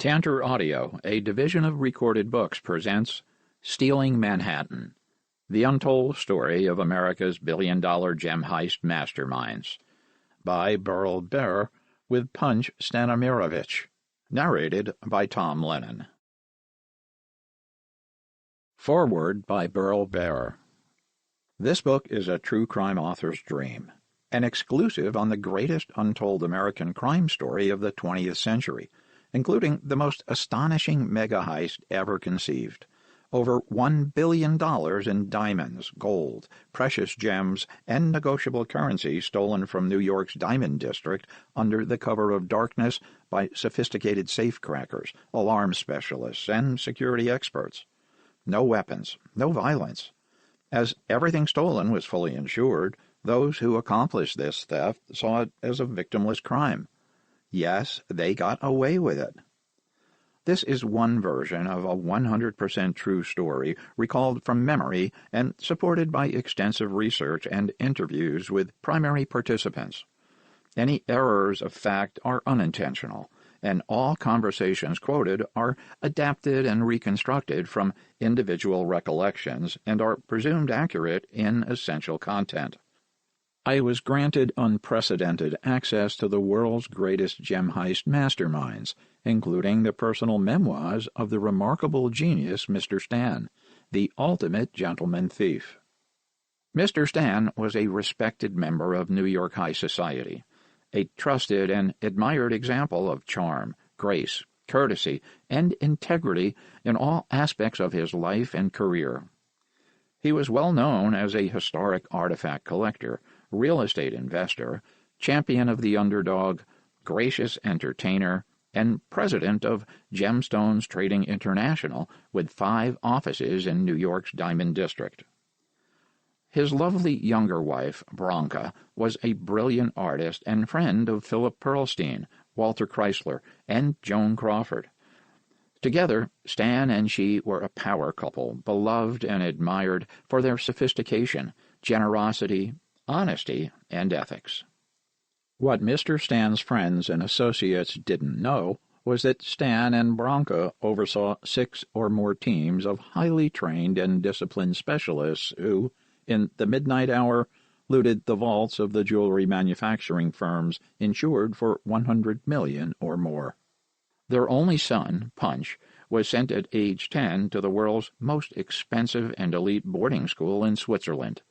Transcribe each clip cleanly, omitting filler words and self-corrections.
Tantor Audio, a division of Recorded Books, presents Stealing Manhattan, the untold story of America's billion-dollar gem heist masterminds, by Burl Barer, with Punch Stanimirovic, narrated by Tom Lennon. Foreword by Burl Barer. This book is a true crime author's dream, an exclusive on the greatest untold American crime story of the 20th century, including the most astonishing mega-heist ever conceived. Over $1 billion in diamonds, gold, precious gems, and negotiable currency stolen from New York's Diamond District under the cover of darkness by sophisticated safecrackers, alarm specialists, and security experts. No weapons, no violence. As everything stolen was fully insured, those who accomplished this theft saw it as a victimless crime. Yes, they got away with it. This is one version of a 100% true story recalled from memory and supported by extensive research and interviews with primary participants. Any errors of fact are unintentional, and all conversations quoted are adapted and reconstructed from individual recollections and are presumed accurate in essential content. I was granted unprecedented access to the world's greatest gem heist masterminds, including the personal memoirs of the remarkable genius Mr. Stan, the ultimate gentleman thief. Mr. Stan was a respected member of New York high society, a trusted and admired example of charm, grace, courtesy, and integrity in all aspects of his life and career. He was well known as a historic artifact collector, real estate investor, champion of the underdog, gracious entertainer, and president of Gemstones Trading International with 5 offices in New York's Diamond District. His lovely younger wife, Branka, was a brilliant artist and friend of Philip Pearlstein, Walter Chrysler, and Joan Crawford. Together, Stan and she were a power couple, beloved and admired for their sophistication, generosity, honesty, and ethics. What Mr. Stan's friends and associates didn't know was that Stan and Branka oversaw 6 or more teams of highly trained and disciplined specialists who, in the midnight hour, looted the vaults of the jewelry manufacturing firms insured for $100 million or more. Their only son, Punch, was sent at age 10 to the world's most expensive and elite boarding school in Switzerland.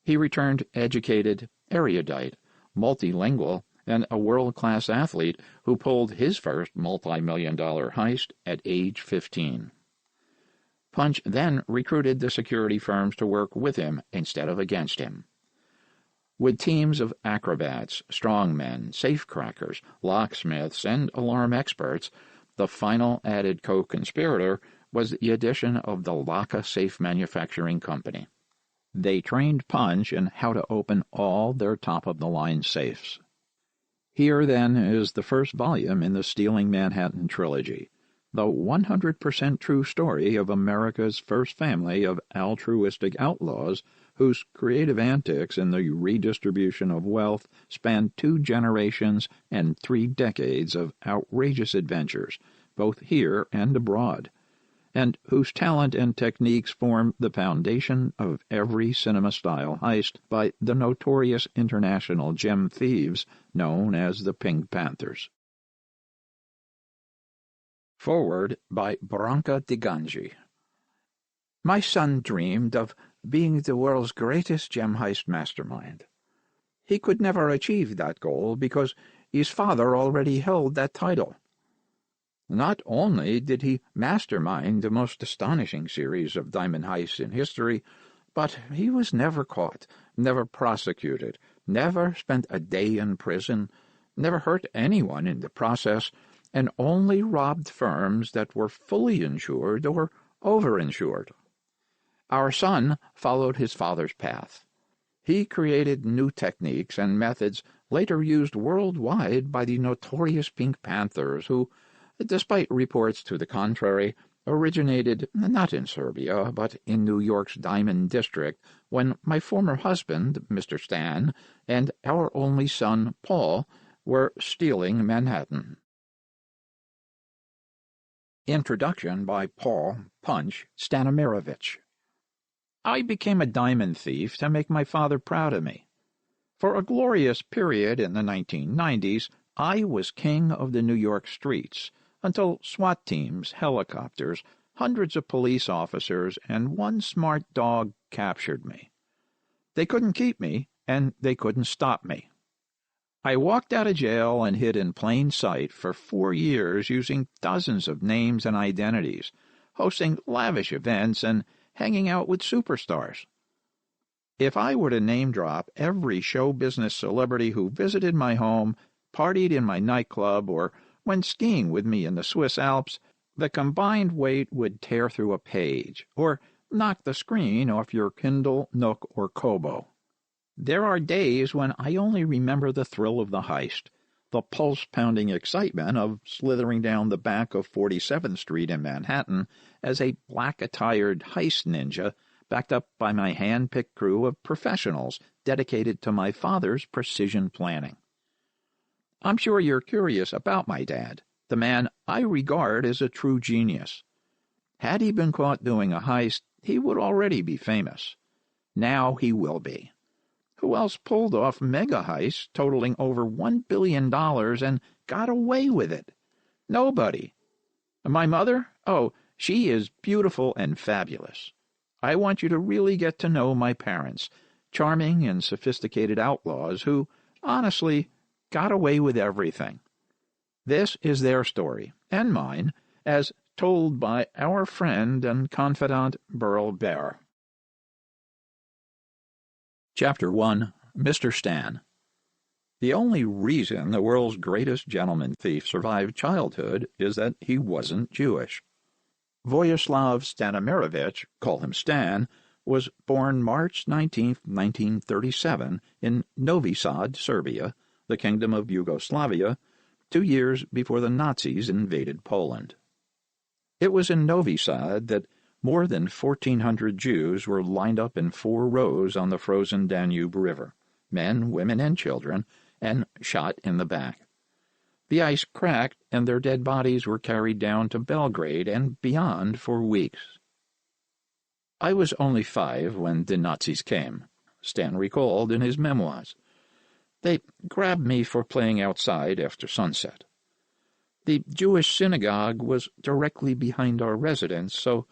He returned educated, erudite, multilingual, and a world-class athlete who pulled his first multi-million-dollar heist at age 15. Punch then recruited the security firms to work with him instead of against him. With teams of acrobats, strongmen, safecrackers, locksmiths, and alarm experts, the final added co-conspirator was the addition of the Laka Safe Manufacturing Company. They trained Punch in how to open all their top-of-the-line safes. Here, then, is the first volume in the Stealing Manhattan trilogy, the 100% true story of America's first family of altruistic outlaws whose creative antics in the redistribution of wealth spanned 2 generations and 3 decades of outrageous adventures, both here and abroad, and whose talent and techniques form the foundation of every cinema-style heist by the notorious international gem thieves known as the Pink Panthers. Foreword by Branka Diganji. My son dreamed of being the world's greatest gem heist mastermind. He could never achieve that goal because his father already held that title. Not only did he mastermind the most astonishing series of diamond heists in history, but he was never caught, never prosecuted, never spent a day in prison, never hurt anyone in the process, and only robbed firms that were fully insured or overinsured. Our son followed his father's path. He created new techniques and methods later used worldwide by the notorious Pink Panthers who, despite reports to the contrary, originated not in Serbia but in New York's Diamond District when my former husband, Mr. Stan, and our only son, Paul, were stealing Manhattan. Introduction by Paul Punch Stanimirovic. I became a diamond thief to make my father proud of me. For a glorious period in the 1990s, I was king of the New York streets, until SWAT teams, helicopters, hundreds of police officers, and one smart dog captured me. They couldn't keep me, and they couldn't stop me. I walked out of jail and hid in plain sight for 4 years using dozens of names and identities, hosting lavish events and hanging out with superstars. If I were to name drop every show business celebrity who visited my home, partied in my nightclub, or went skiing with me in the Swiss Alps, the combined weight would tear through a page, or knock the screen off your Kindle, Nook, or Kobo. There are days when I only remember the thrill of the heist, the pulse-pounding excitement of slithering down the back of 47th Street in Manhattan as a black-attired heist ninja backed up by my hand-picked crew of professionals dedicated to my father's precision planning. I'm sure you're curious about my dad, the man I regard as a true genius. Had he been caught doing a heist, he would already be famous. Now he will be. Who else pulled off mega-heists totaling over $1 billion and got away with it? Nobody. My mother? Oh, she is beautiful and fabulous. I want you to really get to know my parents, charming and sophisticated outlaws who, honestly, got away with everything. This is their story, and mine, as told by our friend and confidant Burl Barer. Chapter 1. Mr. Stan. The only reason the world's greatest gentleman thief survived childhood is that he wasn't Jewish. Vojislav Stanimirovic, call him Stan, was born March 19, 1937, in Novi Sad, Serbia, the Kingdom of Yugoslavia, 2 years before the Nazis invaded Poland. It was in Novi Sad that more than 1,400 Jews were lined up in 4 rows on the frozen Danube River, men, women, and children, and shot in the back. The ice cracked, and their dead bodies were carried down to Belgrade and beyond for weeks. I was only 5 when the Nazis came, Stan recalled in his memoirs. They grabbed me for playing outside after sunset. The Jewish synagogue was directly behind our residence, so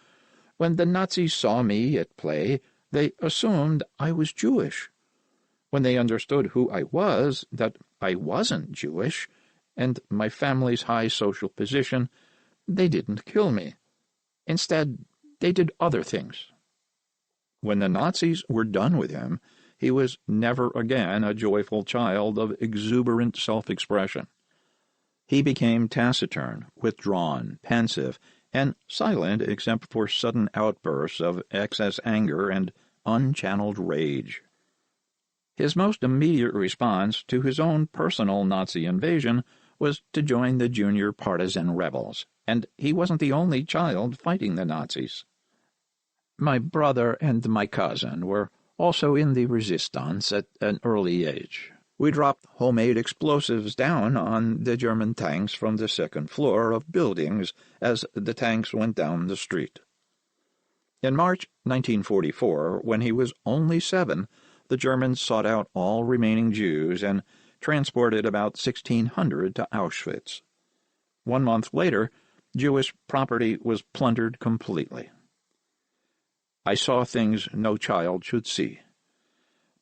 when the Nazis saw me at play, they assumed I was Jewish. When they understood who I was, that I wasn't Jewish, and my family's high social position, they didn't kill me. Instead, they did other things. When the Nazis were done with him, he was never again a joyful child of exuberant self-expression. He became taciturn, withdrawn, pensive, and silent except for sudden outbursts of excess anger and unchanneled rage. His most immediate response to his own personal Nazi invasion was to join the junior partisan rebels, and he wasn't the only child fighting the Nazis. My brother and my cousin were also in the resistance at an early age. We dropped homemade explosives down on the German tanks from the 2nd floor of buildings as the tanks went down the street. In March 1944, when he was only 7, the Germans sought out all remaining Jews and transported about 1,600 to Auschwitz. 1 month later, Jewish property was plundered completely. I saw things no child should see.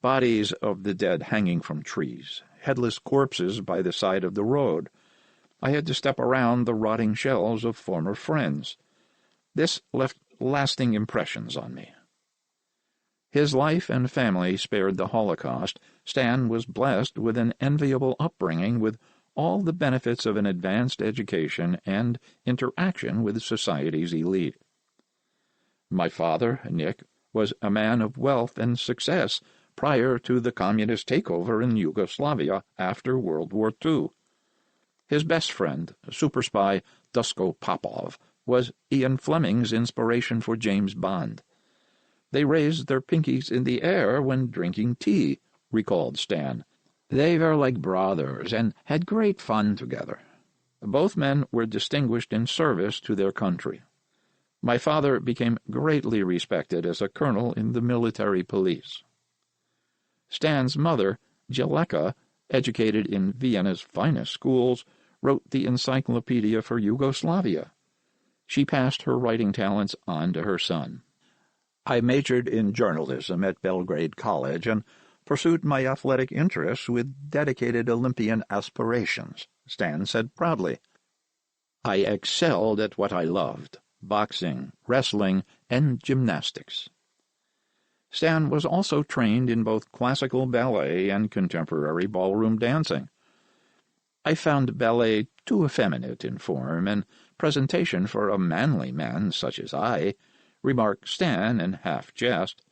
Bodies of the dead hanging from trees, headless corpses by the side of the road. I had to step around the rotting shells of former friends. This left lasting impressions on me. His life and family spared the Holocaust. Stan was blessed with an enviable upbringing with all the benefits of an advanced education and interaction with society's elite. My father, Nick, was a man of wealth and success prior to the communist takeover in Yugoslavia after World War II. His best friend, super spy Dusko Popov, was Ian Fleming's inspiration for James Bond. They raised their pinkies in the air when drinking tea, recalled Stan. They were like brothers and had great fun together. Both men were distinguished in service to their country. My father became greatly respected as a colonel in the military police. Stan's mother, Jeleka, educated in Vienna's finest schools, wrote the Encyclopedia for Yugoslavia. She passed her writing talents on to her son. I majored in journalism at Belgrade College and pursued my athletic interests with dedicated Olympian aspirations, Stan said proudly. I excelled at what I loved: boxing, wrestling, and gymnastics. Stan was also trained in both classical ballet and contemporary ballroom dancing. I found ballet too effeminate in form and presentation for a manly man such as I, remarked Stan in half-jest.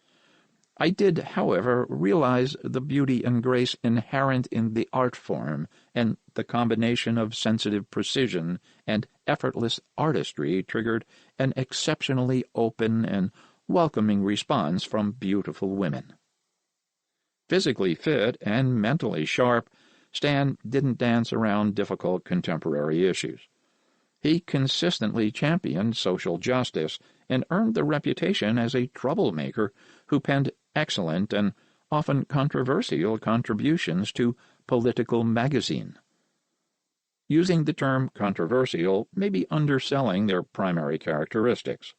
I did, however, realize the beauty and grace inherent in the art form, and the combination of sensitive precision and effortless artistry triggered an exceptionally open and welcoming response from beautiful women. Physically fit and mentally sharp, Stan didn't dance around difficult contemporary issues. He consistently championed social justice and earned the reputation as a troublemaker who penned excellent and often controversial contributions to Political magazine. Using the term controversial may be underselling their primary characteristics.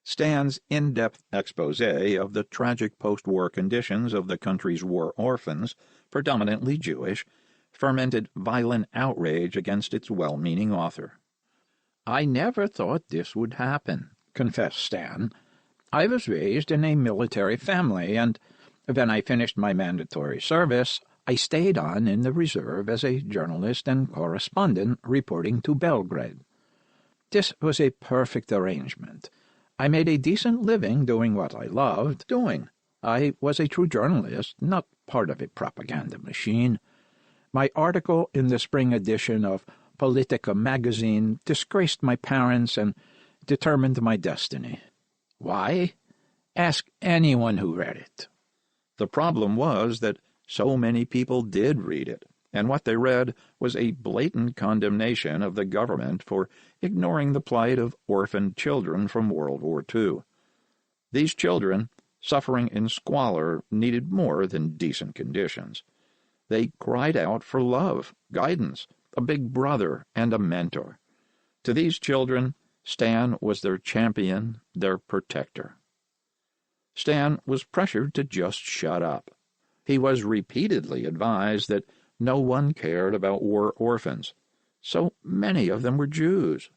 Stan's in-depth exposé of the tragic post-war conditions of the country's war orphans, predominantly Jewish, fermented violent outrage against its well-meaning author. "I never thought this would happen," confessed Stan. "I was raised in a military family, and when I finished my mandatory service, I stayed on in the reserve as a journalist and correspondent reporting to Belgrade. This was a perfect arrangement. I made a decent living doing what I loved doing. I was a true journalist, not part of a propaganda machine. My article in the spring edition of Politica magazine disgraced my parents and determined my destiny. Why? Ask anyone who read it." The problem was that so many people did read it, and what they read was a blatant condemnation of the government for ignoring the plight of orphaned children from World War II. These children, suffering in squalor, needed more than decent conditions. They cried out for love, guidance, a big brother, and a mentor. To these children, Stan was their champion, their protector. Stan was pressured to just shut up. He was repeatedly advised that no one cared about war orphans. So many of them were Jews.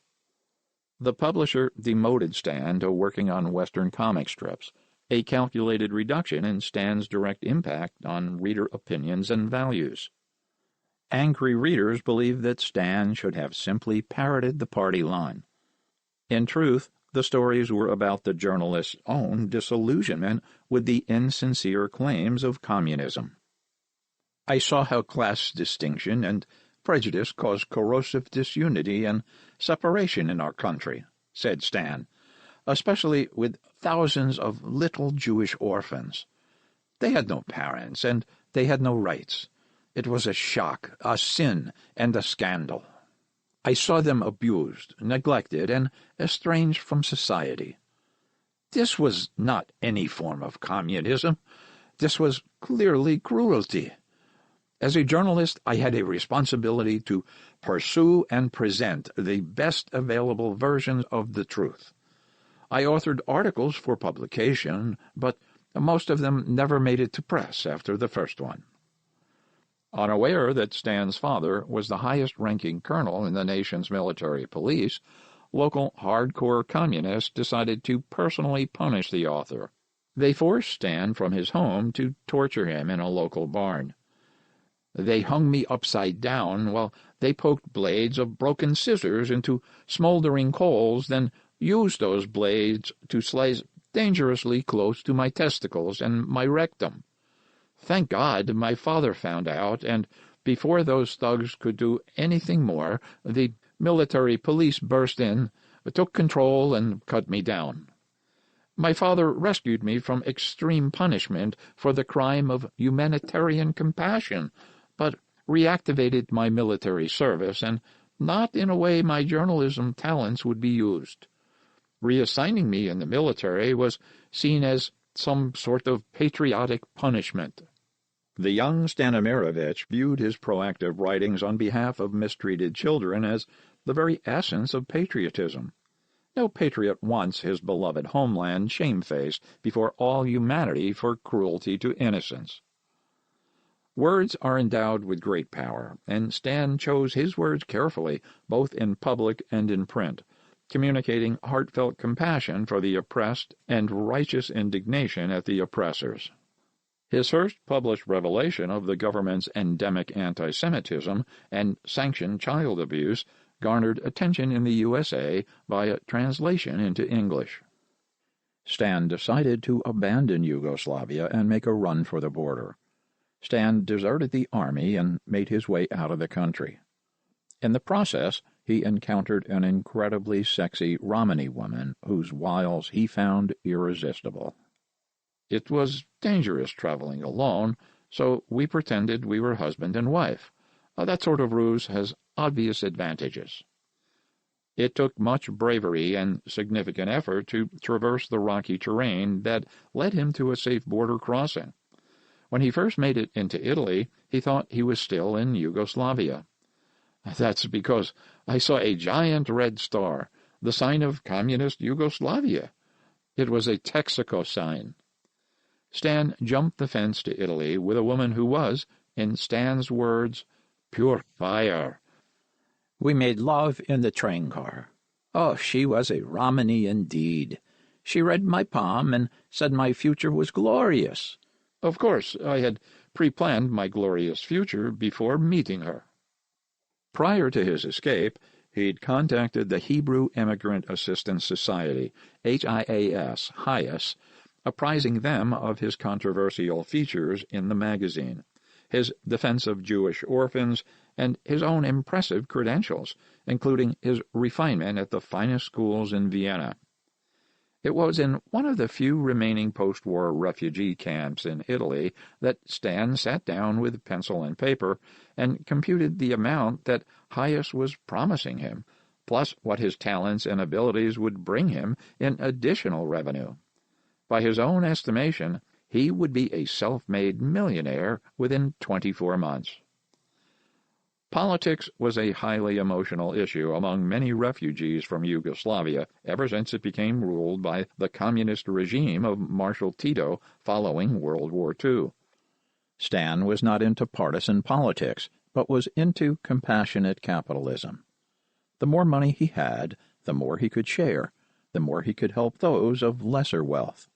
The publisher demoted Stan to working on Western comic strips, a calculated reduction in Stan's direct impact on reader opinions and values. Angry readers believed that Stan should have simply parroted the party line. In truth, the stories were about the journalist's own disillusionment with the insincere claims of communism. "I saw how class distinction and prejudice caused corrosive disunity and separation in our country," said Stan, "especially with thousands of little Jewish orphans. They had no parents, and they had no rights. It was a shock, a sin, and a scandal. I saw them abused, neglected, and estranged from society. This was not any form of communism. This was clearly cruelty. As a journalist, I had a responsibility to pursue and present the best available versions of the truth. I authored articles for publication, but most of them never made it to press after the first one." Unaware that Stan's father was the highest-ranking colonel in the nation's military police, local hardcore communists decided to personally punish the author. They forced Stan from his home to torture him in a local barn. "They hung me upside down while they poked blades of broken scissors into smoldering coals, then used those blades to slice dangerously close to my testicles and my rectum. Thank God my father found out, and before those thugs could do anything more, the military police burst in, took control, and cut me down. My father rescued me from extreme punishment for the crime of humanitarian compassion, but reactivated my military service and not in a way my journalism talents would be used. Reassigning me in the military was seen as some sort of patriotic punishment. The young Stanimirovic viewed his proactive writings on behalf of mistreated children as the very essence of patriotism. No patriot wants his beloved homeland shamefaced before all humanity for cruelty to innocents. Words are endowed with great power, and Stan chose his words carefully, both in public and in print, communicating heartfelt compassion for the oppressed and righteous indignation at the oppressors. His first published revelation of the government's endemic anti-Semitism and sanctioned child abuse garnered attention in the USA via translation into English. Stan decided to abandon Yugoslavia and make a run for the border. Stan deserted the army and made his way out of the country. In the process, he encountered an incredibly sexy Romani woman whose wiles he found irresistible. It was dangerous traveling alone, so we pretended we were husband and wife. That sort of ruse has obvious advantages. It took much bravery and significant effort to traverse the rocky terrain that led him to a safe border crossing. When he first made it into Italy, he thought he was still in Yugoslavia. That's because I saw a giant red star, the sign of communist Yugoslavia. It was a Texaco sign. Stan jumped the fence to Italy with a woman who was, in Stan's words, pure fire. We made love in the train car. Oh, she was a Romani indeed. She read my palm and said my future was glorious. Of course, I had pre-planned my glorious future before meeting her. Prior to his escape, he'd contacted the Hebrew Immigrant Assistance Society, HIAS, apprising them of his controversial features in the magazine, his defense of Jewish orphans, and his own impressive credentials, including his refinement at the finest schools in Vienna. It was in one of the few remaining post-war refugee camps in Italy that Stan sat down with pencil and paper and computed the amount that Hias was promising him, plus what his talents and abilities would bring him in additional revenue. By his own estimation, he would be a self-made millionaire within 24 months. Politics was a highly emotional issue among many refugees from Yugoslavia ever since it became ruled by the communist regime of Marshal Tito following World War II. Stan was not into partisan politics, but was into compassionate capitalism. The more money he had, the more he could share, the more he could help those of lesser wealth.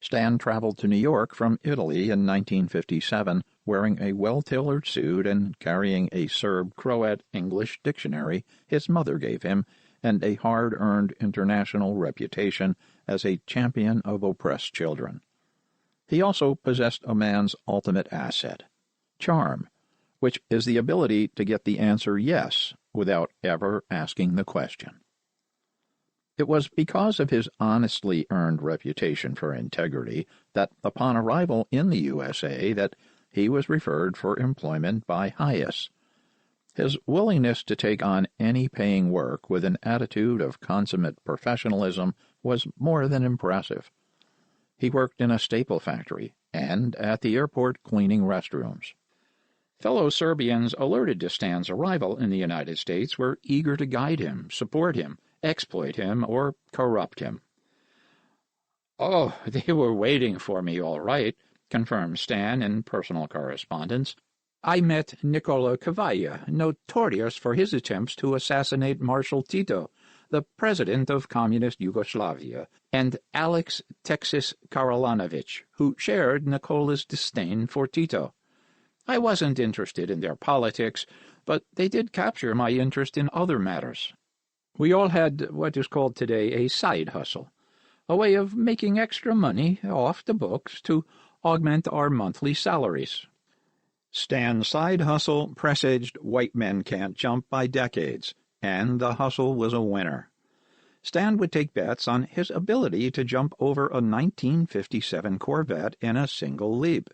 Stan traveled to New York from Italy in 1957, wearing a well-tailored suit and carrying a Serb-Croat English dictionary his mother gave him and a hard-earned international reputation as a champion of oppressed children. He also possessed a man's ultimate asset, charm, which is the ability to get the answer yes without ever asking the question. It was because of his honestly earned reputation for integrity that, upon arrival in the USA, that he was referred for employment by Hias. His willingness to take on any paying work with an attitude of consummate professionalism was more than impressive. He worked in a staple factory and at the airport cleaning restrooms. Fellow Serbians alerted to Stan's arrival in the United States were eager to guide him, support him, exploit him, or corrupt him. "Oh, they were waiting for me all right," confirmed Stan in personal correspondence. "I met Nicola Cavaglia, notorious for his attempts to assassinate Marshal Tito, the president of communist Yugoslavia, and Alex Texas Karolanovic, who shared Nicola's disdain for Tito. I wasn't interested in their politics, but they did capture my interest in other matters. We all had what is called today a side hustle, a way of making extra money off the books to augment our monthly salaries." Stan's side hustle presaged White Men Can't Jump by decades, and the hustle was a winner. Stan would take bets on his ability to jump over a 1957 Corvette in a single leap.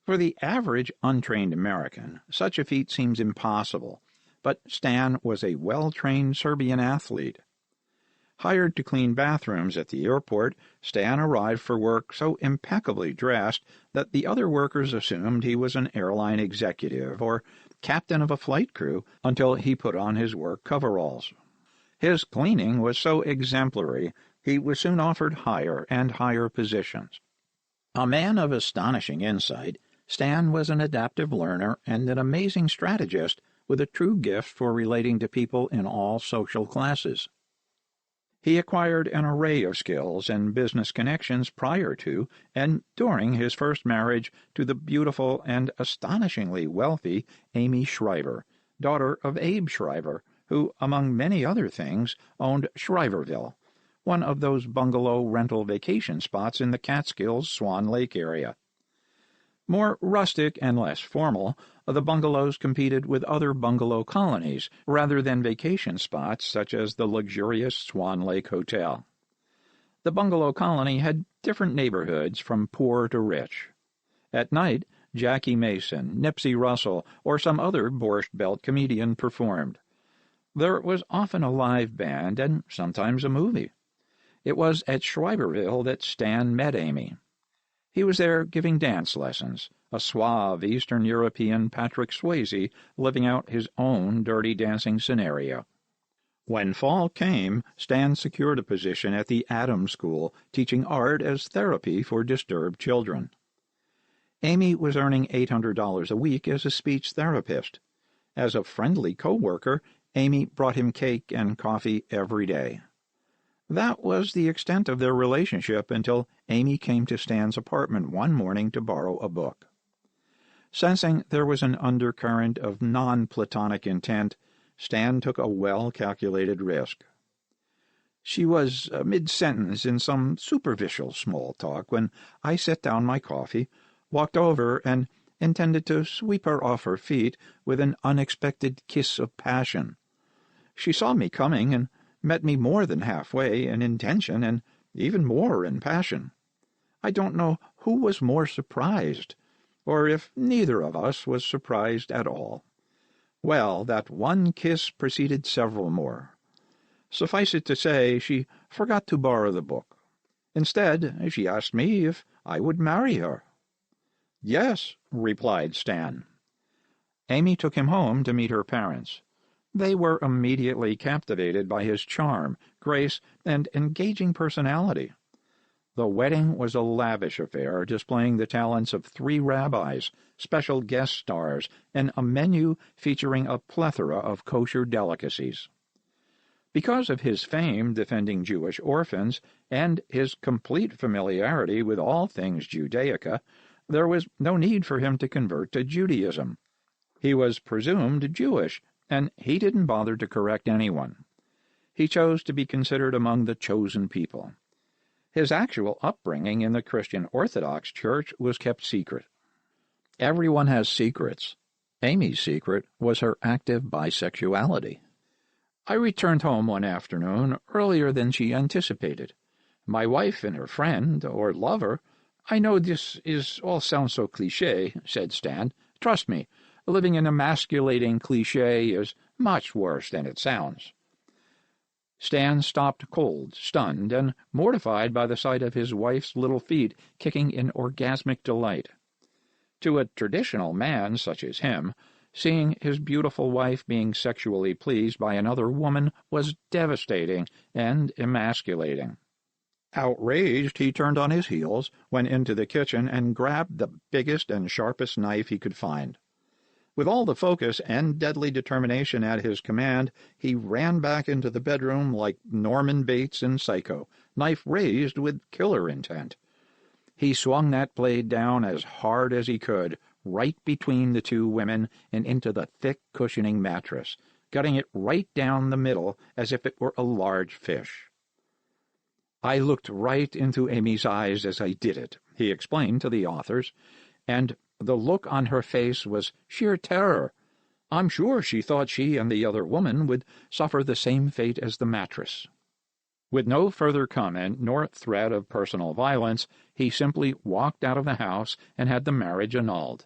For the average untrained American, such a feat seems impossible, but Stan was a well-trained Serbian athlete. Hired to clean bathrooms at the airport, Stan arrived for work so impeccably dressed that the other workers assumed he was an airline executive or captain of a flight crew until he put on his work coveralls. His cleaning was so exemplary, he was soon offered higher and higher positions. A man of astonishing insight, Stan was an adaptive learner and an amazing strategist with a true gift for relating to people in all social classes. He acquired an array of skills and business connections prior to and during his first marriage to the beautiful and astonishingly wealthy Amy Shriver, daughter of Abe Shriver, who, among many other things, owned Shriverville, one of those bungalow rental vacation spots in the Catskills Swan Lake area. More rustic and less formal, the bungalows competed with other bungalow colonies rather than vacation spots such as the luxurious Swan Lake Hotel. The bungalow colony had different neighborhoods from poor to rich. At night, Jackie Mason, Nipsey Russell, or some other Borscht Belt comedian performed. There was often a live band and sometimes a movie. It was at Shriverville that Stan met Amy. He was there giving dance lessons, a suave Eastern European Patrick Swayze living out his own dirty dancing scenario. When fall came, Stan secured a position at the Adams School, teaching art as therapy for disturbed children. Amy was earning $800 a week as a speech therapist. As a friendly co-worker, Amy brought him cake and coffee every day. That was the extent of their relationship until Amy came to Stan's apartment one morning to borrow a book. Sensing there was an undercurrent of non-platonic intent, Stan took a well-calculated risk. She was mid-sentence in some superficial small talk when I set down my coffee, walked over, and intended to sweep her off her feet with an unexpected kiss of passion. She saw me coming and met me more than halfway in intention and even more in passion. I don't know who was more surprised, or if neither of us was surprised at all. Well, that one kiss preceded several more. Suffice it to say, she forgot to borrow the book. Instead, she asked me if I would marry her. "Yes," replied Stan. Amy took him home to meet her parents. They were immediately captivated by his charm, grace, and engaging personality. The wedding was a lavish affair, displaying the talents of 3 rabbis, special guest stars, and a menu featuring a plethora of kosher delicacies. Because of his fame defending Jewish orphans and his complete familiarity with all things Judaica, there was no need for him to convert to Judaism. He was presumed Jewish, and he didn't bother to correct anyone. He chose to be considered among the chosen people. His actual upbringing in the Christian Orthodox Church was kept secret. Everyone has secrets. Amy's secret was her active bisexuality. I returned home one afternoon earlier than she anticipated. My wife and her friend, or lover— "I know this all sounds so cliché," said Stan. "Trust me, living an emasculating cliché is much worse than it sounds." Stan stopped cold, stunned, and mortified by the sight of his wife's little feet kicking in orgasmic delight. To a traditional man such as him, seeing his beautiful wife being sexually pleased by another woman was devastating and emasculating. Outraged, he turned on his heels, went into the kitchen, and grabbed the biggest and sharpest knife he could find. With all the focus and deadly determination at his command, he ran back into the bedroom like Norman Bates in Psycho, knife raised with killer intent. He swung that blade down as hard as he could, right between the 2 women and into the thick, cushioning mattress, cutting it right down the middle as if it were a large fish. "I looked right into Amy's eyes as I did it," he explained to the authors, "and the look on her face was sheer terror. I'm sure she thought she and the other woman would suffer the same fate as the mattress." With no further comment nor threat of personal violence, he simply walked out of the house and had the marriage annulled.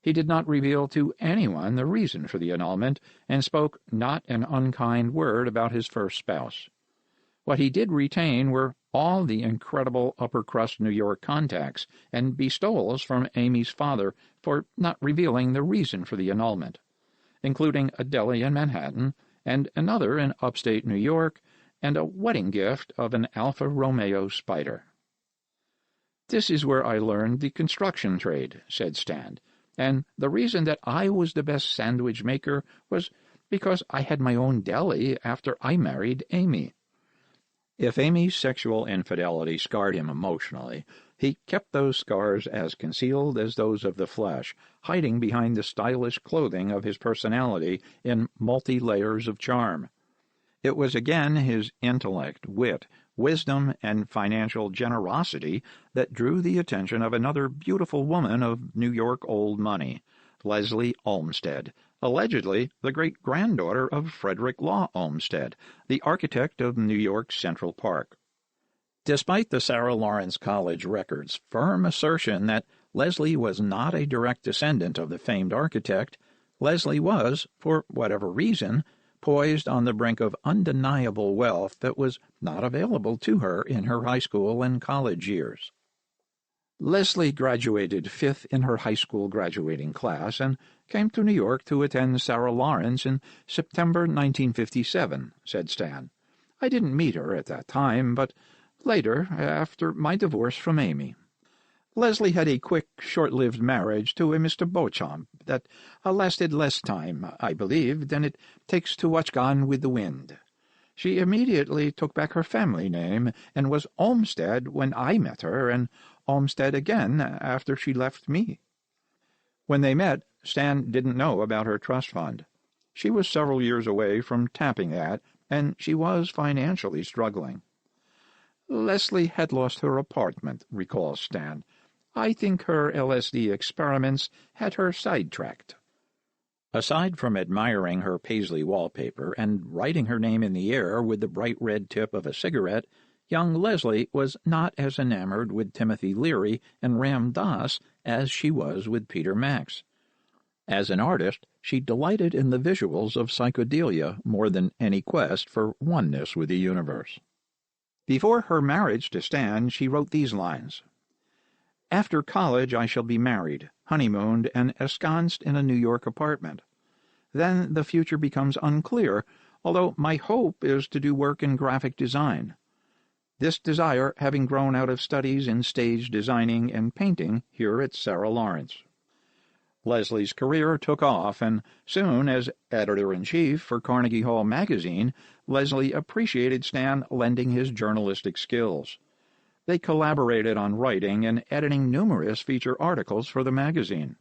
He did not reveal to anyone the reason for the annulment, and spoke not an unkind word about his first spouse. What he did retain were all the incredible upper-crust New York contacts and bestowals from Amy's father for not revealing the reason for the annulment, including a deli in Manhattan and another in upstate New York, and a wedding gift of an Alfa Romeo Spider. "This is where I learned the construction trade," said Stan, "and the reason that I was the best sandwich maker was because I had my own deli after I married Amy." If Amy's sexual infidelity scarred him emotionally, he kept those scars as concealed as those of the flesh, hiding behind the stylish clothing of his personality in multi-layers of charm. It was again his intellect, wit, wisdom, and financial generosity that drew the attention of another beautiful woman of New York old money, Leslie Olmsted, allegedly the great-granddaughter of Frederick Law Olmsted, the architect of New York's Central Park. Despite the Sarah Lawrence College record's firm assertion that Leslie was not a direct descendant of the famed architect, Leslie was, for whatever reason, poised on the brink of undeniable wealth that was not available to her in her high school and college years. Leslie graduated 5th in her high school graduating class and came to New York to attend Sarah Lawrence in September 1957, said Stan. "I didn't meet her at that time, but later, after my divorce from Amy. Leslie had a quick, short-lived marriage to a Mr. Beauchamp that lasted less time, I believe, than it takes to watch Gone with the Wind. She immediately took back her family name and was Olmsted when I met her, and Olmsted again after she left me." When they met, Stan didn't know about her trust fund. She was several years away from tapping that, and she was financially struggling. "Leslie had lost her apartment," recalls Stan. "I think her LSD experiments had her sidetracked." Aside from admiring her paisley wallpaper and writing her name in the air with the bright red tip of a cigarette, young Leslie was not as enamored with Timothy Leary and Ram Dass as she was with Peter Max. As an artist, she delighted in the visuals of psychedelia more than any quest for oneness with the universe. Before her marriage to Stan, she wrote these lines: "After college I shall be married, honeymooned, and ensconced in a New York apartment. Then the future becomes unclear, although my hope is to do work in graphic design. This desire having grown out of studies in stage designing and painting here at Sarah Lawrence." Leslie's career took off, and soon, as editor-in-chief for Carnegie Hall magazine, Leslie appreciated Stan lending his journalistic skills. They collaborated on writing and editing numerous feature articles for the magazine.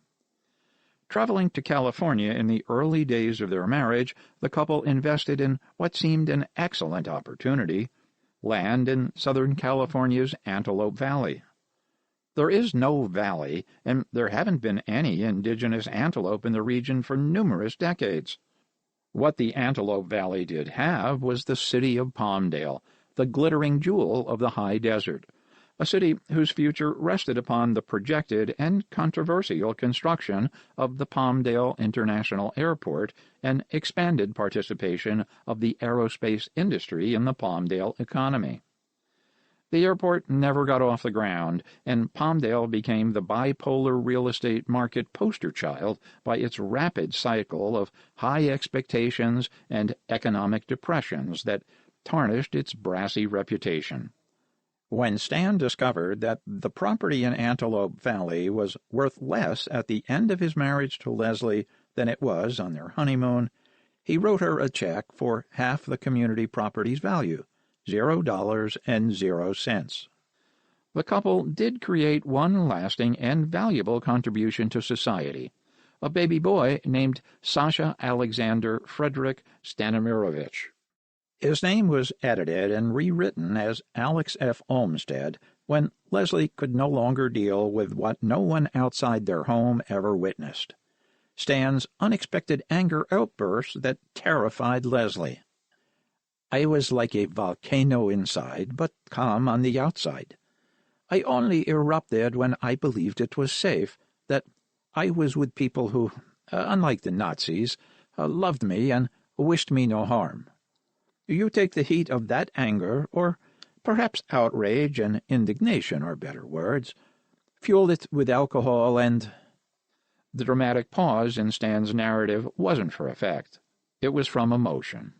Traveling to California in the early days of their marriage, the couple invested in what seemed an excellent opportunity: land in Southern California's Antelope Valley. There is no valley, and there haven't been any indigenous antelope in the region for numerous decades. What the Antelope Valley did have was the city of Palmdale, the glittering jewel of the high desert, a city whose future rested upon the projected and controversial construction of the Palmdale International Airport and expanded participation of the aerospace industry in the Palmdale economy. The airport never got off the ground, and Palmdale became the bipolar real estate market poster child by its rapid cycle of high expectations and economic depressions that tarnished its brassy reputation. When Stan discovered that the property in Antelope Valley was worth less at the end of his marriage to Leslie than it was on their honeymoon, he wrote her a check for half the community property's value, $0.00. The couple did create one lasting and valuable contribution to society: a baby boy named Sasha Alexander Frederick Stanimirovic. His name was edited and rewritten as Alex F. Olmsted when Leslie could no longer deal with what no one outside their home ever witnessed: Stan's unexpected anger outbursts that terrified Leslie. "I was like a volcano inside, but calm on the outside. I only erupted when I believed it was safe, that I was with people who, unlike the Nazis, loved me and wished me no harm. You take the heat of that anger, or perhaps outrage and indignation are better words, fuel it with alcohol and—" The dramatic pause in Stan's narrative wasn't for effect. It was from emotion.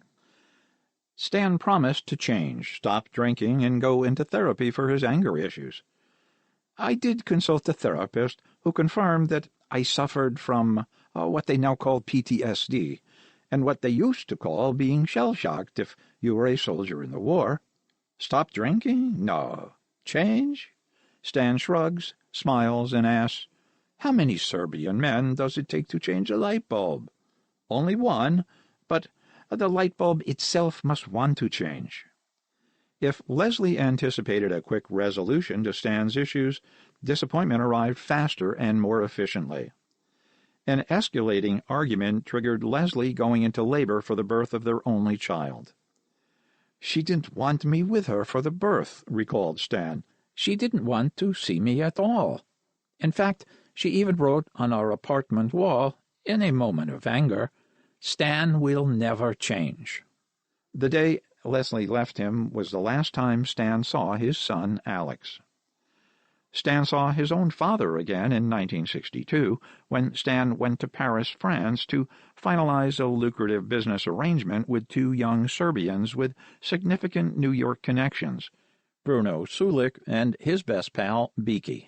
Stan promised to change, stop drinking, and go into therapy for his anger issues. I did consult a therapist who confirmed that I suffered from what they now call PTSD, and what they used to call being shell-shocked if you were a soldier in the war. Stop drinking? No. Change? Stan shrugs, smiles, and asks, "How many Serbian men does it take to change a light bulb?" "Only one, but the light bulb itself must want to change." If Leslie anticipated a quick resolution to Stan's issues, disappointment arrived faster and more efficiently. An escalating argument triggered Leslie going into labor for the birth of their only child. "She didn't want me with her for the birth," recalled Stan. "She didn't want to see me at all. In fact, she even wrote on our apartment wall, in a moment of anger, 'Stan will never change.'" The day Leslie left him was the last time Stan saw his son Alex. Stan saw his own father again in 1962, when Stan went to Paris, France, to finalize a lucrative business arrangement with two young Serbians with significant New York connections, Bruno Sulik and his best pal, Biki.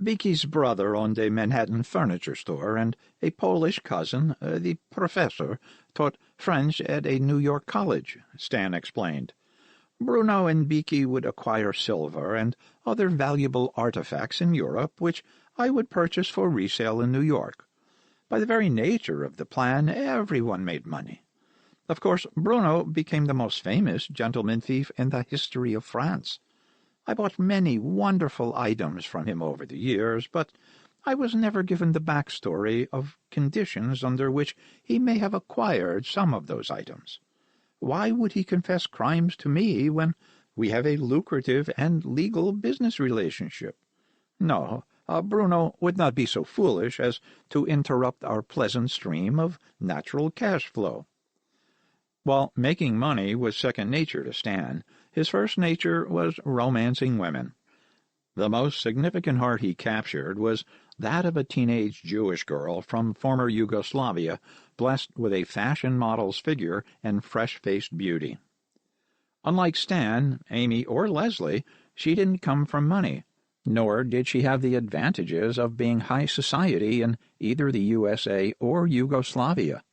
Biki's brother owned a Manhattan furniture store, and a Polish cousin, the professor, taught French at a New York college, Stan explained. Bruno and Biki would acquire silver and other valuable artifacts in Europe, which I would purchase for resale in New York. By the very nature of the plan, everyone made money. Of course, Bruno became the most famous gentleman thief in the history of France. I bought many wonderful items from him over the years, but I was never given the backstory of conditions under which he may have acquired some of those items. Why would he confess crimes to me when we have a lucrative and legal business relationship? No, Bruno would not be so foolish as to interrupt our pleasant stream of natural cash flow. While making money was second nature to Stan, his first nature was romancing women. The most significant heart he captured was that of a teenage Jewish girl from former Yugoslavia, blessed with a fashion model's figure and fresh-faced beauty. Unlike Stan, Amy, or Leslie, she didn't come from money, nor did she have the advantages of being high society in either the USA or Yugoslavia.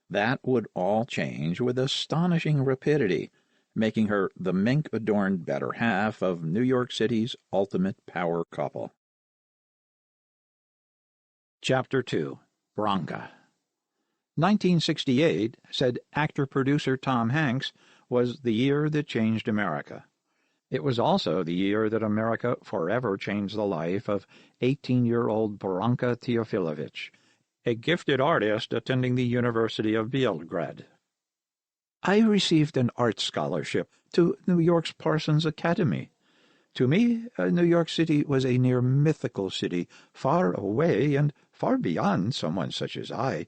That would all change with astonishing rapidity, making her the mink-adorned better half of New York City's ultimate power couple. Chapter 2. Branca. 1968, said actor-producer Tom Hanks, was the year that changed America. It was also the year that America forever changed the life of 18-year-old Branca Teofilovich, a gifted artist attending the University of Belgrade. I received an art scholarship to New York's Parsons Academy. To me, New York City was a near mythical city, far away and far beyond someone such as I.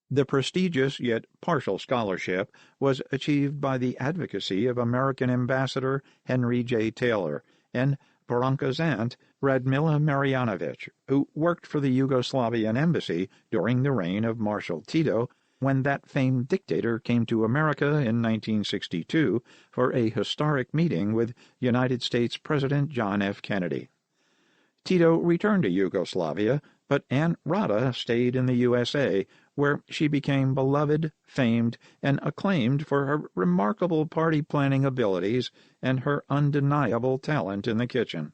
The prestigious yet partial scholarship was achieved by the advocacy of American Ambassador Henry J. Taylor and Branca's aunt, Radmila Marjanovic, who worked for the Yugoslavian embassy during the reign of Marshal Tito, when that famed dictator came to America in 1962 for a historic meeting with United States President John F. Kennedy. Tito returned to Yugoslavia, but Aunt Rada stayed in the USA, where she became beloved, famed, and acclaimed for her remarkable party-planning abilities and her undeniable talent in the kitchen.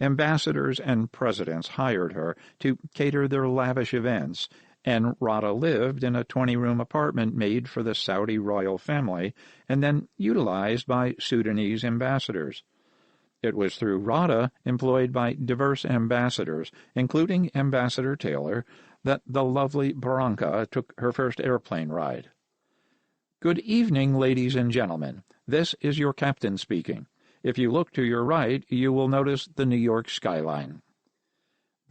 Ambassadors and presidents hired her to cater their lavish events, and Rada lived in a 20-room apartment made for the Saudi royal family and then utilized by Sudanese ambassadors. It was through Rada, employed by diverse ambassadors, including Ambassador Taylor, that the lovely Branca took her first airplane ride. "Good evening, ladies and gentlemen. This is your captain speaking. If you look to your right, you will notice the New York skyline."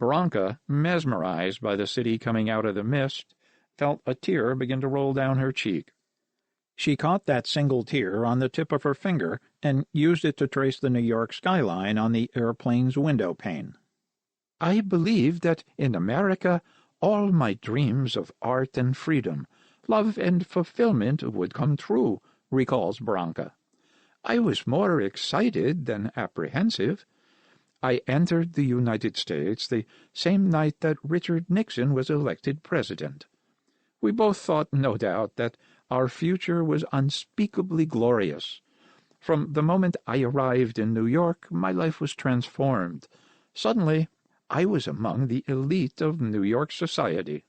Bronca, mesmerized by the city coming out of the mist, felt a tear begin to roll down her cheek. She caught that single tear on the tip of her finger and used it to trace the New York skyline on the airplane's window pane. "I believe that in America all my dreams of art and freedom, love and fulfillment would come true," recalls Bronca. "I was more excited than apprehensive. I entered the United States the same night that Richard Nixon was elected president. We both thought, no doubt, that our future was unspeakably glorious. From the moment I arrived in New York, my life was transformed. Suddenly, I was among the elite of New York society."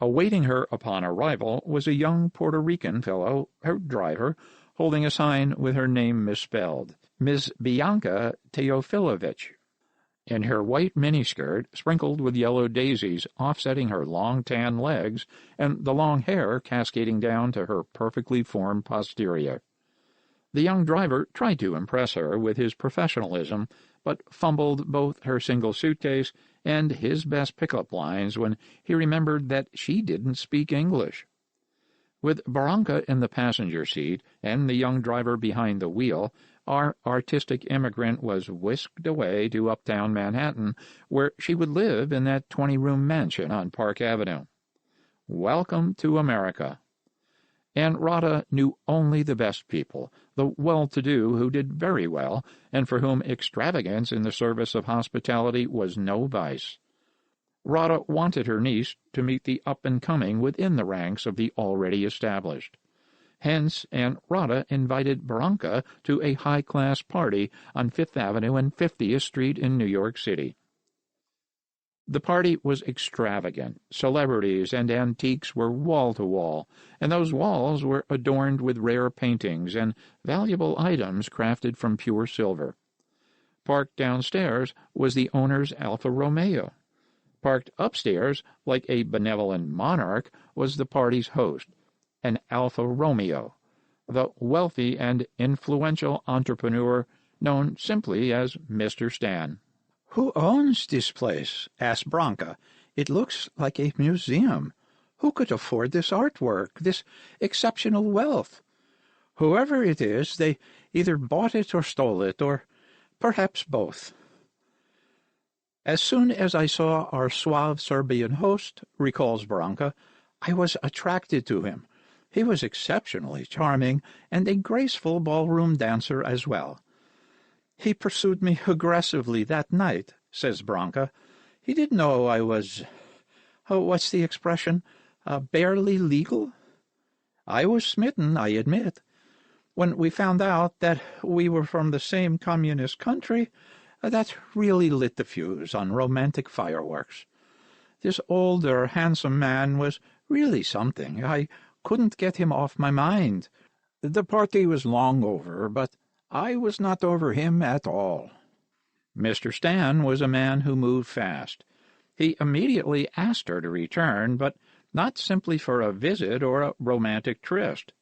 Awaiting her upon arrival was a young Puerto Rican fellow, her driver, holding a sign with her name misspelled, Ms. Bianca Teofilovich. In her white miniskirt, sprinkled with yellow daisies offsetting her long tan legs, and the long hair cascading down to her perfectly formed posterior. The young driver tried to impress her with his professionalism, but fumbled both her single suitcase and his best pickup lines when he remembered that she didn't speak English. With Bronca in the passenger seat and the young driver behind the wheel, our artistic immigrant was whisked away to uptown Manhattan, where she would live in that 20-room mansion on Park Avenue. Welcome to America. Aunt Rhoda knew only the best people, the well-to-do who did very well, and for whom extravagance in the service of hospitality was no vice. Rhoda wanted her niece to meet the up-and-coming within the ranks of the already established. Hence, Aunt Rhoda invited Bronca to a high-class party on Fifth Avenue and 50th Street in New York City. The party was extravagant. Celebrities and antiques were wall-to-wall, and those walls were adorned with rare paintings and valuable items crafted from pure silver. Parked downstairs was the owner's Alfa Romeo. Parked upstairs, like a benevolent monarch, was the party's host, an Alfa Romeo, the wealthy and influential entrepreneur known simply as Mr. Stan. "Who owns this place?" asked Bronca. "It looks like a museum. Who could afford this artwork, this exceptional wealth? Whoever it is, they either bought it or stole it, or perhaps both." "As soon as I saw our suave Serbian host," recalls Bronca, "I was attracted to him. He was exceptionally charming, and a graceful ballroom dancer as well. He pursued me aggressively that night," says Bronca. "He didn't know I was, what's the expression, barely legal? I was smitten, I admit. When we found out that we were from the same communist country, that really lit the fuse on romantic fireworks. This older, handsome man was really something. I couldn't get him off my mind. The party was long over, but I was not over him at all." Mr. Stan was a man who moved fast. He immediately asked her to return, but not simply for a visit or a romantic tryst.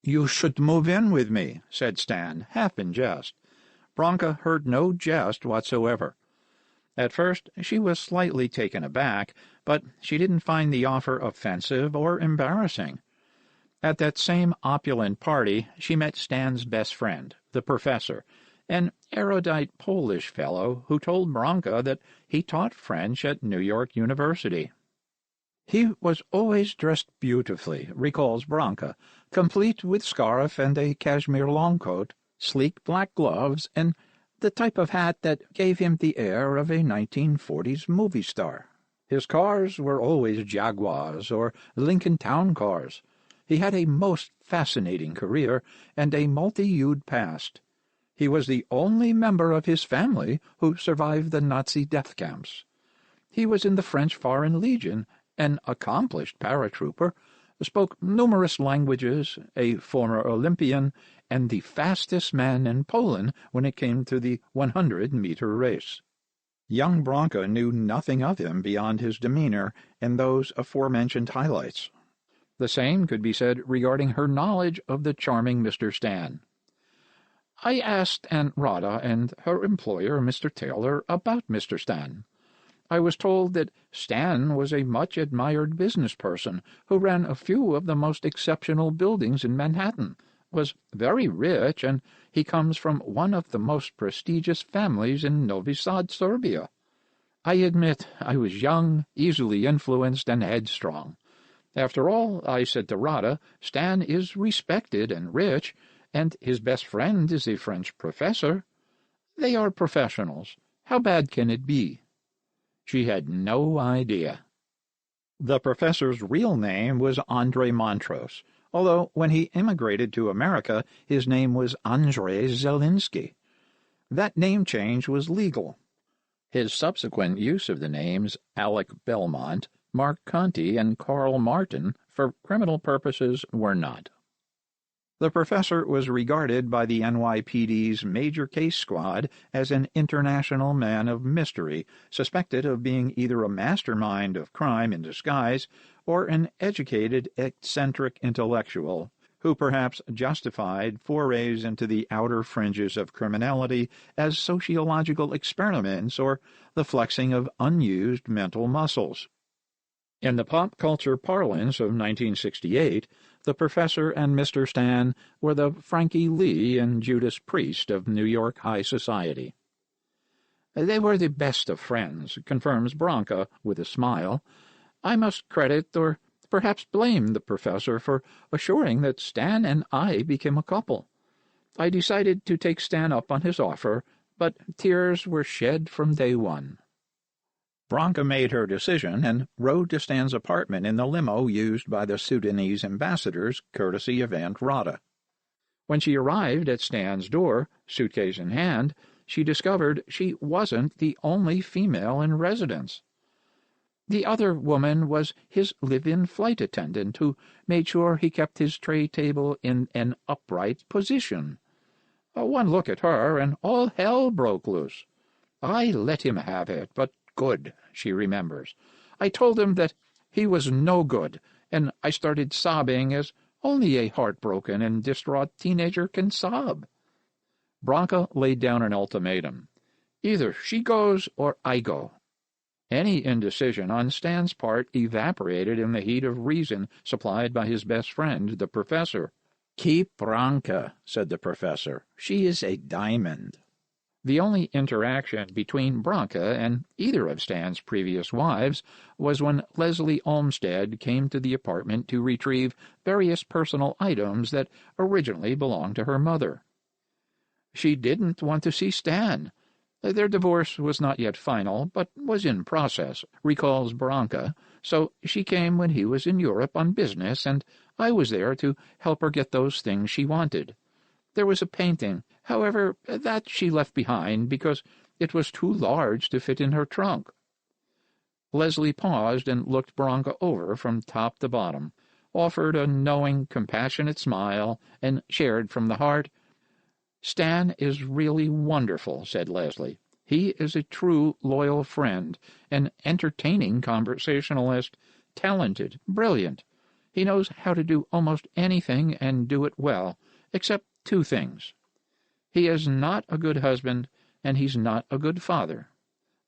"You should move in with me," said Stan, half in jest. Bronca heard no jest whatsoever. At first she was slightly taken aback, but she didn't find the offer offensive or embarrassing. At that same opulent party she met Stan's best friend, the professor, an erudite Polish fellow who told Bronca that he taught French at New York University. "He was always dressed beautifully," recalls Bronca, "complete with scarf and a cashmere long coat, sleek black gloves, and the type of hat that gave him the air of a 1940s movie star. His cars were always Jaguars or Lincoln Town cars. He had a most fascinating career and a multi-hued past. He was the only member of his family who survived the Nazi death camps. He was in the French Foreign Legion, an accomplished paratrooper, spoke numerous languages, a former Olympian, and the fastest man in Poland when it came to the 100-meter race." Young Bronca knew nothing of him beyond his demeanor and those aforementioned highlights. The same could be said regarding her knowledge of the charming Mr. Stan. "I asked Aunt Rhoda and her employer, Mr. Taylor, about Mr. Stan. I was told that Stan was a much-admired business person who ran a few of the most exceptional buildings in Manhattan, was very rich, and he comes from one of the most prestigious families in Novi Sad, Serbia. I admit I was young, easily influenced, and headstrong. After all, I said to Rada, Stan is respected and rich, and his best friend is a French professor. They are professionals. How bad can it be? She had no idea. The professor's real name was André Montrose, although when he immigrated to America, his name was Andrzej Zelinsky. That name change was legal. His subsequent use of the names Alec Belmont, Mark Conti, and Carl Martin for criminal purposes were not. The professor was regarded by the NYPD's Major Case Squad as an international man of mystery, suspected of being either a mastermind of crime in disguise or an educated, eccentric intellectual who perhaps justified forays into the outer fringes of criminality as sociological experiments or the flexing of unused mental muscles. In the pop culture parlance of 1968, the professor and Mr. Stan were the Frankie Lee and Judas Priest of New York high society. They were the best of friends, confirms Branca with a smile. I must credit or perhaps blame the professor for assuring that Stan and I became a couple. I decided to take Stan up on his offer, but tears were shed from day one. Branca made her decision and rode to Stan's apartment in the limo used by the Sudanese ambassadors, courtesy of Aunt Rada. When she arrived at Stan's door, suitcase in hand, she discovered she wasn't the only female in residence. The other woman was his live-in flight attendant who made sure he kept his tray table in an upright position. One look at her and all hell broke loose. I let him have it, but good, she remembers. I told him that he was no good, and I started sobbing as only a heartbroken and distraught teenager can sob. Branca laid down an ultimatum. Either she goes or I go. Any indecision on Stan's part evaporated in the heat of reason supplied by his best friend, the professor. "Keep Branca," said the professor. "She is a diamond." The only interaction between Branca and either of Stan's previous wives was when Leslie Olmsted came to the apartment to retrieve various personal items that originally belonged to her mother. She didn't want to see Stan. Their divorce was not yet final, but was in process, recalls Branca, so she came when he was in Europe on business, and I was there to help her get those things she wanted. There was a painting, however, that she left behind because it was too large to fit in her trunk. Leslie paused and looked Branca over from top to bottom, offered a knowing, compassionate smile, and shared from the heart. "Stan is really wonderful," said Leslie. "He is a true, loyal friend, an entertaining conversationalist, talented, brilliant. He knows how to do almost anything and do it well, except two things. He is not a good husband, and he's not a good father.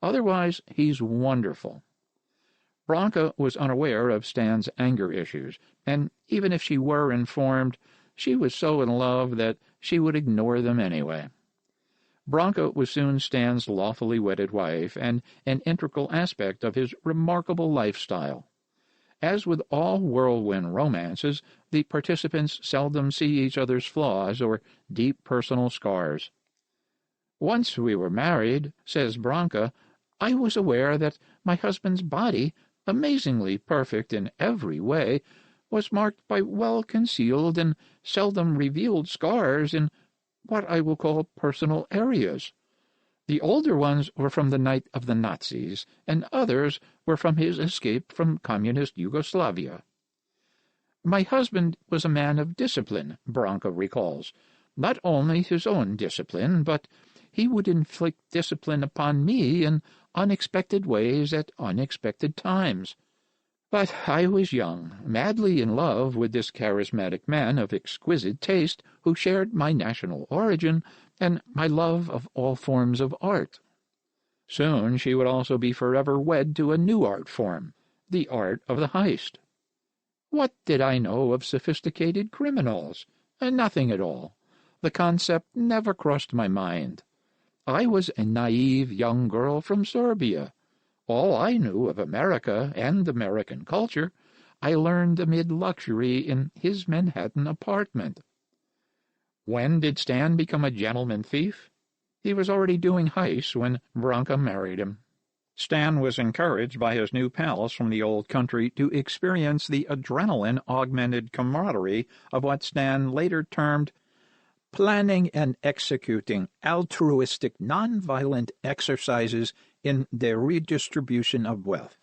Otherwise, he's wonderful." Branca was unaware of Stan's anger issues, and even if she were informed, she was so in love that she would ignore them anyway. Branca was soon Stan's lawfully wedded wife and an integral aspect of his remarkable lifestyle. As with all whirlwind romances, the participants seldom see each other's flaws or deep personal scars. "Once we were married," says Branca, "I was aware that my husband's body, amazingly perfect in every way, was marked by well-concealed and seldom revealed scars in what I will call personal areas. The older ones were from the night of the Nazis, and others were from his escape from communist Yugoslavia." "My husband was a man of discipline," Branca recalls. "Not only his own discipline, but he would inflict discipline upon me in unexpected ways at unexpected times. But I was young, madly in love with this charismatic man of exquisite taste who shared my national origin and my love of all forms of art." Soon she would also be forever wed to a new art form, the art of the heist. What did I know of sophisticated criminals? Nothing at all. The concept never crossed my mind. I was a naive young girl from Serbia. All I knew of America and American culture I learned amid luxury in his Manhattan apartment. When did Stan become a gentleman thief? He was already doing heists when Branka married him. Stan was encouraged by his new pals from the old country to experience the adrenaline-augmented camaraderie of what Stan later termed planning and executing altruistic nonviolent exercises in the redistribution of wealth.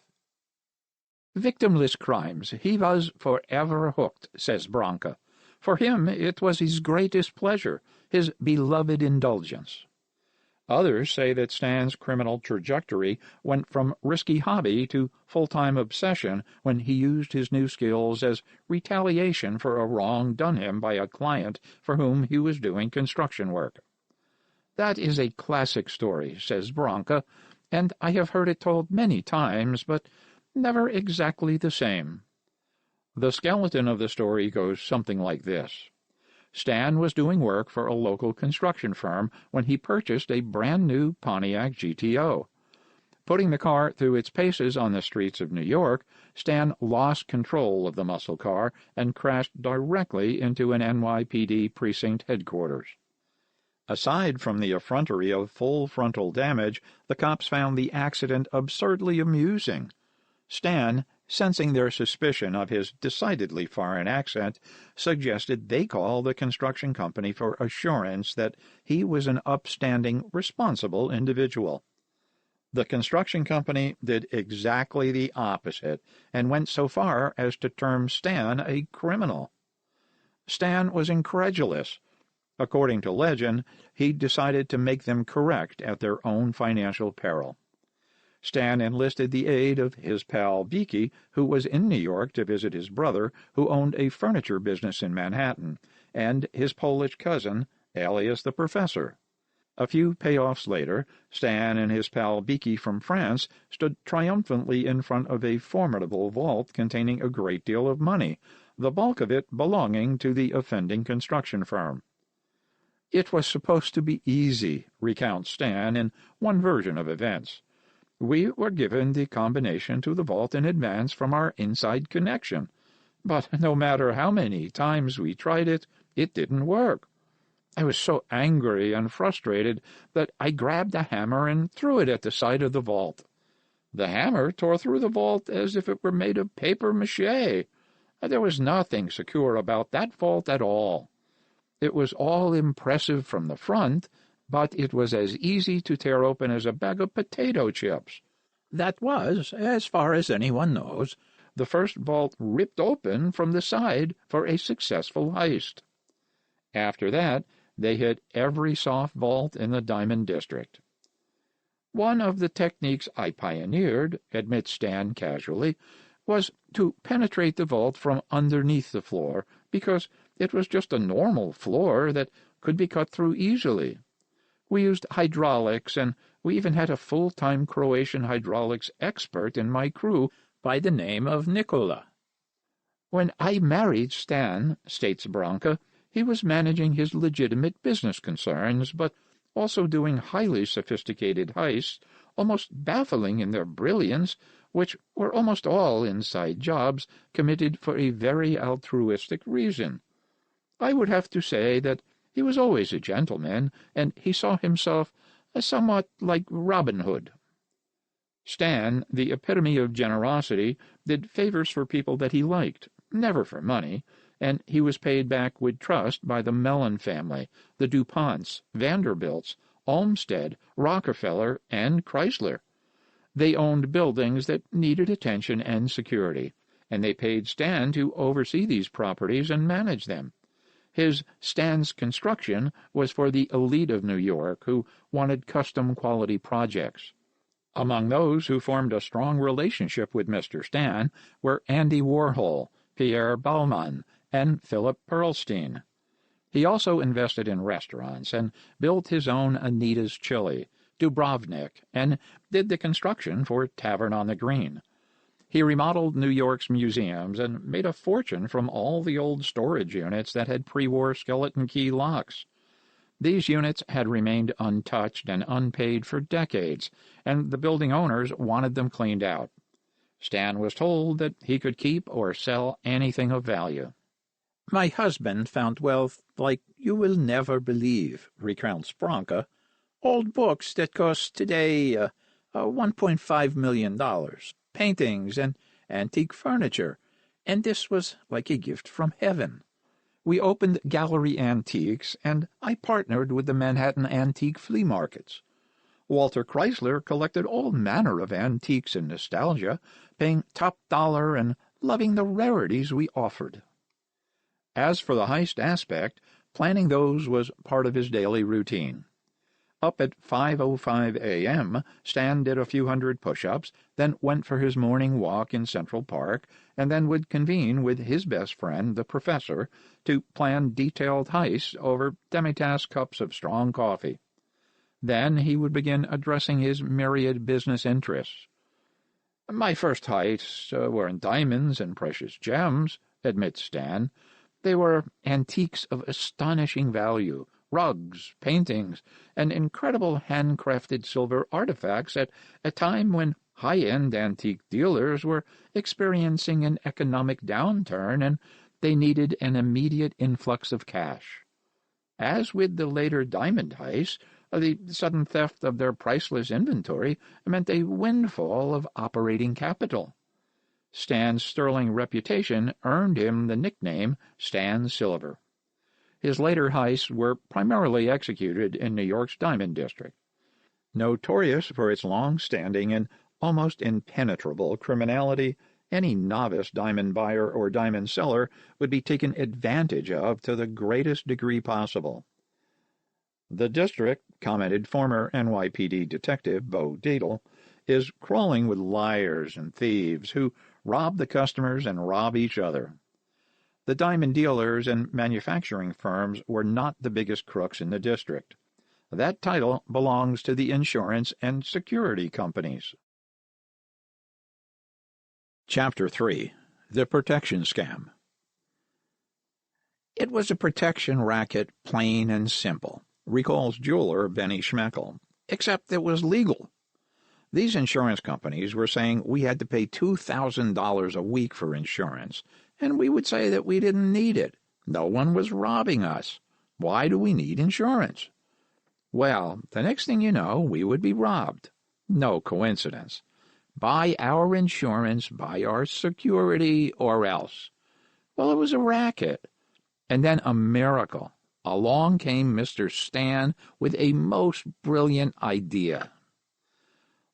Victimless crimes, he was forever hooked, says Branka. For him it was his greatest pleasure, his beloved indulgence. Others say that Stan's criminal trajectory went from risky hobby to full-time obsession when he used his new skills as retaliation for a wrong done him by a client for whom he was doing construction work. That is a classic story, says Branka, and I have heard it told many times, but never exactly the same. The skeleton of the story goes something like this. Stan was doing work for a local construction firm when he purchased a brand-new Pontiac GTO. Putting the car through its paces on the streets of New York, Stan lost control of the muscle car and crashed directly into an NYPD precinct headquarters. Aside from the effrontery of full frontal damage, the cops found the accident absurdly amusing. Stan, sensing their suspicion of his decidedly foreign accent, suggested they call the construction company for assurance that he was an upstanding, responsible individual. The construction company did exactly the opposite and went so far as to term Stan a criminal. Stan was incredulous. According to legend, he decided to make them correct at their own financial peril. Stan enlisted the aid of his pal Vicky, who was in New York to visit his brother, who owned a furniture business in Manhattan, and his Polish cousin, alias the Professor. A few payoffs later, Stan and his pal Vicky from France stood triumphantly in front of a formidable vault containing a great deal of money, the bulk of it belonging to the offending construction firm. It was supposed to be easy, recounts Stan in one version of events. We were given the combination to the vault in advance from our inside connection, but no matter how many times we tried it, it didn't work. I was so angry and frustrated that I grabbed a hammer and threw it at the side of the vault. The hammer tore through the vault as if it were made of papier-mâché. There was nothing secure about that vault at all. It was all impressive from the front, but it was as easy to tear open as a bag of potato chips. That was, as far as anyone knows, the first vault ripped open from the side for a successful heist. After that, they hit every soft vault in the Diamond District. One of the techniques I pioneered, admits Stan casually, was to penetrate the vault from underneath the floor, because it was just a normal floor that could be cut through easily. We used hydraulics, and we even had a full-time Croatian hydraulics expert in my crew by the name of Nikola. When I married Stan, states Branka, he was managing his legitimate business concerns, but also doing highly sophisticated heists, almost baffling in their brilliance, which were almost all inside jobs committed for a very altruistic reason. I would have to say that he was always a gentleman, and he saw himself somewhat like Robin Hood. Stan, the epitome of generosity, did favors for people that he liked, never for money, and he was paid back with trust by the Mellon family, the DuPonts, Vanderbilts, Olmsted, Rockefeller, and Chrysler. They owned buildings that needed attention and security, and they paid Stan to oversee these properties and manage them. His Stan's construction was for the elite of New York who wanted custom-quality projects. Among those who formed a strong relationship with Mr. Stan were Andy Warhol, Pierre Balmain, and Philip Pearlstein. He also invested in restaurants and built his own Anita's Chili, Dubrovnik and did the construction for Tavern on the Green. He remodeled New York's museums and made a fortune from all the old storage units that had pre-war skeleton key locks. These units had remained untouched and unpaid for decades, and the building owners wanted them cleaned out. Stan was told that he could keep or sell anything of value. "My husband found wealth like you will never believe," recounts Branca. "Old books that cost today $1.5 million, paintings and antique furniture, and this was like a gift from heaven. We opened Gallery Antiques, and I partnered with the Manhattan antique flea markets. Walter Chrysler collected all manner of antiques and nostalgia, paying top dollar and loving the rarities we offered." As for the heist aspect, planning those was part of his daily routine. Up at 5:05 a.m., Stan did a few hundred push-ups, then went for his morning walk in Central Park, and then would convene with his best friend, the professor, to plan detailed heists over demitasse cups of strong coffee. Then he would begin addressing his myriad business interests. "My first heists were in diamonds and precious gems," admits Stan. "They were antiques of astonishing value, rugs, paintings, and incredible handcrafted silver artifacts at a time when high-end antique dealers were experiencing an economic downturn and they needed an immediate influx of cash. As with the later diamond heists, the sudden theft of their priceless inventory meant a windfall of operating capital. Stan's sterling reputation earned him the nickname Stan Silver. His later heists were primarily executed in New York's Diamond District. Notorious for its long-standing and almost impenetrable criminality, any novice diamond buyer or diamond seller would be taken advantage of to the greatest degree possible. "The district," commented former NYPD detective Bo Dadle, "is crawling with liars and thieves who rob the customers and rob each other." The diamond dealers and manufacturing firms were not the biggest crooks in the district. That title belongs to the insurance and security companies. Chapter 3. The Protection Scam. "It was a protection racket, plain and simple," recalls jeweler Benny Schmeckel, "except it was legal. These insurance companies were saying we had to pay $2,000 a week for insurance, and we would say that we didn't need it. No one was robbing us. Why do we need insurance? Well, the next thing you know, we would be robbed. No coincidence. Buy our insurance, buy our security, or else. Well, it was a racket. And then a miracle. Along came Mr. Stan with a most brilliant idea."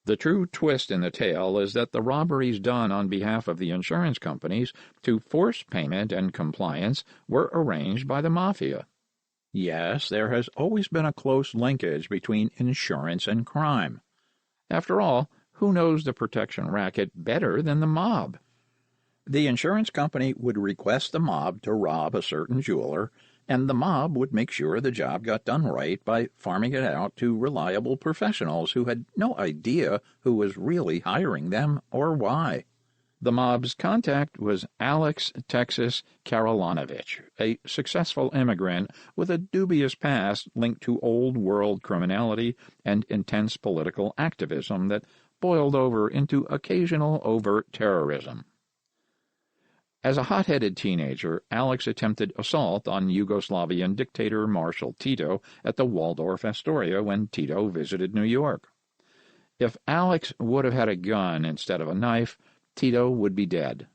The true twist in the tale is that the robberies done on behalf of the insurance companies to force payment and compliance were arranged by the mafia. Yes, there has always been a close linkage between insurance and crime. After all, who knows the protection racket better than the mob? The insurance company would request the mob to rob a certain jeweler, and the mob would make sure the job got done right by farming it out to reliable professionals who had no idea who was really hiring them or why. The mob's contact was Alex Texas Karolanovich, a successful immigrant with a dubious past linked to old-world criminality and intense political activism that boiled over into occasional overt terrorism. As a hot-headed teenager, Alex attempted assault on Yugoslavian dictator Marshal Tito at the Waldorf Astoria when Tito visited New York. If Alex would have had a gun instead of a knife, Tito would be dead.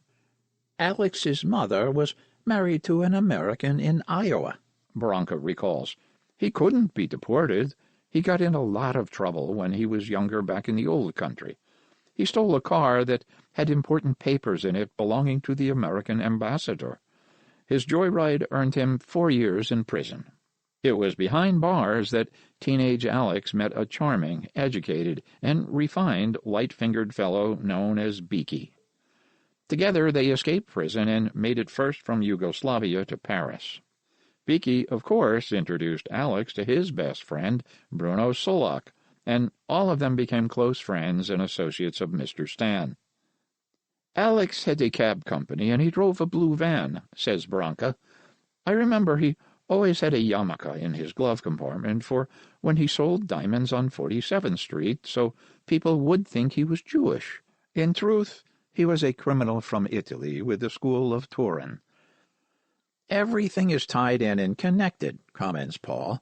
"Alex's mother was married to an American in Iowa," Branca recalls. "He couldn't be deported. He got in a lot of trouble when he was younger back in the old country. He stole a car that had important papers in it belonging to the American ambassador. His joyride earned him 4 years in prison. It was behind bars that teenage Alex met a charming, educated, and refined light-fingered fellow known as Beaky. Together they escaped prison and made it first from Yugoslavia to Paris. Beaky, of course, introduced Alex to his best friend, Bruno Solak, and all of them became close friends and associates of Mr. Stan. "Alex had a cab company, and he drove a blue van," says Branca. "I remember he always had a yarmulke in his glove compartment for when he sold diamonds on 47th Street, so people would think he was Jewish. In truth, he was a criminal from Italy with the school of Turin." "Everything is tied in and connected," comments Paul.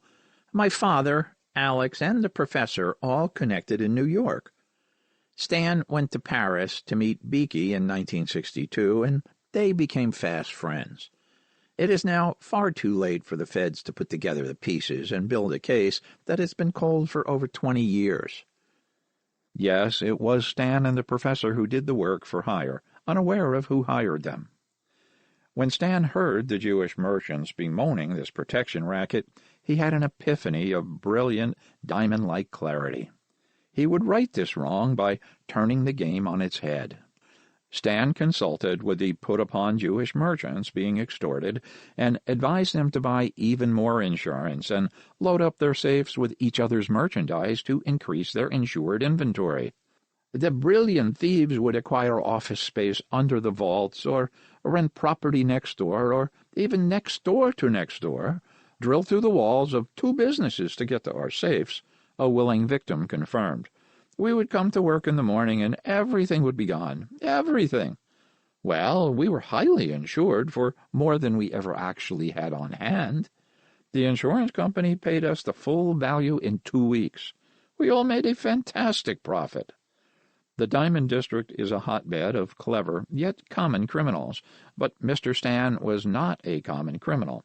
"My father, Alex, and the professor all connected in New York. Stan went to Paris to meet Beaky in 1962, and they became fast friends. It is now far too late for the feds to put together the pieces and build a case that has been cold for over 20 years. Yes, it was Stan and the professor who did the work for hire, unaware of who hired them. When Stan heard the Jewish merchants bemoaning this protection racket, he had an epiphany of brilliant, diamond-like clarity. He would right this wrong by turning the game on its head. Stan consulted with the put-upon Jewish merchants being extorted and advised them to buy even more insurance and load up their safes with each other's merchandise to increase their insured inventory. The brilliant thieves would acquire office space under the vaults or rent property next door or even next door to next door, drill through the walls of 2 businesses to get to our safes, a willing victim confirmed. We would come to work in the morning and everything would be gone. Everything. Well, we were highly insured for more than we ever actually had on hand. The insurance company paid us the full value in 2 weeks. We all made a fantastic profit. The Diamond District is a hotbed of clever, yet common criminals, but Mr. Stan was not a common criminal.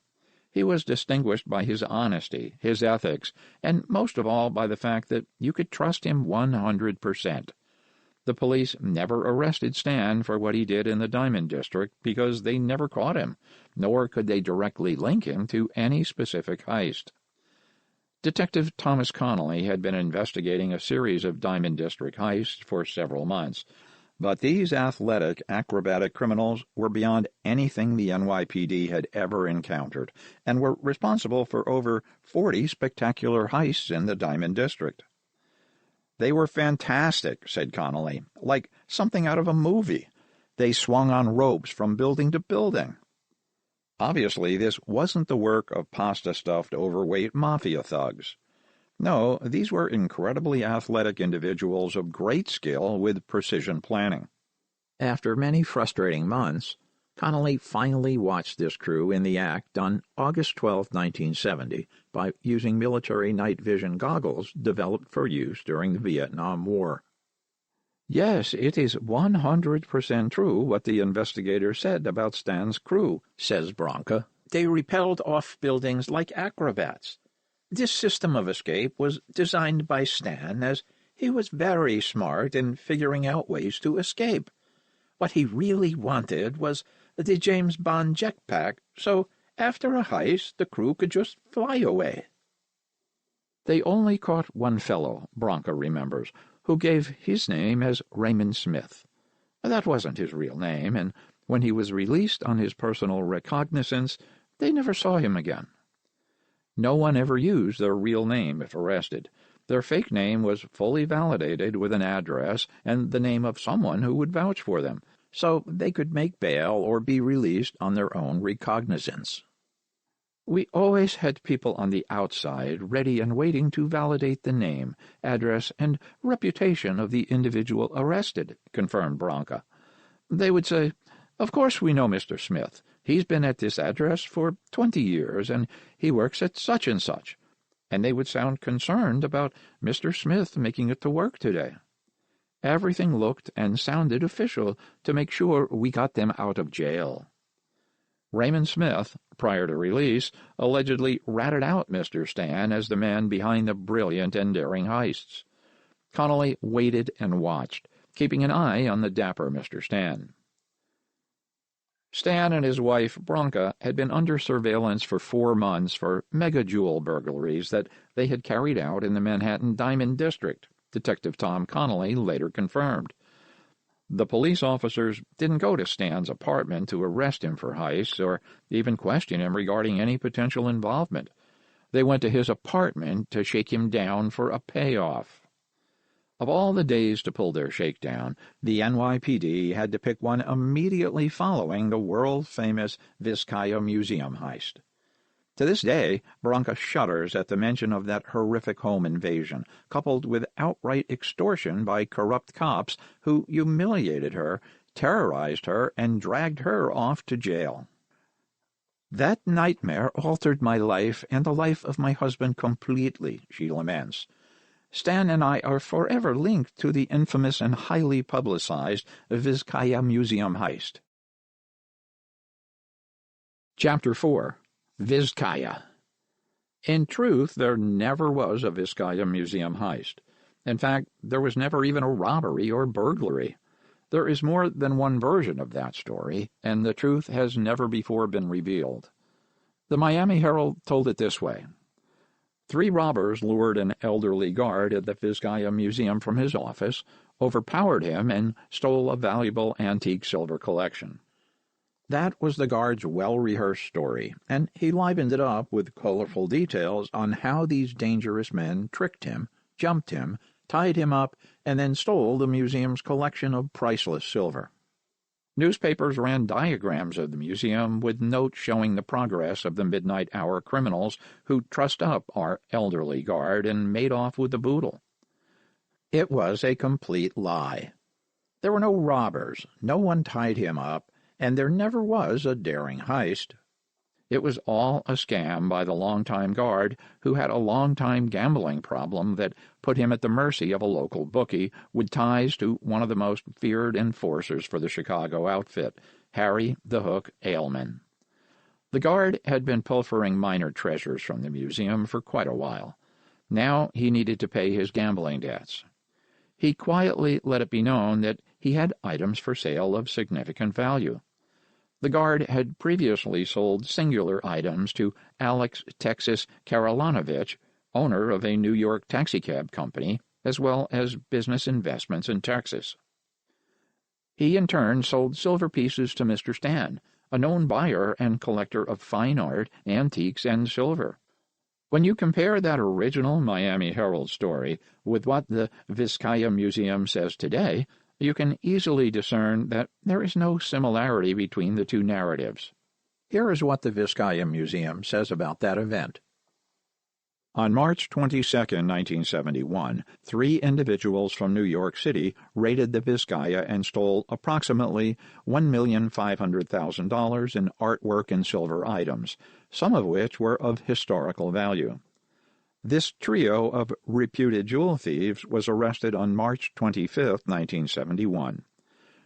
He was distinguished by his honesty, his ethics, and most of all by the fact that you could trust him 100%. The police never arrested Stan for what he did in the Diamond District because they never caught him, nor could they directly link him to any specific heist. Detective Thomas Connolly had been investigating a series of Diamond District heists for several months, but these athletic, acrobatic criminals were beyond anything the NYPD had ever encountered, and were responsible for over 40 spectacular heists in the Diamond District. "They were fantastic," said Connolly, "like something out of a movie. They swung on ropes from building to building." Obviously, this wasn't the work of pasta-stuffed, overweight mafia thugs. No, these were incredibly athletic individuals of great skill with precision planning. After many frustrating months, Connolly finally watched this crew in the act on August 12, 1970, by using military night vision goggles developed for use during the Vietnam War. "Yes, it is 100% true what the investigator said about Stan's crew," says Branca. "They repelled off buildings like acrobats. This system of escape was designed by Stan, as he was very smart in figuring out ways to escape. What he really wanted was the James Bond jetpack, so after a heist the crew could just fly away." They only caught one fellow, Branca remembers, who gave his name as Raymond Smith. That wasn't his real name, and when he was released on his personal recognizance, they never saw him again. No one ever used their real name if arrested. Their fake name was fully validated with an address and the name of someone who would vouch for them, so they could make bail or be released on their own recognizance. "We always had people on the outside ready and waiting to validate the name, address, and reputation of the individual arrested," confirmed Branca. "They would say, 'Of course we know Mr. Smith. He's been at this address for 20 years, and he works at such and such.' And they would sound concerned about Mr. Smith making it to work today. Everything looked and sounded official to make sure we got them out of jail." Raymond Smith, prior to release, allegedly ratted out Mr. Stan as the man behind the brilliant and daring heists. Connolly waited and watched, keeping an eye on the dapper Mr. Stan. Stan and his wife, Branca, had been under surveillance for 4 months for mega-jewel burglaries that they had carried out in the Manhattan Diamond District, Detective Tom Connolly later confirmed. The police officers didn't go to Stan's apartment to arrest him for heists or even question him regarding any potential involvement. They went to his apartment to shake him down for a payoff. Of all the days to pull their shakedown, the NYPD had to pick one immediately following the world-famous Vizcaya Museum heist. To this day, Branca shudders at the mention of that horrific home invasion, coupled with outright extortion by corrupt cops who humiliated her, terrorized her, and dragged her off to jail. "That nightmare altered my life and the life of my husband completely," she laments. "Stan and I are forever linked to the infamous and highly publicized Vizcaya Museum heist." Chapter 4. Vizcaya. In truth, there never was a Vizcaya Museum heist. In fact, there was never even a robbery or burglary. There is more than one version of that story, and the truth has never before been revealed. The Miami Herald told it this way. 3 robbers lured an elderly guard at the Vizcaya Museum from his office, overpowered him, and stole a valuable antique silver collection. That was the guard's well-rehearsed story, and he livened it up with colorful details on how these dangerous men tricked him, jumped him, tied him up, and then stole the museum's collection of priceless silver. Newspapers ran diagrams of the museum with notes showing the progress of the midnight hour criminals who trussed up our elderly guard and made off with the boodle. It was a complete lie. There were no robbers, no one tied him up, and there never was a daring heist. It was all a scam by the longtime guard who had a long-time gambling problem that put him at the mercy of a local bookie with ties to one of the most feared enforcers for the Chicago outfit, Harry the Hook Ailman. The guard had been pilfering minor treasures from the museum for quite a while. Now he needed to pay his gambling debts. He quietly let it be known that he had items for sale of significant value. The guard had previously sold singular items to Alex Texas Karolanovich, owner of a New York taxicab company, as well as business investments in Texas. He in turn sold silver pieces to Mr. Stan, a known buyer and collector of fine art, antiques, and silver. When you compare that original Miami Herald story with what the Vizcaya Museum says today, you can easily discern that there is no similarity between the two narratives. Here is what the Vizcaya Museum says about that event. On March 22, 1971, 3 individuals from New York City raided the Vizcaya and stole approximately $1,500,000 in artwork and silver items, some of which were of historical value. This trio of reputed jewel thieves was arrested on March 25, 1971.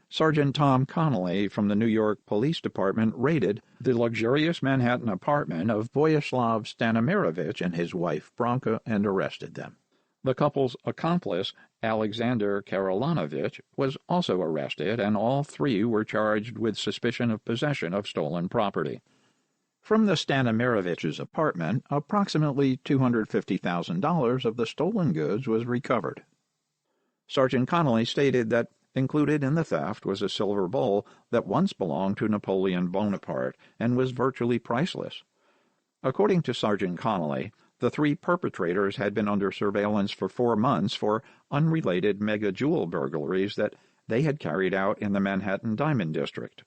Sergeant Tom Connolly from the New York Police Department raided the luxurious Manhattan apartment of Voyaslav Stanimirovic and his wife Branca and arrested them. The couple's accomplice, Alexander Karolanovich, was also arrested, and all 3 were charged with suspicion of possession of stolen property. From the Stanimirovich's apartment, approximately $250,000 of the stolen goods was recovered. Sergeant Connolly stated that included in the theft was a silver bowl that once belonged to Napoleon Bonaparte and was virtually priceless. According to Sergeant Connolly, the 3 perpetrators had been under surveillance for 4 months for unrelated mega-jewel burglaries that they had carried out in the Manhattan Diamond District.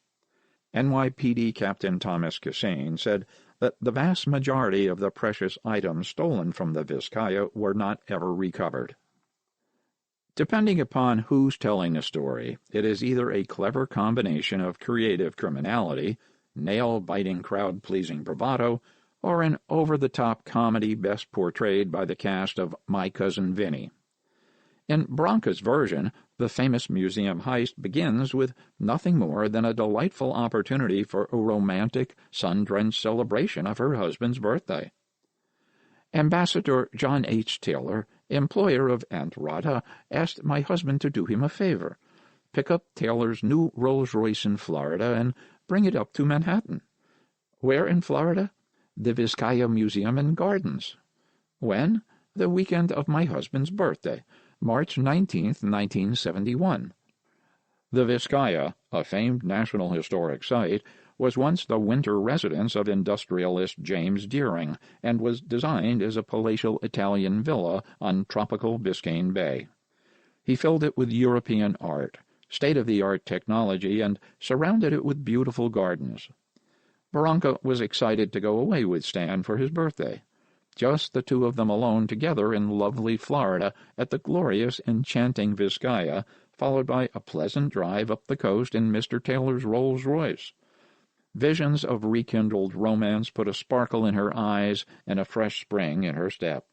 NYPD Captain Thomas Cassane said that the vast majority of the precious items stolen from the Vizcaya were not ever recovered. Depending upon who's telling the story, it is either a clever combination of creative criminality, nail-biting crowd-pleasing bravado, or an over-the-top comedy best portrayed by the cast of My Cousin Vinny. In Branca's version, the famous museum heist begins with nothing more than a delightful opportunity for a romantic, sun-drenched celebration of her husband's birthday. Ambassador John H. Taylor, employer of Aunt Rhoda, asked my husband to do him a favor, pick up Taylor's new Rolls-Royce in Florida and bring it up to Manhattan. Where in Florida? The Vizcaya Museum and Gardens. When? The weekend of my husband's birthday, March 19, 1971. The Vizcaya, a famed National Historic Site, was once the winter residence of industrialist James Deering and was designed as a palatial Italian villa on tropical Biscayne Bay. He filled it with European art, state-of-the-art technology, and surrounded it with beautiful gardens. Branka was excited to go away with Stan for his birthday. Just the two of them alone together in lovely Florida at the glorious, enchanting Vizcaya, followed by a pleasant drive up the coast in Mr. Taylor's Rolls-Royce. Visions of rekindled romance put a sparkle in her eyes and a fresh spring in her step.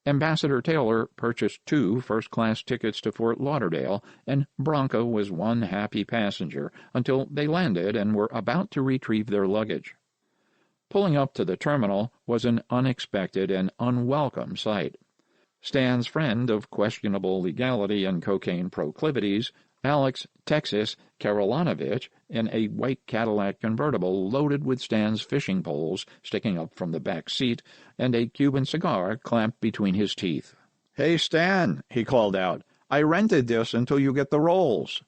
Ambassador Taylor purchased 2 first-class tickets to Fort Lauderdale, and Branka was one happy passenger until they landed and were about to retrieve their luggage. Pulling up to the terminal was an unexpected and unwelcome sight. Stan's friend of questionable legality and cocaine proclivities, Alex Texas Karolanovich, in a white Cadillac convertible loaded with Stan's fishing poles sticking up from the back seat, and a Cuban cigar clamped between his teeth. "Hey, Stan," he called out, "I rented this until you get the rolls."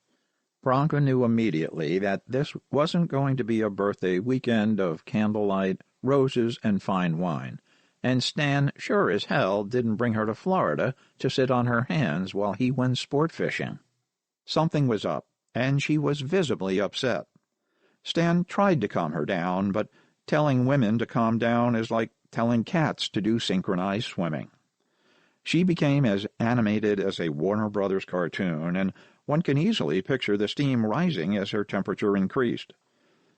Branka knew immediately that this wasn't going to be a birthday weekend of candlelight, roses, and fine wine, and Stan sure as hell didn't bring her to Florida to sit on her hands while he went sport fishing. Something was up, and she was visibly upset. Stan tried to calm her down, but telling women to calm down is like telling cats to do synchronized swimming. She became as animated as a Warner Brothers cartoon, and one can easily picture the steam rising as her temperature increased.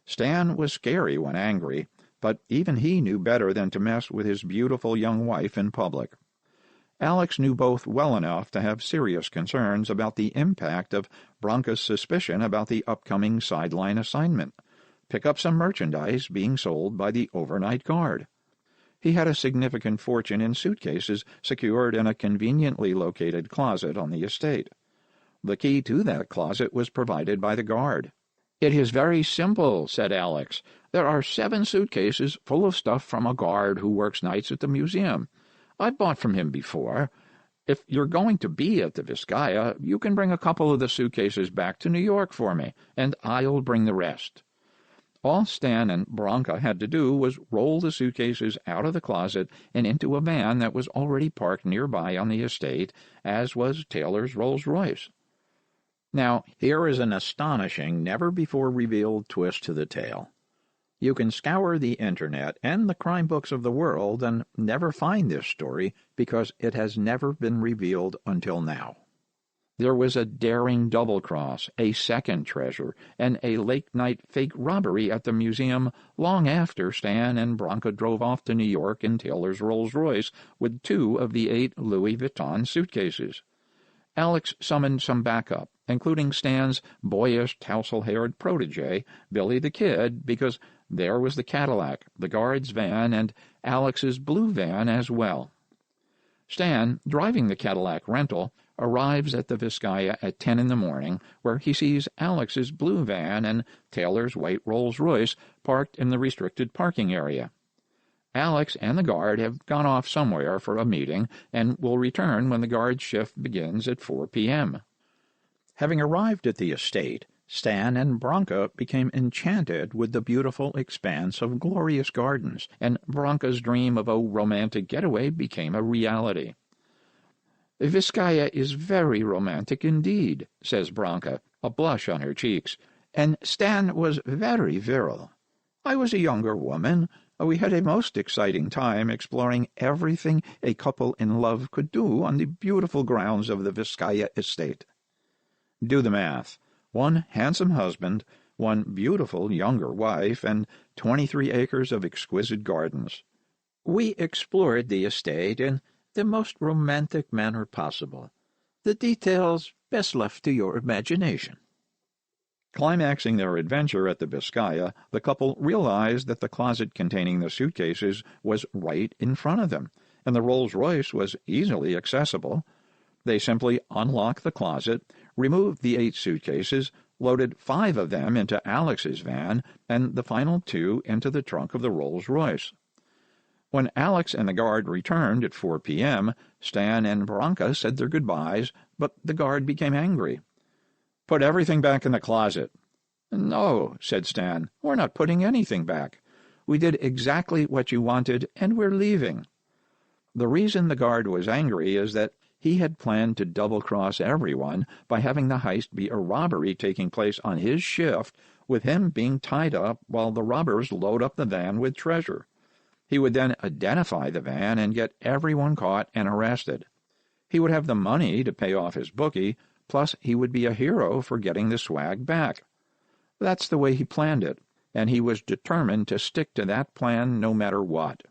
Stan was scary when angry, but even he knew better than to mess with his beautiful young wife in public. Alex knew both well enough to have serious concerns about the impact of Branka's suspicion about the upcoming sideline assignment. Pick up some merchandise being sold by the overnight guard. He had a significant fortune in suitcases secured in a conveniently located closet on the estate. The key to that closet was provided by the guard. "It is very simple," said Alex. "There are 7 suitcases full of stuff from a guard who works nights at the museum. I've bought from him before. If you're going to be at the Vizcaya, you can bring a couple of the suitcases back to New York for me, and I'll bring the rest." All Stan and Branka had to do was roll the suitcases out of the closet and into a van that was already parked nearby on the estate, as was Taylor's Rolls-Royce. Now, here is an astonishing, never-before-revealed twist to the tale. You can scour the internet and the crime books of the world and never find this story because it has never been revealed until now. There was a daring double-cross, a second treasure, and a late-night fake robbery at the museum long after Stan and Branka drove off to New York in Taylor's Rolls-Royce with 2 of the 8 Louis Vuitton suitcases. Alex summoned some backup, including Stan's boyish, tousle-haired protege, Billy the Kid, because there was the Cadillac, the guard's van, and Alex's blue van as well. Stan, driving the Cadillac rental, arrives at the Vizcaya at 10 in the morning, where he sees Alex's blue van and Taylor's white Rolls-Royce parked in the restricted parking area. Alex and the guard have gone off somewhere for a meeting and will return when the guard's shift begins at 4 p.m. Having arrived at the estate, Stan and Branka became enchanted with the beautiful expanse of glorious gardens, and Branka's dream of a romantic getaway became a reality. "Vizcaya is very romantic indeed," says Branka, a blush on her cheeks, "and Stan was very virile. I was a younger woman. We had a most exciting time exploring everything a couple in love could do on the beautiful grounds of the Vizcaya estate. Do the math. 1 handsome husband, 1 beautiful younger wife, and 23 acres of exquisite gardens. We explored the estate in the most romantic manner possible. The details best left to your imagination." Climaxing their adventure at the Vizcaya, the couple realized that the closet containing the suitcases was right in front of them, and the Rolls-Royce was easily accessible. They simply unlocked the closet, removed the 8 suitcases, loaded 5 of them into Alex's van, and the final 2 into the trunk of the Rolls-Royce. When Alex and the guard returned at 4 p.m., Stan and Branka said their goodbyes, but the guard became angry. "Put everything back in the closet." "No," said Stan, "we're not putting anything back. We did exactly what you wanted, and we're leaving." The reason the guard was angry is that he had planned to double-cross everyone by having the heist be a robbery taking place on his shift, with him being tied up while the robbers load up the van with treasure. He would then identify the van and get everyone caught and arrested. He would have the money to pay off his bookie, plus he would be a hero for getting the swag back. That's the way he planned it, and he was determined to stick to that plan no matter what.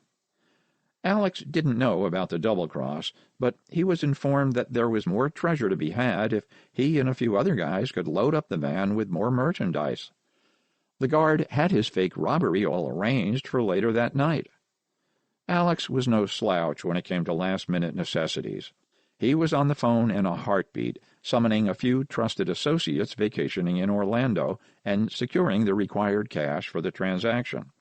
Alex didn't know about the double-cross, but he was informed that there was more treasure to be had if he and a few other guys could load up the van with more merchandise. The guard had his fake robbery all arranged for later that night. Alex was no slouch when it came to last-minute necessities. He was on the phone in a heartbeat, summoning a few trusted associates vacationing in Orlando and securing the required cash for the transaction.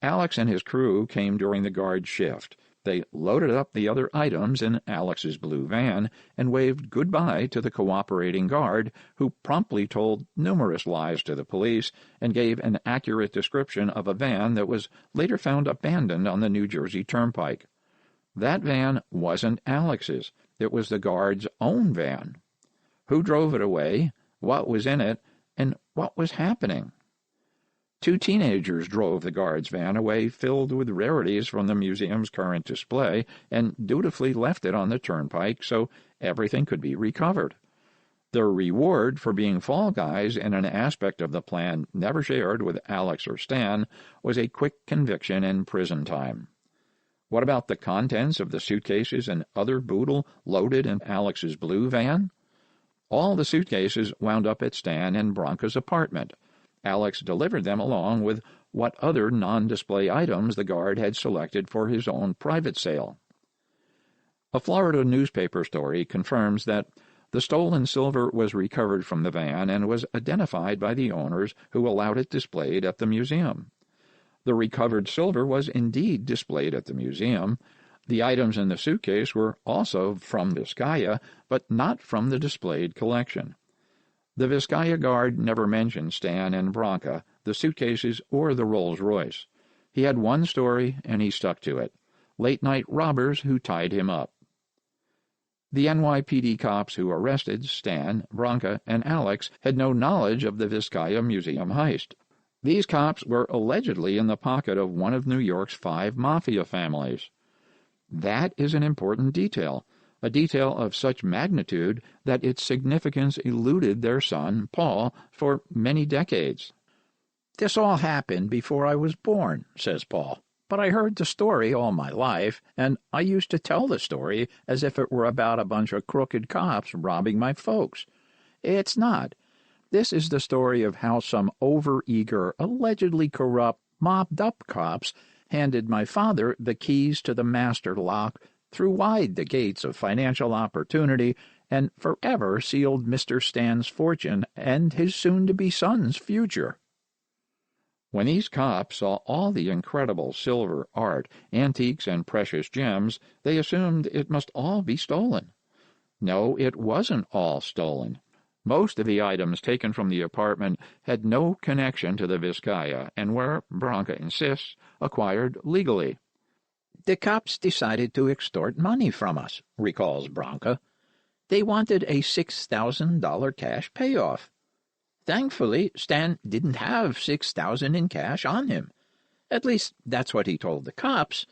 Alex and his crew came during the guard shift. They loaded up the other items in Alex's blue van and waved goodbye to the cooperating guard, who promptly told numerous lies to the police and gave an accurate description of a van that was later found abandoned on the New Jersey Turnpike. That van wasn't Alex's. It was the guard's own van. Who drove it away, what was in it, and what was happening? 2 teenagers drove the guard's van away filled with rarities from the museum's current display and dutifully left it on the turnpike so everything could be recovered. Their reward for being fall guys in an aspect of the plan never shared with Alex or Stan was a quick conviction and prison time. What about the contents of the suitcases and other boodle loaded in Alex's blue van? All the suitcases wound up at Stan and Branca's apartment. Alex delivered them along with what other non-display items the guard had selected for his own private sale. A Florida newspaper story confirms that the stolen silver was recovered from the van and was identified by the owners who allowed it displayed at the museum. The recovered silver was indeed displayed at the museum. The items in the suitcase were also from Vizcaya, but not from the displayed collection. The Vizcaya guard never mentioned Stan and Branca, the suitcases, or the Rolls-Royce. He had one story, and he stuck to it: late-night robbers who tied him up. The NYPD cops who arrested Stan, Branca, and Alex had no knowledge of the Vizcaya Museum heist. These cops were allegedly in the pocket of one of New York's 5 mafia families. That is an important detail, a detail of such magnitude that its significance eluded their son, Paul, for many decades. "This all happened before I was born," says Paul, "but I heard the story all my life, and I used to tell the story as if it were about a bunch of crooked cops robbing my folks. It's not. This is the story of how some over-eager, allegedly corrupt, mobbed-up cops handed my father the keys to the master lock, threw wide the gates of financial opportunity, and forever sealed Mr. Stan's fortune and his soon-to-be son's future." When these cops saw all the incredible silver, art, antiques, and precious gems, they assumed it must all be stolen. No, it wasn't all stolen. Most of the items taken from the apartment had no connection to the Vizcaya and were, Branca insists, acquired legally. "The cops decided to extort money from us," recalls Branca. "They wanted a $6,000 cash payoff. Thankfully, Stan didn't have $6,000 in cash on him. At least, that's what he told the cops.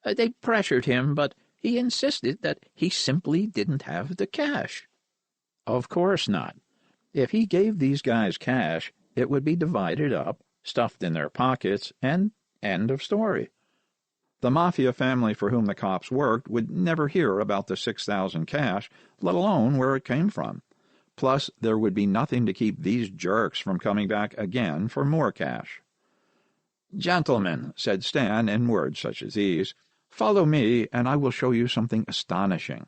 They pressured him, but he insisted that he simply didn't have the cash." Of course not. If he gave these guys cash, it would be divided up, stuffed in their pockets, and end of story. The mafia family for whom the cops worked would never hear about the $6,000 cash, let alone where it came from. Plus, there would be nothing to keep these jerks from coming back again for more cash. "Gentlemen," said Stan in words such as these, "follow me, and I will show you something astonishing.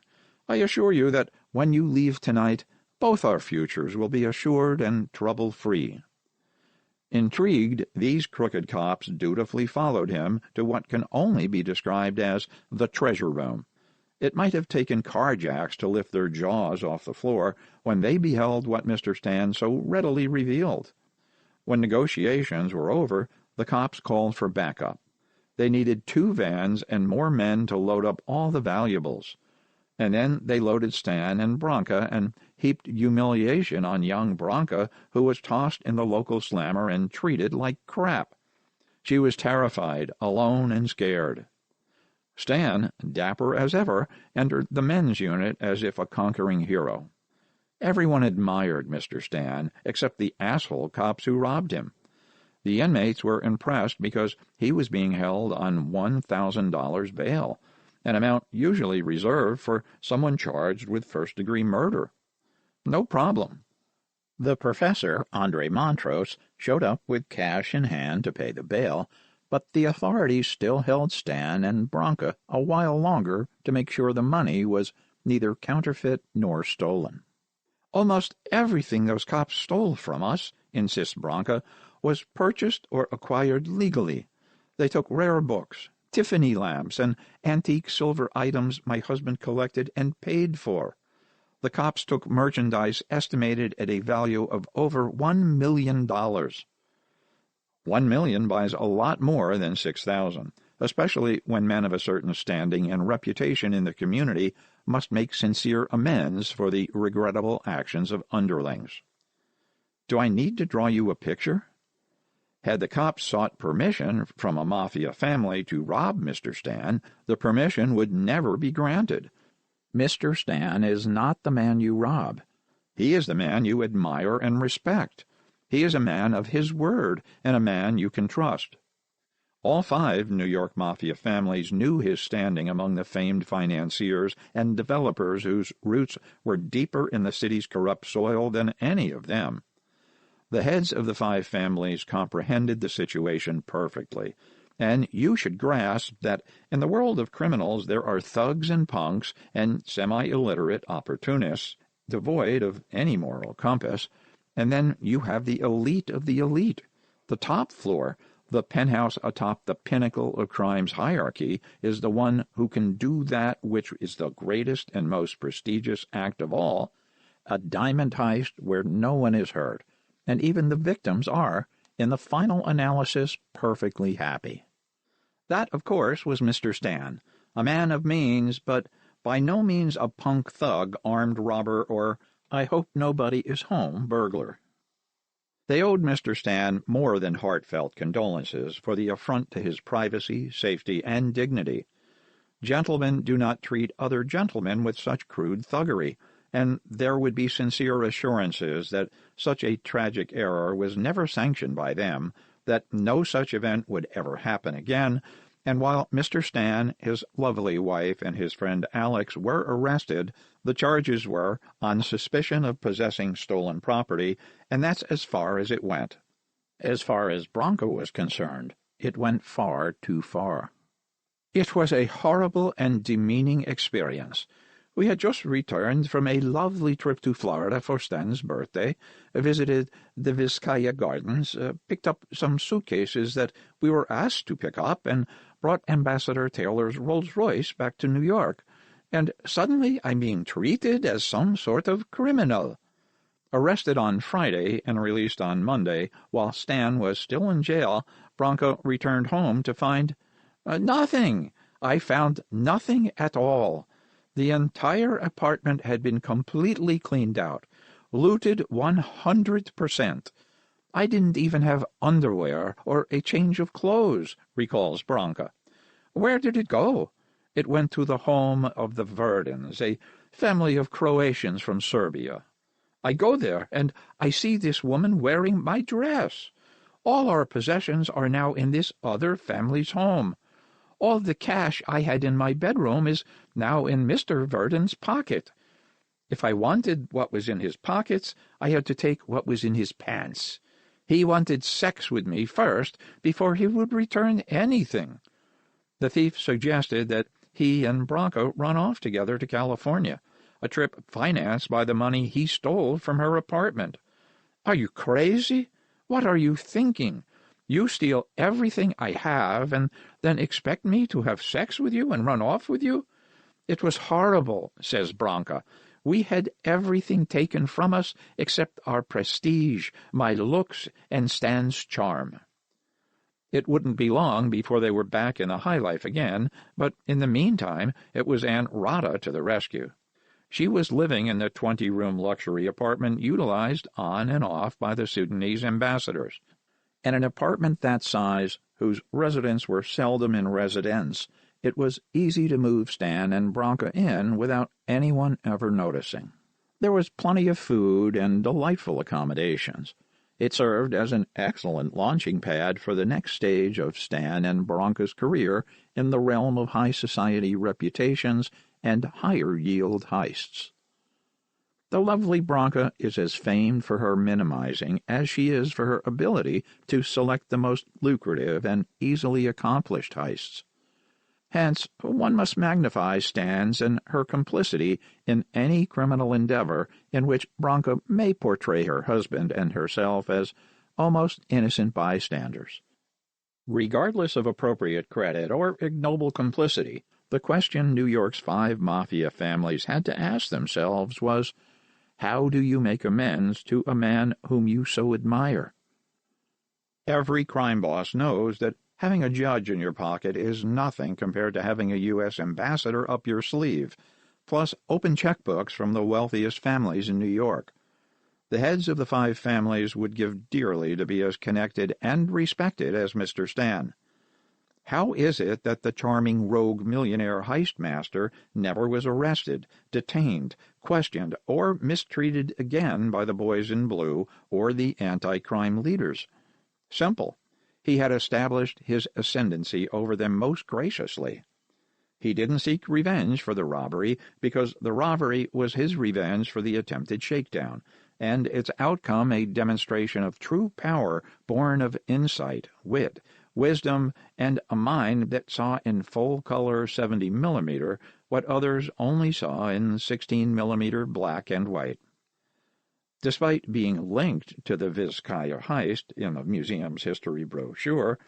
I assure you that when you leave tonight, both our futures will be assured and trouble-free." Intrigued, these crooked cops dutifully followed him to what can only be described as the treasure room. It might have taken carjacks to lift their jaws off the floor when they beheld what Mr. Stan so readily revealed. When negotiations were over, the cops called for backup. They needed 2 vans and more men to load up all the valuables. And then they loaded Stan and Branka and heaped humiliation on young Branka, who was tossed in the local slammer and treated like crap. She was terrified, alone, and scared. Stan, dapper as ever, entered the men's unit as if a conquering hero. Everyone admired Mr. Stan, except the asshole cops who robbed him. The inmates were impressed because he was being held on $1,000 bail, an amount usually reserved for someone charged with first-degree murder. No problem. The professor, Andre Montrose, showed up with cash in hand to pay the bail, but the authorities still held Stan and Branka a while longer to make sure the money was neither counterfeit nor stolen. "Almost everything those cops stole from us," insists Branka, "was purchased or acquired legally. They took rare books, Tiffany lamps, and antique silver items my husband collected and paid for. The cops took merchandise estimated at a value of over $1 million. $1 million buys a lot more than 6,000, especially when men of a certain standing and reputation in the community must make sincere amends for the regrettable actions of underlings. Do I need to draw you a picture? Had the cops sought permission from a mafia family to rob Mr. Stan, the permission would never be granted. Mr. Stan is not the man you rob. He is the man you admire and respect. He is a man of his word and a man you can trust." All 5 New York mafia families knew his standing among the famed financiers and developers whose roots were deeper in the city's corrupt soil than any of them. The heads of the 5 families comprehended the situation perfectly, and you should grasp that in the world of criminals there are thugs and punks and semi-illiterate opportunists, devoid of any moral compass, and then you have the elite of the elite. The top floor, the penthouse atop the pinnacle of crime's hierarchy, is the one who can do that which is the greatest and most prestigious act of all, a diamond heist where no one is hurt, and even the victims are, in the final analysis, perfectly happy. That, of course, was Mr. Stan, a man of means, but by no means a punk thug, armed robber, or I-hope-nobody-is-home burglar. They owed Mr. Stan more than heartfelt condolences for the affront to his privacy, safety, and dignity. Gentlemen do not treat other gentlemen with such crude thuggery, and there would be sincere assurances that such a tragic error was never sanctioned by them, that no such event would ever happen again, and while Mr. Stan, his lovely wife, and his friend Alex were arrested, the charges were on suspicion of possessing stolen property, and that's as far as it went. As far as Branka was concerned, it went far too far. It was a horrible and demeaning experience. We had just returned from a lovely trip to Florida for Stan's birthday, visited the Vizcaya Gardens, picked up some suitcases that we were asked to pick up, and brought Ambassador Taylor's Rolls-Royce back to New York, and suddenly I'm being treated as some sort of criminal. Arrested on Friday and released on Monday, while Stan was still in jail, Branka returned home to find nothing. I found nothing at all. The entire apartment had been completely cleaned out, looted 100%. I didn't even have underwear or a change of clothes, recalls Branka. Where did it go? It went to the home of the Verdens, a family of Croatians from Serbia. I go there, and I see this woman wearing my dress. All our possessions are now in this other family's home. All the cash I had in my bedroom is now in Mr. Verdon's pocket. If I wanted what was in his pockets, I had to take what was in his pants. He wanted sex with me first before he would return anything. The thief suggested that he and Branka run off together to California, a trip financed by the money he stole from her apartment. Are you crazy? What are you thinking? You steal everything I have and then expect me to have sex with you and run off with you? It was horrible, says Branka. We had everything taken from us except our prestige, my looks, and Stan's charm. It wouldn't be long before they were back in the high life again, but in the meantime it was Aunt Rhoda to the rescue. She was living in the 20-room luxury apartment utilized on and off by the Sudanese ambassadors, and an apartment that size, whose residents were seldom in residence, it was easy to move Stan and Branka in without anyone ever noticing. There was plenty of food and delightful accommodations. It served as an excellent launching pad for the next stage of Stan and Branka's career in the realm of high society reputations and higher-yield heists. The lovely Branka is as famed for her minimizing as she is for her ability to select the most lucrative and easily accomplished heists. Hence, one must magnify Stan's and her complicity in any criminal endeavor in which Branka may portray her husband and herself as almost innocent bystanders. Regardless of appropriate credit or ignoble complicity, the question New York's 5 mafia families had to ask themselves was, how do you make amends to a man whom you so admire? Every crime boss knows that having a judge in your pocket is nothing compared to having a U.S. ambassador up your sleeve, plus open checkbooks from the wealthiest families in New York. The heads of the 5 families would give dearly to be as connected and respected as Mr. Stan. How is it that the charming rogue millionaire heist master never was arrested, detained, questioned, or mistreated again by the boys in blue or the anti-crime leaders? Simple. He had established his ascendancy over them most graciously. He didn't seek revenge for the robbery because the robbery was his revenge for the attempted shakedown, and its outcome a demonstration of true power born of insight, wit, wisdom, and a mind that saw in full-color 70mm what others only saw in 16mm black and white. Despite being linked to the Vizcaya heist in the museum's history brochure,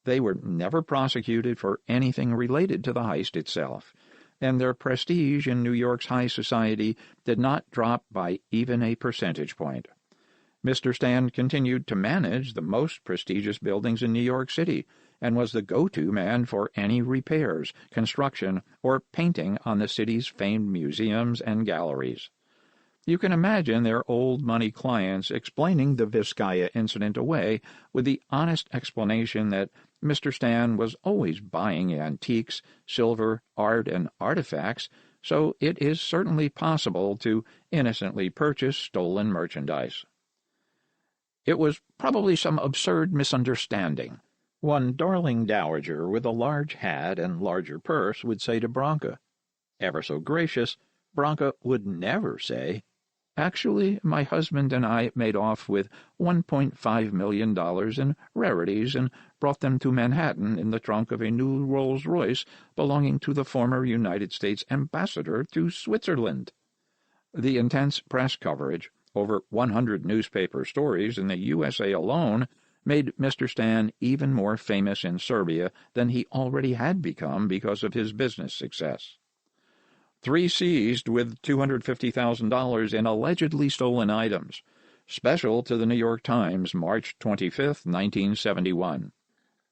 they were never prosecuted for anything related to the heist itself, and their prestige in New York's high society did not drop by even a percentage point. Mr. Stan continued to manage the most prestigious buildings in New York City and was the go-to man for any repairs, construction, or painting on the city's famed museums and galleries. You can imagine their old-money clients explaining the Vizcaya incident away with the honest explanation that Mr. Stan was always buying antiques, silver, art, and artifacts, so it is certainly possible to innocently purchase stolen merchandise. It was probably some absurd misunderstanding. One darling dowager with a large hat and larger purse would say to Branka. Ever so gracious, Branka would never say, "Actually, my husband and I made off with $1.5 million in rarities and brought them to Manhattan in the trunk of a new Rolls-Royce belonging to the former United States ambassador to Switzerland." The intense press coverage, over 100 newspaper stories in the USA alone, made Mr. Stan even more famous in Serbia than he already had become because of his business success. 3 seized with $250,000 in allegedly stolen items. Special to the New York Times, March 25, 1971.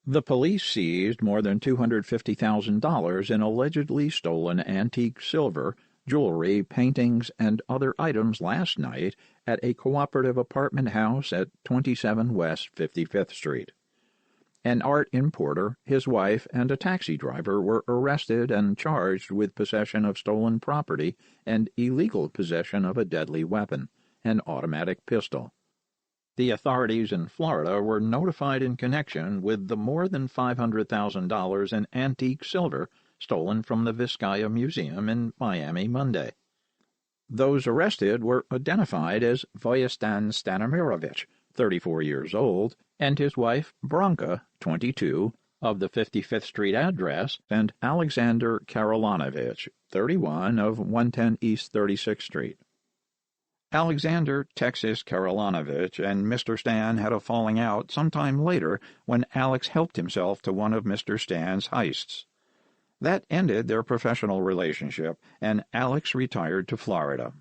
The police seized more than $250,000 in allegedly stolen antique silver, jewelry, paintings, and other items last night at a cooperative apartment house at 27 West 55th Street. An art importer, his wife, and a taxi driver were arrested and charged with possession of stolen property and illegal possession of a deadly weapon, an automatic pistol. The authorities in Florida were notified in connection with the more than $500,000 in antique silver stolen from the Vizcaya Museum in Miami Monday. Those arrested were identified as Vojislav Stanimirovic, 34 years old, and his wife Branka, 22, of the 55th Street address, and Alexander Karolanovich, 31, of 110 East 36th Street. Alexander Texas Karolanovich and Mr. Stan had a falling out sometime later when Alex helped himself to one of Mr. Stan's heists. That ended their professional relationship, and Alex retired to Florida.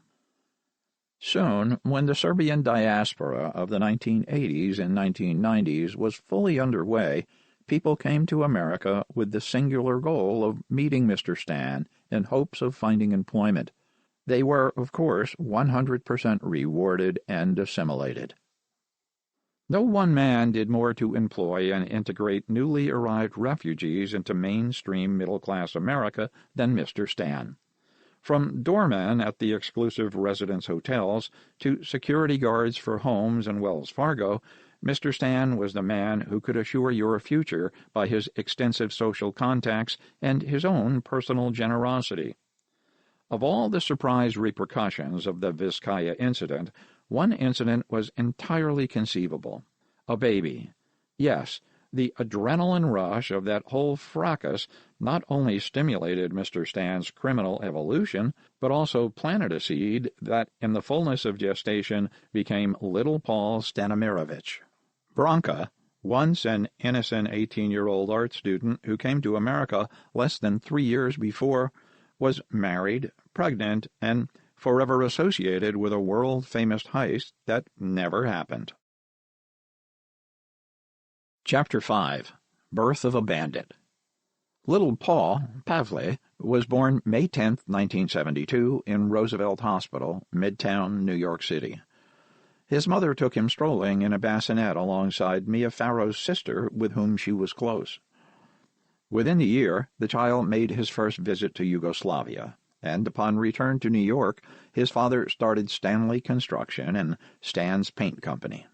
Soon, when the Serbian diaspora of the 1980s and 1990s was fully underway, people came to America with the singular goal of meeting Mr. Stan in hopes of finding employment. They were, of course, 100% rewarded and assimilated. No one man did more to employ and integrate newly arrived refugees into mainstream middle-class America than Mr. Stan. From doormen at the exclusive residence hotels to security guards for Homes and Wells Fargo, Mr. Stan was the man who could assure your future by his extensive social contacts and his own personal generosity. Of all the surprise repercussions of the Vizcaya incident, one incident was entirely conceivable. A baby. Yes, the adrenaline rush of that whole fracas not only stimulated Mr. Stan's criminal evolution, but also planted a seed that, in the fullness of gestation, became little Paul Stanimirovic. Branka, once an innocent 18-year-old art student who came to America less than 3 years before, was married, pregnant, and forever associated with a world-famous heist that never happened. Chapter 5. Birth of a Bandit. Little Paul, Pavle, was born May 10, 1972, in Roosevelt Hospital, Midtown, New York City. His mother took him strolling in a bassinet alongside Mia Farrow's sister, with whom she was close. Within a year, the child made his first visit to Yugoslavia, and upon return to New York, his father started Stanley Construction and Stan's Paint Company.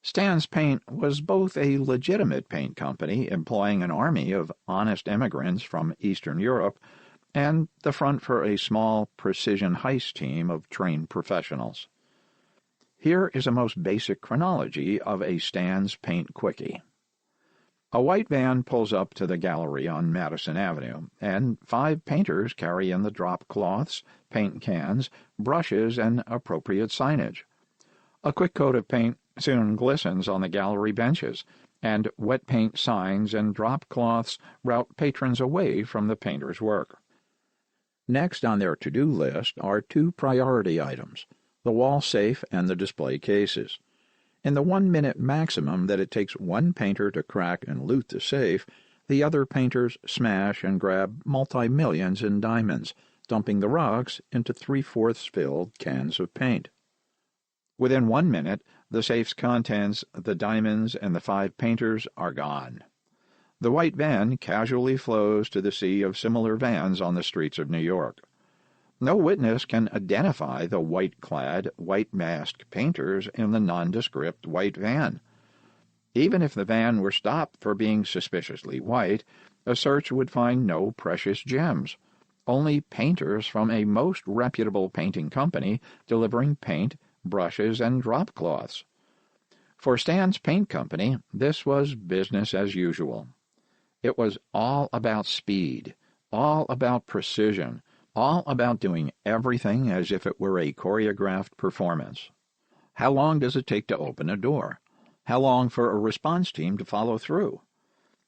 Stan's Paint was both a legitimate paint company employing an army of honest immigrants from Eastern Europe and the front for a small precision heist team of trained professionals. Here is a most basic chronology of a Stan's Paint quickie. A white van pulls up to the gallery on Madison Avenue, and 5 painters carry in the drop cloths, paint cans, brushes, and appropriate signage. A quick coat of paint soon glistens on the gallery benches, and wet paint signs and drop cloths route patrons away from the painter's work. Next on their to-do list are 2 priority items, the wall safe and the display cases. In the 1-minute maximum that it takes one painter to crack and loot the safe, the other painters smash and grab multi-millions in diamonds, dumping the rocks into 3/4 filled cans of paint. Within 1 minute, the safe's contents, the diamonds, and the 5 painters are gone. The white van casually flows to the sea of similar vans on the streets of New York. No witness can identify the white-clad, white-masked painters in the nondescript white van. Even if the van were stopped for being suspiciously white, a search would find no precious gems, only painters from a most reputable painting company delivering paint, brushes, and drop cloths. For Stan's Paint Company, this was business as usual. It was all about speed, all about precision, all about doing everything as if it were a choreographed performance. How long does it take to open a door? How long for a response team to follow through?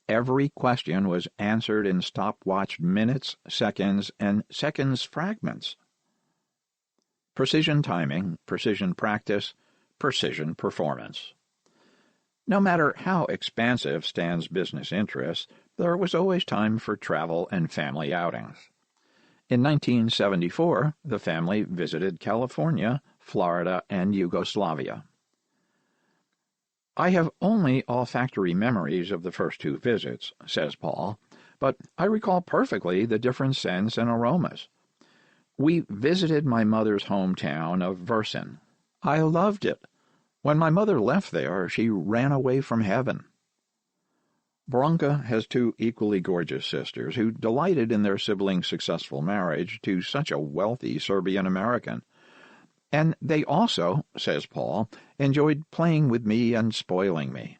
Every question was answered in stopwatch minutes, seconds, and seconds fragments. Precision timing, precision practice, precision performance. No matter how expansive Stan's business interests, there was always time for travel and family outings. In 1974, the family visited California, Florida, and Yugoslavia. I have only olfactory memories of the first 2 visits, says Paul, but I recall perfectly the different scents and aromas. We visited my mother's hometown of Versen. I loved it. When my mother left there, she ran away from heaven. Branka has 2 equally gorgeous sisters who delighted in their siblings' successful marriage to such a wealthy Serbian-American. And they also, says Paul, enjoyed playing with me and spoiling me.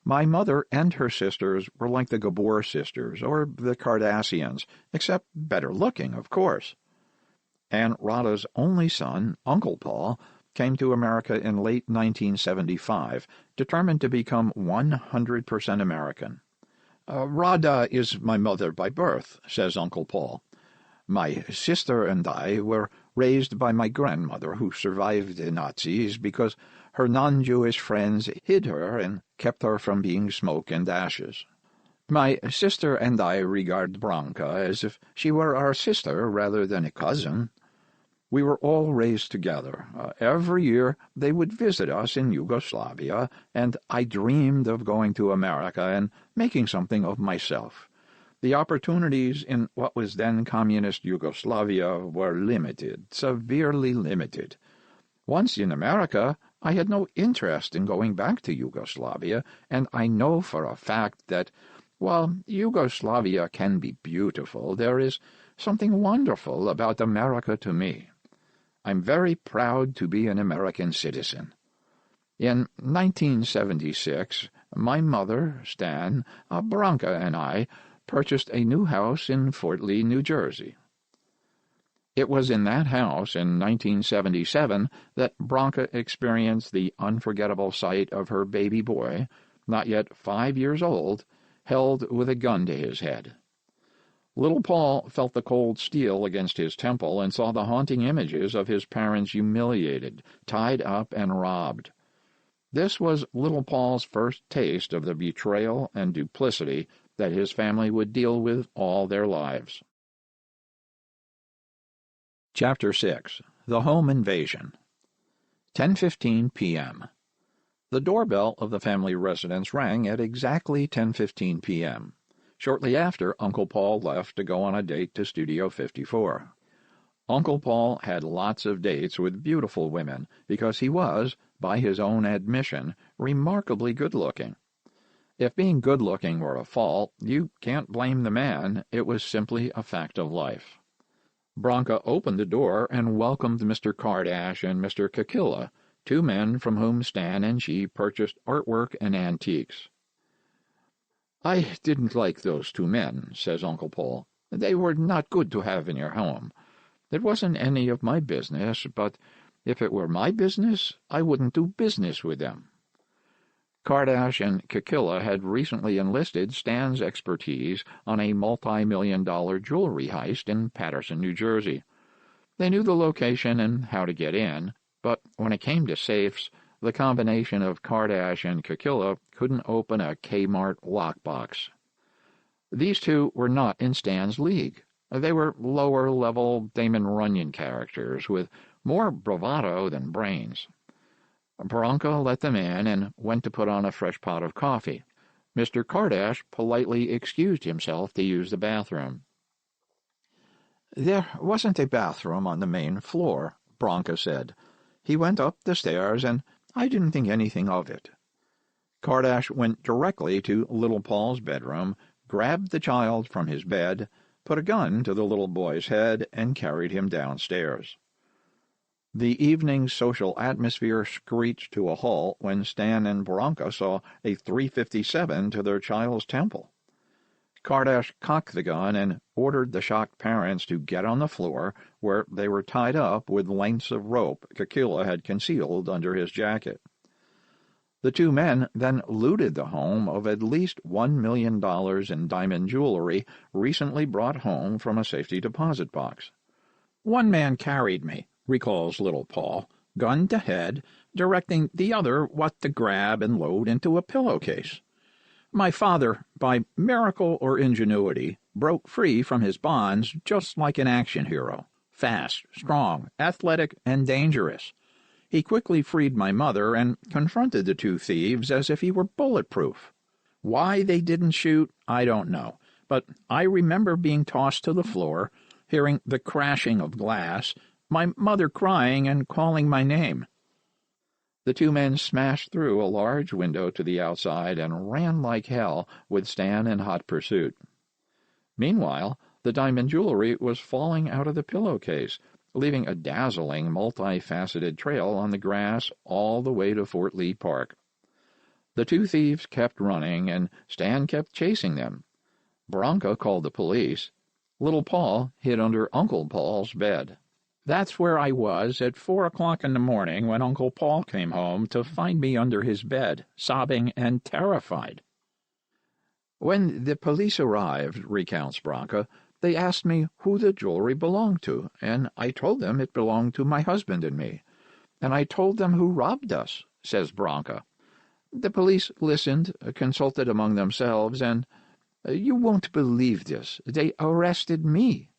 My mother and her sisters were like the Gabor sisters or the Cardassians, except better looking, of course. Aunt Rada's only son, Uncle Paul, came to America in late 1975, determined to become 100% American. Rada is my mother by birth, says Uncle Paul. My sister and I were raised by my grandmother, who survived the Nazis because her non-Jewish friends hid her and kept her from being smoke and ashes. My sister and I regard Branka as if she were our sister rather than a cousin. We were all raised together. Every year they would visit us in Yugoslavia, and I dreamed of going to America and making something of myself. The opportunities in what was then communist Yugoslavia were limited, severely limited. Once in America, I had no interest in going back to Yugoslavia, and I know for a fact that, while Yugoslavia can be beautiful, there is something wonderful about America to me. I'm very proud to be an American citizen. In 1976, my mother, Stan, Branka, and I purchased a new house in Fort Lee, New Jersey. It was in that house in 1977 that Branka experienced the unforgettable sight of her baby boy, not yet 5 years old, held with a gun to his head. Little Paul felt the cold steel against his temple and saw the haunting images of his parents humiliated, tied up, and robbed. This was little Paul's first taste of the betrayal and duplicity that his family would deal with all their lives. Chapter 6. The Home Invasion. 10:15 p.m. The doorbell of the family residence rang at exactly 10:15 p.m. Shortly after, Uncle Paul left to go on a date to Studio 54. Uncle Paul had lots of dates with beautiful women because he was, by his own admission, remarkably good-looking. If being good-looking were a fault, you can't blame the man. It was simply a fact of life. Branka opened the door and welcomed Mr. Kardash and Mr. Kakilla, two men from whom Stan and she purchased artwork and antiques. "I didn't like those two men," says Uncle Paul. "They were not good to have in your home. It wasn't any of my business, but if it were my business, I wouldn't do business with them." Kardash and Kakilla had recently enlisted Stan's expertise on a multi-million-dollar jewelry heist in Paterson, New Jersey. They knew the location and how to get in, but when it came to safes, the combination of Kardash and Kakilla couldn't open a Kmart lockbox. These two were not in Stan's league. They were lower-level Damon Runyon characters with more bravado than brains. Branka let them in and went to put on a fresh pot of coffee. Mr. Kardash politely excused himself to use the bathroom. "There wasn't a bathroom on the main floor," Branka said. "He went up the stairs, and I didn't think anything of it." Kardash went directly to little Paul's bedroom, grabbed the child from his bed, put a gun to the little boy's head, and carried him downstairs. The evening's social atmosphere screeched to a halt when Stan and Branka saw a .357 to their child's temple. Kardash cocked the gun and ordered the shocked parents to get on the floor, where they were tied up with lengths of rope Kakilla had concealed under his jacket. The two men then looted the home of at least $1 million in diamond jewelry recently brought home from a safety deposit box. "One man carried me," recalls little Paul, gun to head, directing the other what to grab and load into a pillowcase. My father, by miracle or ingenuity, broke free from his bonds just like an action hero, fast, strong, athletic, and dangerous. He quickly freed my mother and confronted the two thieves as if he were bulletproof. Why they didn't shoot, I don't know, but I remember being tossed to the floor, hearing the crashing of glass, my mother crying and calling my name. The two men smashed through a large window to the outside and ran like hell, with Stan in hot pursuit. Meanwhile, the diamond jewelry was falling out of the pillowcase, leaving a dazzling, multifaceted trail on the grass all the way to Fort Lee Park. The two thieves kept running, and Stan kept chasing them. Branka called the police. Little Paul hid under Uncle Paul's bed. That's where I was at 4 o'clock in the morning when Uncle Paul came home to find me under his bed, sobbing and terrified. When the police arrived, recounts Branka, they asked me who the jewelry belonged to, and I told them it belonged to my husband and me. And I told them who robbed us, says Branka. The police listened, consulted among themselves, and you won't believe this, they arrested me.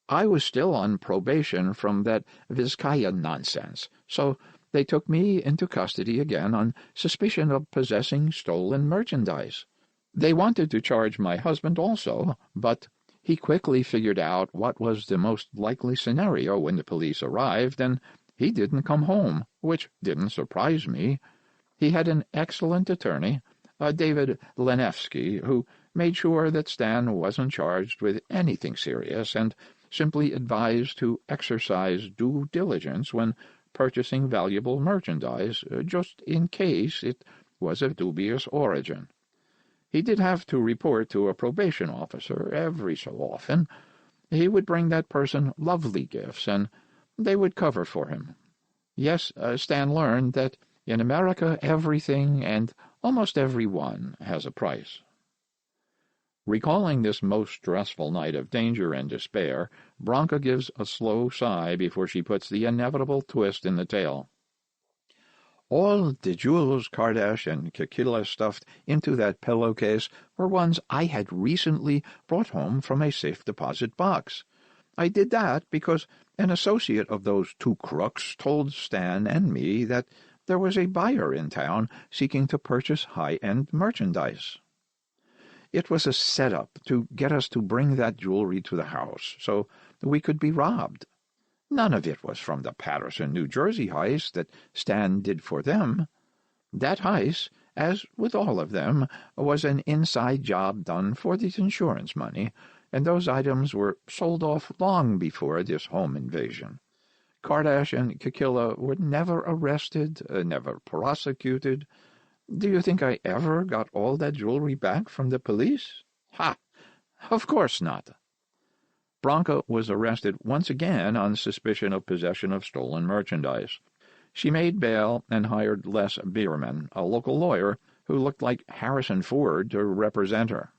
I was still on probation from that Vizcaya nonsense, so they took me into custody again on suspicion of possessing stolen merchandise. They wanted to charge my husband also, but he quickly figured out what was the most likely scenario when the police arrived, and he didn't come home, which didn't surprise me. He had an excellent attorney, David Lenevsky, who made sure that Stan wasn't charged with anything serious and simply advised to exercise due diligence when purchasing valuable merchandise, just in case it was of dubious origin. He did have to report to a probation officer every so often. He would bring that person lovely gifts, and they would cover for him. Yes, Stan learned that in America everything and almost everyone has a price. Recalling this most stressful night of danger and despair, Branka gives a slow sigh before she puts the inevitable twist in the tale. All the jewels Kardash and Kikila stuffed into that pillowcase were ones I had recently brought home from a safe deposit box. I did that because an associate of those two crooks told Stan and me that there was a buyer in town seeking to purchase high-end merchandise. It was a setup to get us to bring that jewelry to the house so we could be robbed. None of it was from the Patterson, New Jersey heist that Stan did for them. That heist, as with all of them, was an inside job done for the insurance money, and those items were sold off long before this home invasion. Kardash and Kikila were never arrested, never prosecuted. Do you think I ever got all that jewelry back from the police? Ha! Of course not. Branka was arrested once again on suspicion of possession of stolen merchandise. She made bail and hired Les Bierman, a local lawyer who looked like Harrison Ford, to represent her.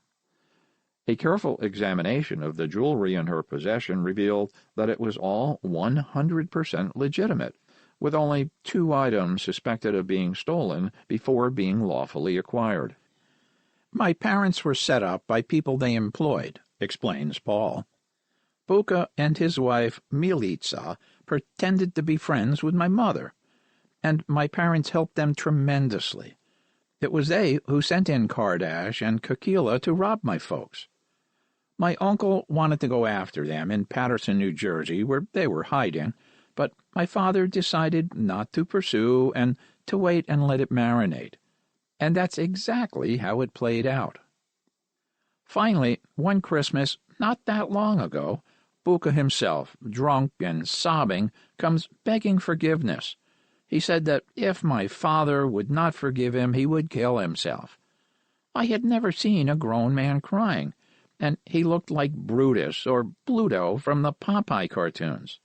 A careful examination of the jewelry in her possession revealed that it was all 100% legitimate, with only 2 items suspected of being stolen before being lawfully acquired. My parents were set up by people they employed, explains Paul. Buka and his wife, Milica, pretended to be friends with my mother, and my parents helped them tremendously. It was they who sent in Kardash and Kikila to rob my folks. My uncle wanted to go after them in Patterson, New Jersey, where they were hiding, but my father decided not to pursue and to wait and let it marinate. And that's exactly how it played out. Finally, one Christmas, not that long ago, Buka himself, drunk and sobbing, comes begging forgiveness. He said that if my father would not forgive him, he would kill himself. I had never seen a grown man crying, and he looked like Brutus or Bluto from the Popeye cartoons.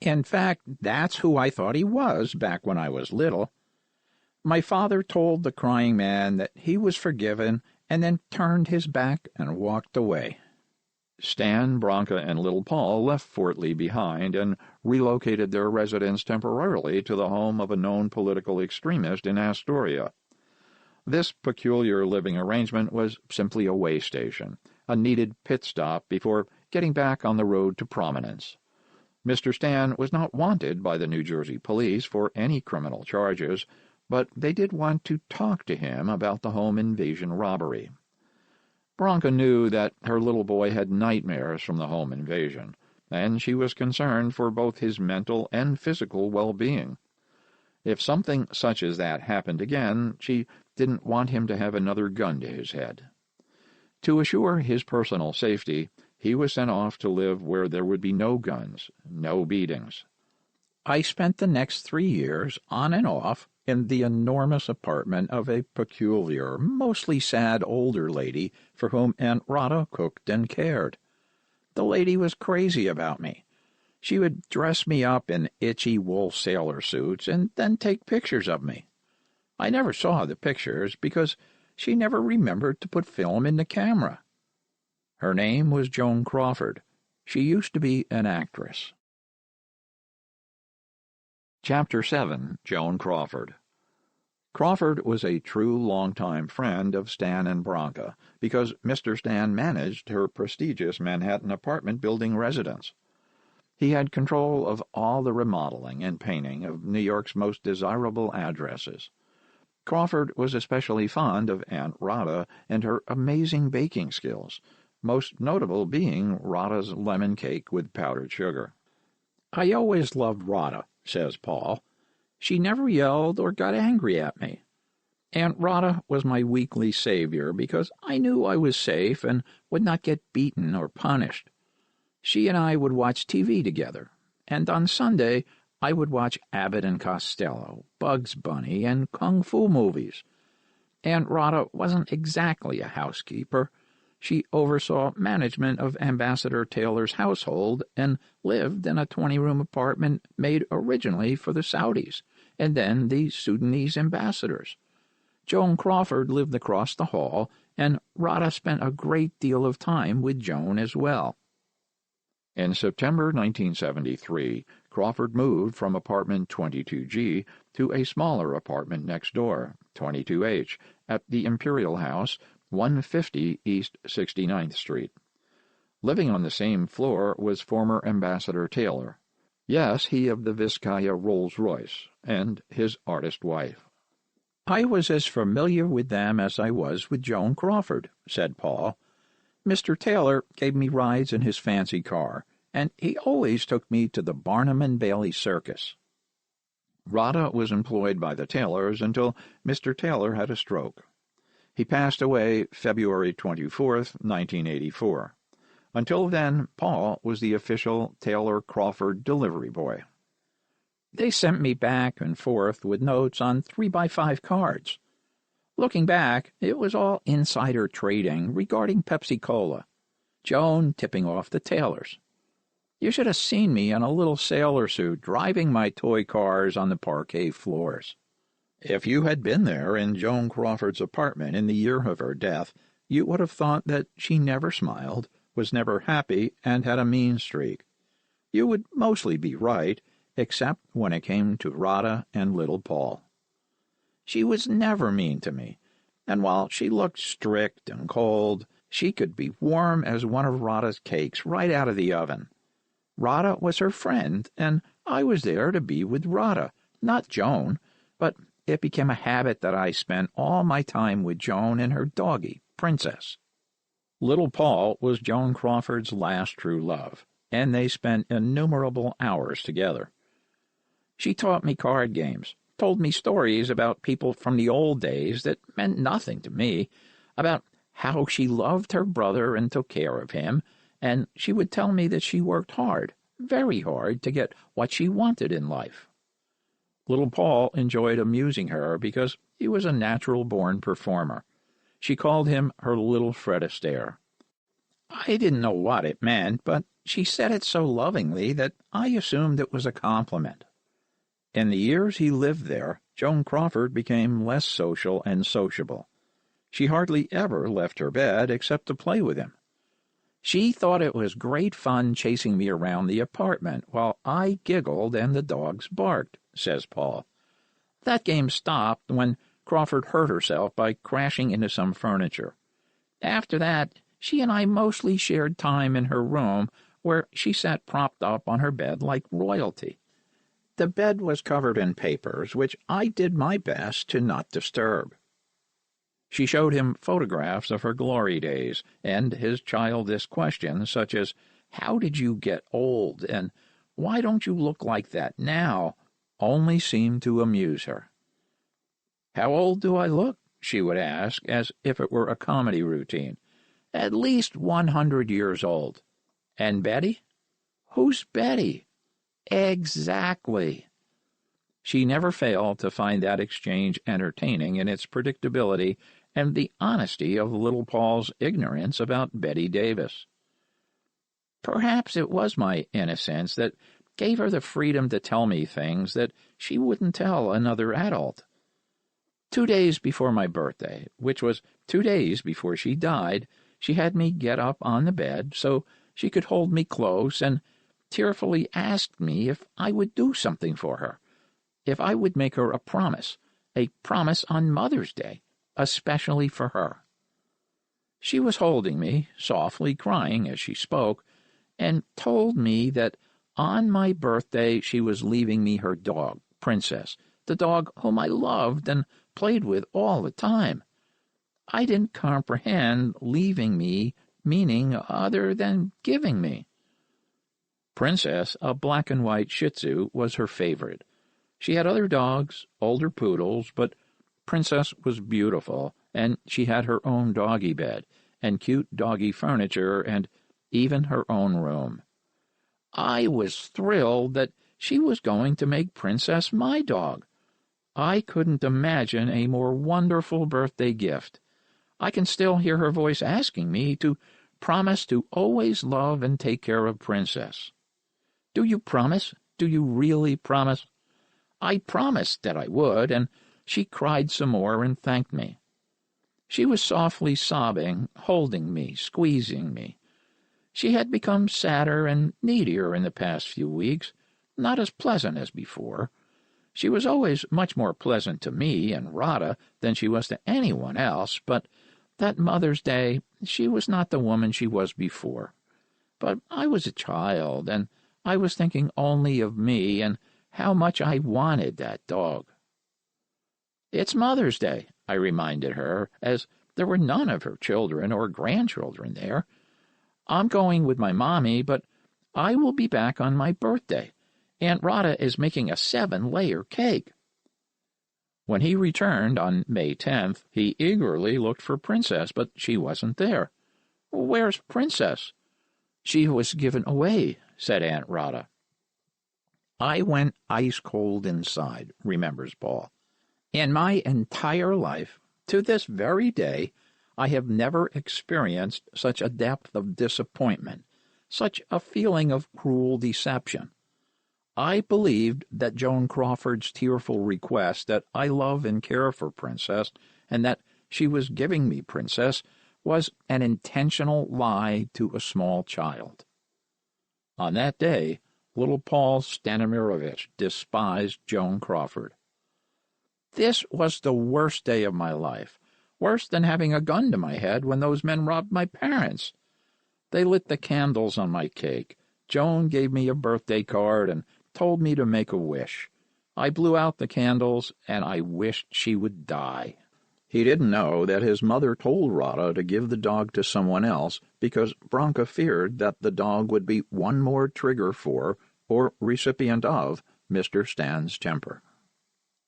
In fact, that's who I thought he was back when I was little. My father told the crying man that he was forgiven and then turned his back and walked away. Stan, Branka, and little Paul left Fort Lee behind and relocated their residence temporarily to the home of a known political extremist in Astoria. This peculiar living arrangement was simply a way station, a needed pit stop before getting back on the road to prominence. Mr. Stan was not wanted by the New Jersey police for any criminal charges, but they did want to talk to him about the home invasion robbery. Branka knew that her little boy had nightmares from the home invasion, and she was concerned for both his mental and physical well-being. If something such as that happened again, she didn't want him to have another gun to his head. To assure his personal safety, he was sent off to live where there would be no guns, no beatings. I spent the next 3 years, on and off, in the enormous apartment of a peculiar, mostly sad older lady for whom Aunt Rhoda cooked and cared. The lady was crazy about me. She would dress me up in itchy wool sailor suits and then take pictures of me. I never saw the pictures because she never remembered to put film in the camera. Her name was Joan Crawford. She used to be an actress. Chapter 7. Joan Crawford. Crawford was a true long-time friend of Stan and Branca because Mr. Stan managed her prestigious Manhattan apartment building residence. He had control of all the remodeling and painting of New York's most desirable addresses. Crawford was especially fond of Aunt Rhoda and her amazing baking skills, most notable being Rhoda's lemon cake with powdered sugar. "I always loved Rhoda," says Paul. "She never yelled or got angry at me. Aunt Rhoda was my weekly savior because I knew I was safe and would not get beaten or punished. She and I would watch TV together, and on Sunday I would watch Abbott and Costello, Bugs Bunny, and Kung Fu movies. Aunt Rhoda wasn't exactly a housekeeper. She oversaw management of Ambassador Taylor's household and lived in a 20-room apartment made originally for the Saudis and then the Sudanese ambassadors. Joan Crawford lived across the hall, and Rhoda spent a great deal of time with Joan as well." In September 1973, Crawford moved from apartment 22G to a smaller apartment next door, 22H, at the Imperial House, 150 East 69th Street. Living on the same floor was former Ambassador Taylor. Yes, he of the Vizcaya Rolls-Royce, and his artist wife. "I was as familiar with them as I was with Joan Crawford," said Paul. "Mr. Taylor gave me rides in his fancy car, and he always took me to the Barnum and Bailey Circus." Rhoda was employed by the Taylors until Mr. Taylor had a stroke. He passed away February 24th, 1984. Until then, Paul was the official Taylor-Crawford delivery boy. "They sent me back and forth with notes on 3x5 cards. Looking back, it was all insider trading regarding Pepsi-Cola, Joan tipping off the Taylors. You should have seen me in a little sailor suit driving my toy cars on the parquet floors. If you had been there in Joan Crawford's apartment in the year of her death, you would have thought that she never smiled, was never happy, and had a mean streak. You would mostly be right, except when it came to Rhoda and little Paul. She was never mean to me, and while she looked strict and cold, she could be warm as one of Rhoda's cakes right out of the oven. Rhoda was her friend, and I was there to be with Rhoda, not Joan, but it became a habit that I spent all my time with Joan and her doggie, Princess." Little Paul was Joan Crawford's last true love, and they spent innumerable hours together. "She taught me card games, told me stories about people from the old days that meant nothing to me, about how she loved her brother and took care of him, and she would tell me that she worked hard, very hard, to get what she wanted in life." Little Paul enjoyed amusing her because he was a natural-born performer. She called him her little Fred Astaire. I didn't know what it meant, but she said it so lovingly that I assumed it was a compliment. In the years he lived there, Joan Crawford became less social and sociable. She hardly ever left her bed except to play with him. She thought it was great fun chasing me around the apartment while I giggled and the dogs barked, says Paul. That game stopped when Crawford hurt herself by crashing into some furniture. After that, she and I mostly shared time in her room, where she sat propped up on her bed like royalty. The bed was covered in papers, which I did my best to not disturb. She showed him photographs of her glory days, and his childish questions such as, "How did you get old?" and "Why don't you look like that now?" only seemed to amuse her. "How old do I look?" she would ask, as if it were a comedy routine. "At least 100 years old. And Betty? Who's Betty?" Exactly. She never failed to find that exchange entertaining in its predictability and the honesty of little Paul's ignorance about Betty Davis. Perhaps it was my innocence that gave her the freedom to tell me things that she wouldn't tell another adult. 2 days before my birthday, which was 2 days before she died, she had me get up on the bed so she could hold me close and tearfully asked me if I would do something for her, if I would make her a promise, a promise on Mother's Day, especially for her. She was holding me, softly crying as she spoke, and told me that on my birthday she was leaving me her dog, Princess, the dog whom I loved and played with all the time. I didn't comprehend leaving me meaning other than giving me. Princess, a black and white Shih Tzu, was her favorite. She had other dogs, older poodles, but Princess was beautiful, and she had her own doggy bed, and cute doggy furniture, and even her own room. I was thrilled that she was going to make Princess my dog. I couldn't imagine a more wonderful birthday gift. I can still hear her voice asking me to promise to always love and take care of Princess. Do you promise? Do you really promise? I promised that I would, and she cried some more and thanked me. She was softly sobbing, holding me, squeezing me. She had become sadder and needier in the past few weeks, not as pleasant as before. She was always much more pleasant to me and Rada than she was to anyone else, but that Mother's Day she was not the woman she was before. But I was a child, and I was thinking only of me and how much I wanted that dog. It's Mother's Day, I reminded her, as there were none of her children or grandchildren there. I'm going with my mommy, but I will be back on my birthday. Aunt Rada is making a 7-layer cake. When he returned on May 10th, he eagerly looked for Princess, but she wasn't there. Where's Princess? She was given away, said Aunt Rada. I went ice-cold inside, remembers Paul. In my entire life, to this very day, I have never experienced such a depth of disappointment, such a feeling of cruel deception. I believed that Joan Crawford's tearful request that I love and care for Princess, and that she was giving me Princess, was an intentional lie to a small child. On that day, little Paul Stanimirovic despised Joan Crawford. This was the worst day of my life, worse than having a gun to my head when those men robbed my parents. They lit the candles on my cake. Joan gave me a birthday card and told me to make a wish. I blew out the candles, and I wished she would die. He didn't know that his mother told Rada to give the dog to someone else because Branka feared that the dog would be one more trigger for, or recipient of, Mr. Stan's temper.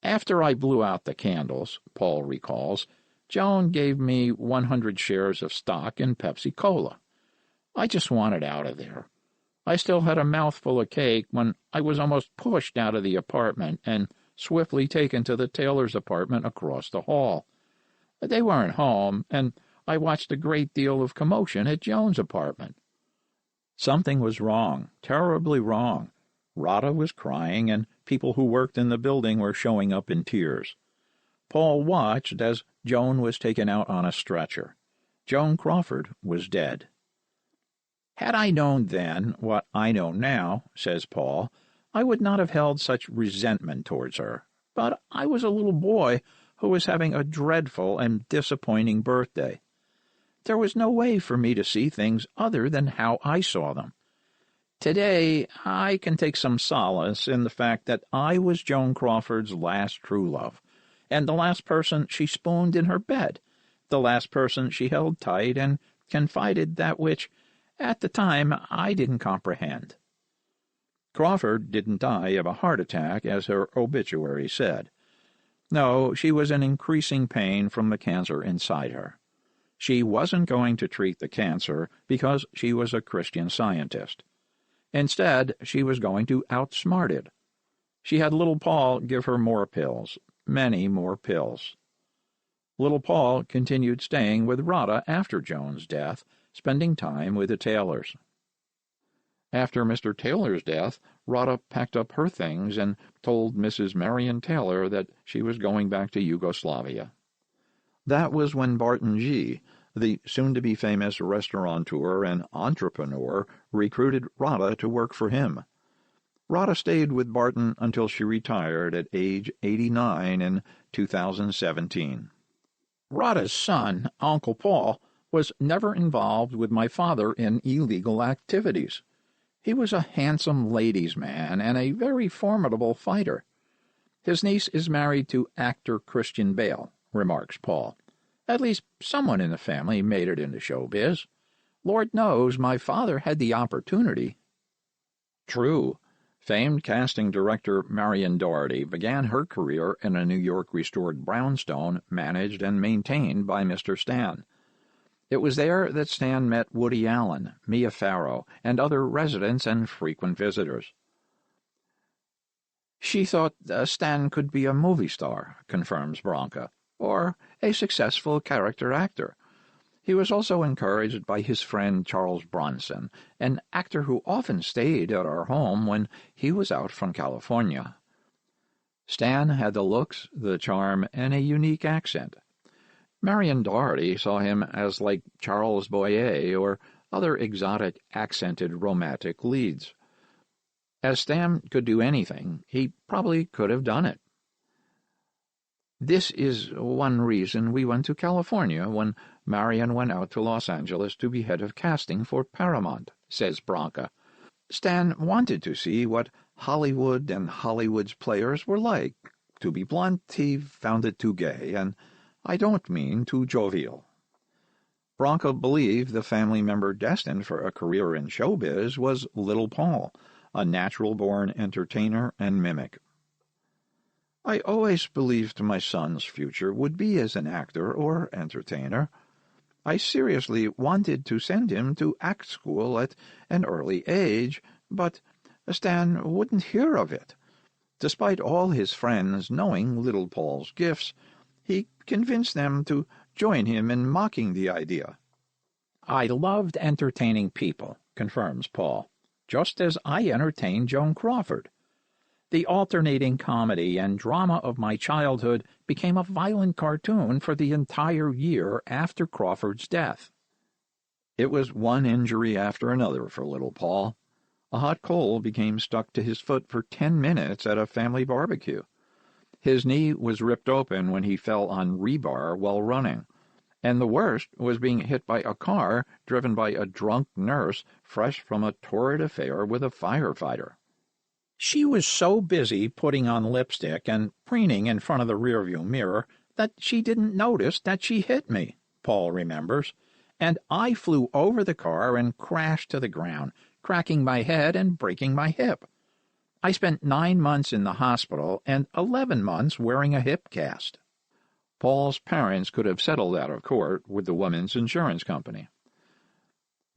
After I blew out the candles, Paul recalls, Joan gave me 100 shares of stock in Pepsi-Cola. I just wanted out of there. I still had a mouthful of cake when I was almost pushed out of the apartment and swiftly taken to the Taylor's apartment across the hall. They weren't home, and I watched a great deal of commotion at Joan's apartment. Something was wrong, terribly wrong. Rada was crying, and people who worked in the building were showing up in tears. Paul watched as Joan was taken out on a stretcher. Joan Crawford was dead. Had I known then what I know now, says Paul, I would not have held such resentment towards her. But I was a little boy who was having a dreadful and disappointing birthday. There was no way for me to see things other than how I saw them. Today, I can take some solace in the fact that I was Joan Crawford's last true love, and the last person she spooned in her bed, the last person she held tight and confided that which, at the time, I didn't comprehend. Crawford didn't die of a heart attack, as her obituary said. No, she was in increasing pain from the cancer inside her. She wasn't going to treat the cancer because she was a Christian Scientist. Instead, she was going to outsmart it. She had little Paul give her more pills, many more pills. Little Paul continued staying with Rada after Joan's death, spending time with the Taylors. After Mr. Taylor's death, Rada packed up her things and told Mrs. Marion Taylor that she was going back to Yugoslavia. That was when Barton G., the soon-to-be famous restaurateur and entrepreneur, recruited Rada to work for him. Rhoda stayed with Barton until she retired at age 89 in 2017. Rhoda's son, Uncle Paul, was never involved with my father in illegal activities. He was a handsome ladies' man and a very formidable fighter. His niece is married to actor Christian Bale, remarks Paul. At least someone in the family made it into showbiz. Lord knows my father had the opportunity. True. Famed casting director Marion Doherty began her career in a New York restored brownstone managed and maintained by Mr. Stan. It was there that Stan met Woody Allen, Mia Farrow, and other residents and frequent visitors. She thought Stan could be a movie star, confirms Branca, or a successful character actor. He was also encouraged by his friend Charles Bronson, an actor who often stayed at our home when he was out from California. Stan had the looks, the charm, and a unique accent. Marion Doherty saw him as like Charles Boyer or other exotic accented romantic leads. As Stan could do anything, he probably could have done it. This is one reason we went to California when Marion went out to Los Angeles to be head of casting for Paramount, says Branca. Stan wanted to see what Hollywood and Hollywood's players were like. To be blunt, he found it too gay, and I don't mean too jovial. Branca believed the family member destined for a career in showbiz was Little Paul, a natural-born entertainer and mimic. I always believed my son's future would be as an actor or entertainer. I seriously wanted to send him to act school at an early age, but Stan wouldn't hear of it. Despite all his friends knowing Little Paul's gifts, he convinced them to join him in mocking the idea. I loved entertaining people, confirms Paul, just as I entertained Joan Crawford. The alternating comedy and drama of my childhood became a violent cartoon for the entire year after Crawford's death. It was one injury after another for Little Paul. A hot coal became stuck to his foot for 10 minutes at a family barbecue. His knee was ripped open when he fell on rebar while running, and the worst was being hit by a car driven by a drunk nurse fresh from a torrid affair with a firefighter. She was so busy putting on lipstick and preening in front of the rearview mirror that she didn't notice that she hit me, Paul remembers, and I flew over the car and crashed to the ground, cracking my head and breaking my hip. I spent 9 months in the hospital and 11 months wearing a hip cast. Paul's parents could have settled out of court with the woman's insurance company.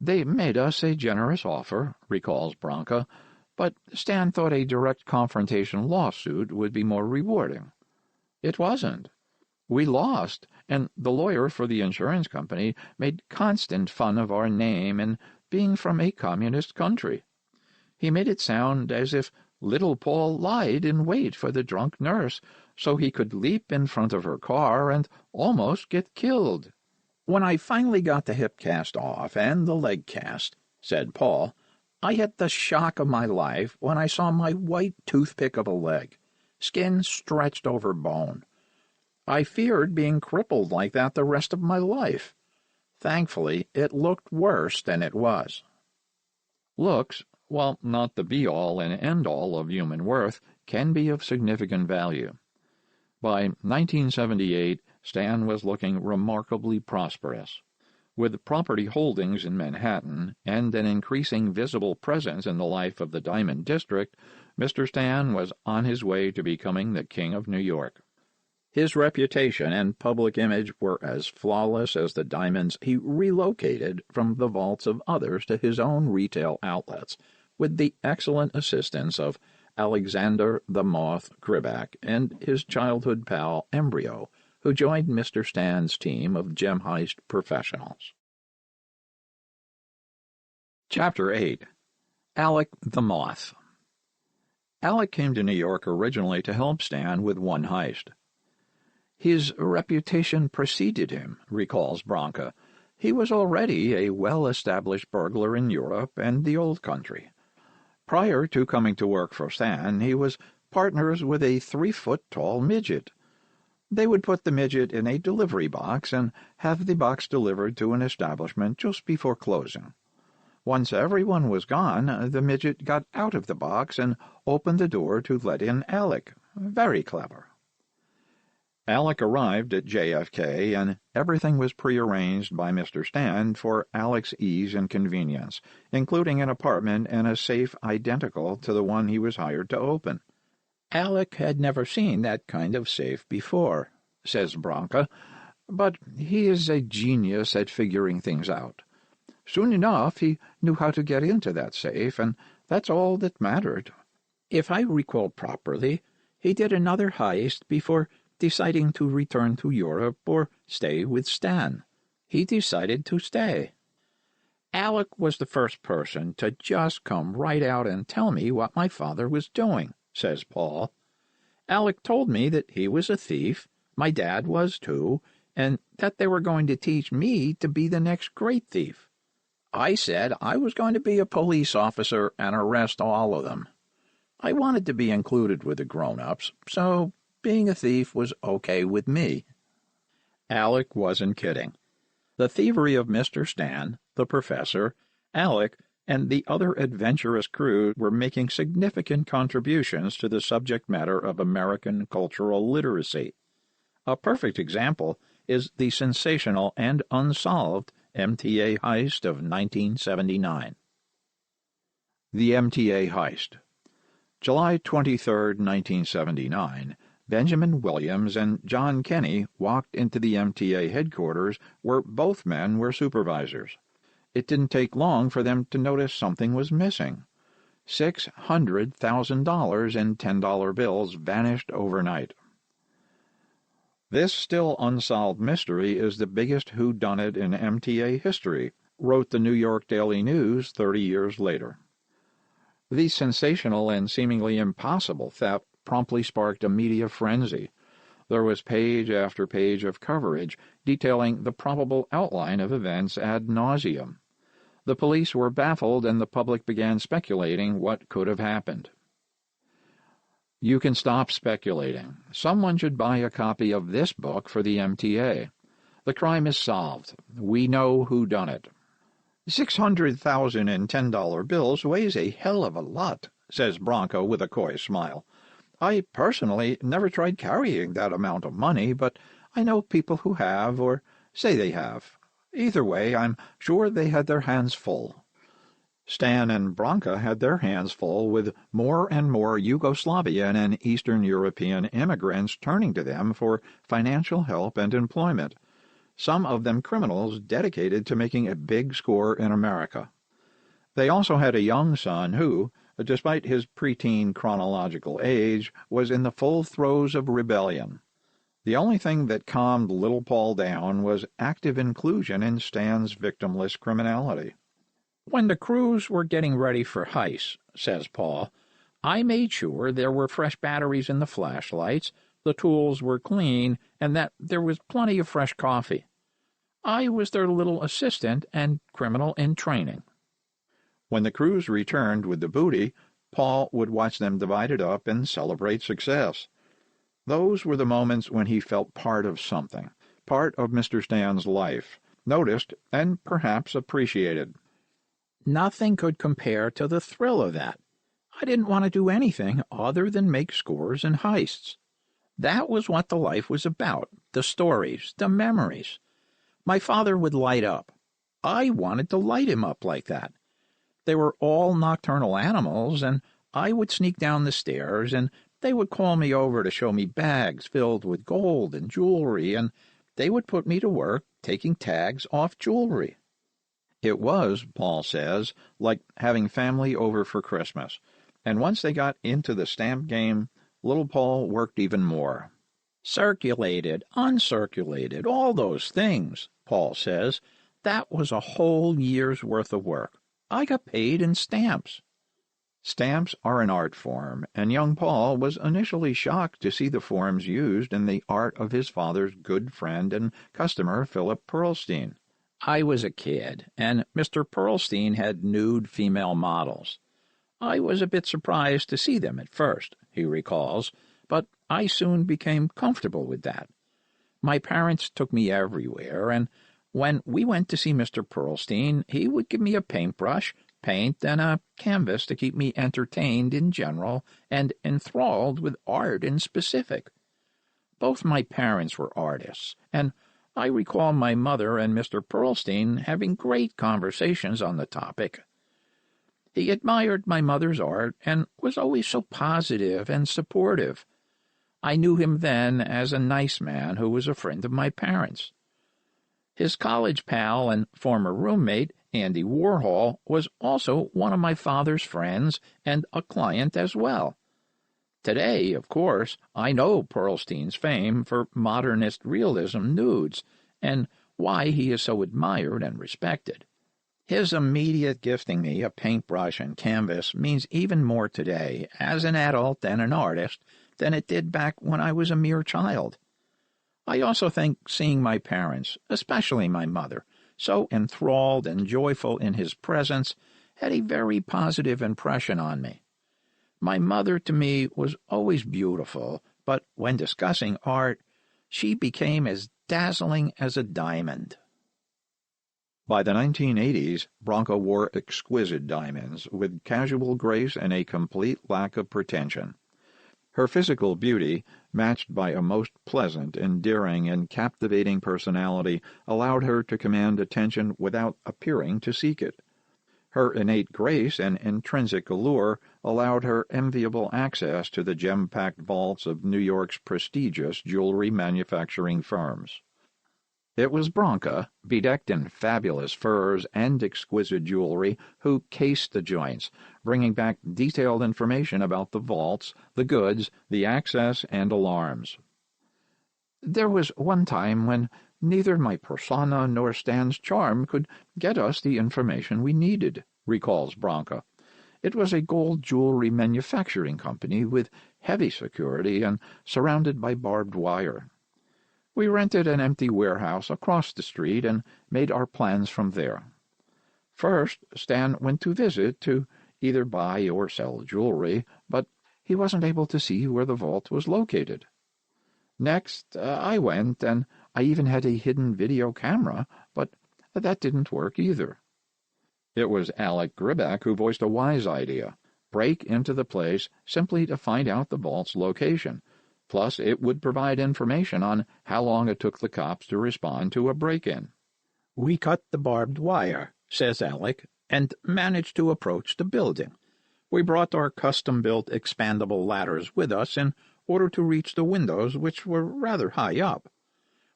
They made us a generous offer, recalls Branca, but Stan thought a direct confrontation lawsuit would be more rewarding. It wasn't. We lost, and the lawyer for the insurance company made constant fun of our name and being from a communist country. He made it sound as if Little Paul lied in wait for the drunk nurse so he could leap in front of her car and almost get killed. When I finally got the hip cast off and the leg cast, said Paul, I had the shock of my life when I saw my white toothpick of a leg, skin stretched over bone. I feared being crippled like that the rest of my life. Thankfully, it looked worse than it was. Looks, while not the be-all and end-all of human worth, can be of significant value. By 1978, Stan was looking remarkably prosperous. With property holdings in Manhattan and an increasing visible presence in the life of the Diamond District, Mr. Stan was on his way to becoming the King of New York. His reputation and public image were as flawless as the diamonds he relocated from the vaults of others to his own retail outlets, with the excellent assistance of Alexander the Moth Kribak and his childhood pal Embryo, who joined Mr. Stan's team of gem heist professionals. Chapter 8. Alec the Moth. Alec came to New York originally to help Stan with one heist. His reputation preceded him, recalls Branca. He was already a well-established burglar in Europe and the old country. Prior to coming to work for Stan, he was partners with a 3-foot-tall midget. They would put the midget in a delivery box and have the box delivered to an establishment just before closing. Once everyone was gone, the midget got out of the box and opened the door to let in Alec. Very clever. Alec arrived at JFK, and everything was prearranged by Mr. Stan for Alec's ease and convenience, including an apartment and a safe identical to the one he was hired to open. Alec had never seen that kind of safe before, says Branca, but he is a genius at figuring things out. Soon enough, he knew how to get into that safe, and that's all that mattered. If I recall properly, he did another heist before deciding to return to Europe or stay with Stan. He decided to stay. Alec was the first person to just come right out and tell me what my father was doing, says Paul. Alec told me that he was a thief, my dad was too, and that they were going to teach me to be the next great thief. I said I was going to be a police officer and arrest all of them. I wanted to be included with the grown-ups, so being a thief was okay with me. Alec wasn't kidding. The thievery of Mr. Stan, the professor, Alec, and the other adventurous crew were making significant contributions to the subject matter of American cultural literacy. A perfect example is the sensational and unsolved MTA heist of 1979. The MTA heist. July 23, 1979, Benjamin Williams and John Kenney walked into the MTA headquarters where both men were supervisors. It didn't take long for them to notice something was missing. $600,000 in $10 bills vanished overnight. This still unsolved mystery is the biggest whodunit in MTA history, wrote the New York Daily News 30 years later. The sensational and seemingly impossible theft promptly sparked a media frenzy. There was page after page of coverage detailing the probable outline of events ad nauseum. The police were baffled and the public began speculating what could have happened. You can stop speculating. Someone should buy a copy of this book for the MTA. The crime is solved. We know who done it. $600,000 in $10 bills weighs a hell of a lot, says Branco with a coy smile. I personally never tried carrying that amount of money, but I know people who have, or say they have. Either way, I'm sure they had their hands full. Stan and Branca had their hands full with more and more Yugoslavian and Eastern European immigrants turning to them for financial help and employment, some of them criminals dedicated to making a big score in America. They also had a young son who, despite his preteen chronological age, was in the full throes of rebellion. The only thing that calmed little Paul down was active inclusion in Stan's victimless criminality. When the crews were getting ready for heists, says Paul, I made sure there were fresh batteries in the flashlights, the tools were clean, and that there was plenty of fresh coffee. I was their little assistant and criminal in training. When the crews returned with the booty, Paul would watch them divide it up and celebrate success. Those were the moments when he felt part of something, part of Mr. Stan's life, noticed and perhaps appreciated. Nothing could compare to the thrill of that. I didn't want to do anything other than make scores and heists. That was what the life was about, the stories, the memories. My father would light up. I wanted to light him up like that. They were all nocturnal animals, and I would sneak down the stairs, and they would call me over to show me bags filled with gold and jewelry, and they would put me to work taking tags off jewelry. It was, Paul says, like having family over for Christmas, and once they got into the stamp game, little Paul worked even more. Circulated, uncirculated, all those things, Paul says. That was a whole year's worth of work. I got paid in stamps. Stamps are an art form, and young Paul was initially shocked to see the forms used in the art of his father's good friend and customer, Philip Pearlstein. I was a kid, and Mr. Pearlstein had nude female models. I was a bit surprised to see them at first, he recalls, but I soon became comfortable with that. My parents took me everywhere, and when we went to see Mr. Pearlstein, he would give me a paintbrush, paint, and a canvas to keep me entertained in general and enthralled with art in specific. Both my parents were artists, and I recall my mother and Mr. Pearlstein having great conversations on the topic. He admired my mother's art and was always so positive and supportive. I knew him then as a nice man who was a friend of my parents. His college pal and former roommate, Andy Warhol, was also one of my father's friends and a client as well. Today, of course, I know Pearlstein's fame for modernist realism nudes and why he is so admired and respected. His immediate gifting me a paintbrush and canvas means even more today, as an adult and an artist, than it did back when I was a mere child. I also think seeing my parents, especially my mother, so enthralled and joyful in his presence, had a very positive impression on me. My mother, to me, was always beautiful, but when discussing art, she became as dazzling as a diamond. By the 1980s, Branca wore exquisite diamonds, with casual grace and a complete lack of pretension. Her physical beauty, matched by a most pleasant, endearing, and captivating personality, allowed her to command attention without appearing to seek it. Her innate grace and intrinsic allure allowed her enviable access to the gem-packed vaults of New York's prestigious jewelry manufacturing firms. It was Branca, bedecked in fabulous furs and exquisite jewelry, who cased the joints, bringing back detailed information about the vaults, the goods, the access, and alarms. There was one time when neither my persona nor Stan's charm could get us the information we needed, recalls Branca. It was a gold jewelry manufacturing company with heavy security and surrounded by barbed wire. We rented an empty warehouse across the street and made our plans from there. First, Stan went to visit to either buy or sell jewelry, but he wasn't able to see where the vault was located. Next, I went, and I even had a hidden video camera, but that didn't work either. It was Alec Gribak who voiced a wise idea: break into the place simply to find out the vault's location. Plus, it would provide information on how long it took the cops to respond to a break-in. We cut the barbed wire, says Alec, and managed to approach the building. We brought our custom-built expandable ladders with us in order to reach the windows, which were rather high up.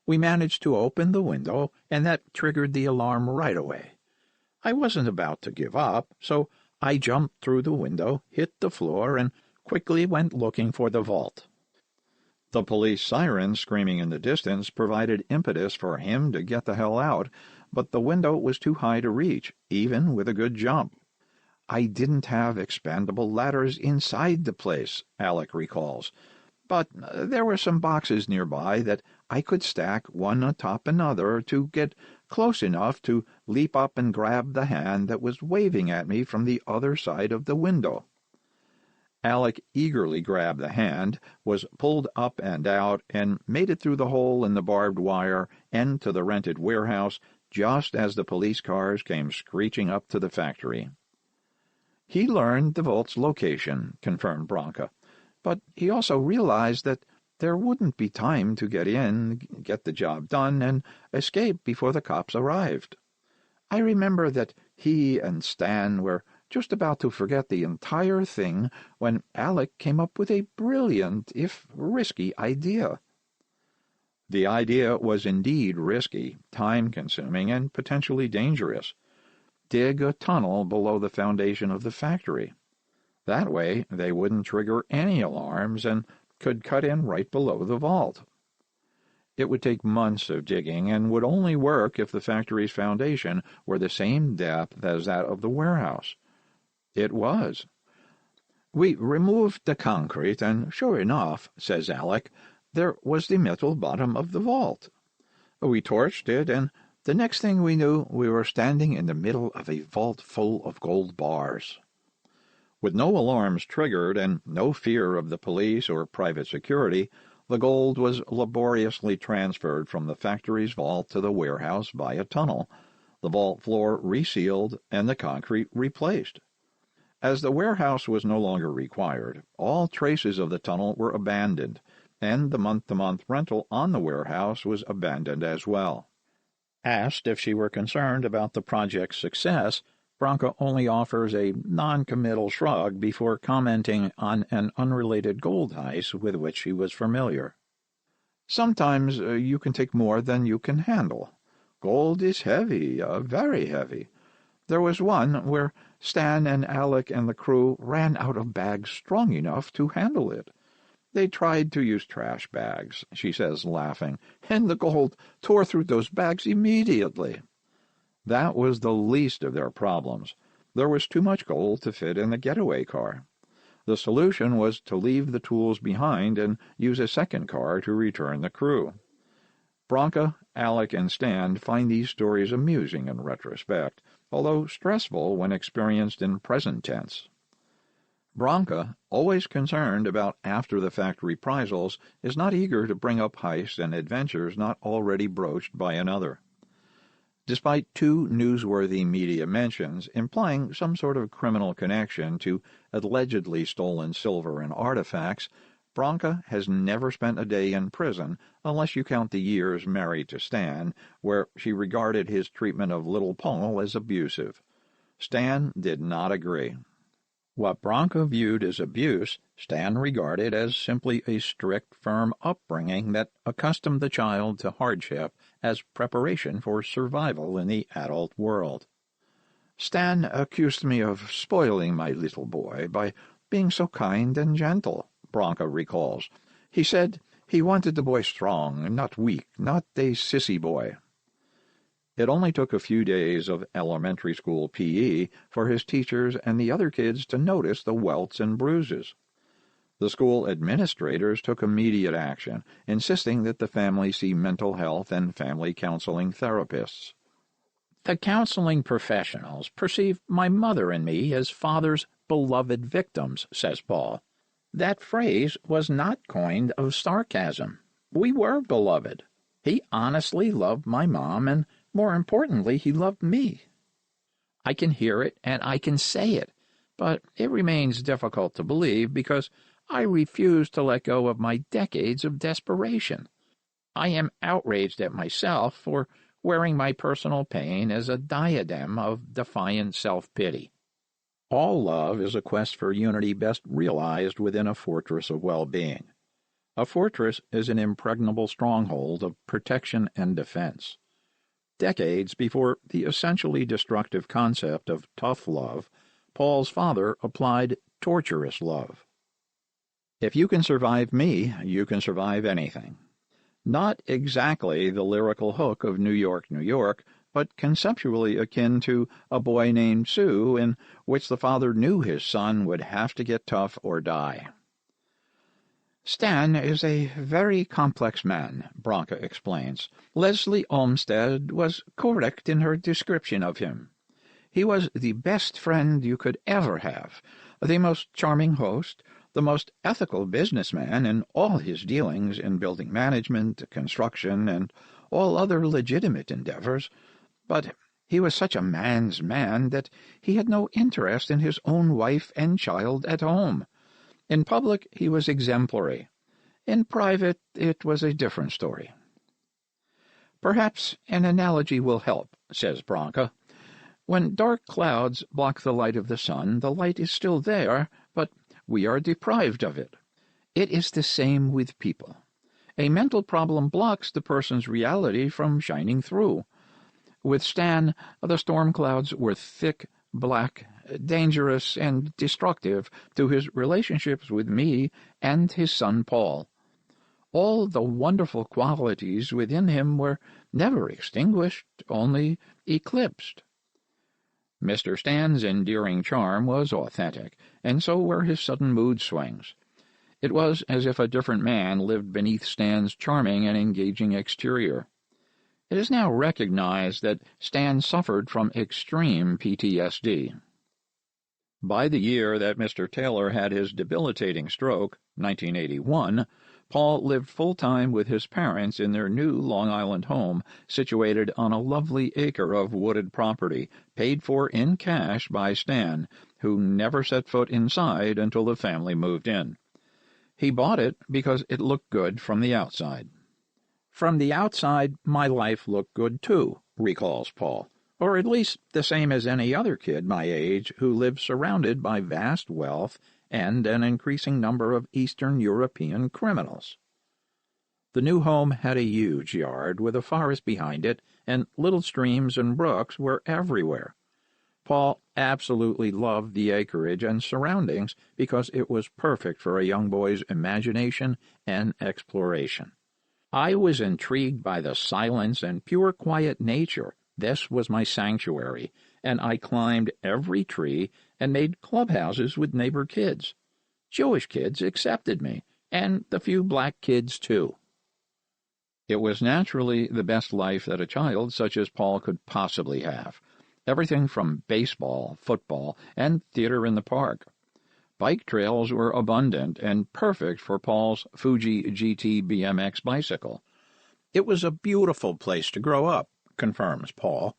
We managed to open the window, and that triggered the alarm right away. I wasn't about to give up, so I jumped through the window, hit the floor, and quickly went looking for the vault. The police siren screaming in the distance provided impetus for him to get the hell out, but the window was too high to reach, even with a good jump. I didn't have expandable ladders inside the place, Alec recalls, but there were some boxes nearby that I could stack one atop another to get close enough to leap up and grab the hand that was waving at me from the other side of the window. Alec eagerly grabbed the hand, was pulled up and out, and made it through the hole in the barbed wire and to the rented warehouse just as the police cars came screeching up to the factory. He learned the vault's location, confirmed Branca, but he also realized that there wouldn't be time to get in, get the job done, and escape before the cops arrived. I remember that he and Stan were just about to forget the entire thing when Alec came up with a brilliant, if risky, idea. The idea was indeed risky, time-consuming, and potentially dangerous. Dig a tunnel below the foundation of the factory. That way they wouldn't trigger any alarms and could cut in right below the vault. It would take months of digging and would only work if the factory's foundation were the same depth as that of the warehouse. It was. We removed the concrete, and sure enough, says Alec, there was the metal bottom of the vault. We torched it, and the next thing we knew, we were standing in the middle of a vault full of gold bars. With no alarms triggered and no fear of the police or private security, the gold was laboriously transferred from the factory's vault to the warehouse by a tunnel, the vault floor resealed, and the concrete replaced. As the warehouse was no longer required, all traces of the tunnel were abandoned, and the month-to-month rental on the warehouse was abandoned as well. Asked if she were concerned about the project's success, Branca only offers a non-committal shrug before commenting on an unrelated gold heist with which she was familiar. "Sometimes you can take more than you can handle. Gold is heavy, very heavy. There was one where Stan and Alec and the crew ran out of bags strong enough to handle it. They tried to use trash bags," she says, laughing, "and the gold tore through those bags immediately." That was the least of their problems. There was too much gold to fit in the getaway car. The solution was to leave the tools behind and use a second car to return the crew. Branca, Alec, and Stan find these stories amusing in retrospect, although stressful when experienced in present tense. Branca, always concerned about after-the-fact reprisals, is not eager to bring up heists and adventures not already broached by another. Despite two newsworthy media mentions implying some sort of criminal connection to allegedly stolen silver and artifacts, Branca has never spent a day in prison unless you count the years married to Stan, where she regarded his treatment of little Paul as abusive. Stan did not agree. What Branca viewed as abuse, Stan regarded as simply a strict, firm upbringing that accustomed the child to hardship as preparation for survival in the adult world. "Stan accused me of spoiling my little boy by being so kind and gentle," Branca recalls. "He said he wanted the boy strong, not weak, not a sissy boy." It only took a few days of elementary school P.E. for his teachers and the other kids to notice the welts and bruises. The school administrators took immediate action, insisting that the family see mental health and family counseling therapists. "The counseling professionals perceive my mother and me as father's beloved victims," says Paul. "That phrase was not coined of sarcasm. We were beloved. He honestly loved my mom, and more importantly, he loved me. I can hear it and I can say it, but it remains difficult to believe because I refuse to let go of my decades of desperation. I am outraged at myself for wearing my personal pain as a diadem of defiant self-pity. All love is a quest for unity best realized within a fortress of well-being. A fortress is an impregnable stronghold of protection and defense. Decades before the essentially destructive concept of tough love, Paul's father applied torturous love. "If you can survive me, you can survive anything." Not exactly the lyrical hook of New York, New York, but conceptually akin to A Boy Named Sue, in which the father knew his son would have to get tough or die. "Stan is a very complex man," Branca explains. "Leslie Olmsted was correct in her description of him. He was the best friend you could ever have, the most charming host, the most ethical businessman in all his dealings in building management, construction, and all other legitimate endeavors. But he was such a man's man that he had no interest in his own wife and child at home. In public he was exemplary. In private it was a different story." "Perhaps an analogy will help," says Branca. "When dark clouds block the light of the sun, the light is still there, but we are deprived of it. It is the same with people. A mental problem blocks the person's reality from shining through. With Stan, the storm clouds were thick, black, dangerous, and destructive to his relationships with me and his son Paul. All the wonderful qualities within him were never extinguished, only eclipsed." Mr. Stan's endearing charm was authentic, and so were his sudden mood swings. It was as if a different man lived beneath Stan's charming and engaging exterior. It is now recognized that Stan suffered from extreme PTSD. By the year that Mr. Taylor had his debilitating stroke, 1981, Paul lived full-time with his parents in their new Long Island home, situated on a lovely acre of wooded property, paid for in cash by Stan, who never set foot inside until the family moved in. He bought it because it looked good from the outside. "From the outside, my life looked good too," recalls Paul, "or at least the same as any other kid my age who lived surrounded by vast wealth and an increasing number of Eastern European criminals." The new home had a huge yard with a forest behind it, and little streams and brooks were everywhere. Paul absolutely loved the acreage and surroundings because it was perfect for a young boy's imagination and exploration. "I was intrigued by the silence and pure quiet nature. This was my sanctuary, and I climbed every tree and made clubhouses with neighbor kids. Jewish kids accepted me, and the few black kids too." It was naturally the best life that a child such as Paul could possibly have. Everything from baseball, football, and theater in the park. Bike trails were abundant and perfect for Paul's Fuji GT BMX bicycle. "It was a beautiful place to grow up," confirms Paul.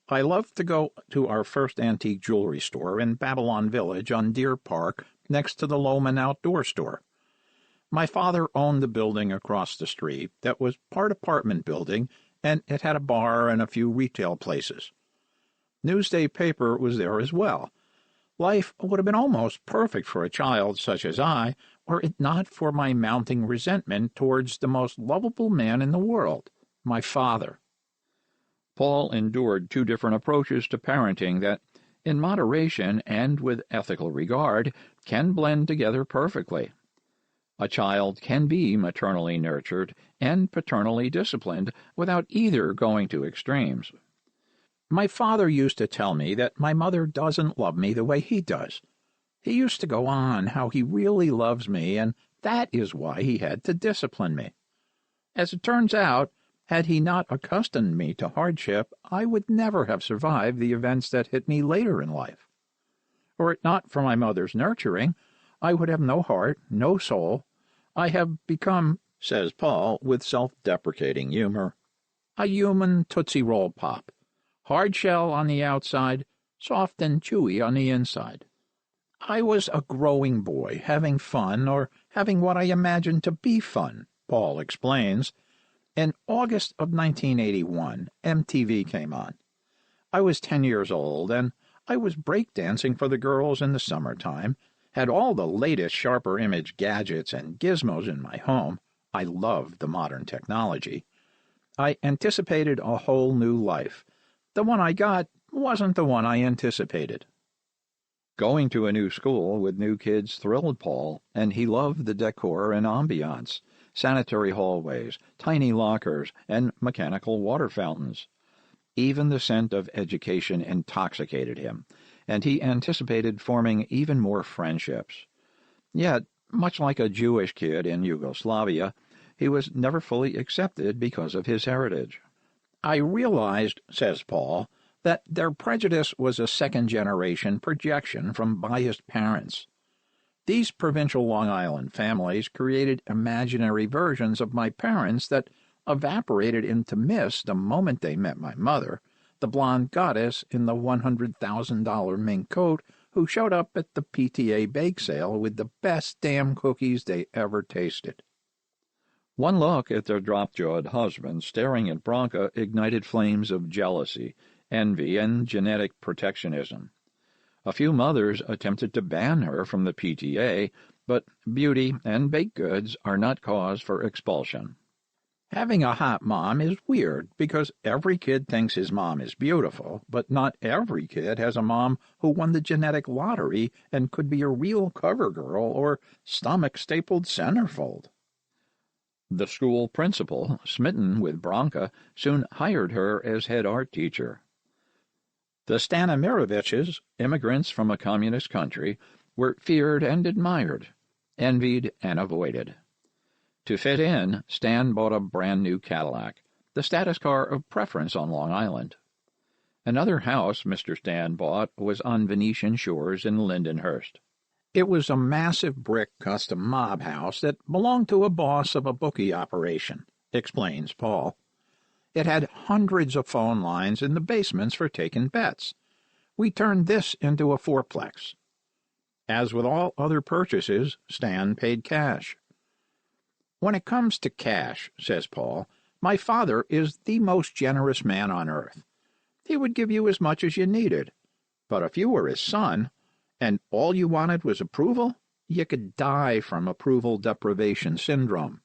"I loved to go to our first antique jewelry store in Babylon Village on Deer Park next to the Lohman Outdoor Store. My father owned the building across the street that was part apartment building, and it had a bar and a few retail places. Newsday paper was there as well. Life would have been almost perfect for a child such as I, were it not for my mounting resentment towards the most lovable man in the world, my father." Paul endured two different approaches to parenting that, in moderation and with ethical regard, can blend together perfectly. A child can be maternally nurtured and paternally disciplined without either going to extremes. "My father used to tell me that my mother doesn't love me the way he does. He used to go on how he really loves me, and that is why he had to discipline me. As it turns out, had he not accustomed me to hardship, I would never have survived the events that hit me later in life. Were it not for my mother's nurturing, I would have no heart, no soul. I have become," says Paul with self-deprecating humor, "a human Tootsie Roll Pop. Hard shell on the outside, soft and chewy on the inside. I was a growing boy, having fun, or having what I imagined to be fun," Paul explains. "In August of 1981, MTV came on. I was 10 years old, and I was breakdancing for the girls in the summertime, had all the latest sharper image gadgets and gizmos in my home. I loved the modern technology. I anticipated a whole new life. The one I got wasn't the one I anticipated." Going to a new school with new kids thrilled Paul, and he loved the decor and ambiance, sanitary hallways, tiny lockers, and mechanical water fountains. Even the scent of education intoxicated him, and he anticipated forming even more friendships. Yet, much like a Jewish kid in Yugoslavia, he was never fully accepted because of his heritage. "I realized," says Paul, "that their prejudice was a second-generation projection from biased parents. These provincial Long Island families created imaginary versions of my parents that evaporated into mist the moment they met my mother, the blonde goddess in the $100,000 mink coat who showed up at the PTA bake sale with the best damn cookies they ever tasted." One look at their drop-jawed husband staring at Branca ignited flames of jealousy, envy, and genetic protectionism. A few mothers attempted to ban her from the PTA, but beauty and baked goods are not cause for expulsion. "Having a hot mom is weird because every kid thinks his mom is beautiful, but not every kid has a mom who won the genetic lottery and could be a real cover girl or stomach-stapled centerfold." The school principal, smitten with Branca, soon hired her as head art teacher. The Stanimirovics, immigrants from a communist country, were feared and admired, envied and avoided. To fit in, Stan bought a brand-new Cadillac, the status car of preference on Long Island. Another house Mr. Stan bought was on Venetian shores in Lindenhurst. It was a massive brick custom mob house that belonged to a boss of a bookie operation, explains Paul. It had hundreds of phone lines in the basements for taking bets. We turned this into a fourplex. As with all other purchases, Stan paid cash. When it comes to cash, says Paul, my father is the most generous man on earth. He would give you as much as you needed. But if you were his son, and all you wanted was approval, you could die from approval deprivation syndrome.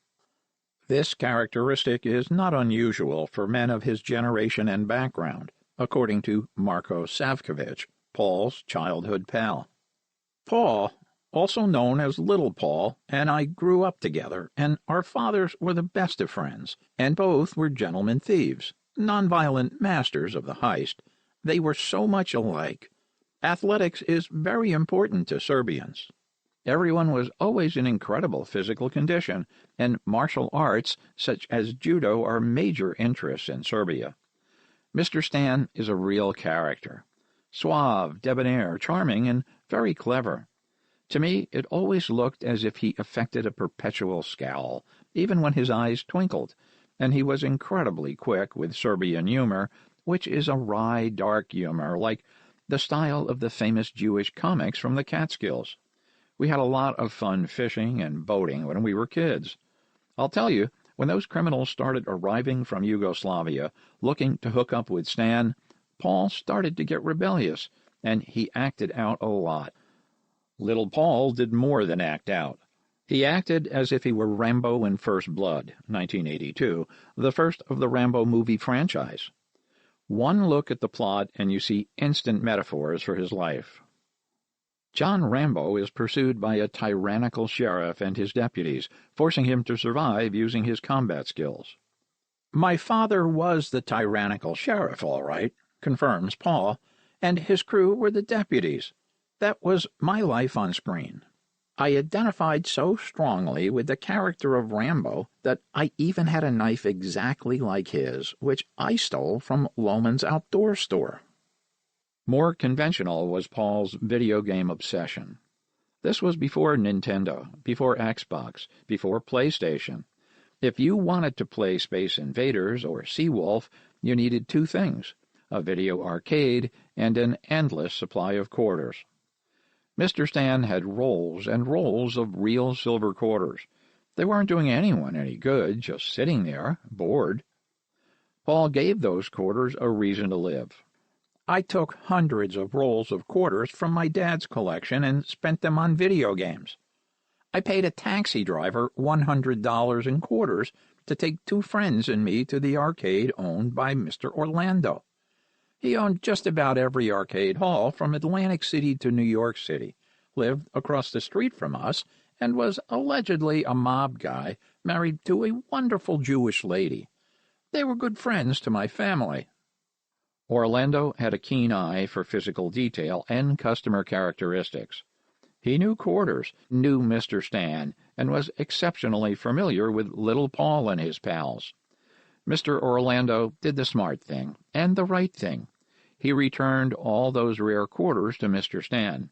This characteristic is not unusual for men of his generation and background, according to Marko Savkovic, Paul's childhood pal. Paul, also known as Little Paul, and I grew up together, and our fathers were the best of friends, and both were gentlemen thieves, nonviolent masters of the heist. They were so much alike. Athletics is very important to Serbians. Everyone was always in incredible physical condition, and martial arts such as judo are major interests in Serbia. Mr. Stan is a real character. Suave, debonair, charming, and very clever. To me, it always looked as if he affected a perpetual scowl, even when his eyes twinkled, and he was incredibly quick with Serbian humor, which is a wry, dark humor, like the style of the famous Jewish comics from the Catskills. We had a lot of fun fishing and boating when we were kids. I'll tell you, when those criminals started arriving from Yugoslavia, looking to hook up with Stan, Paul started to get rebellious, and he acted out a lot. Little Paul did more than act out. He acted as if he were Rambo in First Blood, 1982, the first of the Rambo movie franchise. One look at the plot and you see instant metaphors for his life. John Rambo is pursued by a tyrannical sheriff and his deputies, forcing him to survive using his combat skills. My father was the tyrannical sheriff, all right, confirms Paul, and his crew were the deputies. That was my life on screen. I identified so strongly with the character of Rambo that I even had a knife exactly like his, which I stole from Loman's outdoor store. More conventional was Paul's video game obsession. This was before Nintendo, before Xbox, before PlayStation. If you wanted to play Space Invaders or Seawolf, you needed two things: a video arcade and an endless supply of quarters. Mr. Stan had rolls and rolls of real silver quarters. They weren't doing anyone any good, just sitting there, bored. Paul gave those quarters a reason to live. I took hundreds of rolls of quarters from my dad's collection and spent them on video games. I paid a taxi driver $100 in quarters to take two friends and me to the arcade owned by Mr. Orlando. He owned just about every arcade hall from Atlantic City to New York City, lived across the street from us, and was allegedly a mob guy married to a wonderful Jewish lady. They were good friends to my family. Orlando had a keen eye for physical detail and customer characteristics. He knew quarters, knew Mr. Stan, and was exceptionally familiar with Little Paul and his pals. Mr. Orlando did the smart thing, and the right thing. He returned all those rare quarters to Mr. Stan.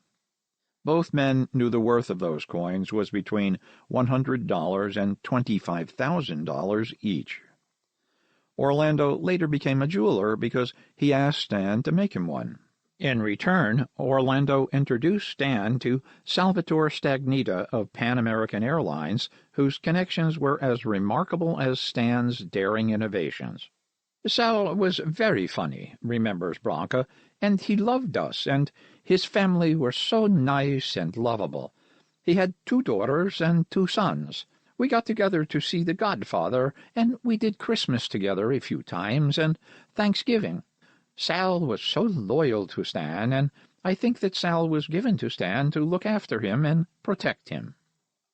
Both men knew the worth of those coins was between $100 and $25,000 each. Orlando later became a jeweler because he asked Stan to make him one. In return, Orlando introduced Stan to Salvatore Stagnita of Pan American Airlines, whose connections were as remarkable as Stan's daring innovations. Sal was very funny, remembers Branca, and he loved us, and his family were so nice and lovable. He had 2 daughters and 2 sons. We got together to see The Godfather, and we did Christmas together a few times, and Thanksgiving. Sal was so loyal to Stan, and I think that Sal was given to Stan to look after him and protect him.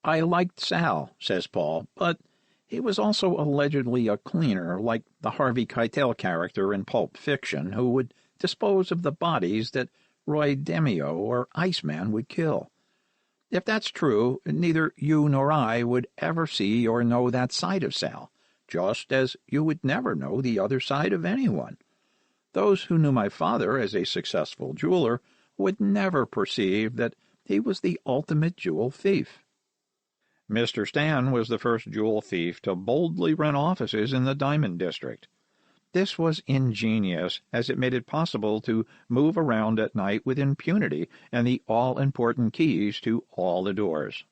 I liked Sal, says Paul, but he was also allegedly a cleaner, like the Harvey Keitel character in Pulp Fiction, who would dispose of the bodies that Roy Demio or Iceman would kill. If that's true, neither you nor I would ever see or know that side of Sal, just as you would never know the other side of anyone. Those who knew my father as a successful jeweler would never perceive that he was the ultimate jewel thief. Mr. Stan was the first jewel thief to boldly rent offices in the Diamond District. This was ingenious, as it made it possible to move around at night with impunity and the all-important keys to all the doors.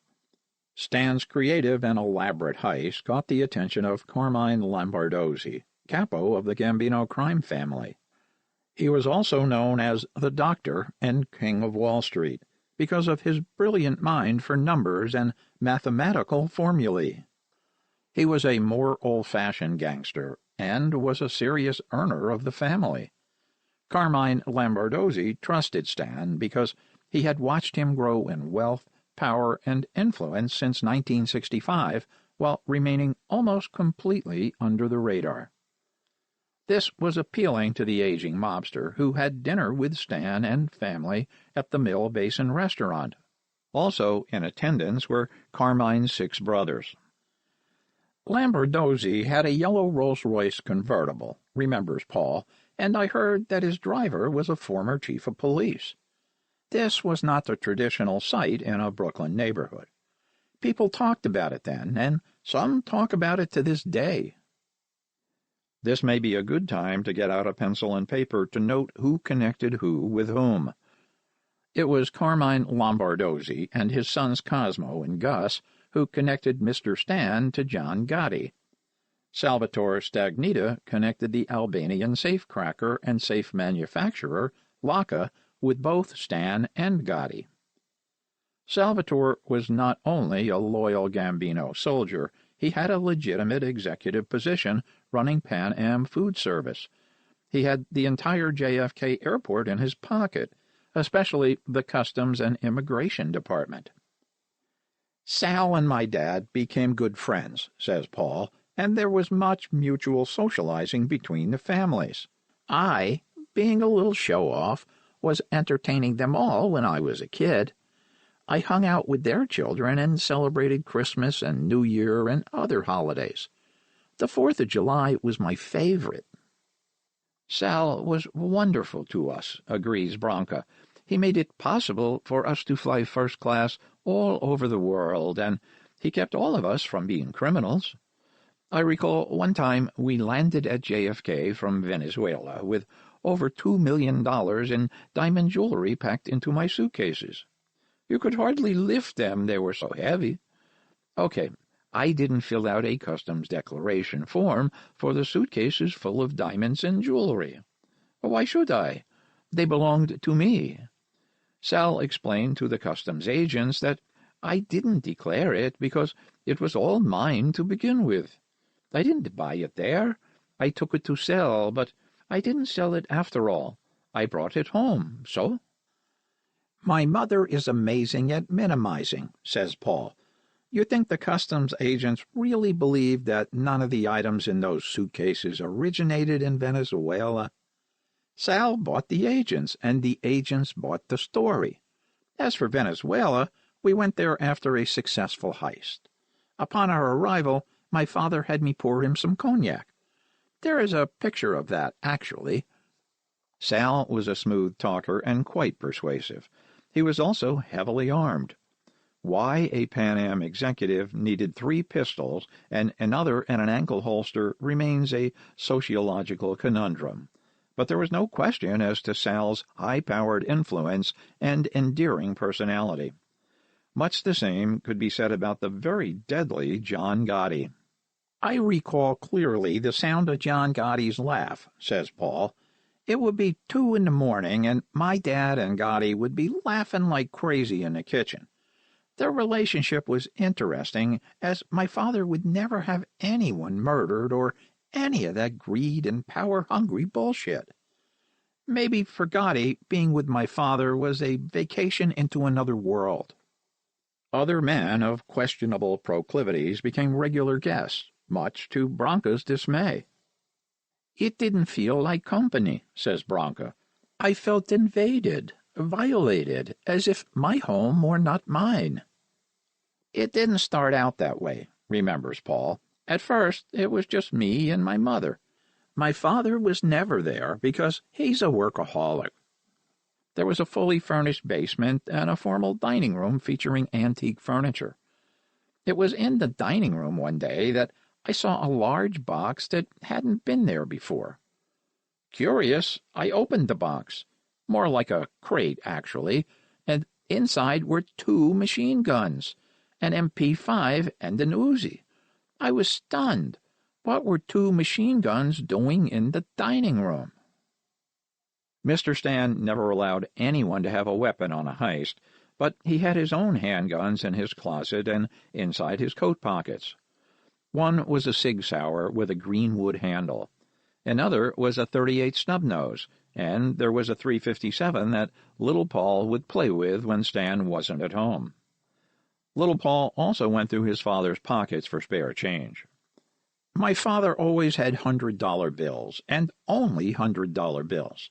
Stan's creative and elaborate heist caught the attention of Carmine Lombardozzi, capo of the Gambino crime family. He was also known as the Doctor and King of Wall Street because of his brilliant mind for numbers and mathematical formulae. He was a more old-fashioned gangster and was a serious earner of the family. Carmine Lombardozzi trusted Stan because he had watched him grow in wealth, power, and influence since 1965 while remaining almost completely under the radar. This was appealing to the aging mobster who had dinner with Stan and family at the Mill Basin restaurant. Also in attendance were Carmine's 6 brothers. Lombardozzi had a yellow Rolls-Royce convertible, remembers Paul, and I heard that his driver was a former chief of police. This was not the traditional sight in a Brooklyn neighborhood. People talked about it then, and some talk about it to this day. This may be a good time to get out a pencil and paper to note who connected who with whom. It was Carmine Lombardozzi and his sons Cosmo and Gus who connected Mr. Stan to John Gotti. Salvatore Stagnita connected the Albanian safecracker and safe manufacturer, Lacca, with both Stan and Gotti. Salvatore was not only a loyal Gambino soldier, he had a legitimate executive position running Pan Am food service. He had the entire JFK airport in his pocket, especially the Customs and Immigration Department. Sal and my dad became good friends, says Paul, and there was much mutual socializing between the families. I, being a little show-off, was entertaining them all when I was a kid. I hung out with their children and celebrated Christmas and New Year and other holidays. The 4th of July was my favorite. Sal was wonderful to us, agrees Branca. He made it possible for us to fly first class all over the world, and he kept all of us from being criminals. I recall one time we landed at JFK from Venezuela with over $2 million in diamond jewelry packed into my suitcases. You could hardly lift them, they were so heavy. Okay, I didn't fill out a customs declaration form for the suitcases full of diamonds and jewelry. Why should I? They belonged to me. Sal explained to the customs agents that I didn't declare it because it was all mine to begin with. I didn't buy it there. I took it to sell, but I didn't sell it after all. I brought it home, so. My mother is amazing at minimizing, says Paul. You think the customs agents really believe that none of the items in those suitcases originated in Venezuela? Sal bought the agents, and the agents bought the story. As for Venezuela, we went there after a successful heist. Upon our arrival, my father had me pour him some cognac. There is a picture of that, actually. Sal was a smooth talker and quite persuasive. He was also heavily armed. Why a Pan Am executive needed 3 pistols and another in an ankle holster remains a sociological conundrum. But there was no question as to Sal's high-powered influence and endearing personality. Much the same could be said about the very deadly John Gotti. I recall clearly the sound of John Gotti's laugh, says Paul. It would be 2 in the morning, and my dad and Gotti would be laughing like crazy in the kitchen. Their relationship was interesting, as my father would never have anyone murdered or any of that greed and power-hungry bullshit. Maybe for Gotti, being with my father was a vacation into another world. Other men of questionable proclivities became regular guests, much to Branca's dismay. It didn't feel like company, says Branca. I felt invaded, violated, as if my home were not mine. It didn't start out that way, remembers Paul. At first, it was just me and my mother. My father was never there because he's a workaholic. There was a fully furnished basement and a formal dining room featuring antique furniture. It was in the dining room one day that I saw a large box that hadn't been there before. Curious, I opened the box, more like a crate, actually, and inside were 2 machine guns, an MP5 and an Uzi. I was stunned. What were 2 machine guns doing in the dining room? Mr. Stan never allowed anyone to have a weapon on a heist, but he had his own handguns in his closet and inside his coat pockets. One was a Sig Sauer with a green wood handle. Another was a .38 snub-nose, and there was a .357 that Little Paul would play with when Stan wasn't at home. Little Paul also went through his father's pockets for spare change. My father always had $100 bills, and only $100 bills.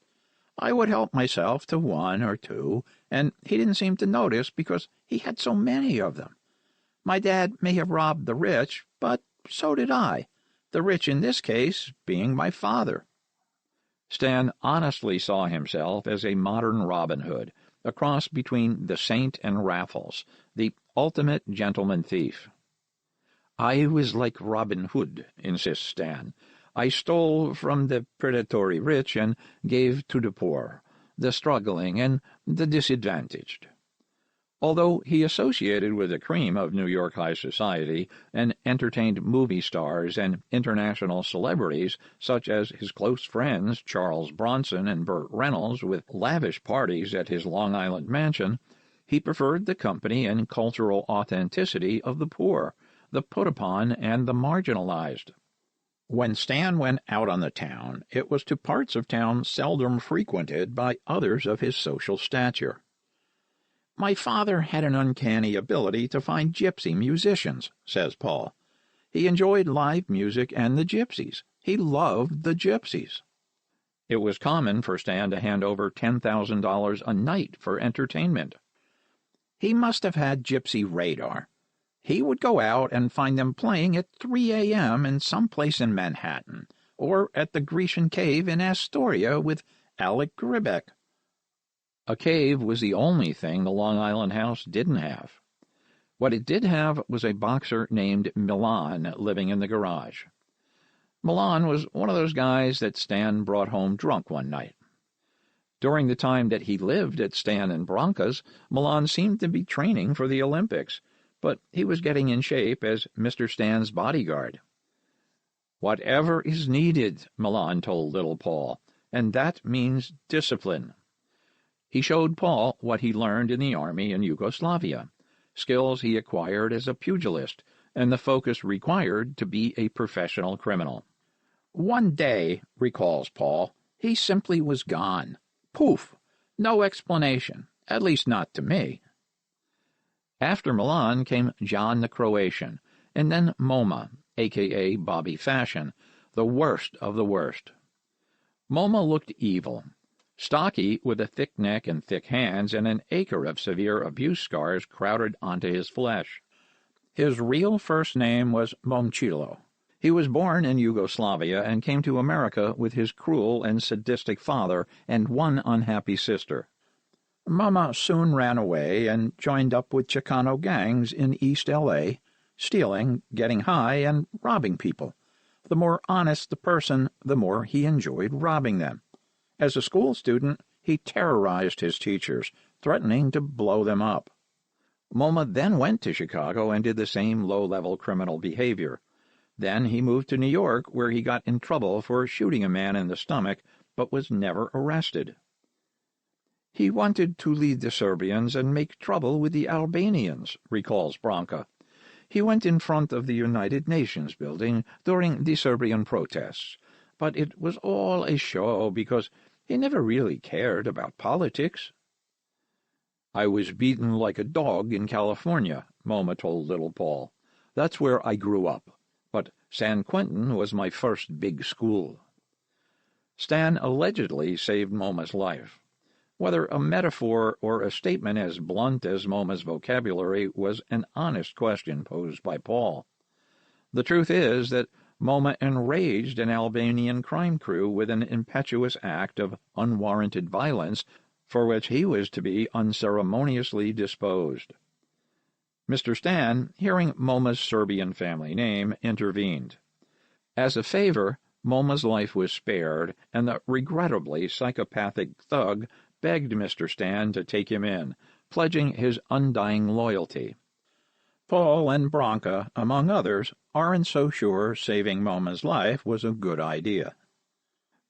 I would help myself to 1 or 2, and he didn't seem to notice because he had so many of them. My dad may have robbed the rich, but so did I, the rich in this case being my father. Stan honestly saw himself as a modern Robin Hood, a cross between the saint and Raffles, the ultimate gentleman thief. I was like Robin Hood, insists Stan. I stole from the predatory rich and gave to the poor, the struggling, and the disadvantaged. Although he associated with the cream of New York high society and entertained movie stars and international celebrities such as his close friends Charles Bronson and Burt Reynolds with lavish parties at his Long Island mansion, he preferred the company and cultural authenticity of the poor, the put-upon, and the marginalized. When Stan went out on the town, it was to parts of town seldom frequented by others of his social stature. My father had an uncanny ability to find gypsy musicians, says Paul. He enjoyed live music and the gypsies. He loved the gypsies. It was common for Stan to hand over $10,000 a night for entertainment. He must have had gypsy radar. He would go out and find them playing at 3 a.m. in some place in Manhattan, or at the Grecian Cave in Astoria with Alec Gribek. A cave was the only thing the Long Island house didn't have. What it did have was a boxer named Milan living in the garage. Milan was one of those guys that Stan brought home drunk one night. During the time that he lived at Stan and Branca's, Milan seemed to be training for the Olympics, but he was getting in shape as Mr. Stan's bodyguard. Whatever is needed, Milan told little Paul, and that means discipline. He showed Paul what he learned in the army in Yugoslavia, skills he acquired as a pugilist, and the focus required to be a professional criminal. One day, recalls Paul, he simply was gone. Poof! No explanation, at least not to me. After Milan came John the Croatian, and then Moma, a.k.a. Bobby Fashion, the worst of the worst. Moma looked evil. Stocky, with a thick neck and thick hands, and an acre of severe abuse scars crowded onto his flesh. His real first name was Momcilo. He was born in Yugoslavia and came to America with his cruel and sadistic father and one unhappy sister. Mama soon ran away and joined up with Chicano gangs in East L.A., stealing, getting high, and robbing people. The more honest the person, the more he enjoyed robbing them. As a school student, he terrorized his teachers, threatening to blow them up. Moma then went to Chicago and did the same low-level criminal behavior. Then he moved to New York, where he got in trouble for shooting a man in the stomach, but was never arrested. He wanted to lead the Serbians and make trouble with the Albanians, recalls Branca. He went in front of the United Nations building during the Serbian protests, but it was all a show because he never really cared about politics. I was beaten like a dog in California, Moma told little Paul. That's where I grew up, but San Quentin was my first big school. Stan allegedly saved Moma's life. Whether a metaphor or a statement as blunt as Moma's vocabulary was an honest question posed by Paul. The truth is that Moma enraged an Albanian crime crew with an impetuous act of unwarranted violence for which he was to be unceremoniously disposed. Mr. Stan, hearing Moma's Serbian family name, intervened. As a favor, Moma's life was spared, and the regrettably psychopathic thug begged Mr. Stan to take him in, pledging his undying loyalty. Paul and Branka, among others, aren't so sure saving Moma's life was a good idea.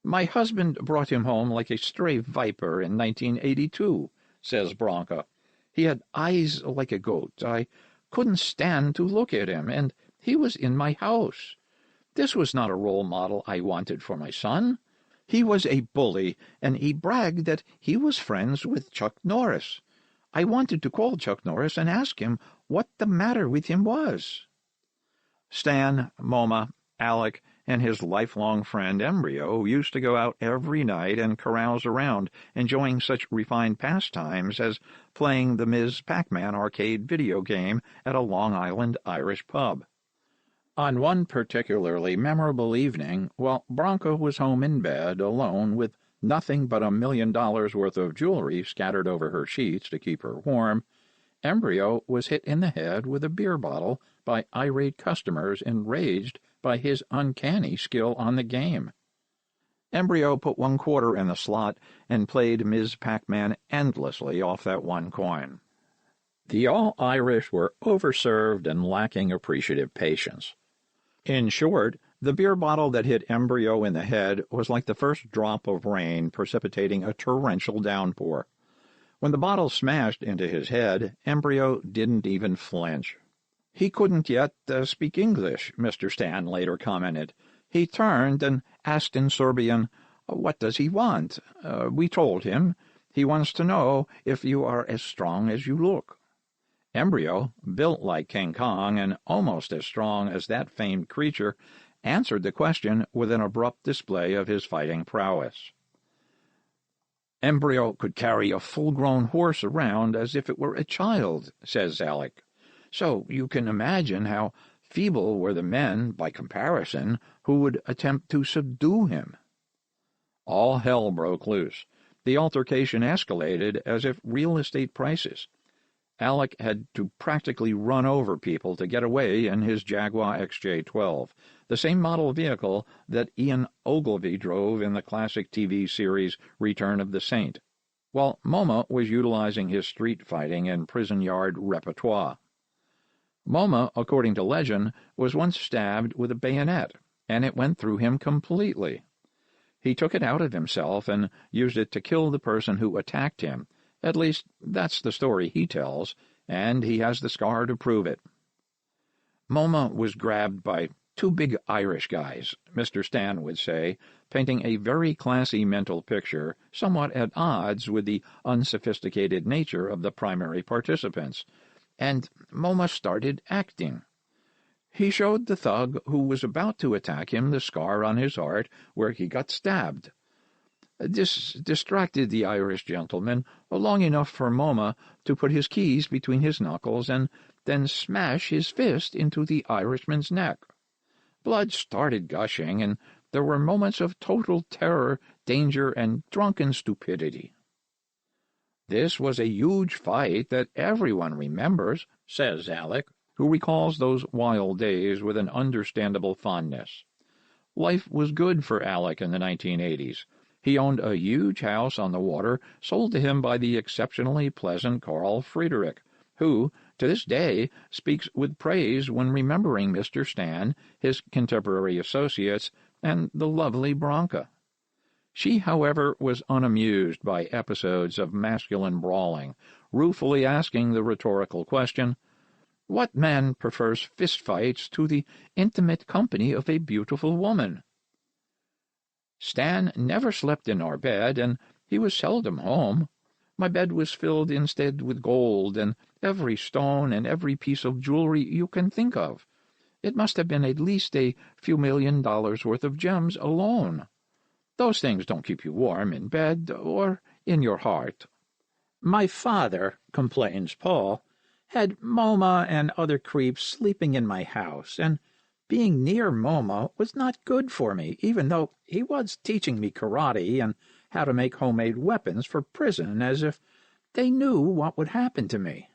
"My husband brought him home like a stray viper in 1982, says Branka. "He had eyes like a goat. I couldn't stand to look at him, and he was in my house. This was not a role model I wanted for my son. He was a bully, and he bragged that he was friends with Chuck Norris. I wanted to call Chuck Norris and ask him what the matter with him was." Stan, Moma, Alec, and his lifelong friend Embryo used to go out every night and carouse around, enjoying such refined pastimes as playing the Ms. Pac-Man arcade video game at a Long Island Irish pub. On one particularly memorable evening, while Branka was home in bed alone with nothing but $1 million worth of jewelry scattered over her sheets to keep her warm, Embryo was hit in the head with a beer bottle by irate customers enraged by his uncanny skill on the game. Embryo put 1 quarter in the slot and played Ms. Pac-Man endlessly off that 1 coin. The all-Irish were overserved and lacking appreciative patience. In short, the beer bottle that hit Embryo in the head was like the first drop of rain precipitating a torrential downpour. When the bottle smashed into his head, Embryo didn't even flinch. "He couldn't yet speak English," Mr. Stan later commented. "He turned and asked in Serbian, 'What does he want?' We told him. He wants to know if you are as strong as you look." Embryo, built like King Kong and almost as strong as that famed creature, answered the question with an abrupt display of his fighting prowess. "Embryo could carry a full-grown horse around as if it were a child," says Alec. "So you can imagine how feeble were the men, by comparison, who would attempt to subdue him." All hell broke loose. The altercation escalated as if real estate prices. Alec had to practically run over people to get away in his Jaguar XJ12, the same model vehicle that Ian Ogilvy drove in the classic TV series Return of the Saint, while Moma was utilizing his street fighting and prison yard repertoire. Moma, according to legend, was once stabbed with a bayonet, and it went through him completely. He took it out of himself and used it to kill the person who attacked him. At least, that's the story he tells, and he has the scar to prove it. Moma was grabbed by 2 big Irish guys, Mr. Stan would say, painting a very classy mental picture, somewhat at odds with the unsophisticated nature of the primary participants, and Moma started acting. He showed the thug who was about to attack him the scar on his heart where he got stabbed. This distracted the Irish gentleman long enough for Moma to put his keys between his knuckles and then smash his fist into the Irishman's neck. Blood started gushing, and there were moments of total terror, danger, and drunken stupidity. "This was a huge fight that everyone remembers," says Alec, who recalls those wild days with an understandable fondness. Life was good for Alec in the 1980s. He owned a huge house on the water sold to him by the exceptionally pleasant Carl Friedrich, who, to this day, speaks with praise when remembering Mr. Stan, his contemporary associates, and the lovely Branka. She, however, was unamused by episodes of masculine brawling, ruefully asking the rhetorical question, "What man prefers fistfights to the intimate company of a beautiful woman?" Stan never slept in our bed, and he was seldom home. My bed was filled instead with gold, and every stone and every piece of jewelry you can think of. It must have been at least a few $1 million worth of gems alone. Those things don't keep you warm in bed or in your heart. "My father," complains Paul, "had Moma and other creeps sleeping in my house, and Being near Moma was not good for me, even though he was teaching me karate and how to make homemade weapons for prison, as if they knew what would happen to me.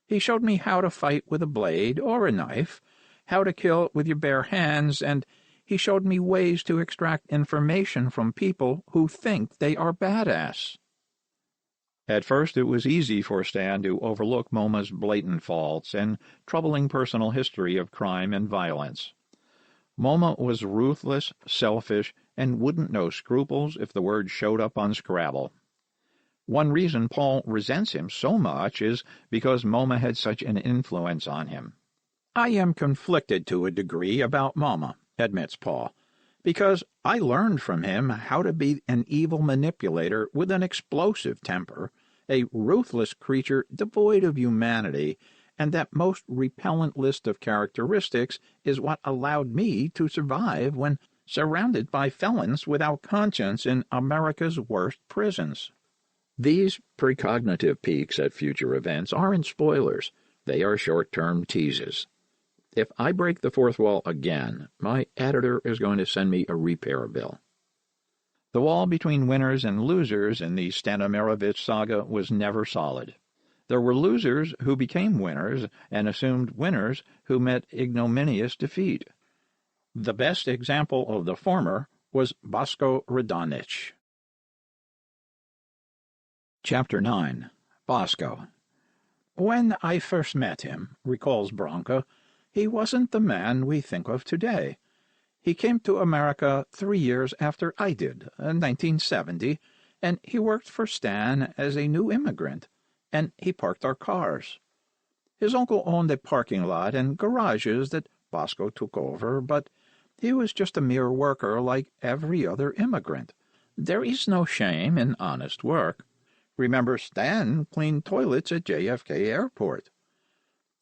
He showed me how to fight with a blade or a knife, how to kill with your bare hands, and he showed me ways to extract information from people who think they are badass. At first, it was easy for Stan to overlook Moma's blatant faults and troubling personal history of crime and violence. Moma was ruthless, selfish, and wouldn't know scruples if the word showed up on Scrabble. One reason Paul resents him so much is because Moma had such an influence on him. I am conflicted to a degree about Moma, admits Paul, because I learned from him how to be an evil manipulator with an explosive temper, a ruthless creature devoid of humanity, and that most repellent list of characteristics is what allowed me to survive when surrounded by felons without conscience in America's worst prisons. These precognitive peeks at future events aren't spoilers. They are short-term teases. If I break the fourth wall again, my editor is going to send me a repair bill. The wall between winners and losers in the Stanimirovic saga was never solid. There were losers who became winners and assumed winners who met ignominious defeat. The best example of the former was Bosko Radonjic. Chapter 9. Bosko. When I first met him, recalls Branca, he wasn't the man we think of today. He came to America 3 years after I did, in 1970, and he worked for Stan as a new immigrant, and he parked our cars. His uncle owned a parking lot and garages that Bosko took over, but he was just a mere worker like every other immigrant. There is no shame in honest work. Remember, Stan cleaned toilets at JFK Airport.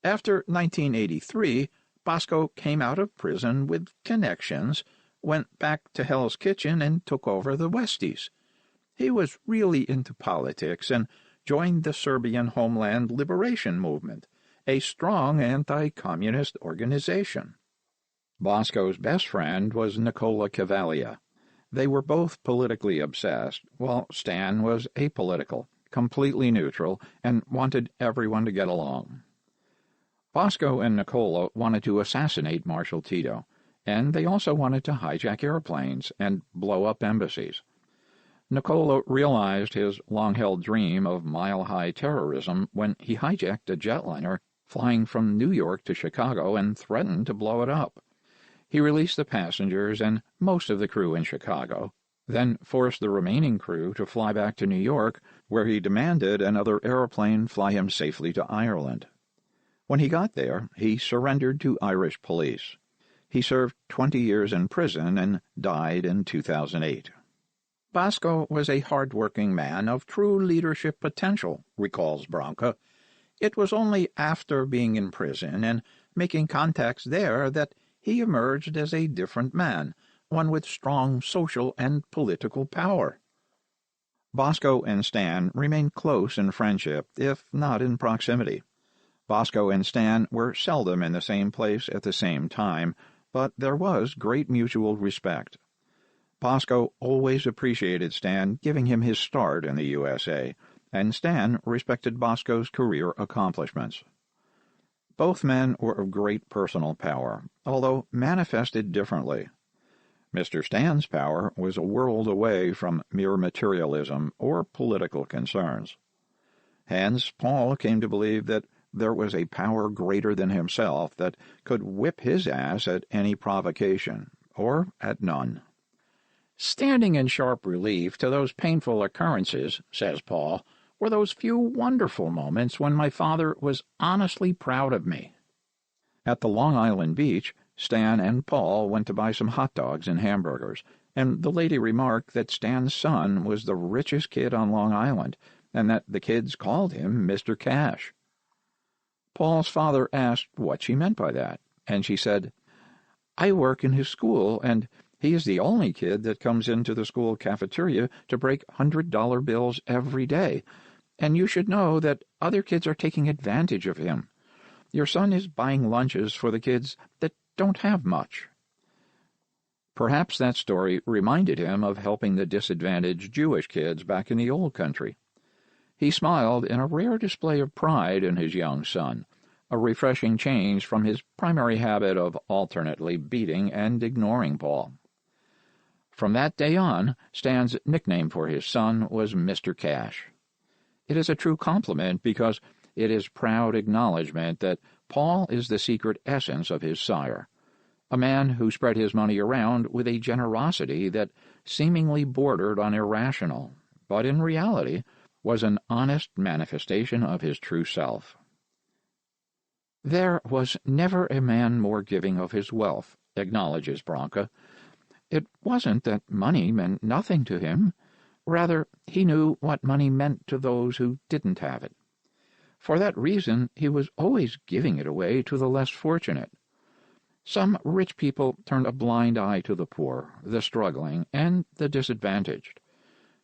After 1983, Bosko came out of prison with connections, went back to Hell's Kitchen, and took over the Westies. He was really into politics and joined the Serbian Homeland Liberation Movement, a strong anti-communist organization. Bosko's best friend was Nicola Cavaglia. They were both politically obsessed, while Stan was apolitical, completely neutral, and wanted everyone to get along. Bosko and Nicola wanted to assassinate Marshal Tito, and they also wanted to hijack airplanes and blow up embassies. Nicola realized his long-held dream of mile-high terrorism when he hijacked a jetliner flying from New York to Chicago and threatened to blow it up. He released the passengers and most of the crew in Chicago, then forced the remaining crew to fly back to New York, where he demanded another airplane fly him safely to Ireland. When he got there, he surrendered to Irish police. He served 20 years in prison and died in 2008. Bosko was a hard-working man of true leadership potential, recalls Branca. It was only after being in prison and making contacts there that he emerged as a different man, one with strong social and political power. Bosko and Stan remained close in friendship, if not in proximity. Bosko and Stan were seldom in the same place at the same time, but there was great mutual respect. Bosko always appreciated Stan giving him his start in the USA, and Stan respected Bosko's career accomplishments. Both men were of great personal power, although manifested differently. Mr. Stan's power was a world away from mere materialism or political concerns. Hence, Paul came to believe that there was a power greater than himself that could whip his ass at any provocation, or at none. Standing in sharp relief to those painful occurrences, says Paul, were those few wonderful moments when my father was honestly proud of me. At the Long Island beach, Stan and Paul went to buy some hot dogs and hamburgers, and the lady remarked that Stan's son was the richest kid on Long Island, and that the kids called him Mr. Cash. Paul's father asked what she meant by that, and she said, "I work in his school, and he is the only kid that comes into the school cafeteria to break $100 bills every day, and you should know that other kids are taking advantage of him. Your son is buying lunches for the kids that don't have much. Perhaps that story reminded him of helping the disadvantaged Jewish kids back in the old country. He smiled in a rare display of pride in his young son, a refreshing change from his primary habit of alternately beating and ignoring Paul. From that day on, Stan's nickname for his son was Mr. Cash. It is a true compliment because it is proud acknowledgment that Paul is the secret essence of his sire, a man who spread his money around with a generosity that seemingly bordered on irrational, but in reality was an honest manifestation of his true self. There was never a man more giving of his wealth, acknowledges Branca. It wasn't that money meant nothing to him. Rather, he knew what money meant to those who didn't have it. For that reason, he was always giving it away to the less fortunate. Some rich people turned a blind eye to the poor, the struggling, and the disadvantaged.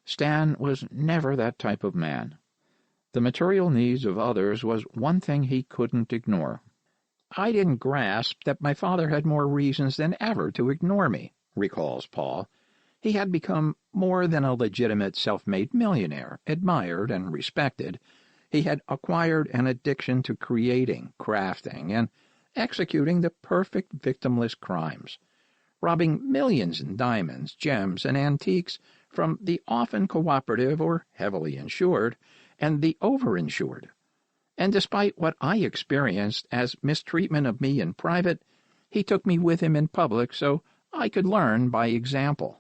Stan was never that type of man. The material needs of others was one thing he couldn't ignore. "I didn't grasp that my father had more reasons than ever to ignore me," recalls Paul. He had become more than a legitimate self-made millionaire, admired and respected. He had acquired an addiction to creating, crafting, and executing the perfect victimless crimes, robbing millions in diamonds, gems, and antiques from the often cooperative or heavily insured and the overinsured. And despite what I experienced as mistreatment of me in private, he took me with him in public so I could learn by example.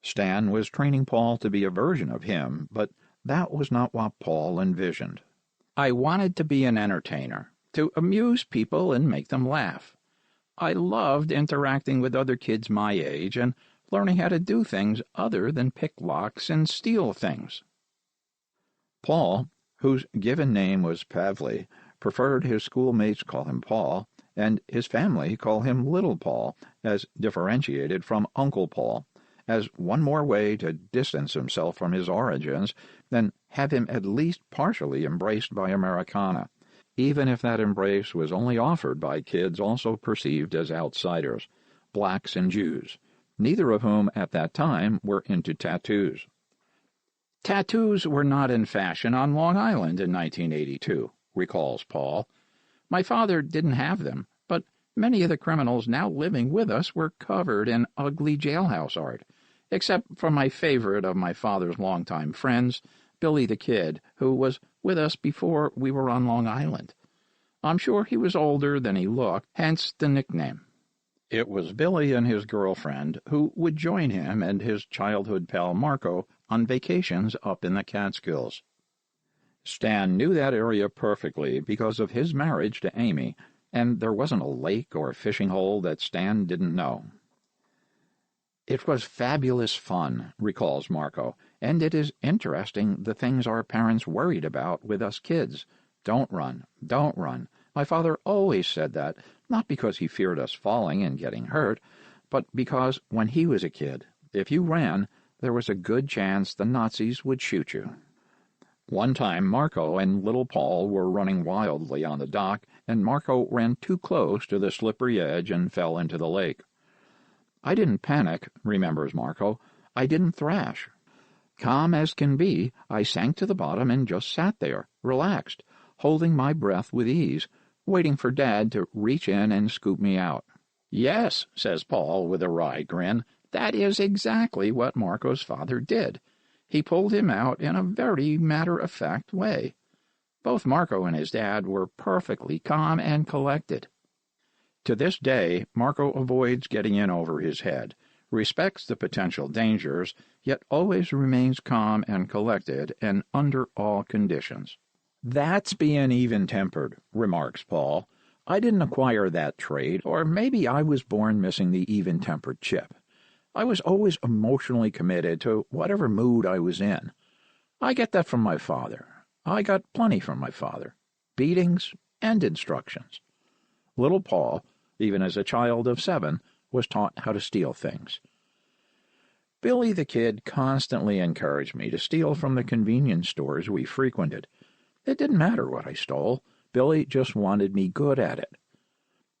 Stan was training Paul to be a version of him, but that was not what Paul envisioned. "I wanted to be an entertainer, to amuse people and make them laugh. I loved interacting with other kids my age and learning how to do things other than pick locks and steal things." Paul, whose given name was Pavli, preferred his schoolmates call him Paul, and his family call him Little Paul, as differentiated from Uncle Paul, as one more way to distance himself from his origins than have him at least partially embraced by Americana, even if that embrace was only offered by kids also perceived as outsiders, blacks and Jews, neither of whom at that time were into tattoos. "Tattoos were not in fashion on Long Island in 1982, recalls Paul. "My father didn't have them, but many of the criminals now living with us were covered in ugly jailhouse art, except for my favorite of my father's longtime friends, Billy the Kid, who was with us before we were on Long Island. I'm sure he was older than he looked, hence the nickname." It was Billy and his girlfriend who would join him and his childhood pal Marco on vacations up in the Catskills. Stan knew that area perfectly because of his marriage to Amy, and there wasn't a lake or fishing hole that Stan didn't know. "It was fabulous fun," recalls Marco, "and it is interesting the things our parents worried about with us kids. Don't run, don't run. My father always said that, not because he feared us falling and getting hurt, but because when he was a kid, if you ran, there was a good chance the Nazis would shoot you." One time Marco and little Paul were running wildly on the dock, and Marco ran too close to the slippery edge and fell into the lake. "I didn't panic," remembers Marco. "I didn't thrash. Calm as can be, I sank to the bottom and just sat there, relaxed, holding my breath with ease, waiting for Dad to reach in and scoop me out." "Yes," says Paul with a wry grin, "that is exactly what Marco's father did. He pulled him out in a very matter-of-fact way. Both Marco and his dad were perfectly calm and collected." To this day, Marco avoids getting in over his head, respects the potential dangers, yet always remains calm and collected and under all conditions. "That's being even-tempered," remarks Paul. "I didn't acquire that trait, or maybe I was born missing the even-tempered chip. I was always emotionally committed to whatever mood I was in. I get that from my father. I got plenty from my father. Beatings and instructions." Little Paul, even as a child of 7, was taught how to steal things. "Billy the Kid constantly encouraged me to steal from the convenience stores we frequented. It didn't matter what I stole. Billy just wanted me good at it.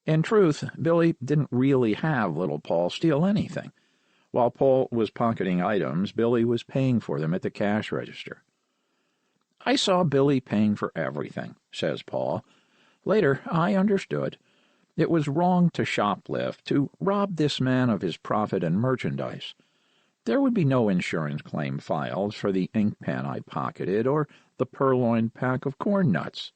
In truth, Billy didn't really have little Paul steal anything. While Paul was pocketing items, Billy was paying for them at the cash register. "I saw Billy paying for everything," says Paul. "Later, I understood. It was wrong to shoplift, to rob this man of his profit and merchandise. There would be no insurance claim filed for the ink pen I pocketed or the purloined pack of corn nuts."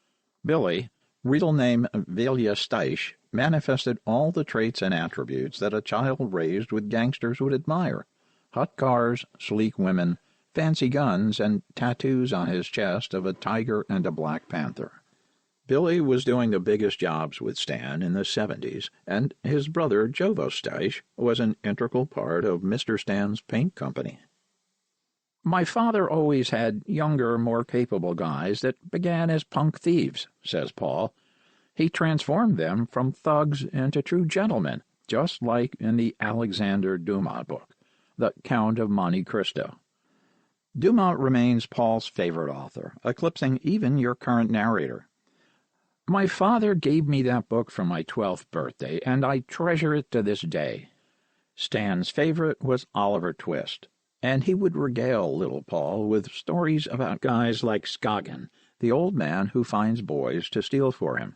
Billy, real name Vilja Steisch, manifested all the traits and attributes that a child raised with gangsters would admire: hot cars, sleek women, fancy guns, and tattoos on his chest of a tiger and a black panther. Billy was doing the biggest jobs with Stan in the 70s, and his brother Jovo Steisch was an integral part of Mr. Stan's paint company. "My father always had younger, more capable guys that began as punk thieves," says Paul. "He transformed them from thugs into true gentlemen, just like in the Alexander Dumas book, The Count of Monte Cristo." Dumas remains Paul's favorite author, eclipsing even your current narrator. "My father gave me that book for my 12th birthday, and I treasure it to this day." Stan's favorite was Oliver Twist, and he would regale little Paul with stories about guys like Scoggin, the old man who finds boys to steal for him.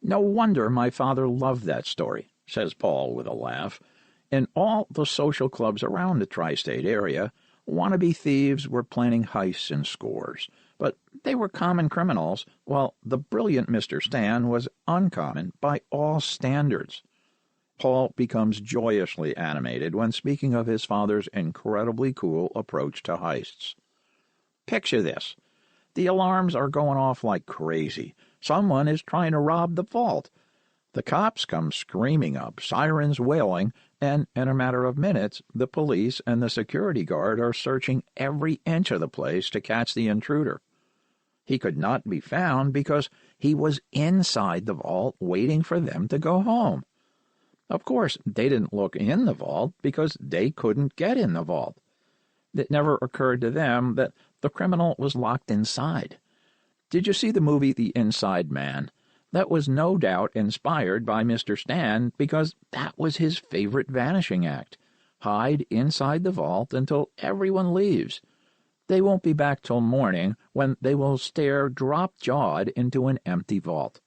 "No wonder my father loved that story," says Paul with a laugh. "In all the social clubs around the tri-state area, wannabe thieves were planning heists in scores, but they were common criminals, while the brilliant Mr. Stan was uncommon by all standards." Paul becomes joyously animated when speaking of his father's incredibly cool approach to heists. "Picture this. The alarms are going off like crazy. Someone is trying to rob the vault. The cops come screaming up, sirens wailing, and in a matter of minutes, the police and the security guard are searching every inch of the place to catch the intruder. He could not be found because he was inside the vault waiting for them to go home. Of course, they didn't look in the vault because they couldn't get in the vault. It never occurred to them that the criminal was locked inside. Did you see the movie The Inside Man? That was no doubt inspired by Mr. Stan because that was his favorite vanishing act. Hide inside the vault until everyone leaves. They won't be back till morning, when they will stare drop-jawed into an empty vault.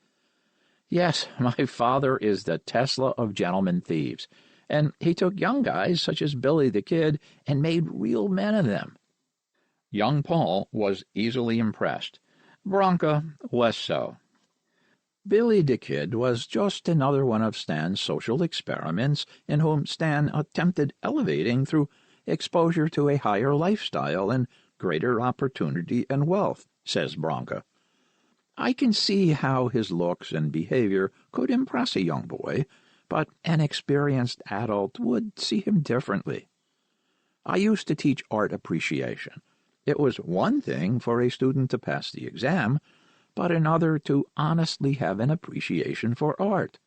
Yes, my father is the Tesla of gentlemen thieves, and he took young guys such as Billy the Kid and made real men of them." Young Paul was easily impressed. Bronca less so. Billy the Kid was just another one of Stan's social experiments in whom Stan attempted elevating through exposure to a higher lifestyle and greater opportunity and wealth, says Bronca. "I can see how his looks and behavior could impress a young boy, but an experienced adult would see him differently. I used to teach art appreciation. It was one thing for a student to pass the exam, but another to honestly have an appreciation for art.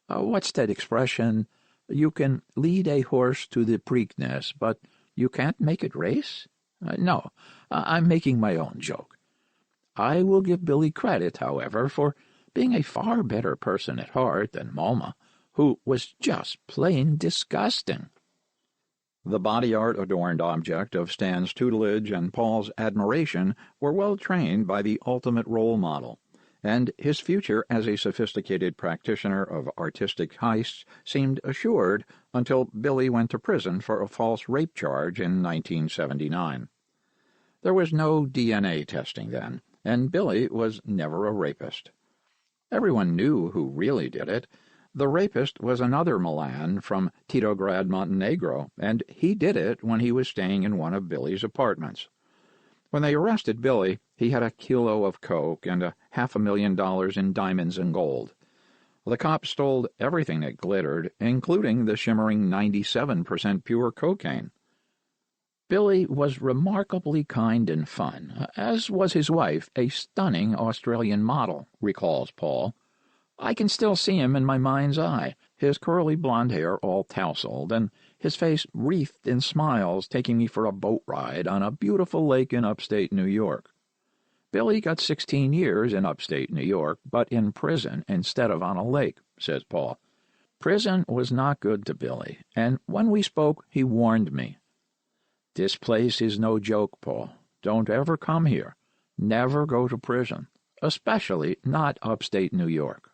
What's that expression? You can lead a horse to the Preakness, but you can't make it race? No, I'm making my own joke. I will give Billy credit, however, for being a far better person at heart than Malma, who was just plain disgusting." The body art adorned object of Stan's tutelage and Paul's admiration were well trained by the ultimate role model, and his future as a sophisticated practitioner of artistic heists seemed assured until Billy went to prison for a false rape charge in 1979. There was no DNA testing then, and Billy was never a rapist. Everyone knew who really did it. The rapist was another Milan from Titograd, Montenegro, and he did it when he was staying in one of Billy's apartments. When they arrested Billy, he had a kilo of coke and $500,000 in diamonds and gold. The cops stole everything that glittered, including the shimmering 97% pure cocaine. Billy was remarkably kind and fun, as was his wife, a stunning Australian model, recalls Paul. I can still see him in my mind's eye, his curly blonde hair all tousled, and his face wreathed in smiles, taking me for a boat ride on a beautiful lake in upstate New York. Billy got 16 years in upstate New York, but in prison instead of on a lake, says Paul. Prison was not good to Billy, and when we spoke, he warned me. This place is no joke, Paul. Don't ever come here. Never go to prison, especially not upstate New York.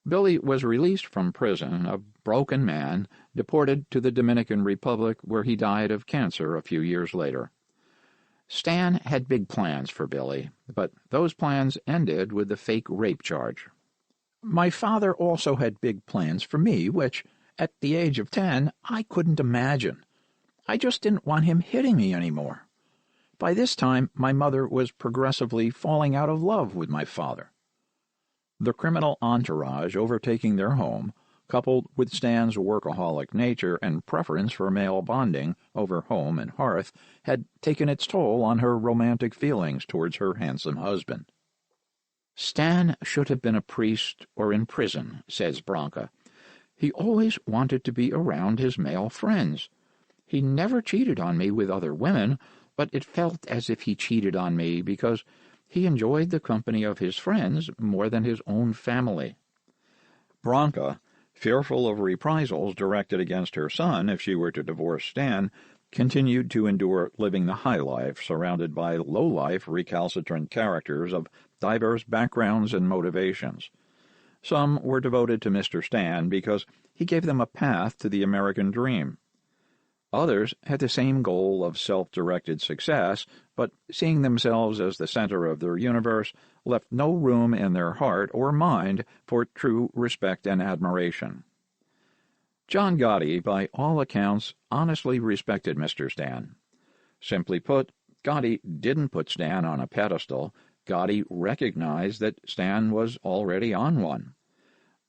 Billy was released from prison, a broken man, deported to the Dominican Republic, where he died of cancer a few years later. Stan had big plans for Billy, but those plans ended with the fake rape charge. My father also had big plans for me, which, at the age of 10, I couldn't imagine. I just didn't want him hitting me anymore. By this time, my mother was progressively falling out of love with my father. The criminal entourage overtaking their home, coupled with Stan's workaholic nature and preference for male bonding over home and hearth, had taken its toll on her romantic feelings towards her handsome husband. Stan should have been a priest or in prison, says Branca. He always wanted to be around his male friends. He never cheated on me with other women, but it felt as if he cheated on me because he enjoyed the company of his friends more than his own family. Branca, fearful of reprisals directed against her son if she were to divorce Stan, continued to endure living the high life surrounded by low-life recalcitrant characters of diverse backgrounds and motivations. Some were devoted to Mr. Stan because he gave them a path to the American dream. Others had the same goal of self-directed success, but seeing themselves as the center of their universe left no room in their heart or mind for true respect and admiration. John Gotti, by all accounts, honestly respected Mr. Stan. Simply put, Gotti didn't put Stan on a pedestal. Gotti recognized that Stan was already on one.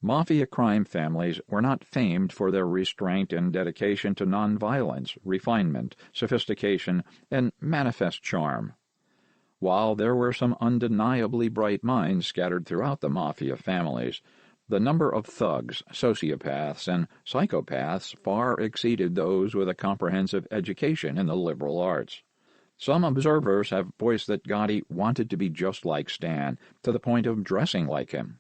Mafia crime families were not famed for their restraint and dedication to nonviolence, refinement, sophistication, and manifest charm. While there were some undeniably bright minds scattered throughout the Mafia families, the number of thugs, sociopaths, and psychopaths far exceeded those with a comprehensive education in the liberal arts. Some observers have voiced that Gotti wanted to be just like Stan, to the point of dressing like him.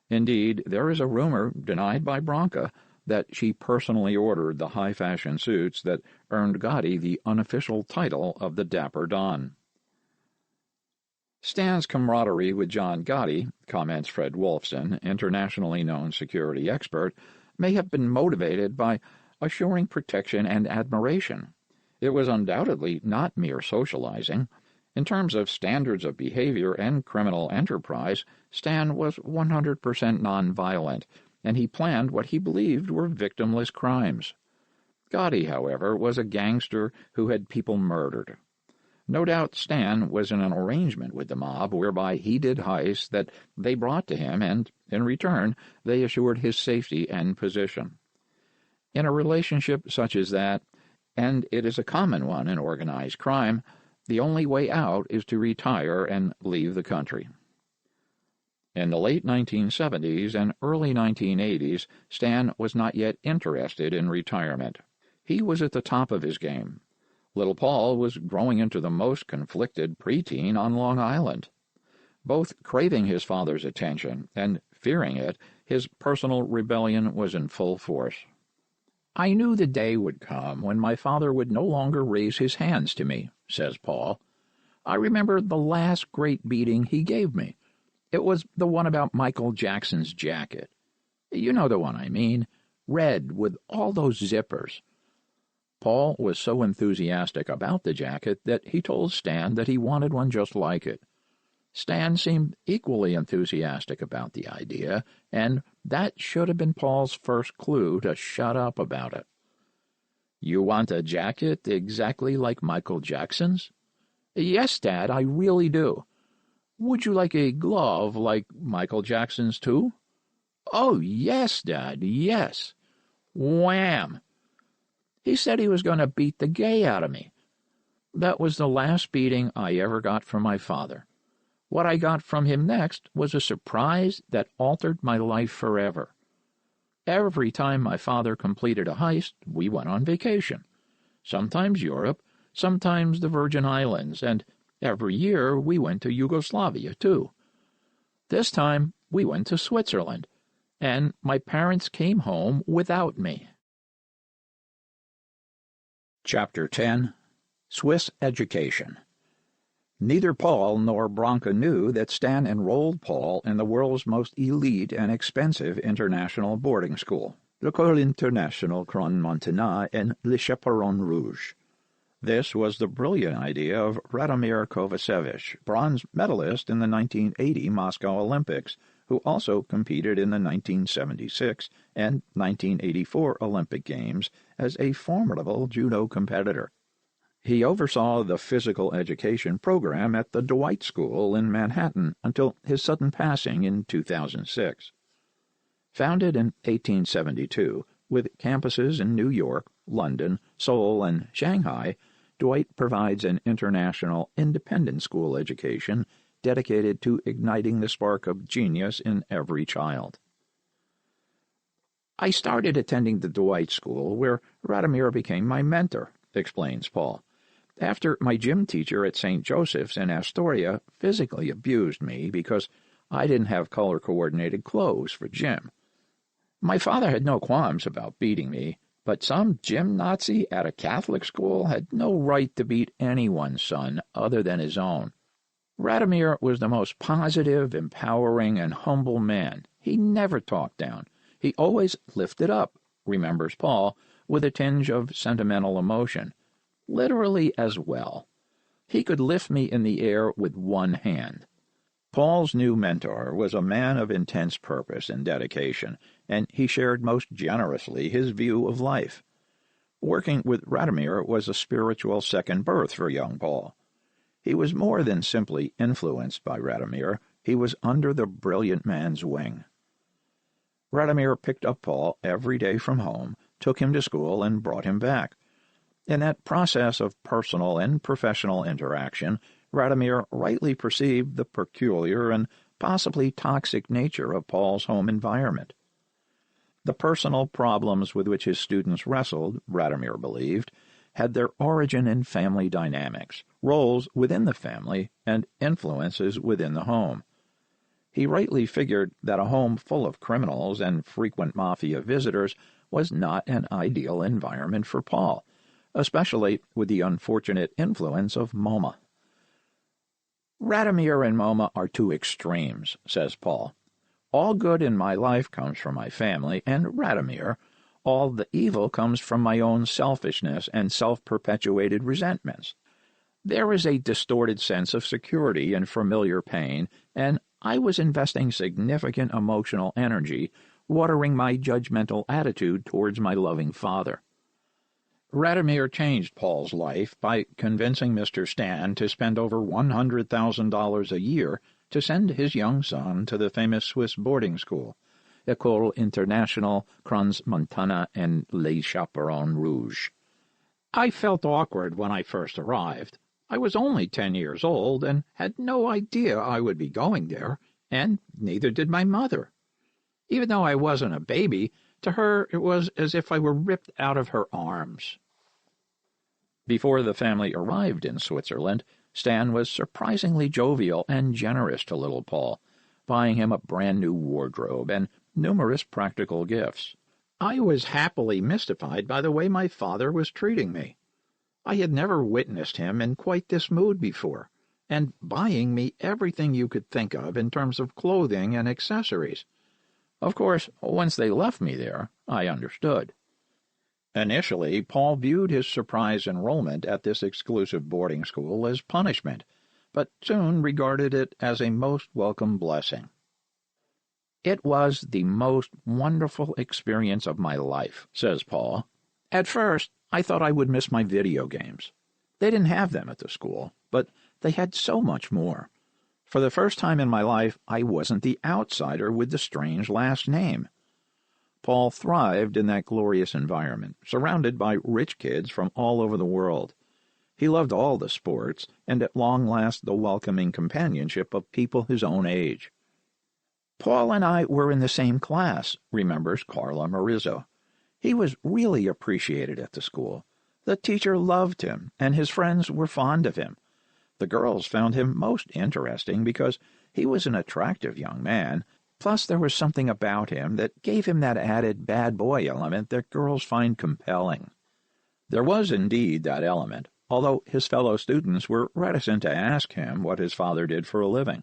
Indeed, there is a rumor, denied by Branca, that she personally ordered the high-fashion suits that earned Gotti the unofficial title of the Dapper Don. Stan's camaraderie with John Gotti, comments Fred Wolfson, internationally known security expert, may have been motivated by assuring protection and admiration. It was undoubtedly not mere socializing. In terms of standards of behavior and criminal enterprise, Stan was 100% nonviolent, and he planned what he believed were victimless crimes. Gotti, however, was a gangster who had people murdered. No doubt Stan was in an arrangement with the mob whereby he did heists that they brought to him, and, in return, they assured his safety and position. In a relationship such as that, and it is a common one in organized crime, the only way out is to retire and leave the country. In the late 1970s and early 1980s, Stan was not yet interested in retirement. He was at the top of his game. Little Paul was growing into the most conflicted preteen on Long Island. Both craving his father's attention and fearing it, his personal rebellion was in full force. I knew the day would come when my father would no longer raise his hands to me, says Paul. I remember the last great beating he gave me. It was the one about Michael Jackson's jacket. You know the one I mean, red with all those zippers. Paul was so enthusiastic about the jacket that he told Stan that he wanted one just like it. Stan seemed equally enthusiastic about the idea, and that should have been Paul's first clue to shut up about it. You want a jacket exactly like Michael Jackson's? Yes, Dad, I really do. Would you like a glove like Michael Jackson's, too? Oh, yes, Dad, yes. Wham! He said he was going to beat the gay out of me. That was the last beating I ever got from my father. What I got from him next was a surprise that altered my life forever. Every time my father completed a heist, we went on vacation. Sometimes Europe, sometimes the Virgin Islands, and Every year we went to Yugoslavia, too. This time we went to Switzerland, and my parents came home without me. Chapter 10. Swiss Education. Neither Paul nor Branca knew that Stan enrolled Paul in the world's most elite and expensive international boarding school, l'École Internationale Crans-Montana in Le Chaperon Rouge. This was the brilliant idea of Radomir Kovacevic, bronze medalist in the 1980 Moscow Olympics, who also competed in the 1976 and 1984 Olympic Games as a formidable judo competitor. He oversaw the physical education program at the Dwight School in Manhattan until his sudden passing in 2006. Founded in 1872, with campuses in New York, London, Seoul, and Shanghai, Dwight provides an international independent school education dedicated to igniting the spark of genius in every child. "I started attending the Dwight School, where Radomir became my mentor," explains Paul, "after my gym teacher at St. Joseph's in Astoria physically abused me because I didn't have color-coordinated clothes for gym. My father had no qualms about beating me, but some gym Nazi at a Catholic school had no right to beat anyone's son other than his own. Radomir was the most positive, empowering, and humble man. He never talked down. He always lifted up," remembers Paul, with a tinge of sentimental emotion. "Literally as well. He could lift me in the air with one hand." Paul's new mentor was a man of intense purpose and dedication, and he shared most generously his view of life. Working with Radomir was a spiritual second birth for young Paul. He was more than simply influenced by Radomir, he was under the brilliant man's wing. Radomir picked up Paul every day from home, took him to school, and brought him back. In that process of personal and professional interaction, Radomir rightly perceived the peculiar and possibly toxic nature of Paul's home environment. The personal problems with which his students wrestled, Radomir believed, had their origin in family dynamics, roles within the family, and influences within the home. He rightly figured that a home full of criminals and frequent mafia visitors was not an ideal environment for Paul, especially with the unfortunate influence of MoMA. "Radomir and MoMA are two extremes," says Paul. "All good in my life comes from my family and Radomir. All the evil comes from my own selfishness and self-perpetuated resentments. There is a distorted sense of security in familiar pain, and I was investing significant emotional energy watering my judgmental attitude towards my loving father." Radomir changed Paul's life by convincing Mr. Stan to spend over $100,000 a year to send his young son to the famous Swiss boarding school, École Internationale Crans-Montana in Le Chaperon Rouge. "I felt awkward when I first arrived. I was only 10 years old and had no idea I would be going there, and neither did my mother. Even though I wasn't a baby, to her it was as if I were ripped out of her arms." Before the family arrived in Switzerland, Stan was surprisingly jovial and generous to little Paul, buying him a brand-new wardrobe and numerous practical gifts. "I was happily mystified by the way my father was treating me. I had never witnessed him in quite this mood before, and buying me everything you could think of in terms of clothing and accessories. Of course, once they left me there, I understood." Initially, Paul viewed his surprise enrollment at this exclusive boarding school as punishment, but soon regarded it as a most welcome blessing. "It was the most wonderful experience of my life," says Paul. "At first, I thought I would miss my video games. They didn't have them at the school, but they had so much more. For the first time in my life, I wasn't the outsider with the strange last name." Paul thrived in that glorious environment, surrounded by rich kids from all over the world. He loved all the sports, and at long last the welcoming companionship of people his own age. "Paul and I were in the same class," remembers Carla Marizzo. "He was really appreciated at the school. The teacher loved him, and his friends were fond of him. The girls found him most interesting because he was an attractive young man, plus there was something about him that gave him that added bad boy element that girls find compelling. There was indeed that element, although his fellow students were reticent to ask him what his father did for a living.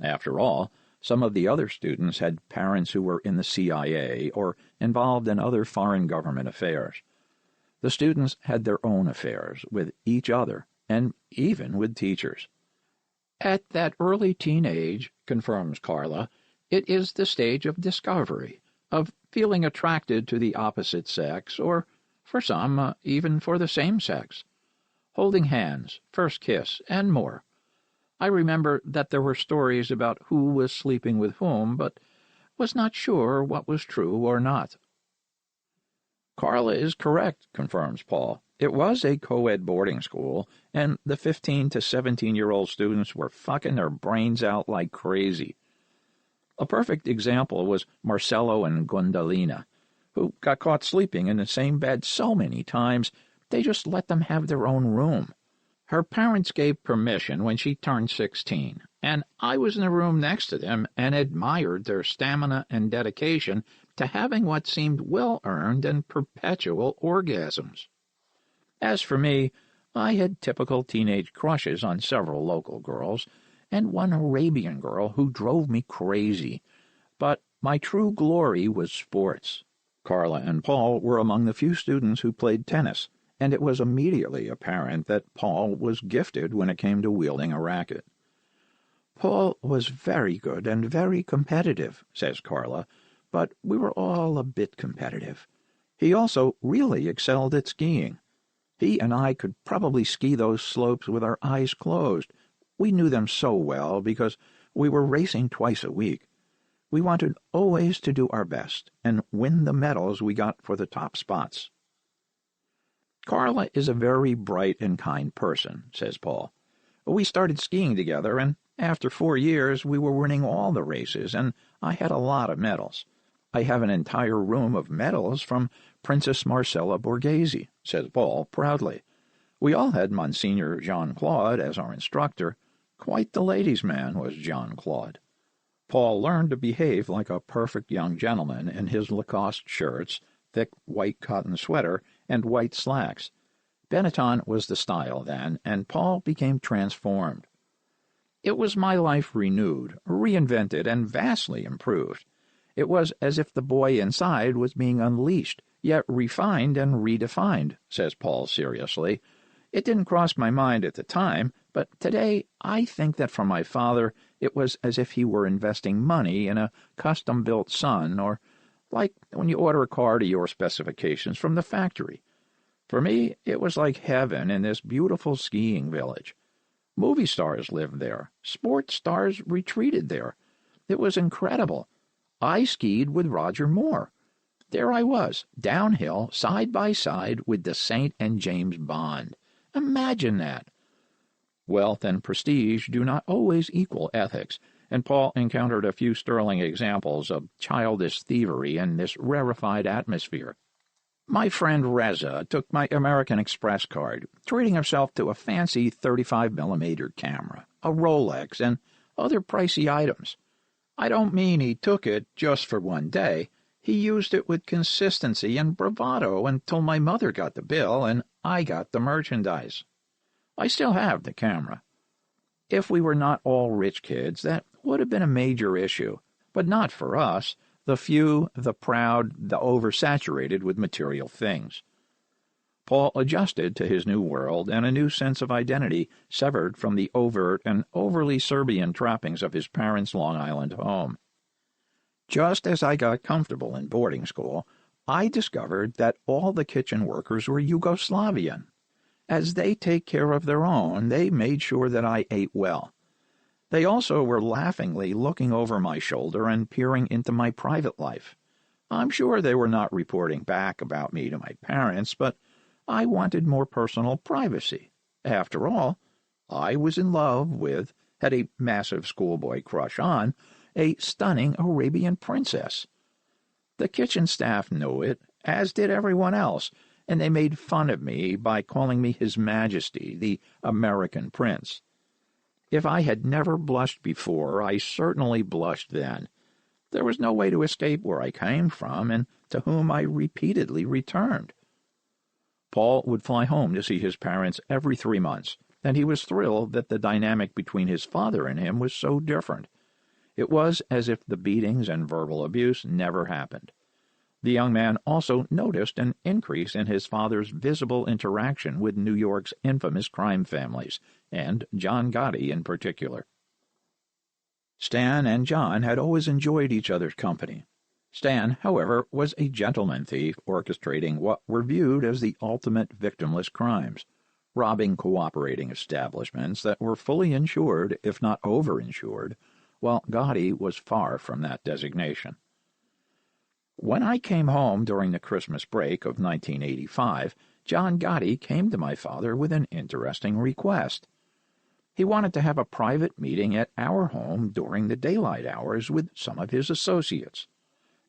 After all, some of the other students had parents who were in the CIA or involved in other foreign government affairs. The students had their own affairs with each other and even with teachers. At that early teenage, confirms Carla, it is the stage of discovery, of feeling attracted to the opposite sex, or, for some, even for the same sex. Holding hands, first kiss, and more. I remember that there were stories about who was sleeping with whom, but was not sure what was true or not. Carla is correct, confirms Paul. It was a co-ed boarding school, and the 15 to 17-year-old students were fucking their brains out like crazy. A perfect example was Marcello and Gondalina, who got caught sleeping in the same bed so many times they just let them have their own room. Her parents gave permission when she turned 16, and I was in the room next to them and admired their stamina and dedication to having what seemed well-earned and perpetual orgasms. As for me, I had typical teenage crushes on several local girls, and one Arabian girl who drove me crazy. But my true glory was sports. Carla and Paul were among the few students who played tennis, and it was immediately apparent that Paul was gifted when it came to wielding a racket. Paul was very good and very competitive, says Carla, but we were all a bit competitive. He also really excelled at skiing. He and I could probably ski those slopes with our eyes closed. We knew them so well because we were racing twice a week. We wanted always to do our best and win the medals we got for the top spots. Carla is a very bright and kind person, says Paul. We started skiing together, and after 4 years we were winning all the races, and I had a lot of medals. I have an entire room of medals from Princess Marcella Borghese, says Paul proudly. We all had Monsignor Jean-Claude as our instructor. Quite the ladies' man was Jean-Claude. Paul learned to behave like a perfect young gentleman in his Lacoste shirts, thick white cotton sweater, and white slacks. Benetton was the style then, and Paul became transformed. It was my life renewed, reinvented, and vastly improved. It was as if the boy inside was being unleashed, yet refined and redefined, says Paul seriously. It didn't cross my mind at the time, but today I think that for my father it was as if he were investing money in a custom-built son, or like when you order a car to your specifications from the factory. For me, it was like heaven in this beautiful skiing village. Movie stars lived there. Sports stars retreated there. It was incredible. I skied with Roger Moore. There I was, downhill, side by side with the Saint and James Bond. Imagine that. Wealth and prestige do not always equal ethics, and Paul encountered a few sterling examples of childish thievery in this rarefied atmosphere. My friend Reza took my American Express card, treating himself to a fancy 35mm camera, a Rolex, and other pricey items. I don't mean he took it just for one day. He used it with consistency and bravado until my mother got the bill and I got the merchandise. I still have the camera. If we were not all rich kids, that would have been a major issue, but not for us, the few, the proud, the oversaturated with material things. Paul adjusted to his new world and a new sense of identity severed from the overt and overly Serbian trappings of his parents' Long Island home. Just as I got comfortable in boarding school, I discovered that all the kitchen workers were Yugoslavian. As they take care of their own, they made sure that I ate well. They also were laughingly looking over my shoulder and peering into my private life. I'm sure they were not reporting back about me to my parents, but I wanted more personal privacy. After all, I was in love with, had a massive schoolboy crush on, a stunning Arabian princess. The kitchen staff knew it, as did everyone else, and they made fun of me by calling me His Majesty, the American Prince. If I had never blushed before, I certainly blushed then. There was no way to escape where I came from and to whom I repeatedly returned. Paul would fly home to see his parents every 3 months, and he was thrilled that the dynamic between his father and him was so different. It was as if the beatings and verbal abuse never happened. The young man also noticed an increase in his father's visible interaction with New York's infamous crime families, and John Gotti in particular. Stan and John had always enjoyed each other's company. Stan, however, was a gentleman thief orchestrating what were viewed as the ultimate victimless crimes, robbing cooperating establishments that were fully insured, if not over-insured, while Gotti was far from that designation. When I came home during the Christmas break of 1985, John Gotti came to my father with an interesting request. He wanted to have a private meeting at our home during the daylight hours with some of his associates.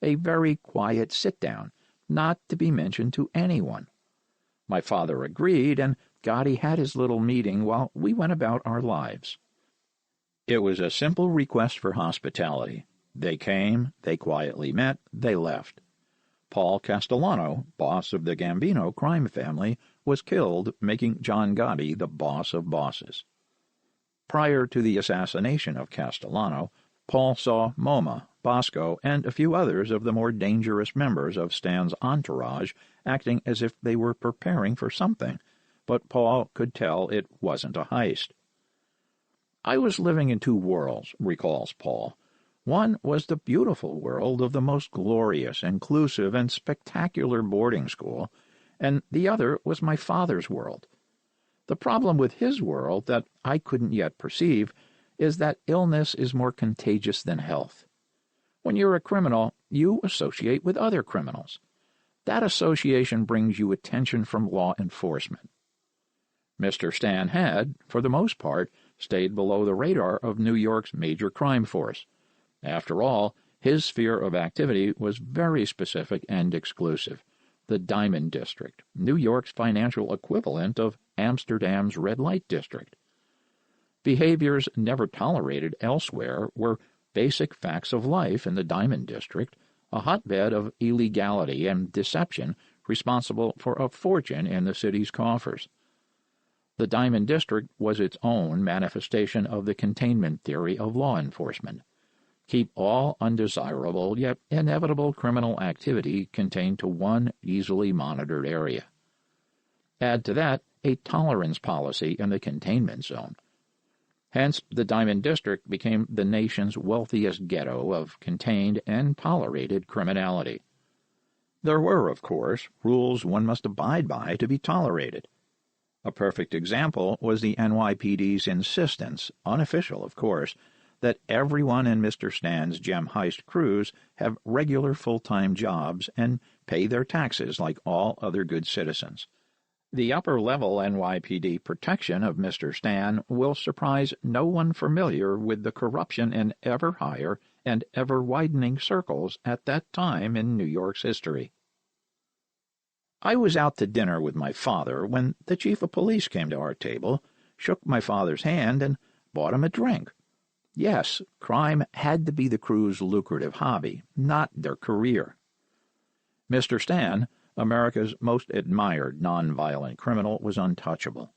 A very quiet sit-down, not to be mentioned to anyone. My father agreed, and Gotti had his little meeting while we went about our lives. It was a simple request for hospitality. They came, they quietly met, they left. Paul Castellano, boss of the Gambino crime family, was killed, making John Gotti the boss of bosses. Prior to the assassination of Castellano, Paul saw Moma, Bosco, and a few others of the more dangerous members of Stan's entourage acting as if they were preparing for something, but Paul could tell it wasn't a heist. I was living in 2 worlds, recalls Paul. One was the beautiful world of the most glorious, inclusive, and spectacular boarding school, and the other was my father's world. The problem with his world that I couldn't yet perceive is that illness is more contagious than health. When you're a criminal, you associate with other criminals. That association brings you attention from law enforcement. Mr. Stan had, for the most part, stayed below the radar of New York's major crime force. After all, his sphere of activity was very specific and exclusive. The Diamond District, New York's financial equivalent of Amsterdam's red light district. Behaviors never tolerated elsewhere were basic facts of life in the Diamond District, a hotbed of illegality and deception responsible for a fortune in the city's coffers. The Diamond District was its own manifestation of the containment theory of law enforcement. Keep all undesirable yet inevitable criminal activity contained to one easily monitored area. Add to that a tolerance policy in the containment zone. Hence, the Diamond District became the nation's wealthiest ghetto of contained and tolerated criminality. There were, of course, rules one must abide by to be tolerated. A perfect example was the NYPD's insistence, unofficial of course, that everyone in Mr. Stan's gem heist crews have regular full-time jobs and pay their taxes like all other good citizens. The upper-level NYPD protection of Mr. Stan will surprise no one familiar with the corruption in ever higher and ever-widening circles at that time in New York's history. I was out to dinner with my father when the chief of police came to our table, shook my father's hand, and bought him a drink. Yes, crime had to be the crew's lucrative hobby, not their career. Mr. Stan, America's most admired nonviolent criminal, was untouchable.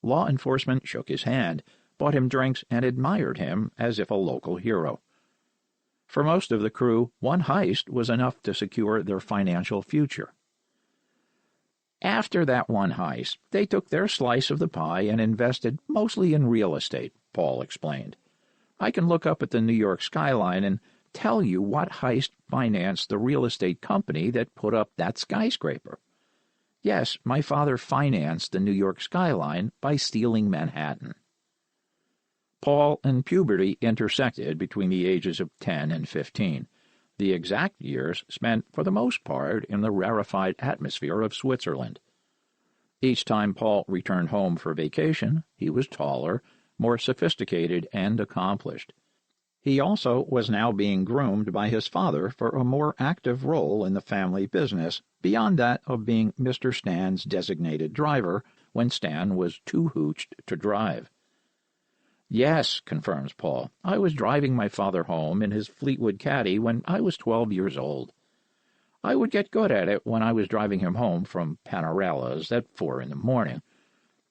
Law enforcement shook his hand, bought him drinks, and admired him as if a local hero. For most of the crew, one heist was enough to secure their financial future. After that one heist, they took their slice of the pie and invested mostly in real estate, Paul explained. I can look up at the New York skyline and tell you what heist financed the real estate company that put up that skyscraper. Yes, my father financed the New York skyline by stealing Manhattan. Paul and puberty intersected between the ages of 10 and 15, the exact years spent for the most part in the rarefied atmosphere of Switzerland. Each time Paul returned home for vacation, he was taller, more sophisticated, and accomplished. He also was now being groomed by his father for a more active role in the family business, beyond that of being Mr. Stan's designated driver when Stan was too hooched to drive. Yes, confirms Paul. I was driving my father home in his Fleetwood Caddy when I was 12 years old. I would get good at it when I was driving him home from Panoralas at 4 in the morning.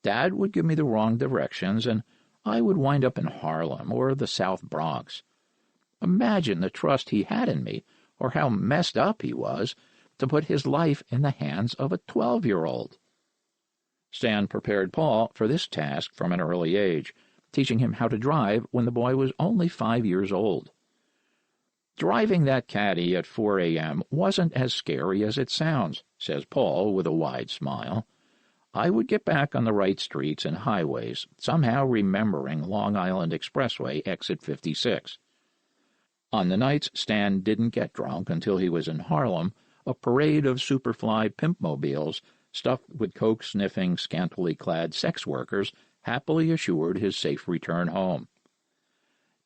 Dad would give me the wrong directions, and I would wind up in Harlem or the South Bronx. Imagine the trust he had in me, or how messed up he was, to put his life in the hands of a 12-year-old. Stan prepared Paul for this task from an early age, teaching him how to drive when the boy was only 5 years old. Driving that caddy at 4 a.m. wasn't as scary as it sounds, says Paul with a wide smile. I would get back on the right streets and highways, somehow remembering Long Island Expressway exit 56. On the nights Stan didn't get drunk until he was in Harlem, a parade of Superfly pimpmobiles stuffed with coke-sniffing, scantily clad sex workers happily assured his safe return home.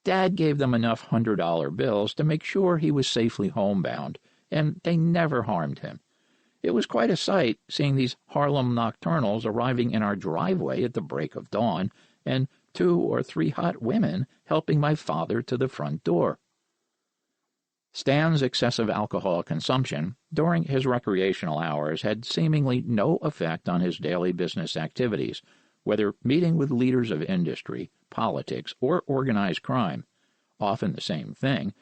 Dad gave them enough $100 bills to make sure he was safely homebound, and they never harmed him. It was quite a sight seeing these Harlem nocturnals arriving in our driveway at the break of dawn, and 2 or 3 hot women helping my father to the front door. Stan's excessive alcohol consumption during his recreational hours had seemingly no effect on his daily business activities, whether meeting with leaders of industry, politics, or organized crime, often the same thing.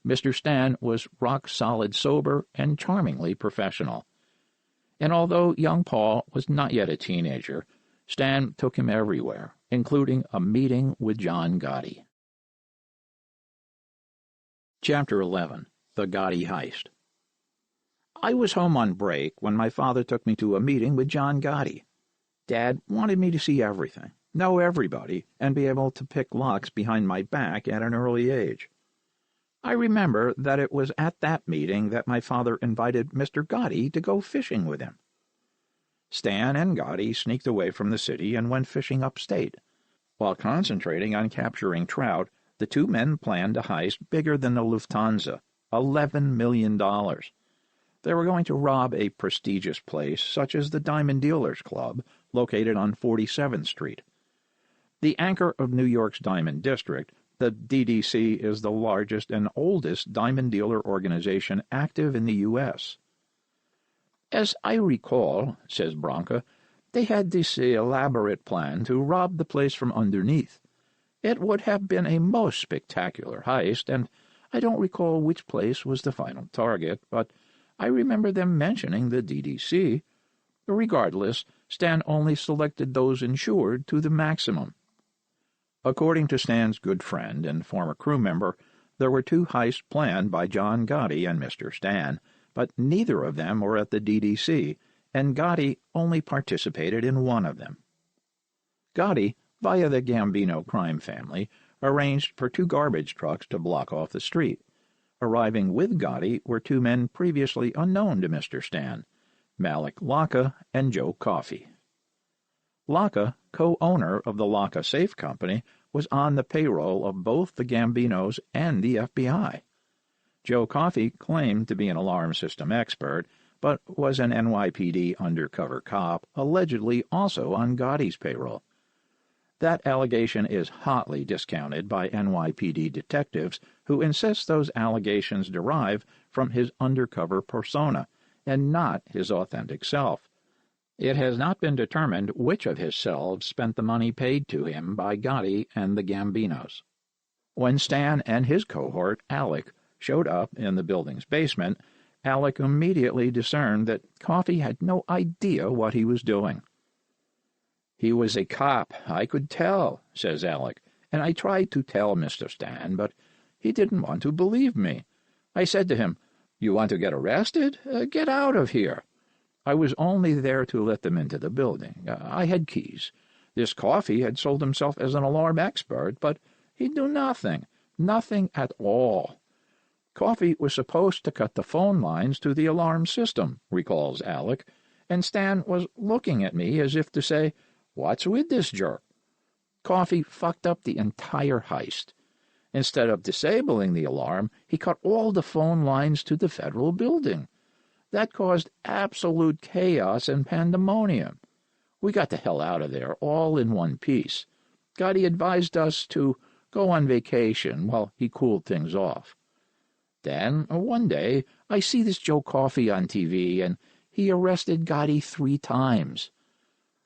Mr. Stan was rock-solid sober and charmingly professional. And although young Paul was not yet a teenager, Stan took him everywhere, including a meeting with John Gotti. Chapter 11. The Gotti Heist. I was home on break when my father took me to a meeting with John Gotti. Dad wanted me to see everything, know everybody, and be able to pick locks behind my back at an early age. I remember that it was at that meeting that my father invited Mr. Gotti to go fishing with him. Stan and Gotti sneaked away from the city and went fishing upstate. While concentrating on capturing trout, the 2 men planned a heist bigger than the Lufthansa, $11 million. They were going to rob a prestigious place such as the Diamond Dealers Club, located on 47th Street. The anchor of New York's Diamond District, the DDC is the largest and oldest diamond dealer organization active in the U.S. As I recall, says Branca, they had this elaborate plan to rob the place from underneath. It would have been a most spectacular heist, and I don't recall which place was the final target, but I remember them mentioning the DDC. Regardless, Stan only selected those insured to the maximum. According to Stan's good friend and former crew member, there were 2 heists planned by John Gotti and Mr. Stan, but neither of them were at the DDC, and Gotti only participated in one of them. Gotti, via the Gambino crime family, arranged for 2 garbage trucks to block off the street. Arriving with Gotti were 2 men previously unknown to Mr. Stan, Malik Laka and Joe Coffey. Laka, co-owner of the Laka Safe Company, was on the payroll of both the Gambinos and the FBI. Joe Coffey claimed to be an alarm system expert, but was an NYPD undercover cop, allegedly also on Gotti's payroll. That allegation is hotly discounted by NYPD detectives who insist those allegations derive from his undercover persona and not his authentic self. It has not been determined which of his selves spent the money paid to him by Gotti and the Gambinos. When Stan and his cohort, Alec, showed up in the building's basement, Alec immediately discerned that Coffey had no idea what he was doing. "He was a cop, I could tell," says Alec, "and I tried to tell Mr. Stan, but he didn't want to believe me. I said to him, 'You want to get arrested? Get out of here.' I was only there to let them into the building. I had keys. This Coffey had sold himself as an alarm expert, but he knew nothing at all. Coffey was supposed to cut the phone lines to the alarm system," recalls Alec, "and Stan was looking at me as if to say, 'What's with this jerk?' Coffey fucked up the entire heist. Instead of disabling the alarm, he cut all the phone lines to the federal building. That caused absolute chaos and pandemonium. We got the hell out of there all in one piece. Gotti advised us to go on vacation while he cooled things off. Then, one day, I see this Joe Coffey on TV, and he arrested Gotti 3 times.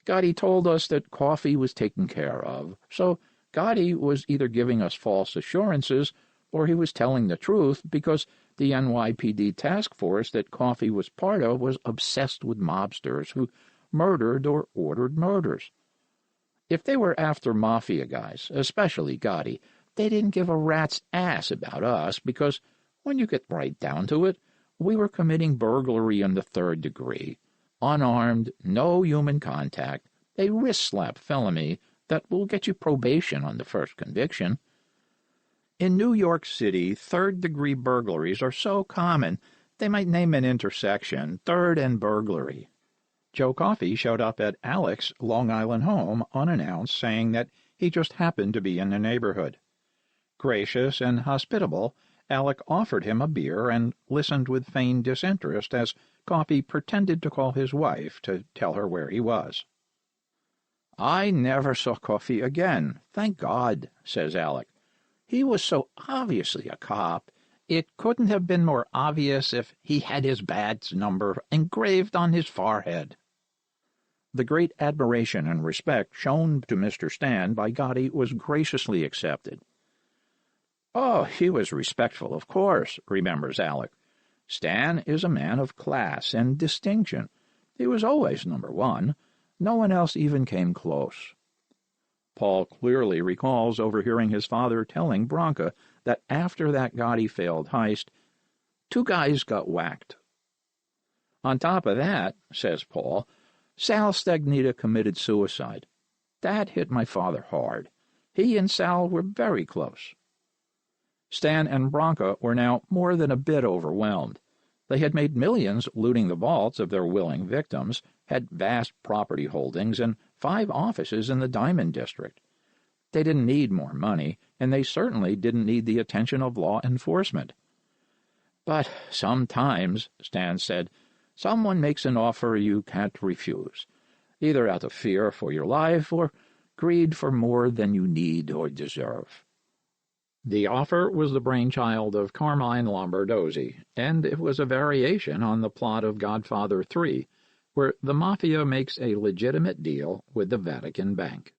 Gotti told us that Coffey was taken care of, so Gotti was either giving us false assurances or he was telling the truth because the NYPD task force that Coffey was part of was obsessed with mobsters who murdered or ordered murders. If they were after mafia guys, especially Gotti, they didn't give a rat's ass about us because, when you get right down to it, we were committing burglary in the 3rd degree. Unarmed, no human contact, a wrist-slap felony that will get you probation on the first conviction. In New York City, 3rd-degree burglaries are so common, they might name an intersection, 3rd and Burglary. Joe Coffey showed up at Alec's Long Island home unannounced, saying that he just happened to be in the neighborhood. Gracious and hospitable, Alec offered him a beer and listened with feigned disinterest as Coffey pretended to call his wife to tell her where he was. "I never saw Coffey again, thank God," says Alec. "He was so obviously a cop. It couldn't have been more obvious if he had his badge number engraved on his forehead." The great admiration and respect shown to Mr. Stan by Gotti was graciously accepted. "Oh, he was respectful, of course," remembers Alec. "Stan is a man of class and distinction. He was always number 1. No one else even came close." Paul clearly recalls overhearing his father telling Branca that after that Gotti failed heist, 2 guys got whacked. "On top of that," says Paul, "Sal Stagnita committed suicide. That hit my father hard. He and Sal were very close." Stan and Branca were now more than a bit overwhelmed. They had made millions looting the vaults of their willing victims, had vast property holdings, and 5 offices in the Diamond District. They didn't need more money, and they certainly didn't need the attention of law enforcement. "But sometimes," Stan said, "someone makes an offer you can't refuse, either out of fear for your life or greed for more than you need or deserve." The offer was the brainchild of Carmine Lombardozzi, and it was a variation on the plot of Godfather 3, where the mafia makes a legitimate deal with the Vatican Bank.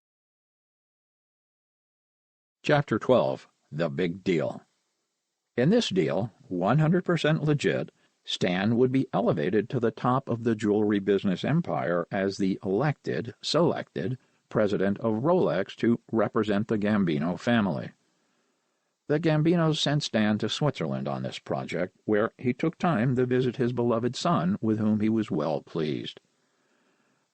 Chapter 12. The Big Deal. In this deal, 100% legit, Stan would be elevated to the top of the jewelry business empire as the selected, president of Rolex to represent the Gambino family. The Gambinos sent Stan to Switzerland on this project, where he took time to visit his beloved son, with whom he was well pleased.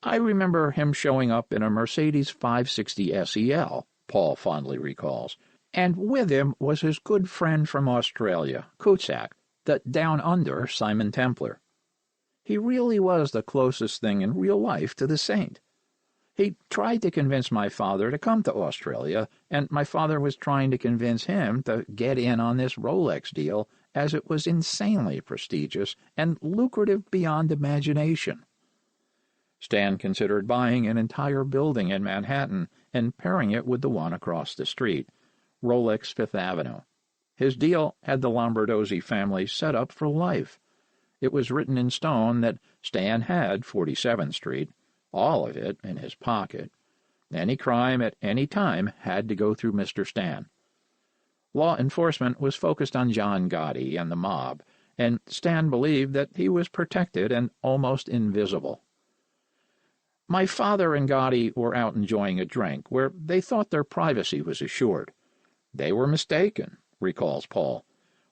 "I remember him showing up in a Mercedes 560 SEL, Paul fondly recalls, and with him was his good friend from Australia, Cusack, the down-under Simon Templar. He really was the closest thing in real life to the saint. He tried to convince my father to come to Australia, and my father was trying to convince him to get in on this Rolex deal, as it was insanely prestigious and lucrative beyond imagination." Stan considered buying an entire building in Manhattan and pairing it with the one across the street, Rolex Fifth Avenue. His deal had the Lombardozzi family set up for life. It was written in stone that Stan had 47th Street, all of it in his pocket. Any crime at any time had to go through Mr. Stan. Law enforcement was focused on John Gotti and the mob, and Stan believed that he was protected and almost invisible. "My father and Gotti were out enjoying a drink where they thought their privacy was assured. They were mistaken," recalls Paul.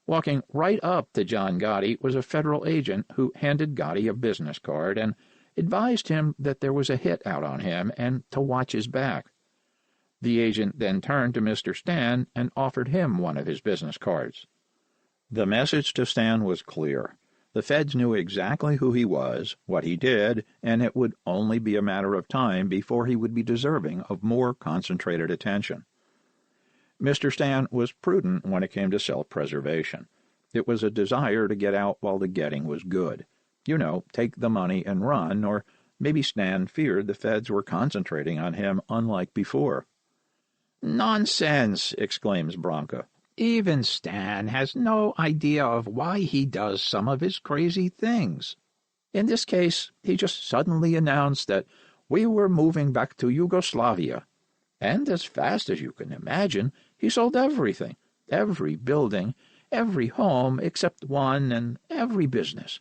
Walking right up to John Gotti was a federal agent who handed Gotti a business card and advised him that there was a hit out on him and to watch his back. The agent then turned to Mr. Stan and offered him one of his business cards. The message to Stan was clear. The feds knew exactly who he was, what he did, and it would only be a matter of time before he would be deserving of more concentrated attention. Mr. Stan was prudent when it came to self-preservation. It was a desire to get out while the getting was good. You know, take the money and run, or maybe Stan feared the feds were concentrating on him unlike before. "Nonsense!" exclaims Branca. "Even Stan has no idea of why he does some of his crazy things. In this case, he just suddenly announced that we were moving back to Yugoslavia, and as fast as you can imagine, he sold everything, every building, every home except one, and every business.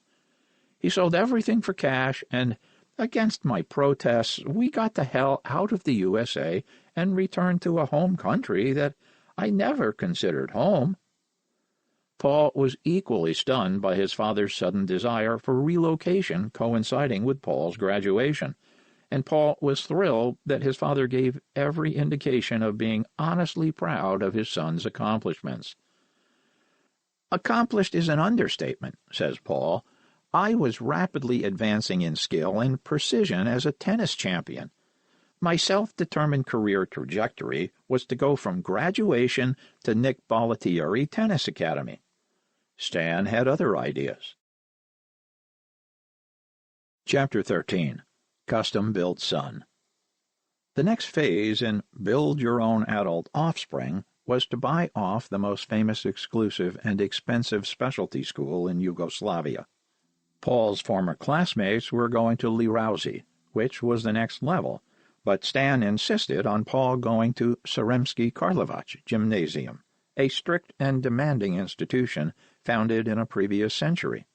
He sold everything for cash, and, against my protests, we got the hell out of the USA and returned to a home country that I never considered home." Paul was equally stunned by his father's sudden desire for relocation coinciding with Paul's graduation, and Paul was thrilled that his father gave every indication of being honestly proud of his son's accomplishments. "Accomplished is an understatement," says Paul. "I was rapidly advancing in skill and precision as a tennis champion. My self-determined career trajectory was to go from graduation to Nick Bollettieri Tennis Academy. Stan had other ideas." Chapter 13. Custom-Built Son. The next phase in Build Your Own Adult Offspring was to buy off the most famous, exclusive, and expensive specialty school in Yugoslavia. Paul's former classmates were going to Lirouzi, which was the next level, but Stan insisted on Paul going to Seremski Karlovac Gymnasium, a strict and demanding institution founded in a previous century,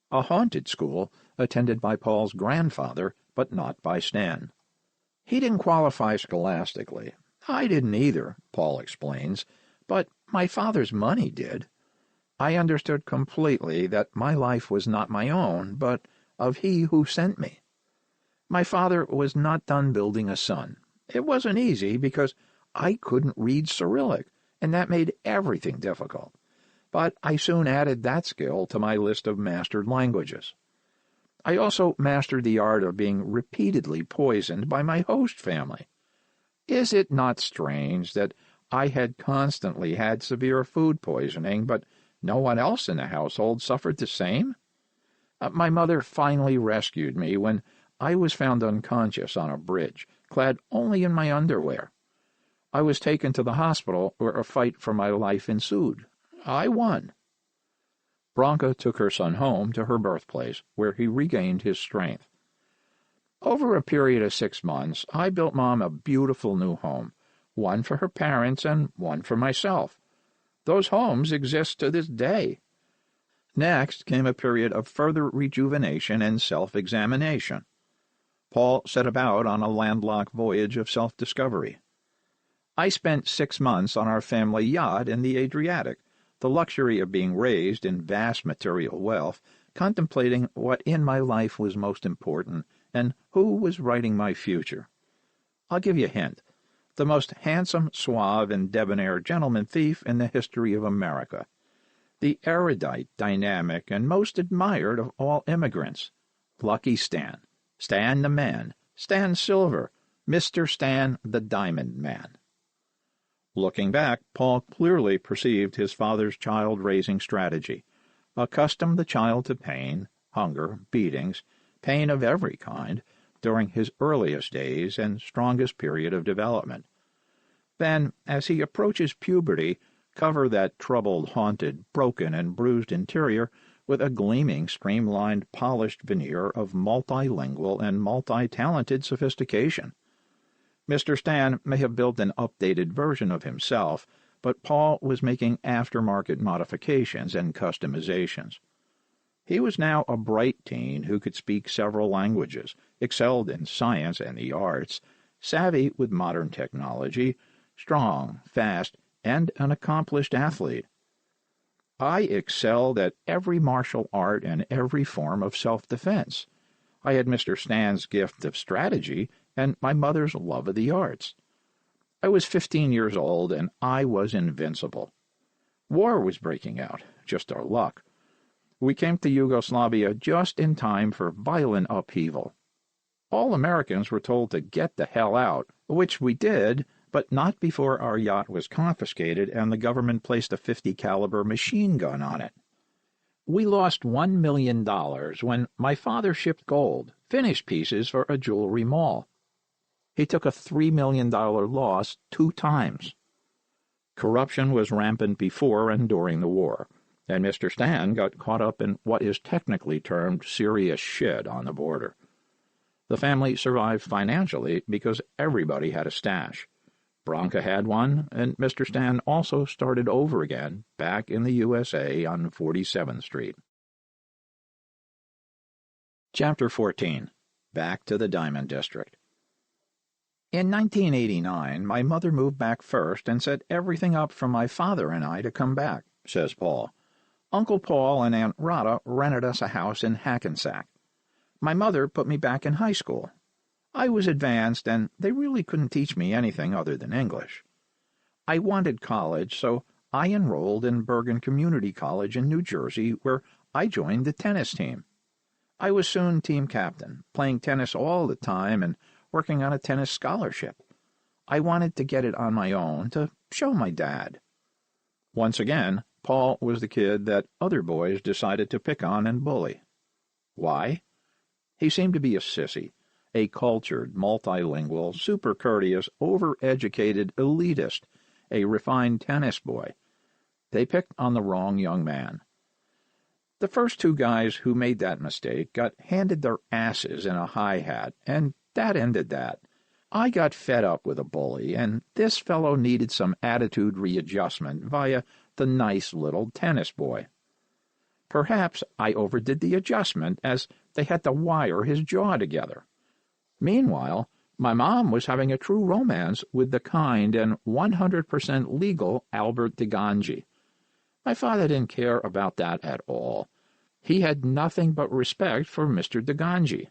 a haunted school attended by Paul's grandfather, but not by Stan. "He didn't qualify scholastically. I didn't either," Paul explains, "but my father's money did. I understood completely that my life was not my own, but of he who sent me. My father was not done building a son. It wasn't easy because I couldn't read Cyrillic, and that made everything difficult. But I soon added that skill to my list of mastered languages. I also mastered the art of being repeatedly poisoned by my host family. Is it not strange that I had constantly had severe food poisoning, but no one else in the household suffered the same? My mother finally rescued me when I was found unconscious on a bridge, clad only in my underwear. I was taken to the hospital where a fight for my life ensued. I won." Branca took her son home to her birthplace, where he regained his strength. "Over a period of 6 months, I built Mom a beautiful new home, one for her parents and one for myself. Those homes exist to this day." Next came a period of further rejuvenation and self-examination. Paul set about on a landlocked voyage of self-discovery. "I spent 6 months on our family yacht in the Adriatic, the luxury of being raised in vast material wealth, contemplating what in my life was most important and who was writing my future. I'll give you a hint. The most handsome, suave, and debonair gentleman thief in the history of America. The erudite, dynamic, and most admired of all immigrants. Lucky Stan. Stan the Man. Stan Silver. Mr. Stan the Diamond Man." Looking back, Paul clearly perceived his father's child-raising strategy, accustomed the child to pain, hunger, beatings, pain of every kind, during his earliest days and strongest period of development. Then, as he approaches puberty, cover that troubled, haunted, broken, and bruised interior with a gleaming, streamlined, polished veneer of multilingual and multi-talented sophistication. Mr. Stan may have built an updated version of himself, but Paul was making aftermarket modifications and customizations. He was now a bright teen who could speak several languages, excelled in science and the arts, savvy with modern technology, strong, fast, and an accomplished athlete. I excelled at every martial art and every form of self-defense. I had Mr. Stan's gift of strategy and my mother's love of the arts. I was 15 years old, and I was invincible. War was breaking out, just our luck. We came to Yugoslavia just in time for violent upheaval. All Americans were told to get the hell out, which we did, but not before our yacht was confiscated and the government placed a .50 caliber machine gun on it. We lost $1 million when my father shipped gold, finished pieces for a jewelry mall. He took a $3 million loss 2 times. Corruption was rampant before and during the war, and Mr. Stan got caught up in what is technically termed serious shit on the border. The family survived financially because everybody had a stash. Branca had one, and Mr. Stan also started over again back in the USA on 47th Street. Chapter 14. Back to the Diamond District. In 1989, my mother moved back first and set everything up for my father and I to come back, says Paul. Uncle Paul and Aunt Rhoda rented us a house in Hackensack. My mother put me back in high school. I was advanced, and they really couldn't teach me anything other than English. I wanted college, so I enrolled in Bergen Community College in New Jersey, where I joined the tennis team. I was soon team captain, playing tennis all the time and working on a tennis scholarship. I wanted to get it on my own to show my dad. Once again, Paul was the kid that other boys decided to pick on and bully. Why? He seemed to be a sissy, a cultured, multilingual, super-courteous, over-educated elitist, a refined tennis boy. They picked on the wrong young man. The first 2 guys who made that mistake got handed their asses in a high hat, and that ended that. I got fed up with a bully, and this fellow needed some attitude readjustment via the nice little tennis boy. Perhaps I overdid the adjustment, as they had to wire his jaw together. Meanwhile, my mom was having a true romance with the kind and 100% legal Albert de Gangi. My father didn't care about that at all. He had nothing but respect for Mr. de Gangi.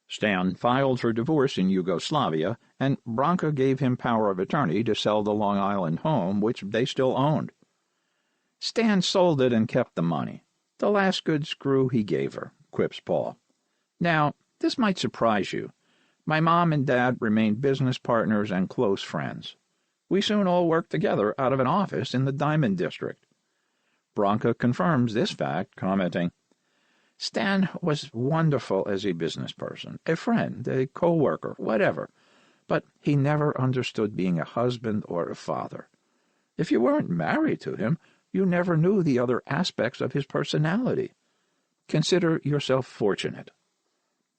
Stan filed for divorce in Yugoslavia, and Branca gave him power of attorney to sell the Long Island home, which they still owned. Stan sold it and kept the money. The last good screw he gave her, quips Paul. Now, this might surprise you. My mom and dad remained business partners and close friends. We soon all worked together out of an office in the Diamond District. Branca confirms this fact, commenting, Stan was wonderful as a business person, a friend, a co-worker, whatever, but he never understood being a husband or a father. If you weren't married to him, you never knew the other aspects of his personality. Consider yourself fortunate.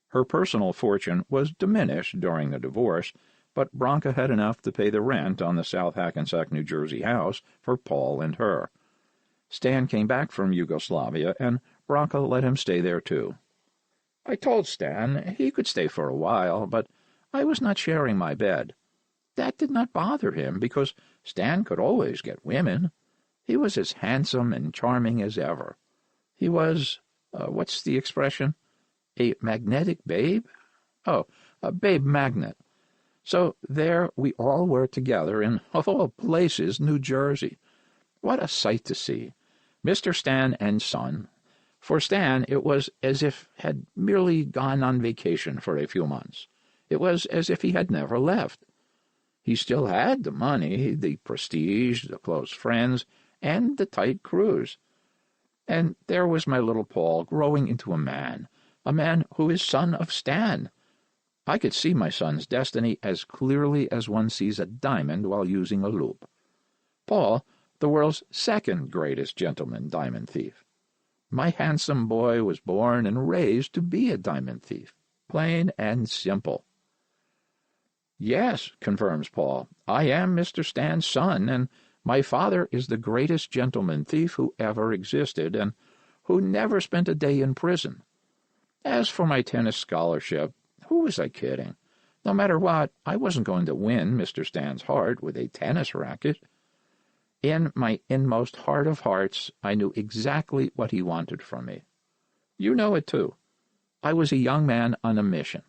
Her personal fortune was diminished during the divorce, but Branca had enough to pay the rent on the South Hackensack, New Jersey house for Paul and her. Stan came back from Yugoslavia, and Branca let him stay there too. I told Stan he could stay for a while, but I was not sharing my bed. That did not bother him, because Stan could always get women. He was as handsome and charming as ever. He was, what's the expression? A magnetic babe? Oh, a babe magnet. So there we all were together in, of all places, New Jersey. What a sight to see. Mr. Stan and son. For Stan, it was as if he had merely gone on vacation for a few months. It was as if he had never left. He still had the money, the prestige, the close friends, and the tight cruise. And there was my little Paul growing into a man who is son of Stan. I could see my son's destiny as clearly as one sees a diamond while using a loupe. Paul, the world's second greatest gentleman diamond thief. My handsome boy was born and raised to be a diamond thief, plain and simple. Yes, confirms Paul, I am Mr. Stan's son, and my father is the greatest gentleman thief who ever existed, and who never spent a day in prison. As for my tennis scholarship, who was I kidding? No matter what, I wasn't going to win Mr. Stan's heart with a tennis racket. In my inmost heart of hearts, I knew exactly what he wanted from me. You know it, too. I was a young man on a mission.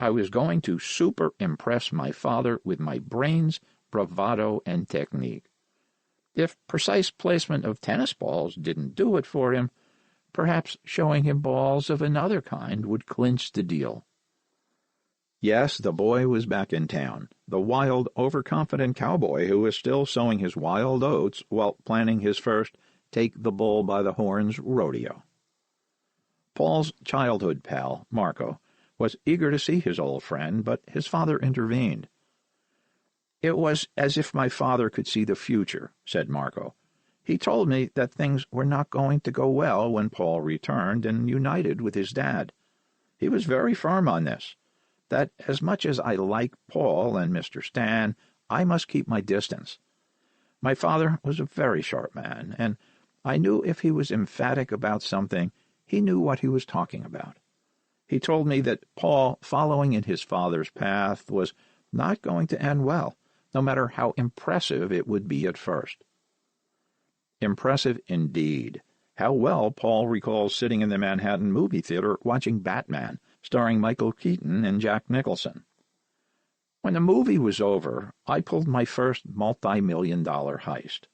I was going to super-impress my father with my brains, bravado, and technique. If precise placement of tennis balls didn't do it for him, perhaps showing him balls of another kind would clinch the deal. Yes, the boy was back in town, the wild, overconfident cowboy who was still sowing his wild oats while planning his first take-the-bull-by-the-horns rodeo. Paul's childhood pal, Marco, was eager to see his old friend, but his father intervened. "It was as if my father could see the future," said Marco. "He told me that things were not going to go well when Paul returned and united with his dad. He was very firm on this, that as much as I like Paul and Mr. Stan, I must keep my distance. My father was a very sharp man, and I knew if he was emphatic about something, he knew what he was talking about. He told me that Paul, following in his father's path, was not going to end well, no matter how impressive it would be at first." Impressive indeed. How well Paul recalls sitting in the Manhattan movie theater watching Batman, starring Michael Keaton and Jack Nicholson. "When the movie was over, I pulled my first multi-million-dollar heist.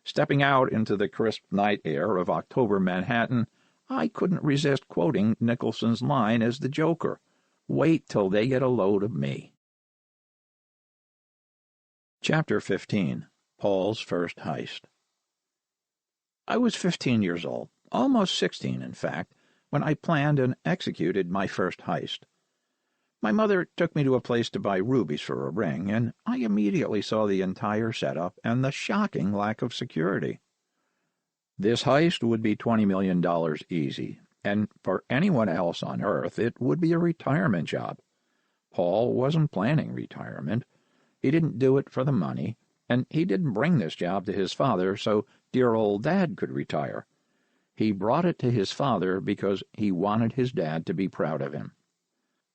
Stepping out into the crisp night air of October Manhattan, I couldn't resist quoting Nicholson's line as the Joker, 'Wait till they get a load of me.'" Chapter 15. Paul's First Heist. I was 15 years old, almost 16 in fact, when I planned and executed my first heist. My mother took me to a place to buy rubies for a ring, and I immediately saw the entire setup and the shocking lack of security. This heist would be $20 million easy, and for anyone else on Earth it would be a retirement job. Paul wasn't planning retirement. He didn't do it for the money, and he didn't bring this job to his father so dear old Dad could retire. He brought it to his father because he wanted his dad to be proud of him.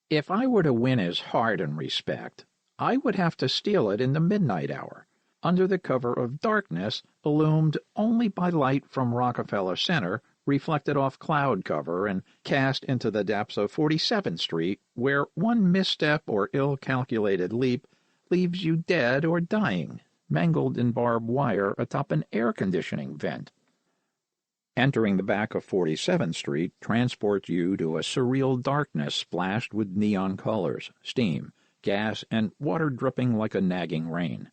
If I were to win his heart and respect, I would have to steal it in the midnight hour, under the cover of darkness illumined only by light from Rockefeller Center, reflected off cloud cover and cast into the depths of 47th Street, where one misstep or ill-calculated leap leaves you dead or dying, mangled in barbed wire atop an air-conditioning vent. Entering the back of 47th Street transports you to a surreal darkness splashed with neon colors, steam, gas, and water dripping like a nagging rain.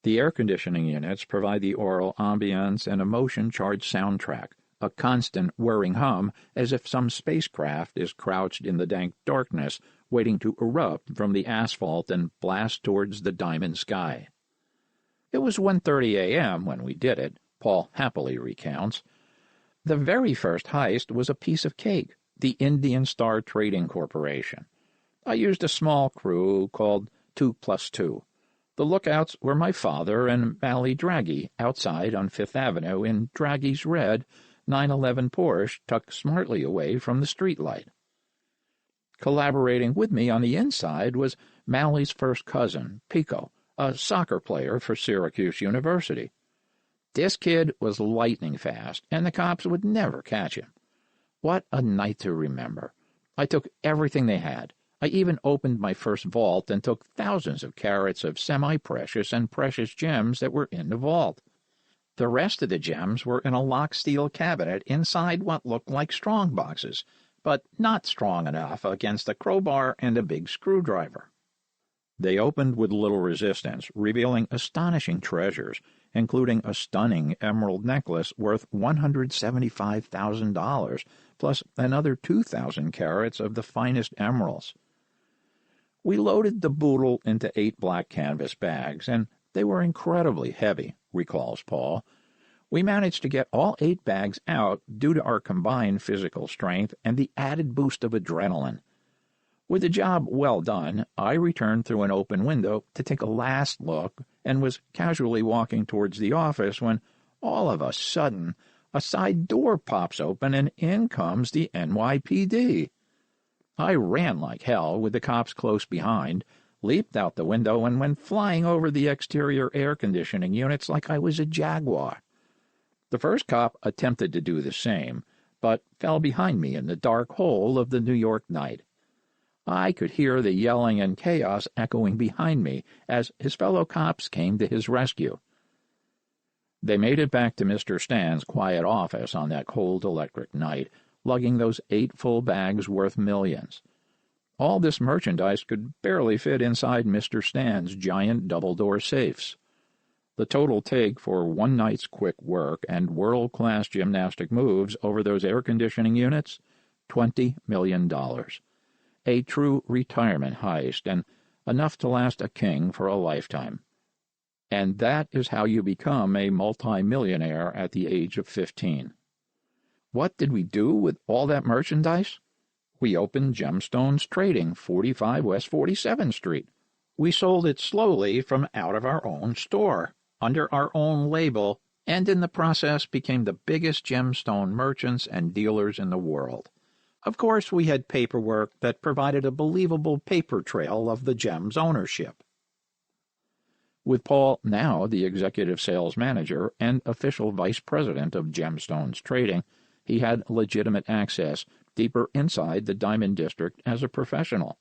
The air-conditioning units provide the aural ambience and emotion-charged soundtrack, a constant whirring hum as if some spacecraft is crouched in the dank darkness waiting to erupt from the asphalt and blast towards the diamond sky. It was 1:30 a.m. when we did it, Paul happily recounts. The very first heist was a piece of cake, the Indian Star Trading Corporation. I used a small crew called 2+2. The lookouts were my father and Mally Draghi outside on Fifth Avenue in Draghi's red 911 Porsche tucked smartly away from the streetlight. Collaborating with me on the inside was Mally's first cousin, Pico, a soccer player for Syracuse University. This kid was lightning fast, and the cops would never catch him. What a night to remember. I took everything they had. I even opened my first vault and took thousands of carats of semi-precious and precious gems that were in the vault. The rest of the gems were in a locked steel cabinet inside what looked like strong boxes, but not strong enough against a crowbar and a big screwdriver. They opened with little resistance, revealing astonishing treasures, including a stunning emerald necklace worth $175,000, plus another 2,000 carats of the finest emeralds. We loaded the boodle into 8 black canvas bags, and they were incredibly heavy, recalls Paul. We managed to get all 8 bags out due to our combined physical strength and the added boost of adrenaline. With the job well done, I returned through an open window to take a last look and was casually walking towards the office when, all of a sudden, a side door pops open and in comes the NYPD. I ran like hell with the cops close behind, leaped out the window, and went flying over the exterior air conditioning units like I was a jaguar. The first cop attempted to do the same, but fell behind me in the dark hole of the New York night. I could hear the yelling and chaos echoing behind me as his fellow cops came to his rescue. They made it back to Mr. Stan's quiet office on that cold electric night, lugging those 8 full bags worth millions. All this merchandise could barely fit inside Mr. Stan's giant double-door safes. The total take for one night's quick work and world-class gymnastic moves over those air-conditioning units, $20 million. a true retirement heist, and enough to last a king for a lifetime. And that is how you become a multi-millionaire at the age of 15. What did we do with all that merchandise? We opened Gemstones Trading, 45 West 47th Street. We sold it slowly from out of our own store, under our own label, and in the process became the biggest gemstone merchants and dealers in the world. Of course, we had paperwork that provided a believable paper trail of the gem's ownership. With Paul now the executive sales manager and official vice president of Gemstones Trading, he had legitimate access deeper inside the Diamond District as a professional.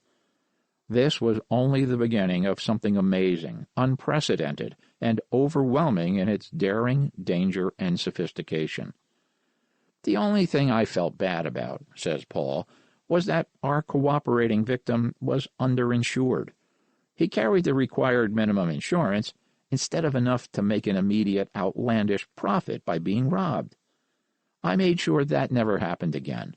This was only the beginning of something amazing, unprecedented, and overwhelming in its daring, danger, and sophistication. The only thing I felt bad about, says Paul, was that our cooperating victim was underinsured. He carried the required minimum insurance instead of enough to make an immediate outlandish profit by being robbed. I made sure that never happened again.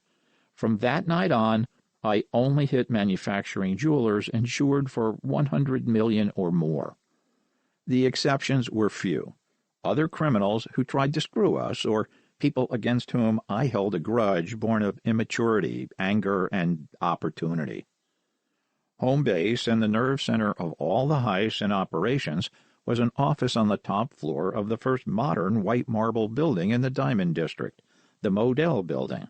From that night on, I only hit manufacturing jewelers insured for $100 million or more. The exceptions were few. Other criminals who tried to screw us, or people against whom I held a grudge born of immaturity, anger, and opportunity. Home base and the nerve center of all the heists and operations was an office on the top floor of the first modern white marble building in the Diamond District, the Modell Building.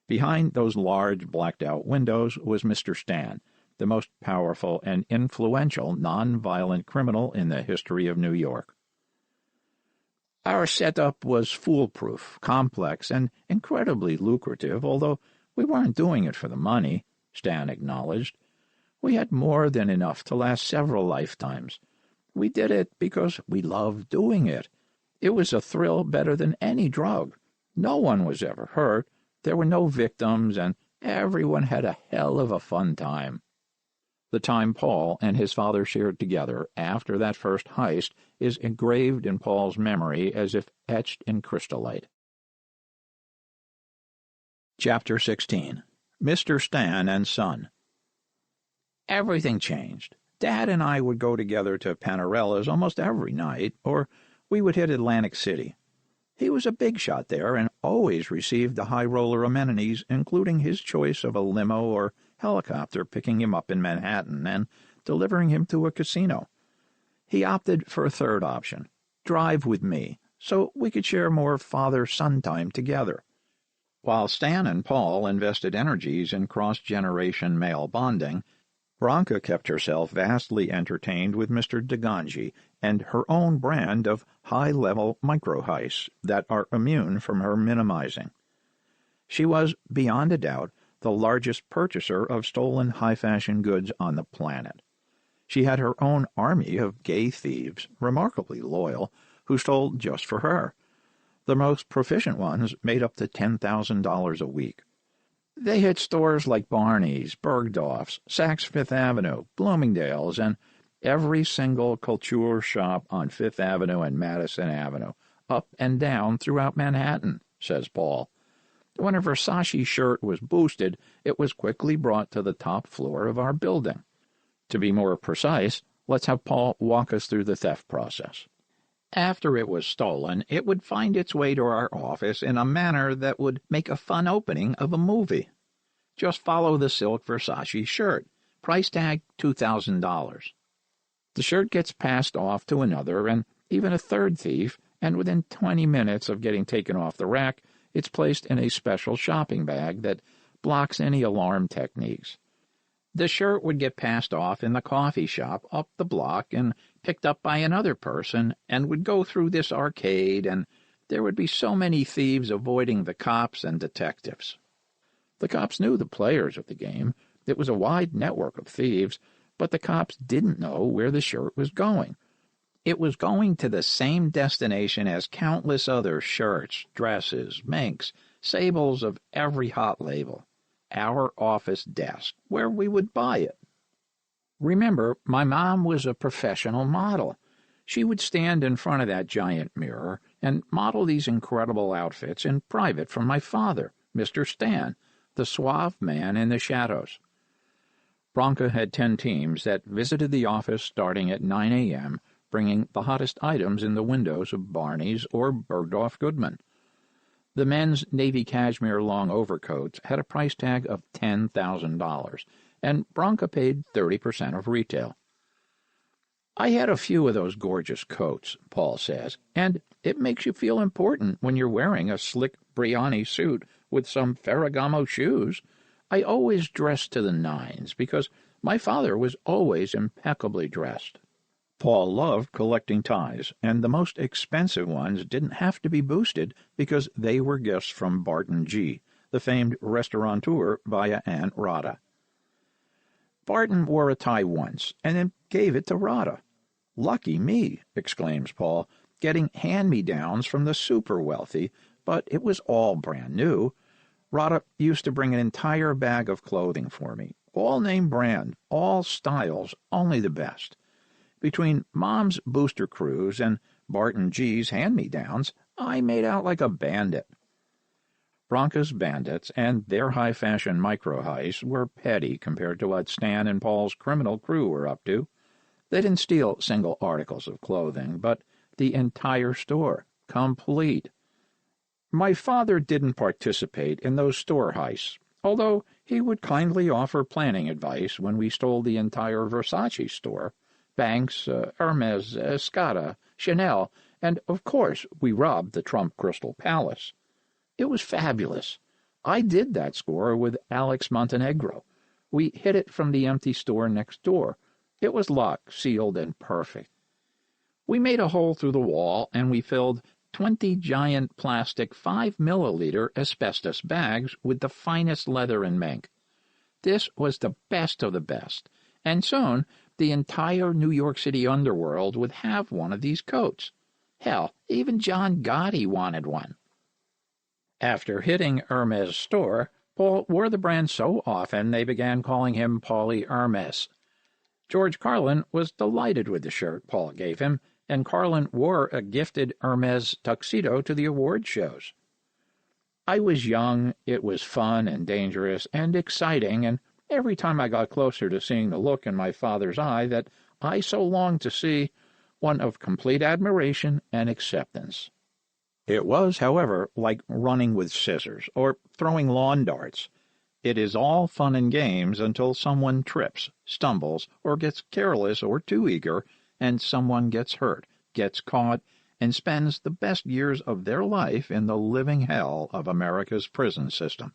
Behind those large blacked-out windows was Mr. Stan, the most powerful and influential non-violent criminal in the history of New York. Our setup was foolproof, complex, and incredibly lucrative, although we weren't doing it for the money, Stan acknowledged. We had more than enough to last several lifetimes. We did it because we loved doing it. It was a thrill better than any drug. No one was ever hurt. There were no victims, and everyone had a hell of a fun time. The time Paul and his father shared together after that first heist is engraved in Paul's memory as if etched in crystallite. Chapter 16. Mr. Stan and Son. Everything changed. Dad and I would go together to Panarella's almost every night, or we would hit Atlantic City. He was a big shot there and always received the high-roller amenities, including his choice of a limo or helicopter picking him up in Manhattan and delivering him to a casino. He opted for a third option, drive with me, so we could share more father-son time together. While Stan and Paul invested energies in cross-generation male bonding, Branka kept herself vastly entertained with Mr. Deganji and her own brand of high-level micro-heists that are immune from her minimizing. She was, beyond a doubt, the largest purchaser of stolen high-fashion goods on the planet. She had her own army of gay thieves, remarkably loyal, who stole just for her. The most proficient ones made up to $10,000 a week. They hit stores like Barney's, Bergdorf's, Saks Fifth Avenue, Bloomingdale's, and every single couture shop on Fifth Avenue and Madison Avenue, up and down throughout Manhattan, says Paul. When a Versace shirt was boosted, it was quickly brought to the top floor of our building. To be more precise, let's have Paul walk us through the theft process. After it was stolen, it would find its way to our office in a manner that would make a fun opening of a movie. Just follow the silk Versace shirt. Price tag $2,000. The shirt gets passed off to another and even a third thief, and within 20 minutes of getting taken off the rack, it's placed in a special shopping bag that blocks any alarm techniques. The shirt would get passed off in the coffee shop up the block and picked up by another person and would go through this arcade, and there would be so many thieves avoiding the cops and detectives. The cops knew the players of the game. It was a wide network of thieves, but the cops didn't know where the shirt was going. It was going to the same destination as countless other shirts, dresses, minks, sables of every hot label. Our office desk, where we would buy it. Remember, my mom was a professional model. She would stand in front of that giant mirror and model these incredible outfits in private from my father, Mr. Stan, the suave man in the shadows. Bronca had 10 teams that visited the office starting at 9 a.m., bringing the hottest items in the windows of Barney's or Bergdorf Goodman. The men's navy cashmere long overcoats had a price tag of $10,000, and Bronca paid 30% of retail. "I had a few of those gorgeous coats," Paul says, "and it makes you feel important when you're wearing a slick Brioni suit with some Ferragamo shoes. I always dressed to the nines because my father was always impeccably dressed." Paul loved collecting ties, and the most expensive ones didn't have to be boosted because they were gifts from Barton G., the famed restaurateur via Aunt Rhoda. "Barton wore a tie once and then gave it to Rhoda. Lucky me," exclaims Paul, "getting hand-me-downs from the super-wealthy, but it was all brand new. Rhoda used to bring an entire bag of clothing for me, all name brand, all styles, only the best. Between Mom's booster cruise and Barton G's hand-me-downs, I made out like a bandit." Bronca's bandits and their high-fashion micro-heists were petty compared to what Stan and Paul's criminal crew were up to. They didn't steal single articles of clothing, but the entire store, complete. My father didn't participate in those store heists, although he would kindly offer planning advice when we stole the entire Versace store, Banks, Hermes, Escada, Chanel, and, of course, we robbed the Trump Crystal Palace. It was fabulous. I did that score with Alex Montenegro. We hit it from the empty store next door. It was locked, sealed, and perfect. We made a hole through the wall, and we filled 20 giant plastic 5-milliliter asbestos bags with the finest leather and mink. This was the best of the best, and soon the entire New York City underworld would have one of these coats. Hell, even John Gotti wanted one. After hitting Hermes' store, Paul wore the brand so often they began calling him Paulie Hermes. George Carlin was delighted with the shirt Paul gave him, and Carlin wore a gifted Hermes tuxedo to the award shows. I was young, it was fun and dangerous and exciting, and every time I got closer to seeing the look in my father's eye that I so longed to see, one of complete admiration and acceptance. It was, however, like running with scissors or throwing lawn darts. It is all fun and games until someone trips, stumbles, or gets careless or too eager, and someone gets hurt, gets caught, and spends the best years of their life in the living hell of America's prison system.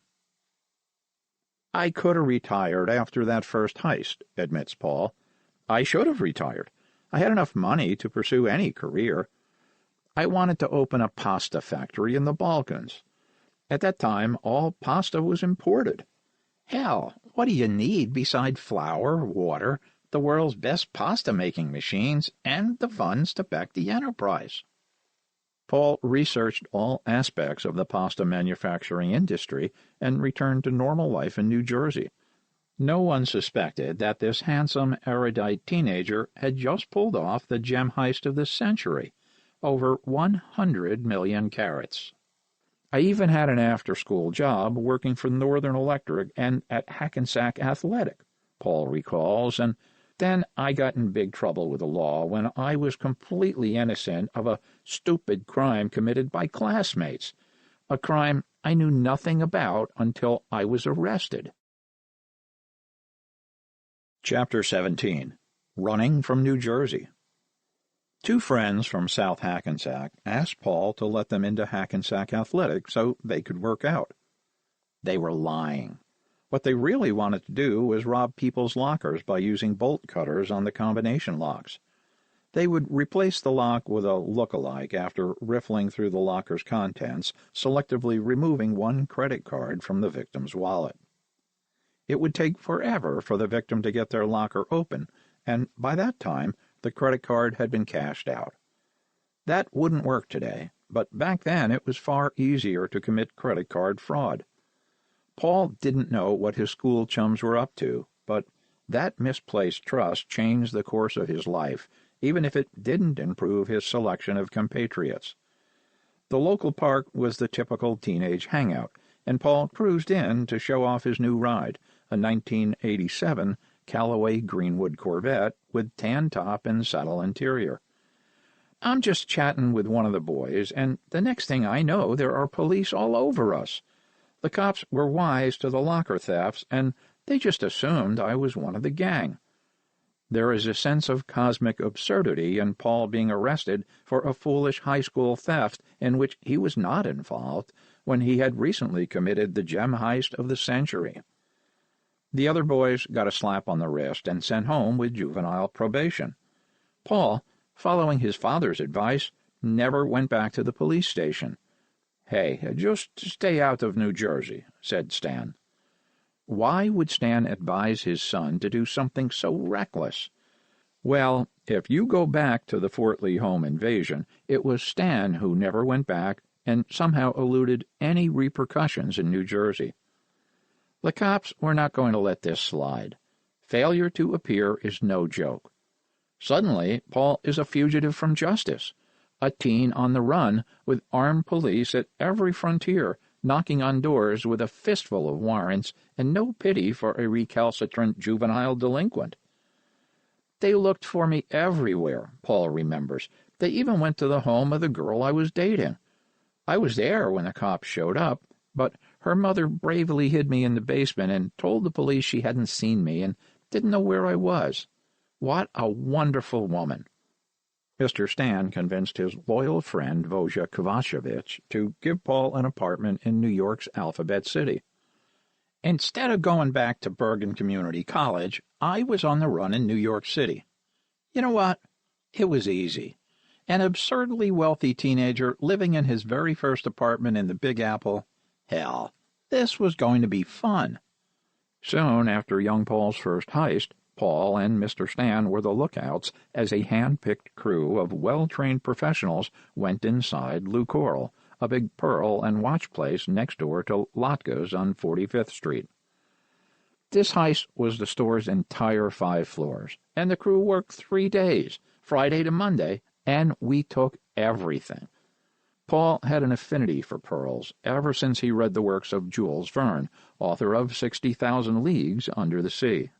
I could have retired after that first heist, admits Paul. I should have retired. I had enough money to pursue any career. I wanted to open a pasta factory in the Balkans. At that time, all pasta was imported. Hell, what do you need beside flour, water, the world's best pasta-making machines, and the funds to back the enterprise? Paul researched all aspects of the pasta manufacturing industry and returned to normal life in New Jersey. No one suspected that this handsome, erudite teenager had just pulled off the gem heist of the century, over 100 million carats. I even had an after-school job working for Northern Electric and at Hackensack Athletic, Paul recalls, and then I got in big trouble with the law when I was completely innocent of a stupid crime committed by classmates, a crime I knew nothing about until I was arrested. Chapter 17. Running from New Jersey. Two friends from South Hackensack asked Paul to let them into Hackensack Athletic so they could work out. They were lying. What they really wanted to do was rob people's lockers by using bolt cutters on the combination locks. They would replace the lock with a look-alike after riffling through the locker's contents, selectively removing one credit card from the victim's wallet. It would take forever for the victim to get their locker open, and by that time, the credit card had been cashed out. That wouldn't work today, but back then it was far easier to commit credit card fraud. Paul didn't know what his school chums were up to, but that misplaced trust changed the course of his life, even if it didn't improve his selection of compatriots. The local park was the typical teenage hangout, and Paul cruised in to show off his new ride, a 1987 Callaway Greenwood Corvette with tan top and saddle interior. I'm just chatting with one of the boys, and the next thing I know, there are police all over us. The cops were wise to the locker thefts, and they just assumed I was one of the gang. There is a sense of cosmic absurdity in Paul being arrested for a foolish high school theft in which he was not involved when he had recently committed the gem heist of the century. The other boys got a slap on the wrist and sent home with juvenile probation. Paul, following his father's advice, never went back to the police station. "Hey, just stay out of New Jersey," said Stan. Why would Stan advise his son to do something so reckless? Well, if you go back to the Fort Lee home invasion, it was Stan who never went back and somehow eluded any repercussions in New Jersey. The cops were not going to let this slide. Failure to appear is no joke. Suddenly, Paul is a fugitive from justice, a teen on the run with armed police at every frontier, knocking on doors with a fistful of warrants and no pity for a recalcitrant juvenile delinquent. They looked for me everywhere, Paul remembers. They even went to the home of the girl I was dating. I was there when the cops showed up, but her mother bravely hid me in the basement and told the police she hadn't seen me and didn't know where I was. What a wonderful woman. Mr. Stan convinced his loyal friend Vojja Kovacevic to give Paul an apartment in New York's Alphabet City. Instead of going back to Bergen Community College, I was on the run in New York City. You know what? It was easy. An absurdly wealthy teenager living in his very first apartment in the Big Apple. Hell, this was going to be fun. Soon after young Paul's first heist, Paul and Mr. Stan were the lookouts as a hand-picked crew of well-trained professionals went inside Lou Coral, a big pearl and watch place next door to Lotka's on 45th Street. This heist was the store's entire 5 floors, and the crew worked 3 days, Friday to Monday, and we took everything. Paul had an affinity for pearls ever since he read the works of Jules Verne, author of 60,000 Leagues Under the Sea.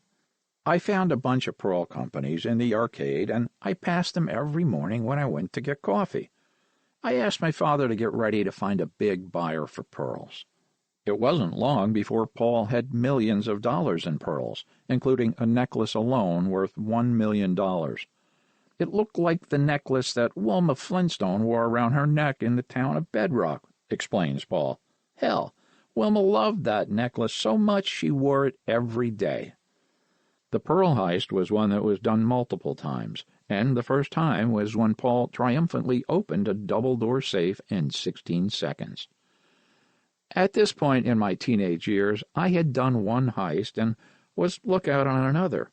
I found a bunch of pearl companies in the arcade, and I passed them every morning when I went to get coffee. I asked my father to get ready to find a big buyer for pearls. It wasn't long before Paul had millions of dollars in pearls, including a necklace alone worth $1 million. It looked like the necklace that Wilma Flintstone wore around her neck in the town of Bedrock, explains Paul. Hell, Wilma loved that necklace so much she wore it every day. The pearl heist was one that was done multiple times, and the first time was when Paul triumphantly opened a double-door safe in 16 seconds. At this point in my teenage years, I had done one heist and was lookout on another.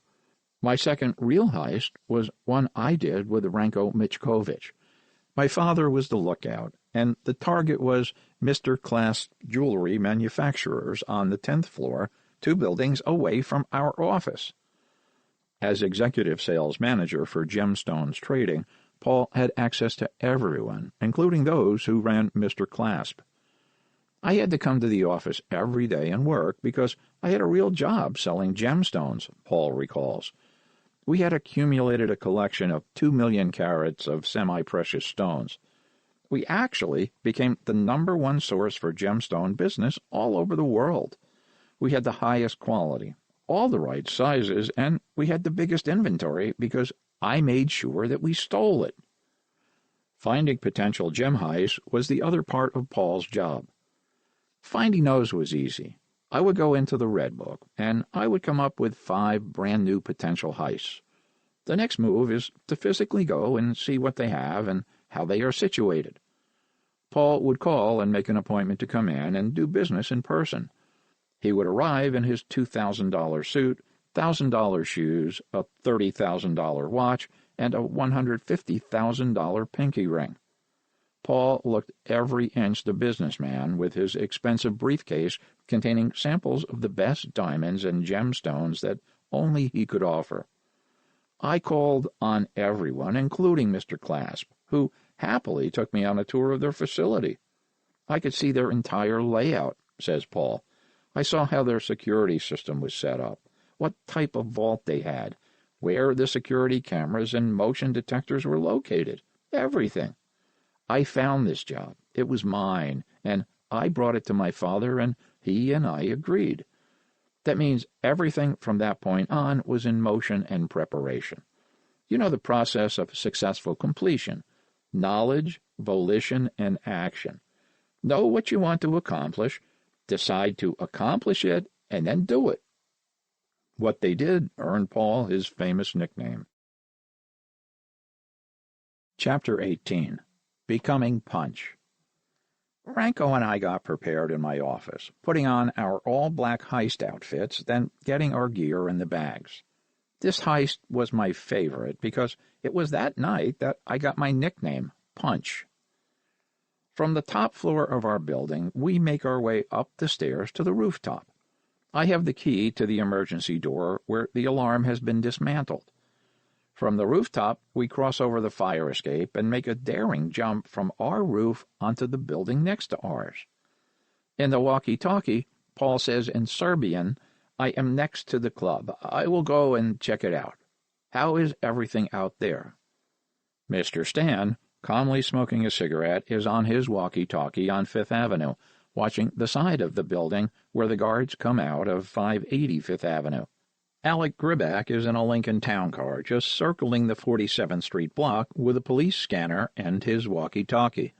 My second real heist was one I did with Ranko Michkovic. My father was the lookout, and the target was Mr. Class Jewelry Manufacturers on the 10th floor, 2 buildings away from our office. As executive sales manager for Gemstones Trading, Paul had access to everyone, including those who ran Mr. Clasp. I had to come to the office every day and work because I had a real job selling gemstones, Paul recalls. We had accumulated a collection of 2 million carats of semi-precious stones. We actually became the #1 source for gemstone business all over the world. We had the highest quality, all the right sizes, and we had the biggest inventory because I made sure that we stole it. Finding potential gem heists was the other part of Paul's job. Finding those was easy. I would go into the Red Book, and I would come up with 5 brand-new potential heists. The next move is to physically go and see what they have and how they are situated. Paul would call and make an appointment to come in and do business in person. He would arrive in his $2,000 suit, $1,000 shoes, a $30,000 watch, and a $150,000 pinky ring. Paul looked every inch the businessman with his expensive briefcase containing samples of the best diamonds and gemstones that only he could offer. I called on everyone, including Mr. Clasp, who happily took me on a tour of their facility. I could see their entire layout, says Paul. I saw how their security system was set up, what type of vault they had, where the security cameras and motion detectors were located, everything. I found this job. It was mine, and I brought it to my father, and he and I agreed. That means everything from that point on was in motion and preparation. You know the process of successful completion: knowledge, volition, and action. Know what you want to accomplish, decide to accomplish it, and then do it. What they did earned Paul his famous nickname. Chapter 18. Becoming Punch. Ranko and I got prepared in my office, putting on our all-black heist outfits, then getting our gear in the bags. This heist was my favorite because it was that night that I got my nickname, Punch. From the top floor of our building, we make our way up the stairs to the rooftop. I have the key to the emergency door where the alarm has been dismantled. From the rooftop, we cross over the fire escape and make a daring jump from our roof onto the building next to ours. In the walkie-talkie, Paul says in Serbian, "I am next to the club. I will go and check it out. How is everything out there?" Mr. Stan, calmly smoking a cigarette, is on his walkie-talkie on Fifth Avenue, watching the side of the building where the guards come out of 580 Fifth Avenue. Alec Gribak is in a Lincoln town car, just circling the 47th Street block with a police scanner and his walkie-talkie.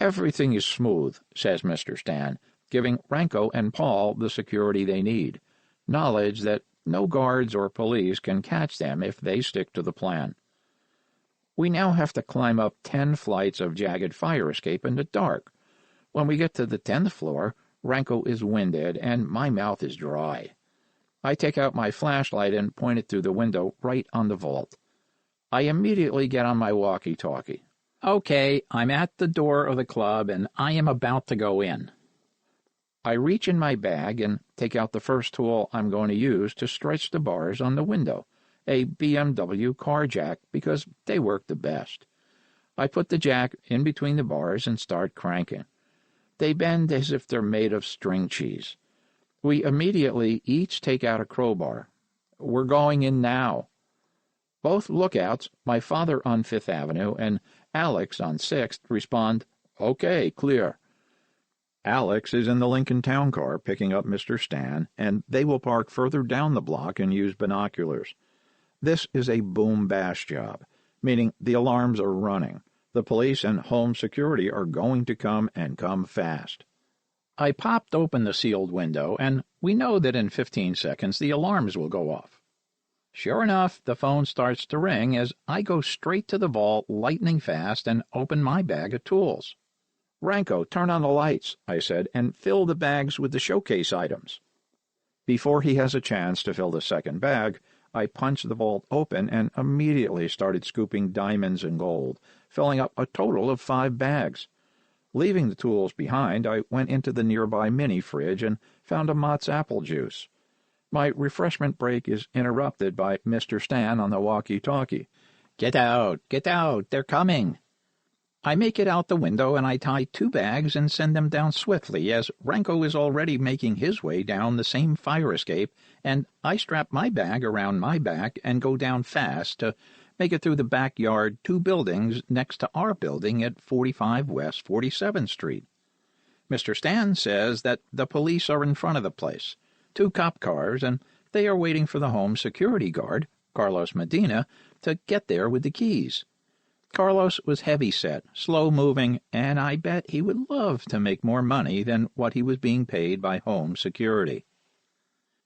"Everything is smooth," says Mr. Stan, giving Ranko and Paul the security they need, knowledge that no guards or police can catch them if they stick to the plan. We now have to climb up 10 flights of jagged fire escape in the dark. When we get to the 10th floor, Ranko is winded and my mouth is dry. I take out my flashlight and point it through the window right on the vault. I immediately get on my walkie-talkie. "Okay, I'm at the door of the club and I am about to go in." I reach in my bag and take out the first tool I'm going to use to stretch the bars on the window, a BMW car jack, because they work the best. I put the jack in between the bars and start cranking. They bend as if they're made of string cheese. We immediately each take out a crowbar. We're going in now. Both lookouts, my father on Fifth Avenue and Alex on 6th, respond, "Okay, clear." Alex is in the Lincoln town car picking up Mr. Stan, and they will park further down the block and use binoculars. This is a boom-bash job, meaning the alarms are running. The police and home security are going to come and come fast. I popped open the sealed window, and we know that in 15 seconds the alarms will go off. Sure enough, the phone starts to ring as I go straight to the vault lightning fast and open my bag of tools. "Ranko, turn on the lights," I said, "and fill the bags with the showcase items." Before he has a chance to fill the second bag, I punched the vault open and immediately started scooping diamonds and gold, filling up a total of 5 bags. Leaving the tools behind, I went into the nearby mini-fridge and found a Mott's apple juice. My refreshment break is interrupted by Mr. Stan on the walkie-talkie. Get out, they're coming." I make it out the window and I tie 2 bags and send them down swiftly as Ranko is already making his way down the same fire escape, and I strap my bag around my back and go down fast to make it through the backyard 2 buildings next to our building at 45 West 47th Street. Mr. Stan says that the police are in front of the place, 2 cop cars, and they are waiting for the home security guard, Carlos Medina, to get there with the keys. Carlos was heavy-set, slow-moving, and I bet he would love to make more money than what he was being paid by home security.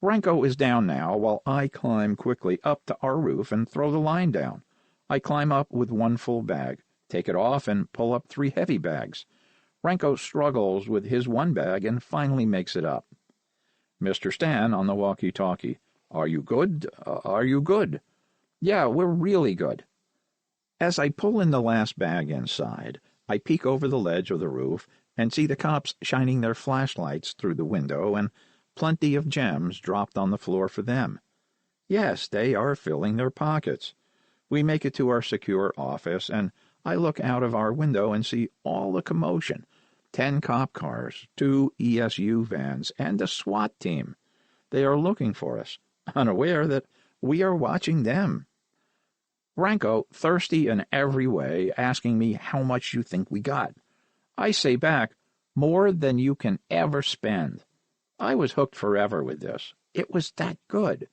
Ranko is down now while I climb quickly up to our roof and throw the line down. I climb up with 1 full bag, take it off, and pull up 3 heavy bags. Ranko struggles with his 1 bag and finally makes it up. Mr. Stan on the walkie-talkie. Are you good? Are you good?" "Yeah, we're really good." As I pull in the last bag inside, I peek over the ledge of the roof and see the cops shining their flashlights through the window and plenty of gems dropped on the floor for them. Yes, they are filling their pockets. We make it to our secure office, and I look out of our window and see all the commotion. 10 cop cars, 2 ESU vans, and a SWAT team. They are looking for us, unaware that we are watching them. Branko, thirsty in every way, asking me how much you think we got. I say back, more than you can ever spend. I was hooked forever with this. It was that good.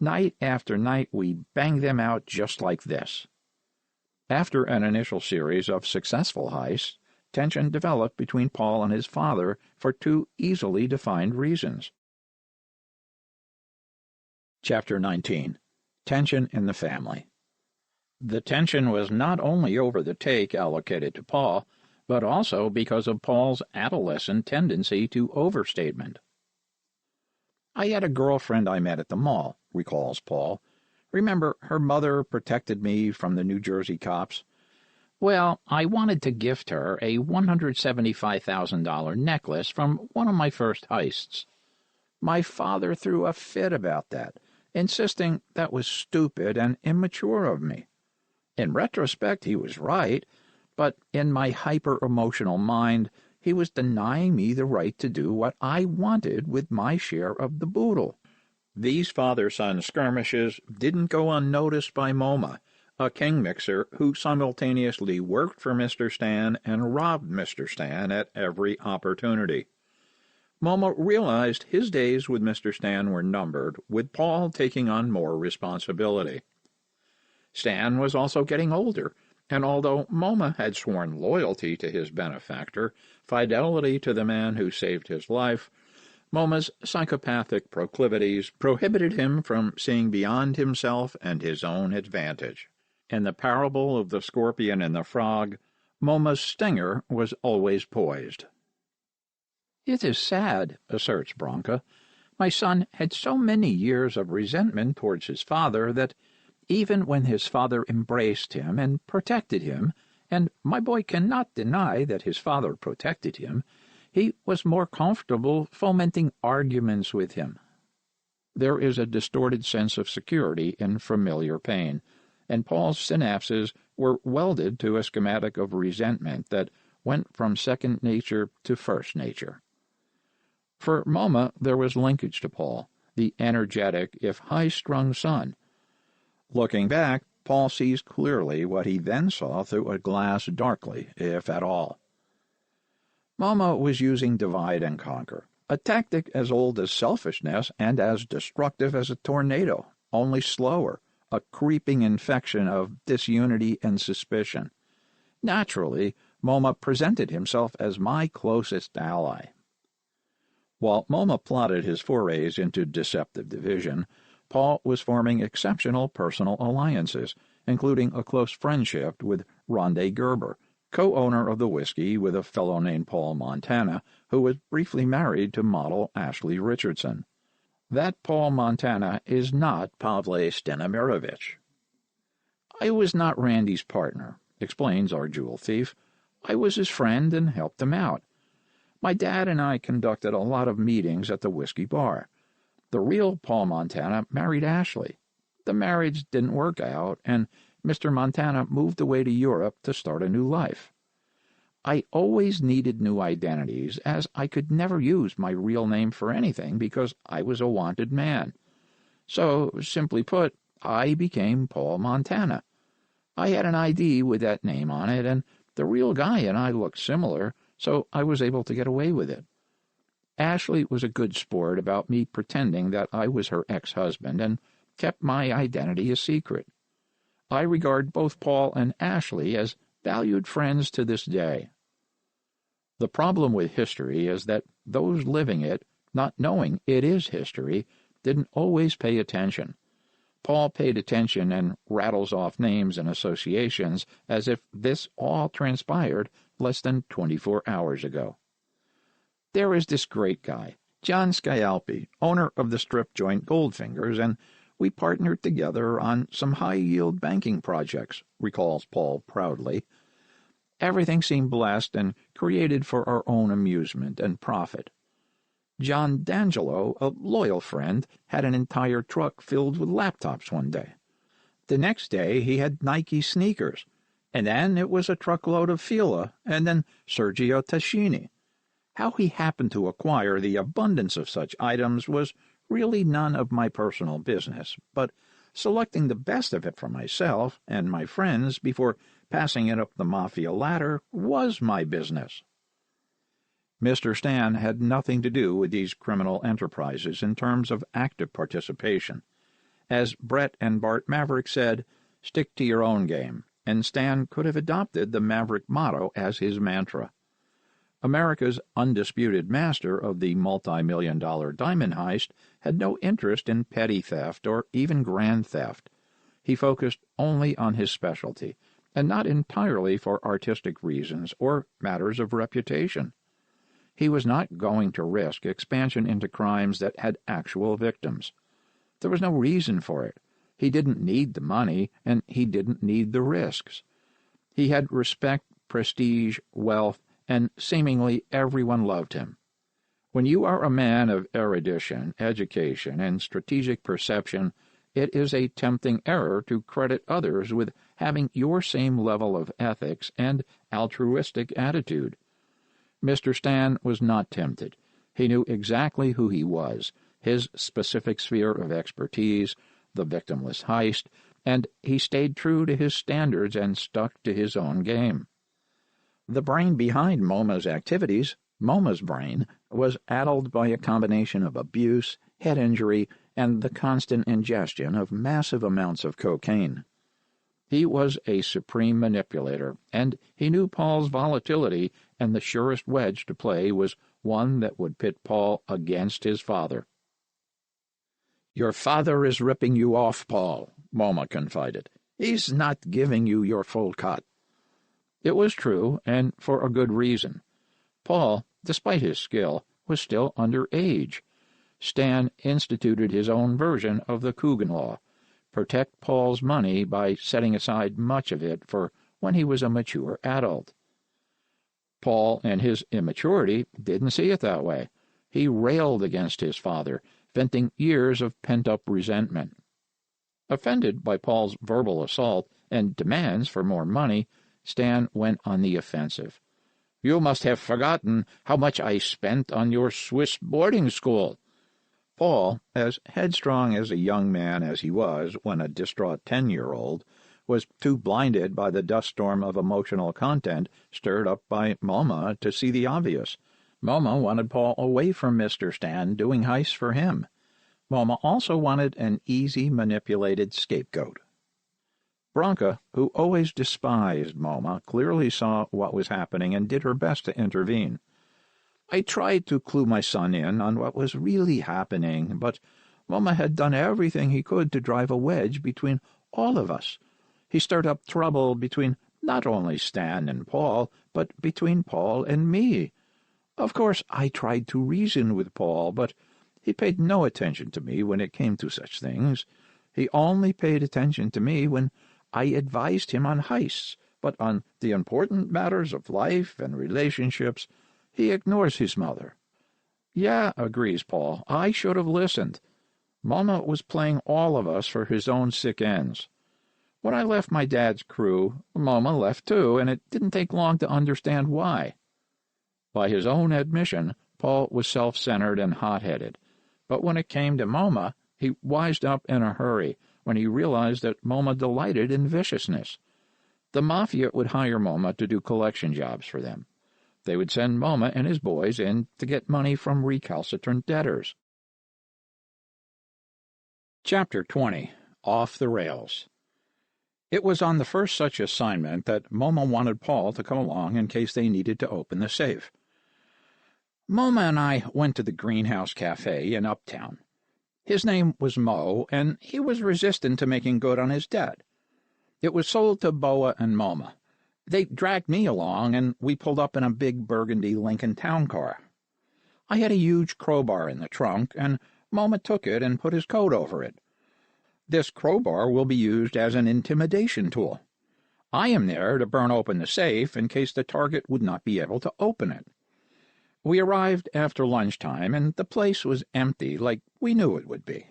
Night after night we banged them out just like this. After an initial series of successful heists, tension developed between Paul and his father for two easily defined reasons. Chapter 19. Tension in the Family. The tension was not only over the take allocated to Paul, but also because of Paul's adolescent tendency to overstatement. I had a girlfriend I met at the mall, recalls Paul. Remember, her mother protected me from the New Jersey cops? Well, I wanted to gift her a $175,000 necklace from one of my first heists. My father threw a fit about that, insisting that was stupid and immature of me. In retrospect, he was right, but in my hyper-emotional mind, he was denying me the right to do what I wanted with my share of the boodle. These father-son skirmishes didn't go unnoticed by Moma, a king mixer who simultaneously worked for Mr. Stan and robbed Mr. Stan at every opportunity. Moma realized his days with Mr. Stan were numbered, with Paul taking on more responsibility. Stan was also getting older, and although Moma had sworn loyalty to his benefactor, fidelity to the man who saved his life, Moma's psychopathic proclivities prohibited him from seeing beyond himself and his own advantage. In the parable of the scorpion and the frog, Moma's stinger was always poised. "It is sad," asserts Branka. "My son had so many years of resentment towards his father that even when his father embraced him and protected him, and my boy cannot deny that his father protected him, he was more comfortable fomenting arguments with him." There is a distorted sense of security in familiar pain, and Paul's synapses were welded to a schematic of resentment that went from second nature to first nature. For Moma there was linkage to Paul, the energetic, if high-strung son. Looking back, Paul sees clearly what he then saw through a glass darkly, if at all. Moma was using divide and conquer, a tactic as old as selfishness and as destructive as a tornado, only slower, a creeping infection of disunity and suspicion. Naturally, Moma presented himself as my closest ally. While Moma plotted his forays into deceptive division, Paul was forming exceptional personal alliances, including a close friendship with Rondé Gerber, co-owner of the whiskey with a fellow named Paul Montana, who was briefly married to model Ashley Richardson. That Paul Montana is not Pavle Stanimirovic. "I was not Randy's partner," explains our jewel thief. "I was his friend and helped him out. My dad and I conducted a lot of meetings at the whiskey bar. The real Paul Montana married Ashley. The marriage didn't work out, and Mr. Montana moved away to Europe to start a new life. I always needed new identities, as I could never use my real name for anything because I was a wanted man. So, simply put, I became Paul Montana. I had an ID with that name on it, and the real guy and I looked similar, so I was able to get away with it. Ashley was a good sport about me pretending that I was her ex-husband and kept my identity a secret. I regard both Paul and Ashley as valued friends to this day. The problem with history is that those living it, not knowing it is history, didn't always pay attention. Paul paid attention and rattles off names and associations as if this all transpired less than 24 hours ago. There is this great guy, John Scialpi, owner of the strip joint Goldfingers, and we partnered together on some high-yield banking projects, recalls Paul proudly. Everything seemed blessed and created for our own amusement and profit. John D'Angelo, a loyal friend, had an entire truck filled with laptops one day. The next day he had Nike sneakers, and then it was a truckload of Fila, and then Sergio Tacchini. How he happened to acquire the abundance of such items was really none of my personal business, but selecting the best of it for myself and my friends before passing it up the mafia ladder was my business. Mr. Stan had nothing to do with these criminal enterprises in terms of active participation. As Brett and Bart Maverick said, stick to your own game, and Stan could have adopted the Maverick motto as his mantra. America's undisputed master of the multi-million-dollar diamond heist had no interest in petty theft or even grand theft. He focused only on his specialty, and not entirely for artistic reasons or matters of reputation. He was not going to risk expansion into crimes that had actual victims. There was no reason for it. He didn't need the money, and he didn't need the risks. He had respect, prestige, wealth, and seemingly everyone loved him. When you are a man of erudition, education, and strategic perception, it is a tempting error to credit others with having your same level of ethics and altruistic attitude. Mr. Stan was not tempted. He knew exactly who he was, his specific sphere of expertise, the victimless heist, and he stayed true to his standards and stuck to his own game. The brain behind MoMA's activities, MoMA's brain, was addled by a combination of abuse, head injury, and the constant ingestion of massive amounts of cocaine. He was a supreme manipulator, and he knew Paul's volatility, and the surest wedge to play was one that would pit Paul against his father. "Your father is ripping you off, Paul," MoMA confided. "He's not giving you your full cut." It was true, and for a good reason. Paul, despite his skill, was still under age. Stan instituted his own version of the Coogan Law: protect Paul's money by setting aside much of it for when he was a mature adult. Paul, in his immaturity, didn't see it that way. He railed against his father, venting years of pent-up resentment. Offended by Paul's verbal assault and demands for more money, Stan went on the offensive. "You must have forgotten how much I spent on your Swiss boarding school." Paul, as headstrong as a young man as he was when a distraught 10-year-old, was too blinded by the dust storm of emotional content stirred up by MoMA to see the obvious. MoMA wanted Paul away from Mr. Stan doing heists for him. MoMA also wanted an easy, manipulated scapegoat. Branca, who always despised MoMA, clearly saw what was happening and did her best to intervene. "I tried to clue my son in on what was really happening, but MoMA had done everything he could to drive a wedge between all of us. He stirred up trouble between not only Stan and Paul, but between Paul and me. Of course, I tried to reason with Paul, but he paid no attention to me when it came to such things. He only paid attention to me when I advised him on heists, but on the important matters of life and relationships, he ignores his mother." "Yeah," agrees Paul, "I should have listened. MoMA was playing all of us for his own sick ends. When I left my dad's crew, MoMA left too, and it didn't take long to understand why." By his own admission, Paul was self-centered and hot-headed, but when it came to MoMA, he wised up in a hurry when he realized that MoMA delighted in viciousness. The mafia would hire MoMA to do collection jobs for them. They would send MoMA and his boys in to get money from recalcitrant debtors. Chapter 20. Off the Rails. It was on the first such assignment that MoMA wanted Paul to come along in case they needed to open the safe. MoMA and I went to the Greenhouse Cafe in Uptown. His name was Mo, and he was resistant to making good on his debt. It was sold to Boa and MoMA. They dragged me along, and we pulled up in a big burgundy Lincoln town car. I had a huge crowbar in the trunk, and MoMA took it and put his coat over it. "This crowbar will be used as an intimidation tool. I am there to burn open the safe in case the target would not be able to open it." We arrived after lunchtime, and the place was empty like we knew it would be.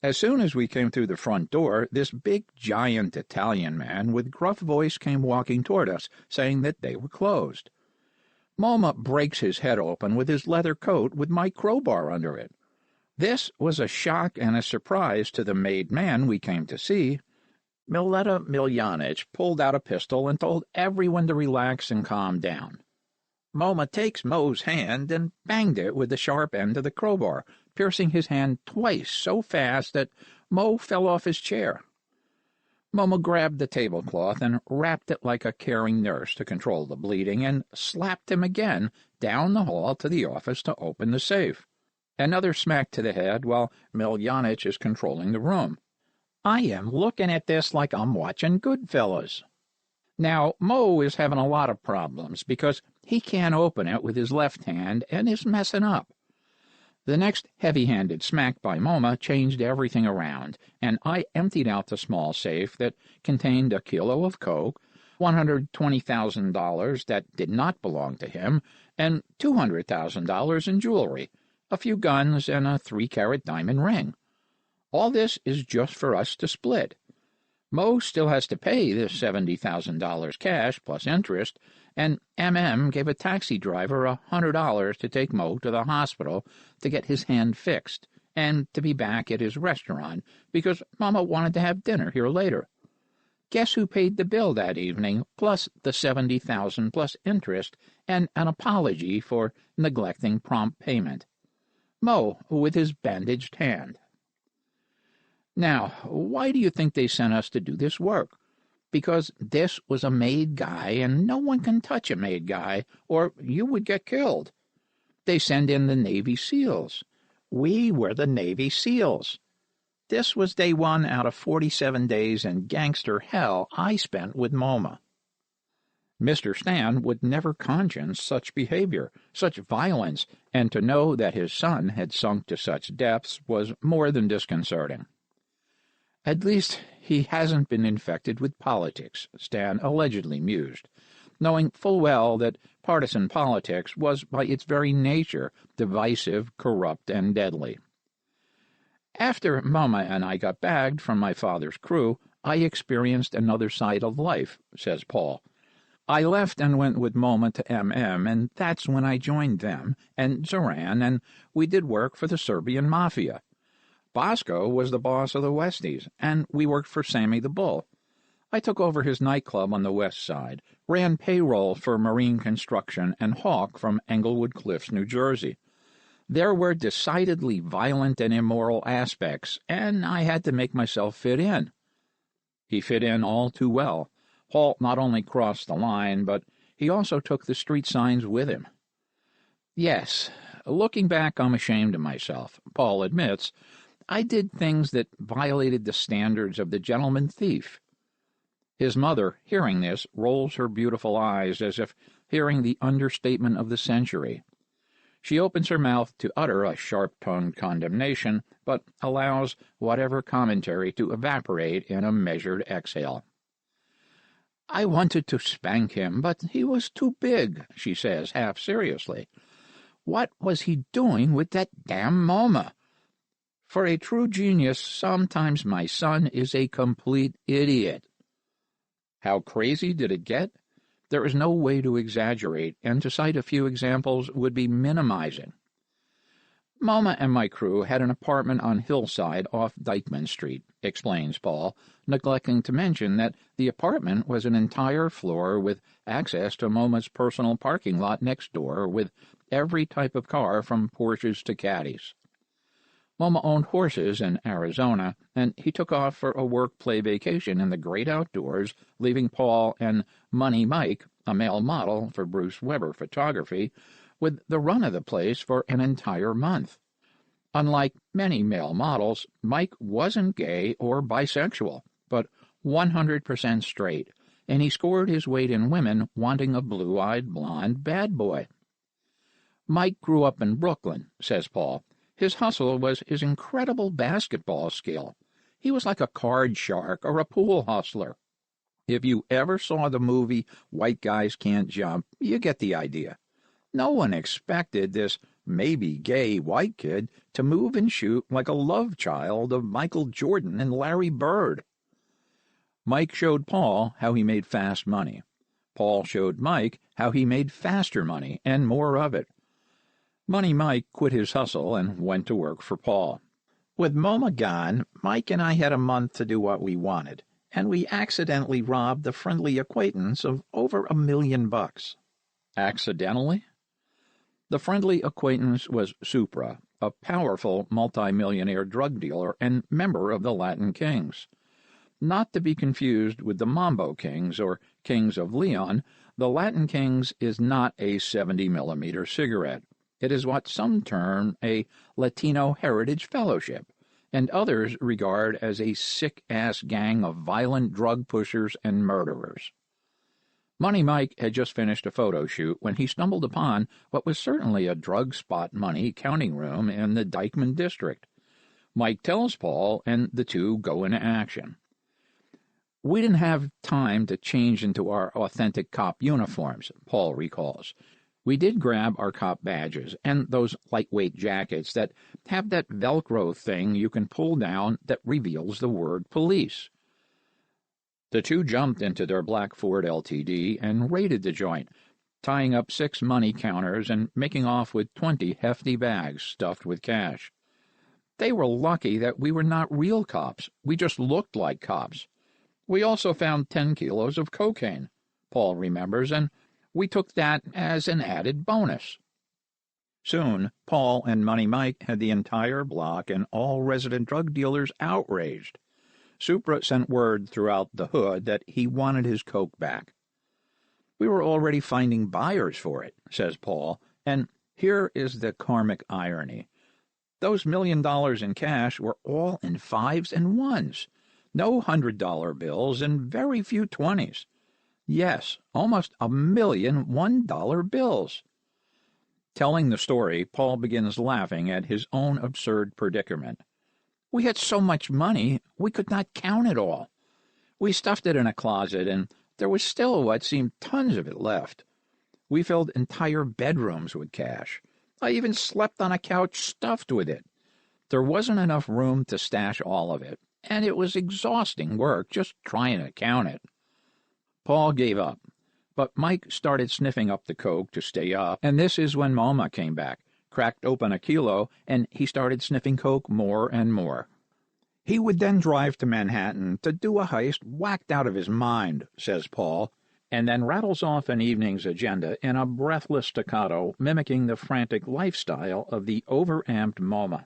As soon as we came through the front door, this big, giant Italian man with gruff voice came walking toward us, saying that they were closed. MoMA breaks his head open with his leather coat with my crowbar under it. This was a shock and a surprise to the made man we came to see. Mileta Miljanic pulled out a pistol and told everyone to relax and calm down. Moma takes Mo's hand and banged it with the sharp end of the crowbar, piercing his hand twice so fast that Mo fell off his chair. Moma grabbed the tablecloth and wrapped it like a caring nurse to control the bleeding and slapped him again down the hall to the office to open the safe. Another smack to the head while Miljanic is controlling the room. I am looking at this like I'm watching Goodfellas. Now, Mo is having a lot of problems because he can't open it with his left hand and is messing up. The next heavy-handed smack by Moma changed everything around, and I emptied out the small safe that contained a kilo of coke, $120,000 that did not belong to him, and $200,000 in jewelry, a few guns, and a 3-carat diamond ring. All this is just for us to split. Mo still has to pay the $70,000 cash plus interest, and M.M. gave a taxi driver $100 to take Mo to the hospital to get his hand fixed, and to be back at his restaurant because Mama wanted to have dinner here later. Guess who paid the bill that evening, plus the $70,000 plus interest and an apology for neglecting prompt payment? Mo, with his bandaged hand. Now, why do you think they sent us to do this work? Because this was a made guy, and no one can touch a made guy, or you would get killed. They send in the Navy SEALs. We were the Navy SEALs. This was day 1 out of 47 days in gangster hell I spent with Moma. Mr. Stan would never conscience such behavior, such violence, and to know that his son had sunk to such depths was more than disconcerting. At least he hasn't been infected with politics, Stan allegedly mused, knowing full well that partisan politics was by its very nature divisive, corrupt, and deadly. After Mama and I got bagged from my father's crew, I experienced another side of life, says Paul. I left and went with Moma to M.M., and that's when I joined them, and Zoran, and we did work for the Serbian Mafia. Bosco was the boss of the Westies, and we worked for Sammy the Bull. I took over his nightclub on the west side, ran payroll for Marine Construction and Hawk from Englewood Cliffs, New Jersey. There were decidedly violent and immoral aspects, and I had to make myself fit in. He fit in all too well. Paul not only crossed the line, but he also took the street signs with him. Yes, looking back, I'm ashamed of myself, Paul admits. I did things that violated the standards of the gentleman thief. His mother, hearing this, rolls her beautiful eyes as if hearing the understatement of the century. She opens her mouth to utter a sharp-tongued condemnation, but allows whatever commentary to evaporate in a measured exhale. I wanted to spank him, but he was too big, she says, half seriously. What was he doing with that damn Moma? For a true genius, sometimes my son is a complete idiot. How crazy did it get? There is no way to exaggerate, and to cite a few examples would be minimizing. Moma and my crew had an apartment on Hillside off Dykeman Street, explains Paul, neglecting to mention that the apartment was an entire floor with access to Moma's personal parking lot next door with every type of car from Porsches to Caddies. Moma owned horses in Arizona, and he took off for a work-play vacation in the great outdoors, leaving Paul and Money Mike, a male model for Bruce Weber Photography, with the run of the place for an entire month. Unlike many male models, Mike wasn't gay or bisexual, but 100% straight, and he scored his weight in women wanting a blue-eyed blonde bad boy. Mike grew up in Brooklyn, says Paul. His hustle was his incredible basketball skill. He was like a card shark or a pool hustler. If you ever saw the movie White Guys Can't Jump, you get the idea. No one expected this maybe gay white kid to move and shoot like a love child of Michael Jordan and Larry Bird. Mike showed Paul how he made fast money. Paul showed Mike how he made faster money and more of it. Money Mike quit his hustle and went to work for Paul. With Moma gone, Mike and I had a month to do what we wanted, and we accidentally robbed a friendly acquaintance of over $1 million. Accidentally? The friendly acquaintance was Supra, a powerful multimillionaire drug dealer and member of the Latin Kings. Not to be confused with the Mambo Kings or Kings of Leon, the Latin Kings is not a 70-millimeter cigarette. It is what some term a Latino Heritage Fellowship, and others regard as a sick-ass gang of violent drug pushers and murderers. Money Mike had just finished a photo shoot when he stumbled upon what was certainly a drug spot money counting room in the Dykeman district. Mike tells Paul, and the two go into action. We didn't have time to change into our authentic cop uniforms, Paul recalls. We did grab our cop badges and those lightweight jackets that have that Velcro thing you can pull down that reveals the word police. The two jumped into their black Ford LTD and raided the joint, tying up 6 money counters and making off with 20 hefty bags stuffed with cash. They were lucky that we were not real cops. We just looked like cops. We also found 10 kilos of cocaine, Paul remembers, and we took that as an added bonus. Soon, Paul and Money Mike had the entire block and all resident drug dealers outraged. Supra sent word throughout the hood that he wanted his coke back. We were already finding buyers for it, says Paul, and here is the karmic irony. Those $1 million in cash were all in 5s and 1s, no $100 bills and very few 20s. Yes, almost 1 million $1 bills. Telling the story, Paul begins laughing at his own absurd predicament. We had so much money, we could not count it all. We stuffed it in a closet, and there was still what seemed tons of it left. We filled entire bedrooms with cash. I even slept on a couch stuffed with it. There wasn't enough room to stash all of it, and it was exhausting work just trying to count it. Paul gave up, but Mike started sniffing up the coke to stay up, and this is when Moma came back, cracked open a kilo, and he started sniffing coke more and more. He would then drive to Manhattan to do a heist whacked out of his mind, says Paul, and then rattles off an evening's agenda in a breathless staccato mimicking the frantic lifestyle of the overamped Moma.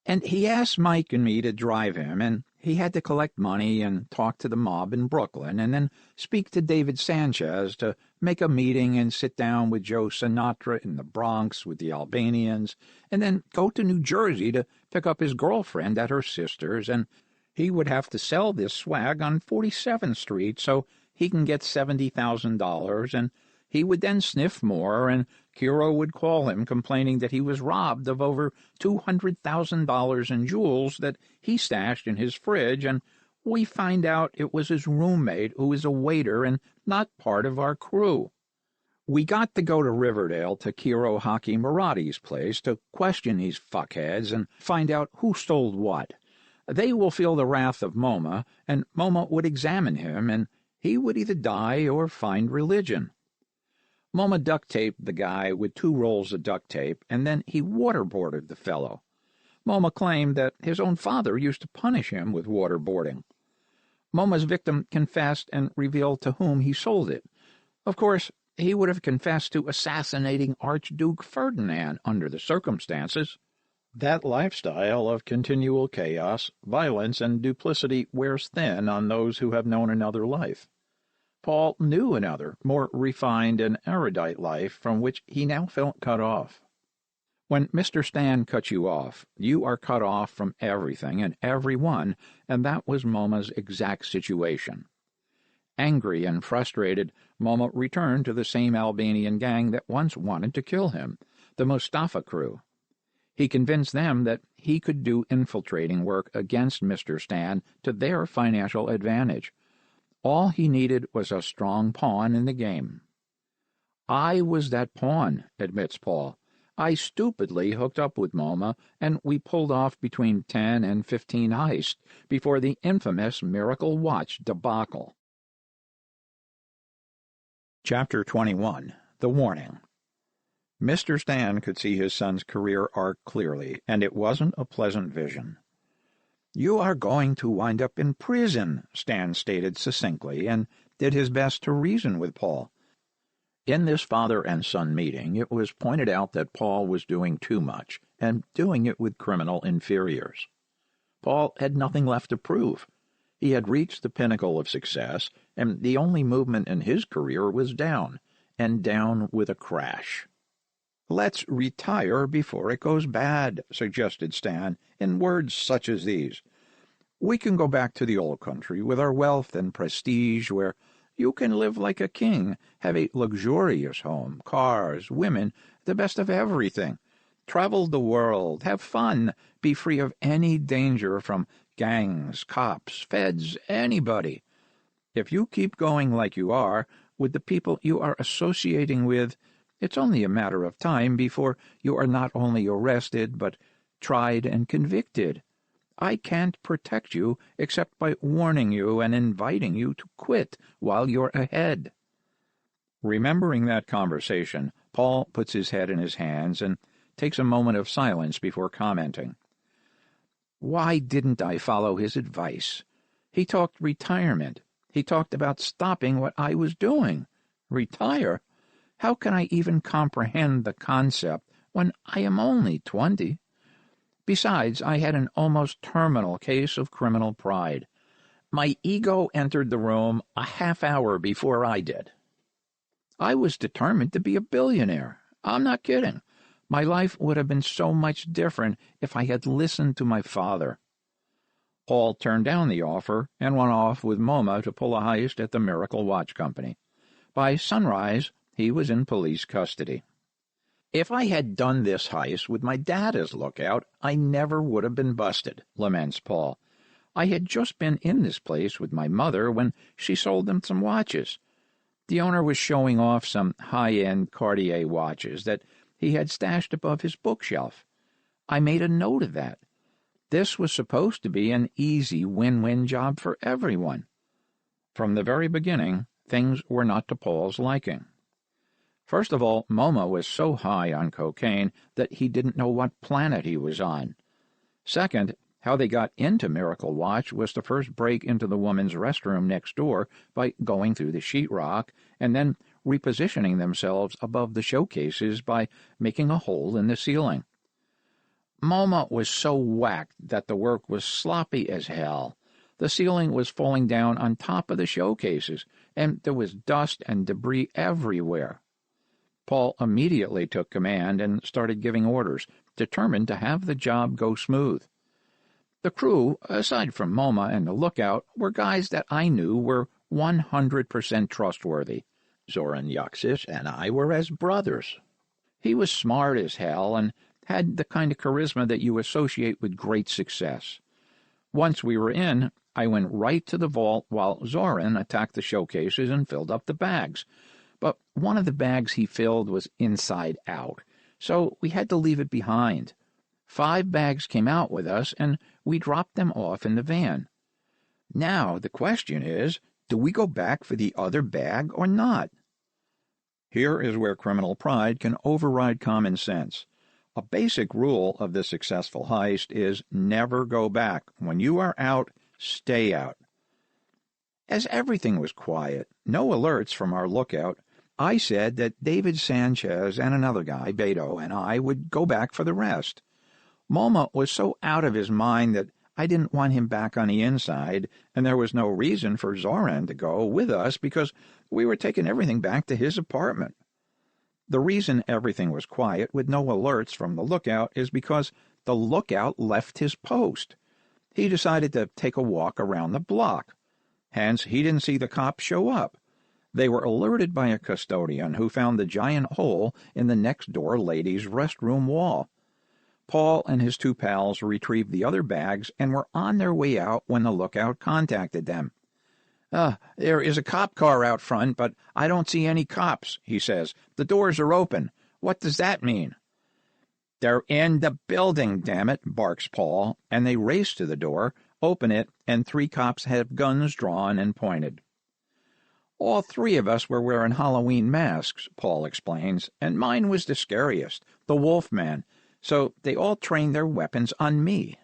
And he asked Mike and me to drive him, and he had to collect money and talk to the mob in Brooklyn, and then speak to David Sanchez to make a meeting and sit down with Joe Sinatra in the Bronx with the Albanians, and then go to New Jersey to pick up his girlfriend at her sister's, and he would have to sell this swag on 47th Street so he can get $70,000, and he would then sniff more, and Kiro would call him complaining that he was robbed of over $200,000 in jewels that he stashed in his fridge, and we find out it was his roommate who is a waiter and not part of our crew. We got to go to Riverdale to Kiro Haki Murati's place to question these fuckheads and find out who stole what. They will feel the wrath of Moma, and Moma would examine him, and he would either die or find religion. Moma duct-taped the guy with 2 rolls of duct tape, and then he waterboarded the fellow. Moma claimed that his own father used to punish him with waterboarding. Moma's victim confessed and revealed to whom he sold it. Of course, he would have confessed to assassinating Archduke Ferdinand under the circumstances. That lifestyle of continual chaos, violence, and duplicity wears thin on those who have known another life. Paul knew another, more refined and erudite life from which he now felt cut off. When Mr. Stan cuts you off, you are cut off from everything and everyone, and that was Moma's exact situation. Angry and frustrated, Moma returned to the same Albanian gang that once wanted to kill him, the Mustafa crew. He convinced them that he could do infiltrating work against Mr. Stan to their financial advantage. All he needed was a strong pawn in the game. I was that pawn, admits Paul. I stupidly hooked up with Moma, and we pulled off between 10 and 15 heists before the infamous Miracle Watch debacle. Chapter 21. The Warning. Mr. Stan could see his son's career arc clearly, and it wasn't a pleasant vision. "You are going to wind up in prison," Stan stated succinctly, and did his best to reason with Paul. In this father and son meeting, it was pointed out that Paul was doing too much, and doing it with criminal inferiors. Paul had nothing left to prove. He had reached the pinnacle of success, and the only movement in his career was down, and down with a crash. "Let's retire before it goes bad," suggested Stan, in words such as these. "We can go back to the old country with our wealth and prestige, where you can live like a king, have a luxurious home, cars, women, the best of everything, travel the world, have fun, be free of any danger from gangs, cops, feds, anybody. If you keep going like you are, with the people you are associating with, it's only a matter of time before you are not only arrested, but tried and convicted. I can't protect you except by warning you and inviting you to quit while you're ahead." Remembering that conversation, Paul puts his head in his hands and takes a moment of silence before commenting. "Why didn't I follow his advice? He talked retirement. He talked about stopping what I was doing. Retire? How can I even comprehend the concept when I am only 20? Besides, I had an almost terminal case of criminal pride. My ego entered the room a half hour before I did. I was determined to be a billionaire. I'm not kidding. My life would have been so much different if I had listened to my father." Paul turned down the offer and went off with Moma to pull a heist at the Miracle Watch Company. By sunrise, he was in police custody. "If I had done this heist with my dad as lookout, I never would have been busted," laments Paul. "I had just been in this place with my mother when she sold them some watches. The owner was showing off some high-end Cartier watches that he had stashed above his bookshelf. I made a note of that. This was supposed to be an easy win-win job for everyone." From the very beginning, things were not to Paul's liking. First of all, Moma was so high on cocaine that he didn't know what planet he was on. Second, how they got into Miracle Watch was to first break into the woman's restroom next door by going through the sheetrock and then repositioning themselves above the showcases by making a hole in the ceiling. Moma was so whacked that the work was sloppy as hell. The ceiling was falling down on top of the showcases, and there was dust and debris everywhere. Paul immediately took command and started giving orders, determined to have the job go smooth. The crew, aside from Moma and the lookout, were guys that I knew were 100% trustworthy. Zoran Yaksic and I were as brothers. He was smart as hell and had the kind of charisma that you associate with great success. Once we were in, I went right to the vault while Zoran attacked the showcases and filled up the bags. But one of the bags he filled was inside out, so we had to leave it behind. 5 bags came out with us, and we dropped them off in the van. Now the question is, do we go back for the other bag or not? Here is where criminal pride can override common sense. A basic rule of the successful heist is never go back. When you are out, stay out. As everything was quiet, no alerts from our lookout, I said that David Sanchez and another guy, Beto, and I would go back for the rest. Moma was so out of his mind that I didn't want him back on the inside, and there was no reason for Zoran to go with us because we were taking everything back to his apartment. The reason everything was quiet with no alerts from the lookout is because the lookout left his post. He decided to take a walk around the block. Hence, he didn't see the cops show up. They were alerted by a custodian who found the giant hole in the next-door lady's restroom wall. Paul and his 2 pals retrieved the other bags and were on their way out when the lookout contacted them. There is a cop car out front, but I don't see any cops," he says. "The doors are open. What does that mean?" "They're in the building, damn it," barks Paul, and they race to the door, open it, and 3 cops have guns drawn and pointed. All three of us were wearing Halloween masks, Paul explains, and mine was the scariest, the Wolfman, so they all trained their weapons on me.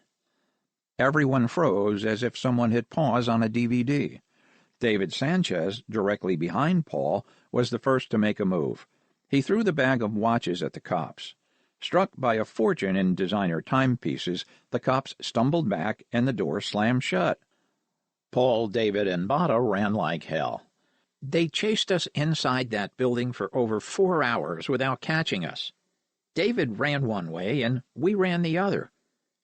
Everyone froze as if someone hit pause on a DVD. David Sanchez, directly behind Paul, was the first to make a move. He threw the bag of watches at the cops. Struck by a fortune in designer timepieces, the cops stumbled back and the door slammed shut. Paul, David, and Bada ran like hell. They chased us inside that building for over 4 hours without catching us. David ran one way and we ran the other.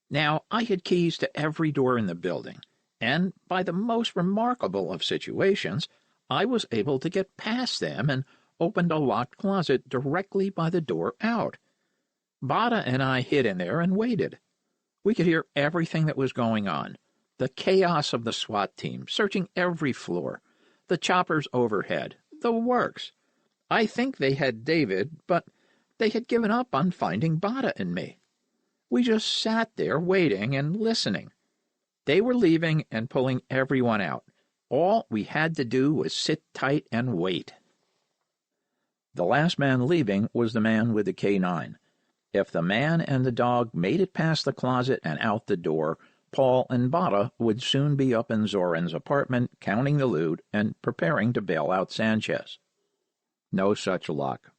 Now, I had keys to every door in the building, and by the most remarkable of situations, I was able to get past them and opened a locked closet directly by the door out. Bada and I hid in there and waited. We could hear everything that was going on. The chaos of the SWAT team, searching every floor. The choppers overhead. The works. I think they had David, but they had given up on finding Bada and me. We just sat there waiting and listening. They were leaving and pulling everyone out. All we had to do was sit tight and wait. The last man leaving was the man with the K9. If the man and the dog made it past the closet and out the door, Paul and Bada would soon be up in Zoran's apartment, counting the loot and preparing to bail out Sanchez. No such luck.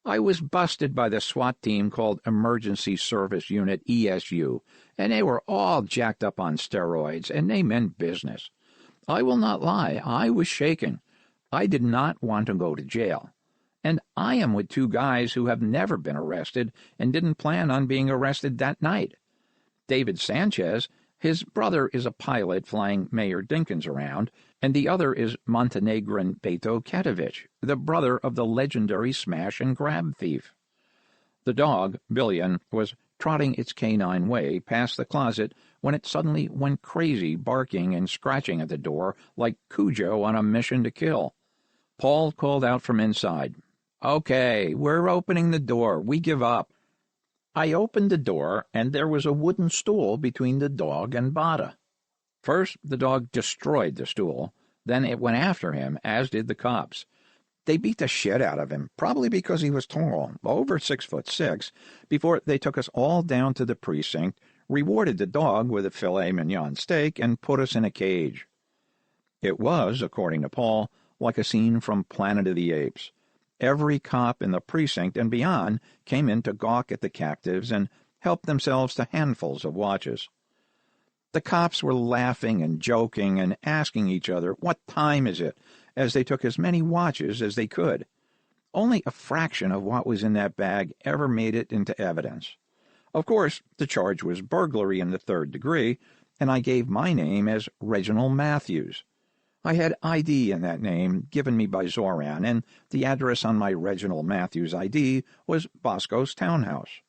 I was busted by the SWAT team called Emergency Service Unit ESU, and they were all jacked up on steroids, and they meant business. I will not lie, I was shaking. I did not want to go to jail. And I am with two guys who have never been arrested and didn't plan on being arrested that night. David Sanchez, his brother is a pilot flying Mayor Dinkins around, and the other is Montenegrin Beto Ketovic, the brother of the legendary smash-and-grab thief. The dog, Billion, was trotting its canine way past the closet when it suddenly went crazy, barking and scratching at the door like Cujo on a mission to kill. Paul called out from inside, "Okay, we're opening the door. We give up." I opened the door, and there was a wooden stool between the dog and Bada. First, the dog destroyed the stool. Then it went after him, as did the cops. They beat the shit out of him, probably because he was tall, over 6'6", before they took us all down to the precinct, rewarded the dog with a filet mignon steak, and put us in a cage. It was, according to Paul, like a scene from Planet of the Apes. Every cop in the precinct and beyond came in to gawk at the captives and help themselves to handfuls of watches. The cops were laughing and joking and asking each other, "What time is it?" as they took as many watches as they could. Only a fraction of what was in that bag ever made it into evidence. Of course, the charge was burglary in the 3rd degree, and I gave my name as Reginald Matthews. I had ID in that name given me by Zoran, and the address on my Reginald Matthews ID was Bosco's townhouse.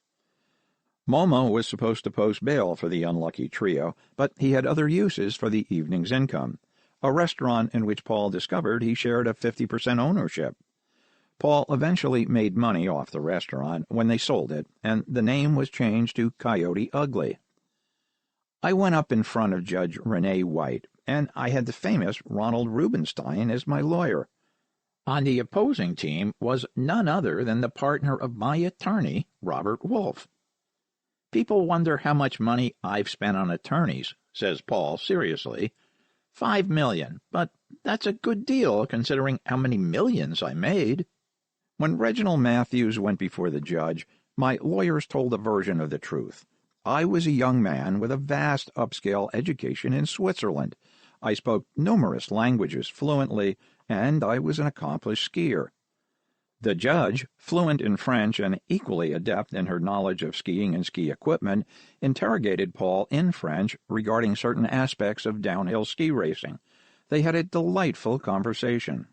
Momo was supposed to post bail for the unlucky trio, but he had other uses for the evening's income, a restaurant in which Paul discovered he shared a 50% ownership. Paul eventually made money off the restaurant when they sold it, and the name was changed to Coyote Ugly. I went up in front of Judge Renee White, and I had the famous Ronald Rubinstein as my lawyer. On the opposing team was none other than the partner of my attorney, Robert Wolfe. "People wonder how much money I've spent on attorneys," says Paul seriously. $5 million, but that's a good deal considering how many millions I made. When Reginald Matthews went before the judge, my lawyers told a version of the truth. I was a young man with a vast upscale education in Switzerland. I spoke numerous languages fluently, and I was an accomplished skier. The judge, fluent in French and equally adept in her knowledge of skiing and ski equipment, interrogated Paul in French regarding certain aspects of downhill ski racing. They had a delightful conversation.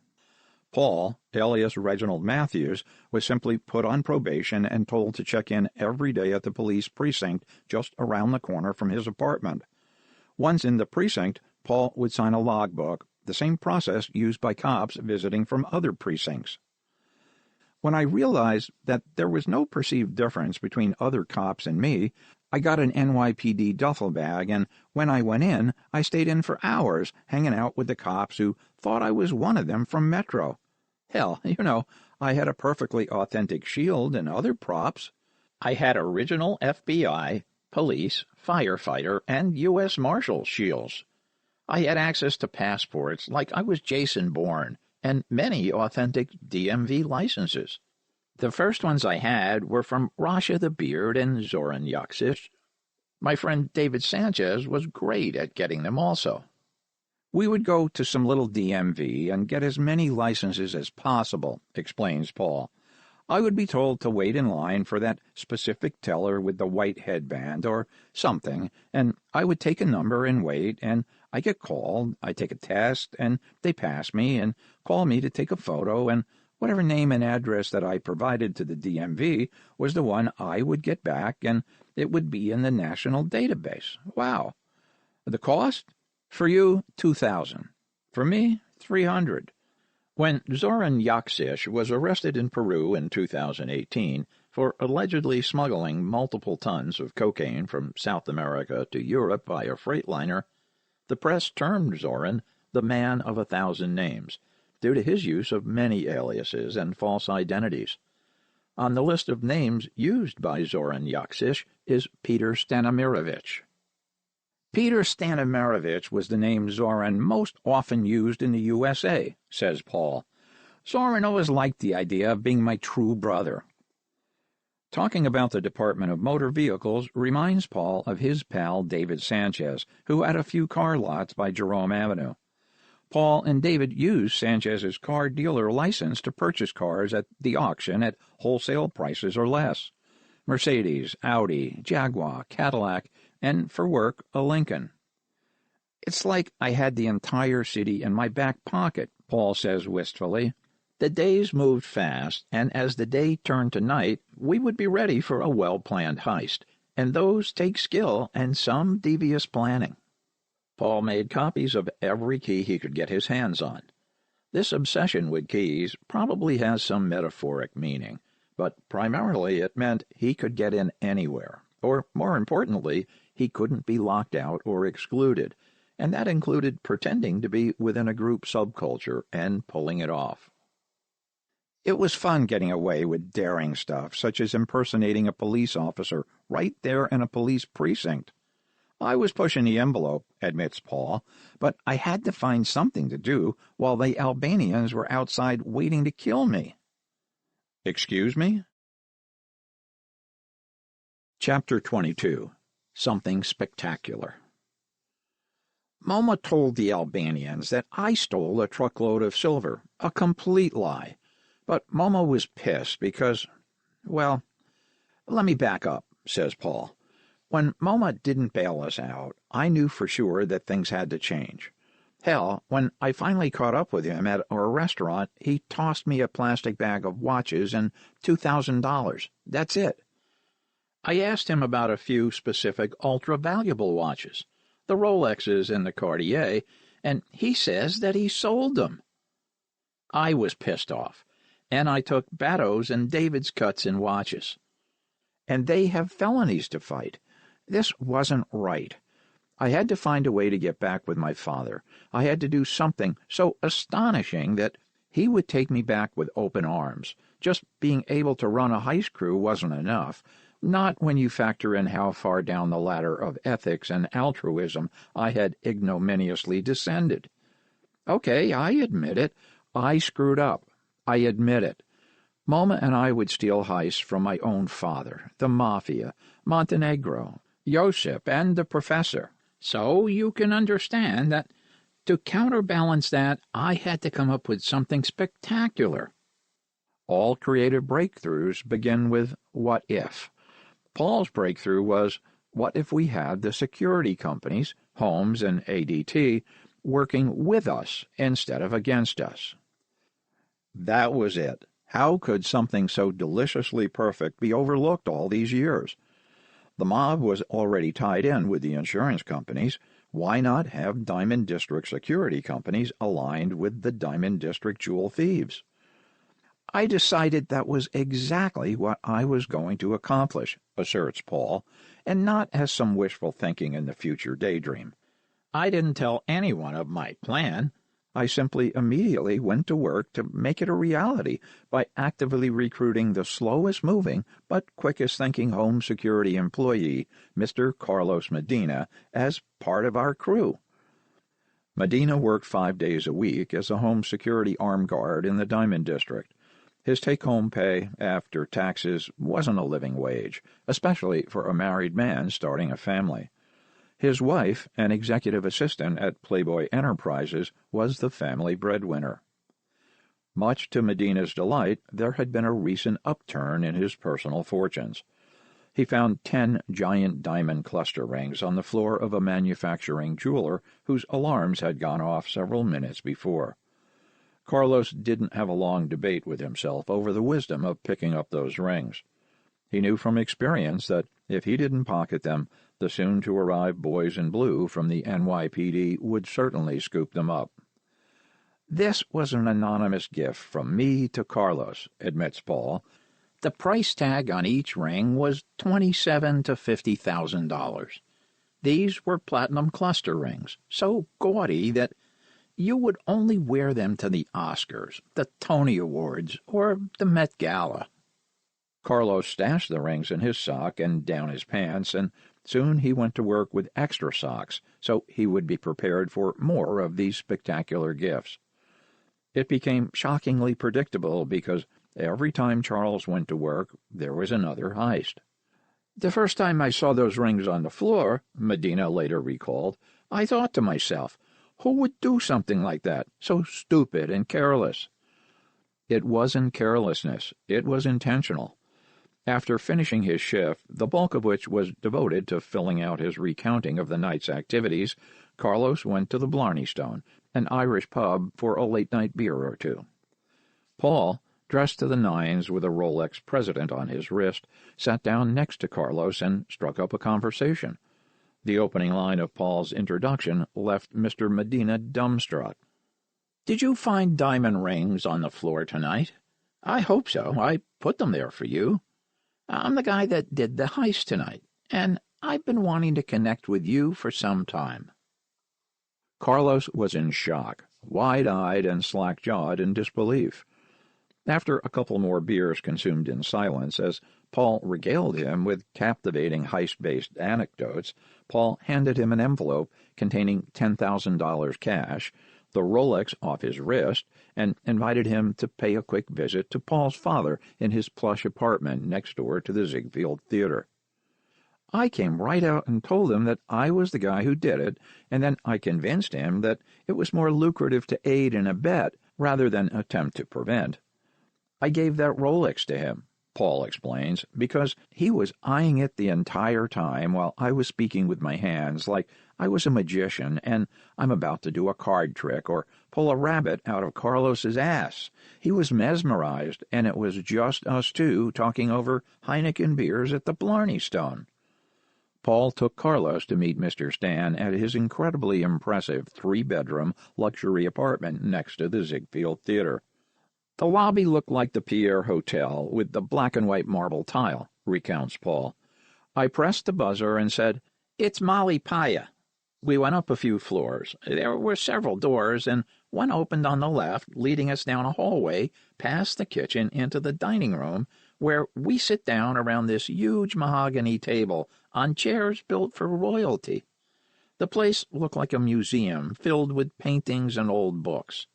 Paul, alias Reginald Matthews, was simply put on probation and told to check in every day at the police precinct just around the corner from his apartment. Once in the precinct, Paul would sign a logbook, the same process used by cops visiting from other precincts. When I realized that there was no perceived difference between other cops and me, I got an NYPD duffel bag, and when I went in, I stayed in for hours, hanging out with the cops who thought I was one of them from Metro. Hell, I had a perfectly authentic shield and other props. I had original FBI, police, firefighter, and U.S. Marshal shields. I had access to passports like I was Jason Bourne, and many authentic DMV licenses. The first ones I had were from Rasha the Beard and Zoran Yaksic. My friend David Sanchez was great at getting them also. We would go to some little DMV and get as many licenses as possible, explains Paul. I would be told to wait in line for that specific teller with the white headband or something, and I would take a number and wait, and I get called, I take a test, and they pass me and call me to take a photo, and whatever name and address that I provided to the DMV was the one I would get back, and it would be in the national database. Wow. The cost? For you, $2,000. For me, $300. When Zoran Yaksic was arrested in Peru in 2018 for allegedly smuggling multiple tons of cocaine from South America to Europe by a freightliner, the press termed Zoran the man of 1,000 names, due to his use of many aliases and false identities. On the list of names used by Zoran Yaksic is Peter Stanimirovic. Peter Stanimirovic was the name Zoran most often used in the USA, says Paul. Zoran always liked the idea of being my true brother. Talking about the Department of Motor Vehicles reminds Paul of his pal David Sanchez, who had a few car lots by Jerome Avenue. Paul and David used Sanchez's car dealer license to purchase cars at the auction at wholesale prices or less. Mercedes, Audi, Jaguar, Cadillac, and for work, a Lincoln. It's like I had the entire city in my back pocket, Paul says wistfully. The days moved fast, and as the day turned to night, we would be ready for a well-planned heist, and those take skill and some devious planning. Paul made copies of every key he could get his hands on. This obsession with keys probably has some metaphoric meaning, but primarily it meant he could get in anywhere, or, more importantly, he couldn't be locked out or excluded, and that included pretending to be within a group subculture and pulling it off. It was fun getting away with daring stuff, such as impersonating a police officer right there in a police precinct. I was pushing the envelope, admits Paul, but I had to find something to do while the Albanians were outside waiting to kill me. Excuse me? Chapter 22. Something Spectacular. Moma told the Albanians that I stole a truckload of silver, a complete lie. But Moma was pissed because, well, let me back up, says Paul. When Moma didn't bail us out, I knew for sure that things had to change. Hell, when I finally caught up with him at our restaurant, he tossed me a plastic bag of watches and $2,000. That's it. I asked him about a few specific ultra-valuable watches, the Rolexes and the Cartier, and he says that he sold them. I was pissed off, and I took Bato's and David's cuts in watches. And they have felonies to fight. This wasn't right. I had to find a way to get back with my father. I had to do something so astonishing that he would take me back with open arms. Just being able to run a heist crew wasn't enough. Not when you factor in how far down the ladder of ethics and altruism I had ignominiously descended. Okay, I admit it. I screwed up. I admit it. Moma and I would steal heists from my own father, the Mafia, Montenegro, Josip, and the Professor. So you can understand that to counterbalance that, I had to come up with something spectacular. All creative breakthroughs begin with what if. Paul's breakthrough was, what if we had the security companies, Holmes and ADT, working with us instead of against us? That was it. How could something so deliciously perfect be overlooked all these years? The mob was already tied in with the insurance companies. Why not have Diamond District security companies aligned with the Diamond District jewel thieves? I decided that was exactly what I was going to accomplish, asserts Paul, and not as some wishful thinking in the future daydream. I didn't tell anyone of my plan. I simply immediately went to work to make it a reality by actively recruiting the slowest-moving but quickest-thinking home security employee, Mr. Carlos Medina, as part of our crew. Medina worked 5 days a week as a home security armed guard in the Diamond District. His take-home pay, after taxes, wasn't a living wage, especially for a married man starting a family. His wife, an executive assistant at Playboy Enterprises, was the family breadwinner. Much to Medina's delight, there had been a recent upturn in his personal fortunes. He found 10 giant diamond cluster rings on the floor of a manufacturing jeweler whose alarms had gone off several minutes before. Carlos didn't have a long debate with himself over the wisdom of picking up those rings. He knew from experience that if he didn't pocket them, the soon-to-arrive boys in blue from the NYPD would certainly scoop them up. "This was an anonymous gift from me to Carlos," admits Paul. "The price tag on each ring was $27,000 to $50,000. These were platinum cluster rings, so gaudy that you would only wear them to the Oscars, the Tony Awards, or the Met Gala." Carlos stashed the rings in his sock and down his pants, and soon he went to work with extra socks, so he would be prepared for more of these spectacular gifts. It became shockingly predictable because every time Charles went to work, there was another heist. "The first time I saw those rings on the floor," Medina later recalled, "I thought to myself, who would do something like that, so stupid and careless?" It wasn't carelessness, it was intentional. After finishing his shift, the bulk of which was devoted to filling out his recounting of the night's activities, Carlos went to the Blarney Stone, an Irish pub, for a late-night beer or two. Paul, dressed to the nines with a Rolex President on his wrist, sat down next to Carlos and struck up a conversation. The opening line of Paul's introduction left Mr. Medina dumbstruck. "Did you find diamond rings on the floor tonight?" "I hope so. I put them there for you. I'm the guy that did the heist tonight, and I've been wanting to connect with you for some time." Carlos was in shock, wide-eyed and slack-jawed in disbelief. After a couple more beers consumed in silence, as Paul regaled him with captivating heist-based anecdotes, Paul handed him an envelope containing $10,000 cash, the Rolex off his wrist, and invited him to pay a quick visit to Paul's father in his plush apartment next door to the Ziegfeld Theater. "I came right out and told him that I was the guy who did it, and then I convinced him that it was more lucrative to aid and abet rather than attempt to prevent. I gave that Rolex to him," Paul explains, "because he was eyeing it the entire time while I was speaking with my hands like I was a magician and I'm about to do a card trick or pull a rabbit out of Carlos's ass. He was mesmerized, and it was just us two talking over Heineken beers at the Blarney Stone." Paul took Carlos to meet Mr. Stan at his incredibly impressive 3-bedroom luxury apartment next to the Ziegfeld Theater. "The lobby looked like the Pierre Hotel with the black and white marble tile," recounts Paul. "I pressed the buzzer and said, 'It's Molly Paya.' We went up a few floors. There were several doors, and one opened on the left, leading us down a hallway past the kitchen into the dining room, where we sit down around this huge mahogany table on chairs built for royalty. The place looked like a museum filled with paintings and old books.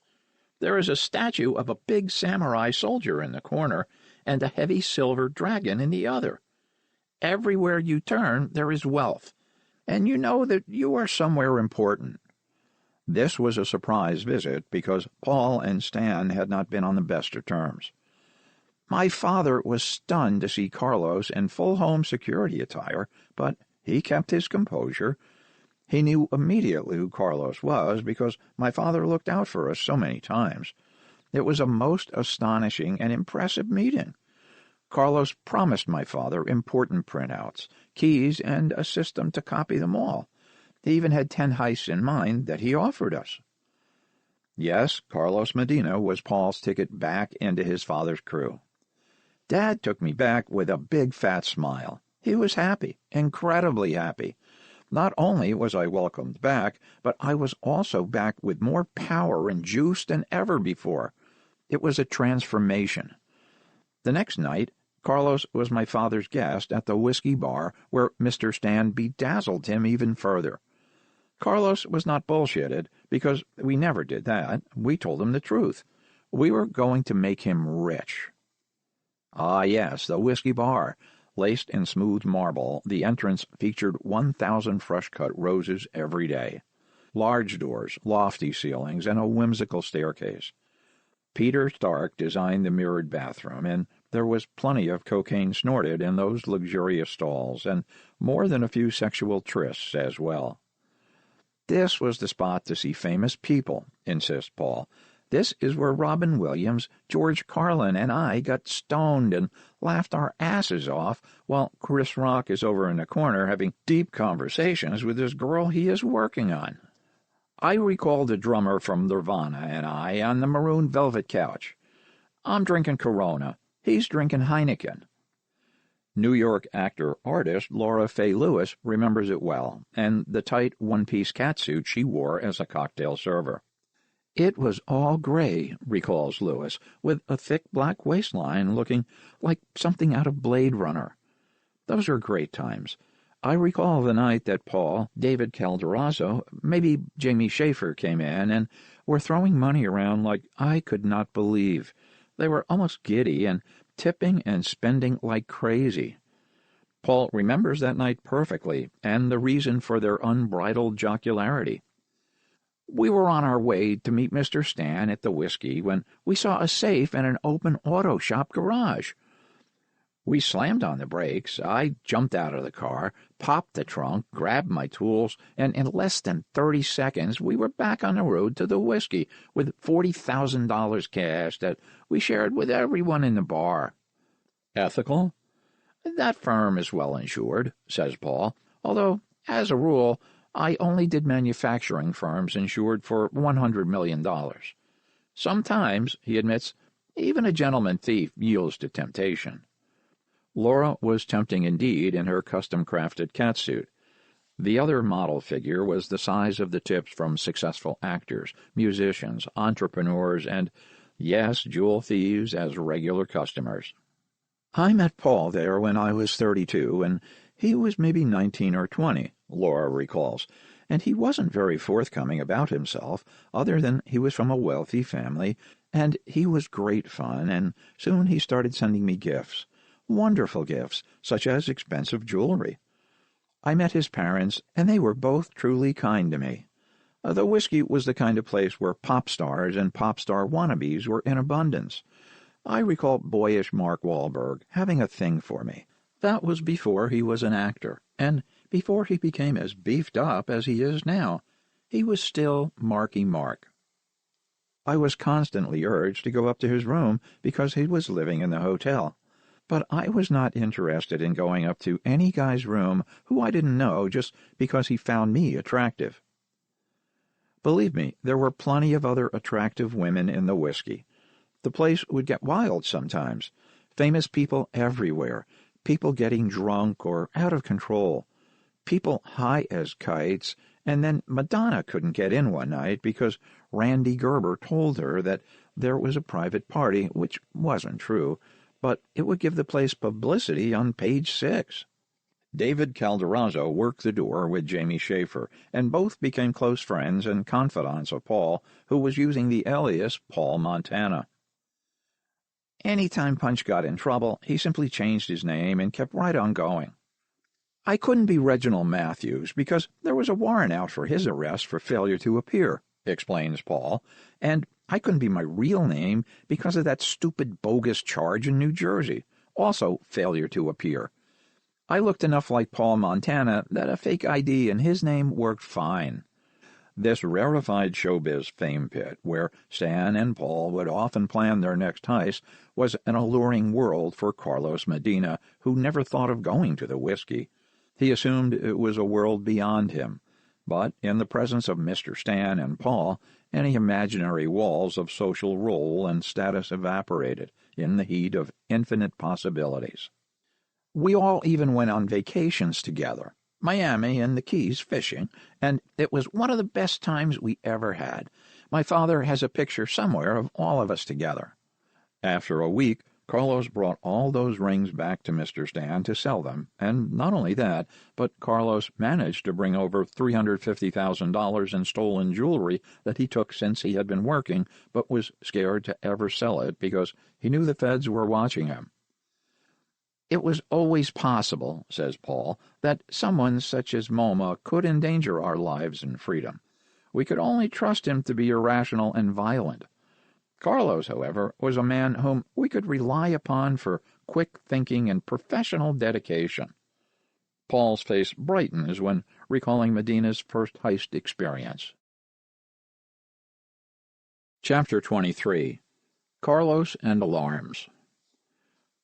There is a statue of a big samurai soldier in the corner and a heavy silver dragon in the other. Everywhere you turn there is wealth, and you know that you are somewhere important." This was a surprise visit because Paul and Stan had not been on the best of terms. My father was stunned to see Carlos in full home security attire, but he kept his composure. He knew immediately who Carlos was because my father looked out for us so many times. It was a most astonishing and impressive meeting. Carlos promised my father important printouts, keys, and a system to copy them all. He even had 10 heists in mind that he offered us. Yes, Carlos Medina was Paul's ticket back into his father's crew. Dad took me back with a big fat smile. He was happy, incredibly happy. Not only was I welcomed back, but I was also back with more power and juice than ever before. It was a transformation. The next night, Carlos was my father's guest at the whiskey bar where Mr. Stan bedazzled him even further. Carlos was not bullshitted, because we never did that. We told him the truth. We were going to make him rich. Ah, yes, the whiskey bar. Laced in smooth marble, the entrance featured 1,000 fresh-cut roses every day. Large doors, lofty ceilings, and a whimsical staircase. Peter Stark designed the mirrored bathroom, and there was plenty of cocaine snorted in those luxurious stalls, and more than a few sexual trysts as well. This was the spot to see famous people, insists Paul. This is where Robin Williams, George Carlin, and I got stoned and laughed our asses off while Chris Rock is over in the corner having deep conversations with this girl he is working on. I recall the drummer from Nirvana and I on the maroon velvet couch. I'm drinking Corona. He's drinking Heineken. New York actor-artist Laura Faye Lewis remembers it well, and the tight one-piece catsuit she wore as a cocktail server. It was all gray, recalls Lewis, with a thick black waistline looking like something out of Blade Runner. Those were great times. I recall the night that Paul, David Calderazzo, maybe Jamie Schaefer came in and were throwing money around like I could not believe. They were almost giddy and tipping and spending like crazy. Paul remembers that night perfectly, and the reason for their unbridled jocularity. We were on our way to meet Mr. Stan at the whiskey when we saw a safe in an open auto shop garage. We slammed on the brakes. I jumped out of the car, popped the trunk, grabbed my tools, and in less than 30 seconds we were back on the road to the whiskey with $40,000 cash that we shared with everyone in the bar. Ethical? That firm is well insured, says Paul, although, as a rule, I only did manufacturing firms insured for $100 million. Sometimes, he admits, even a gentleman thief yields to temptation. Laura was tempting indeed in her custom-crafted catsuit. The other model figure was the size of the tips from successful actors, musicians, entrepreneurs, and, yes, jewel thieves as regular customers. I met Paul there when I was 32, and he was maybe 19 or 20, Laura recalls, and he wasn't very forthcoming about himself, other than he was from a wealthy family, and he was great fun, and soon he started sending me gifts. Wonderful gifts, such as expensive jewelry. I met his parents, and they were both truly kind to me. The whiskey was the kind of place where pop stars and pop star wannabes were in abundance. I recall boyish Mark Wahlberg having a thing for me. That was before he was an actor, and before he became as beefed up as he is now. He was still Marky Mark. I was constantly urged to go up to his room because he was living in the hotel. But I was not interested in going up to any guy's room who I didn't know just because he found me attractive. Believe me, there were plenty of other attractive women in the whiskey. The place would get wild sometimes. Famous people everywhere. People getting drunk or out of control. People high as kites, and then Madonna couldn't get in one night because Randy Gerber told her that there was a private party, which wasn't true, but it would give the place publicity on page 6. David Calderazzo worked the door with Jamie Schaefer, and both became close friends and confidants of Paul, who was using the alias Paul Montana. Anytime Punch got in trouble, he simply changed his name and kept right on going. I couldn't be Reginald Matthews because there was a warrant out for his arrest for failure to appear, explains Paul, and I couldn't be my real name because of that stupid bogus charge in New Jersey, also failure to appear. I looked enough like Paul Montana that a fake ID in his name worked fine. This rarefied showbiz fame pit, where Stan and Paul would often plan their next heist, was an alluring world for Carlos Medina, who never thought of going to the whiskey. He assumed it was a world beyond him, but in the presence of Mr. Stan and Paul, any imaginary walls of social role and status evaporated in the heat of infinite possibilities. We all even went on vacations together, Miami and the Keys fishing, and it was one of the best times we ever had. My father has a picture somewhere of all of us together. After a week, Carlos brought all those rings back to Mr. Stan to sell them, and not only that, but Carlos managed to bring over $350,000 in stolen jewelry that he took since he had been working, but was scared to ever sell it because he knew the feds were watching him. It was always possible, says Paul, that someone such as Moma could endanger our lives and freedom. We could only trust him to be irrational and violent. Carlos, however, was a man whom we could rely upon for quick thinking and professional dedication. Paul's face brightens when recalling Medina's first heist experience. Chapter 23. Carlos and Alarms.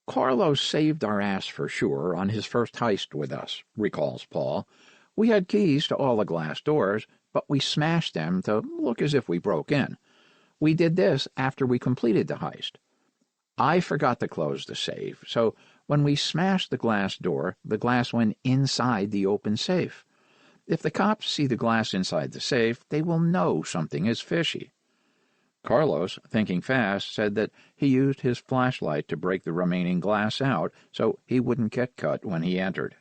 Carlos saved our ass for sure on his first heist with us, recalls Paul. We had keys to all the glass doors, but we smashed them to look as if we broke in. We did this after we completed the heist. I forgot to close the safe, so when we smashed the glass door, the glass went inside the open safe. If the cops see the glass inside the safe, they will know something is fishy. Carlos, thinking fast, said that he used his flashlight to break the remaining glass out so he wouldn't get cut when he entered.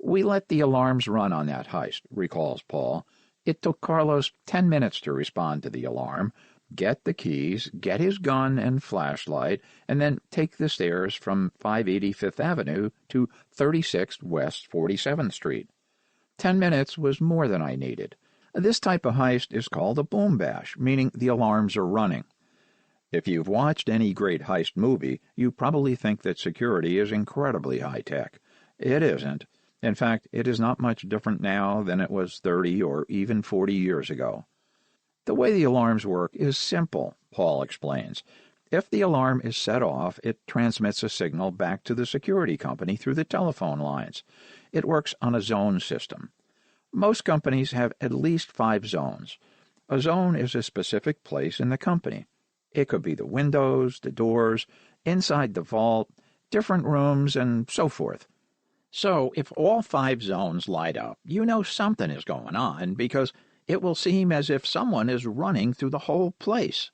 We let the alarms run on that heist, recalls Paul. It took Carlos 10 minutes to respond to the alarm, get the keys, get his gun and flashlight, and then take the stairs from 580 Fifth Avenue to 36th West 47th Street. 10 minutes was more than I needed. This type of heist is called a boom bash, meaning the alarms are running. If you've watched any great heist movie, you probably think that security is incredibly high-tech. It isn't. In fact, it is not much different now than it was 30 or even 40 years ago. The way the alarms work is simple, Paul explains. If the alarm is set off, it transmits a signal back to the security company through the telephone lines. It works on a zone system. Most companies have at least 5 zones. A zone is a specific place in the company. It could be the windows, the doors, inside the vault, different rooms, and so forth. So, if all 5 zones light up, you know something is going on because it will seem as if someone is running through the whole place.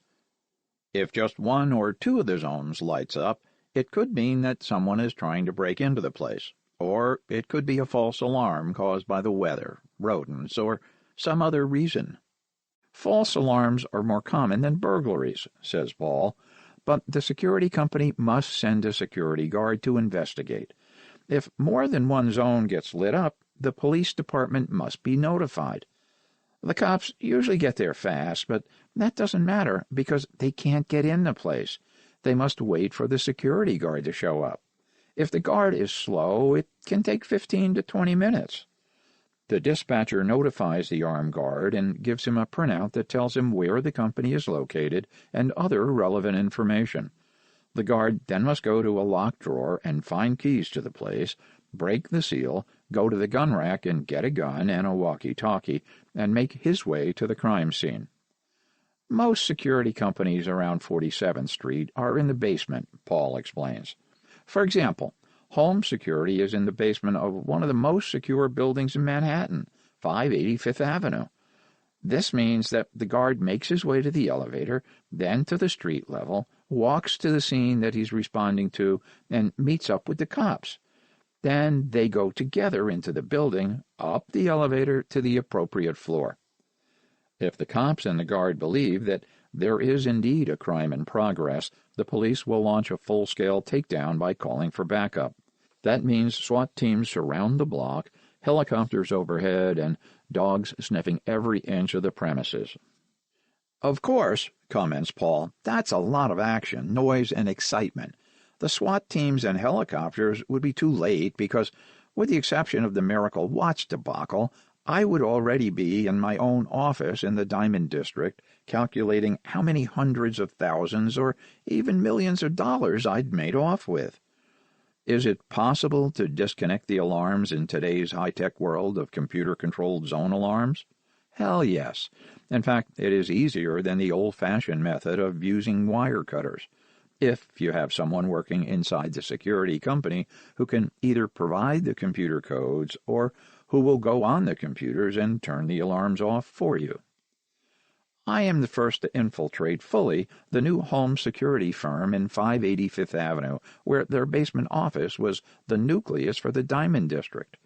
If just 1 or 2 of the zones lights up, it could mean that someone is trying to break into the place, or it could be a false alarm caused by the weather, rodents, or some other reason. False alarms are more common than burglaries, says Paul, but the security company must send a security guard to investigate. If more than one zone gets lit up, the police department must be notified. The cops usually get there fast, but that doesn't matter because they can't get in the place. They must wait for the security guard to show up. If the guard is slow, it can take 15 to 20 minutes. The dispatcher notifies the armed guard and gives him a printout that tells him where the company is located and other relevant information. The guard then must go to a locked drawer and find keys to the place, break the seal, go to the gun rack and get a gun and a walkie-talkie, and make his way to the crime scene. Most security companies around 47th Street are in the basement, Paul explains. For example, home security is in the basement of one of the most secure buildings in Manhattan, 580 Fifth Avenue. This means that the guard makes his way to the elevator, then to the street level, walks to the scene that he's responding to, and meets up with the cops. Then they go together into the building, up the elevator to the appropriate floor. If the cops and the guard believe that there is indeed a crime in progress, the police will launch a full-scale takedown by calling for backup. That means SWAT teams surround the block, helicopters overhead, and dogs sniffing every inch of the premises. Of course, comments Paul, that's a lot of action, noise, and excitement. The SWAT teams and helicopters would be too late because, with the exception of the Miracle Watch debacle, I would already be in my own office in the Diamond District calculating how many hundreds of thousands or even millions of dollars I'd made off with. Is it possible to disconnect the alarms in today's high-tech world of computer-controlled zone alarms? Hell yes. In fact, it is easier than the old-fashioned method of using wire cutters. if you have someone working inside the security company who can either provide the computer codes or who will go on the computers and turn the alarms off for you. I am the first to infiltrate fully the new home security firm in 580 Fifth Avenue, where their basement office was the nucleus for the Diamond District.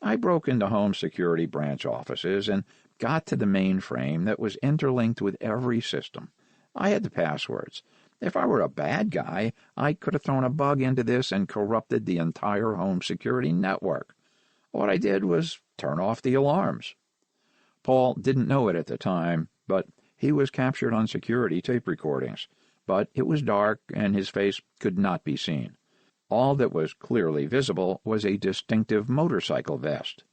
I broke into home security branch offices and got to the mainframe that was interlinked with every system. I had the passwords. If I were a bad guy, I could have thrown a bug into this and corrupted the entire home security network. What I did was turn off the alarms. Paul didn't know it at the time, but he was captured on security tape recordings. But it was dark, and his face could not be seen. All that was clearly visible was a distinctive motorcycle vest.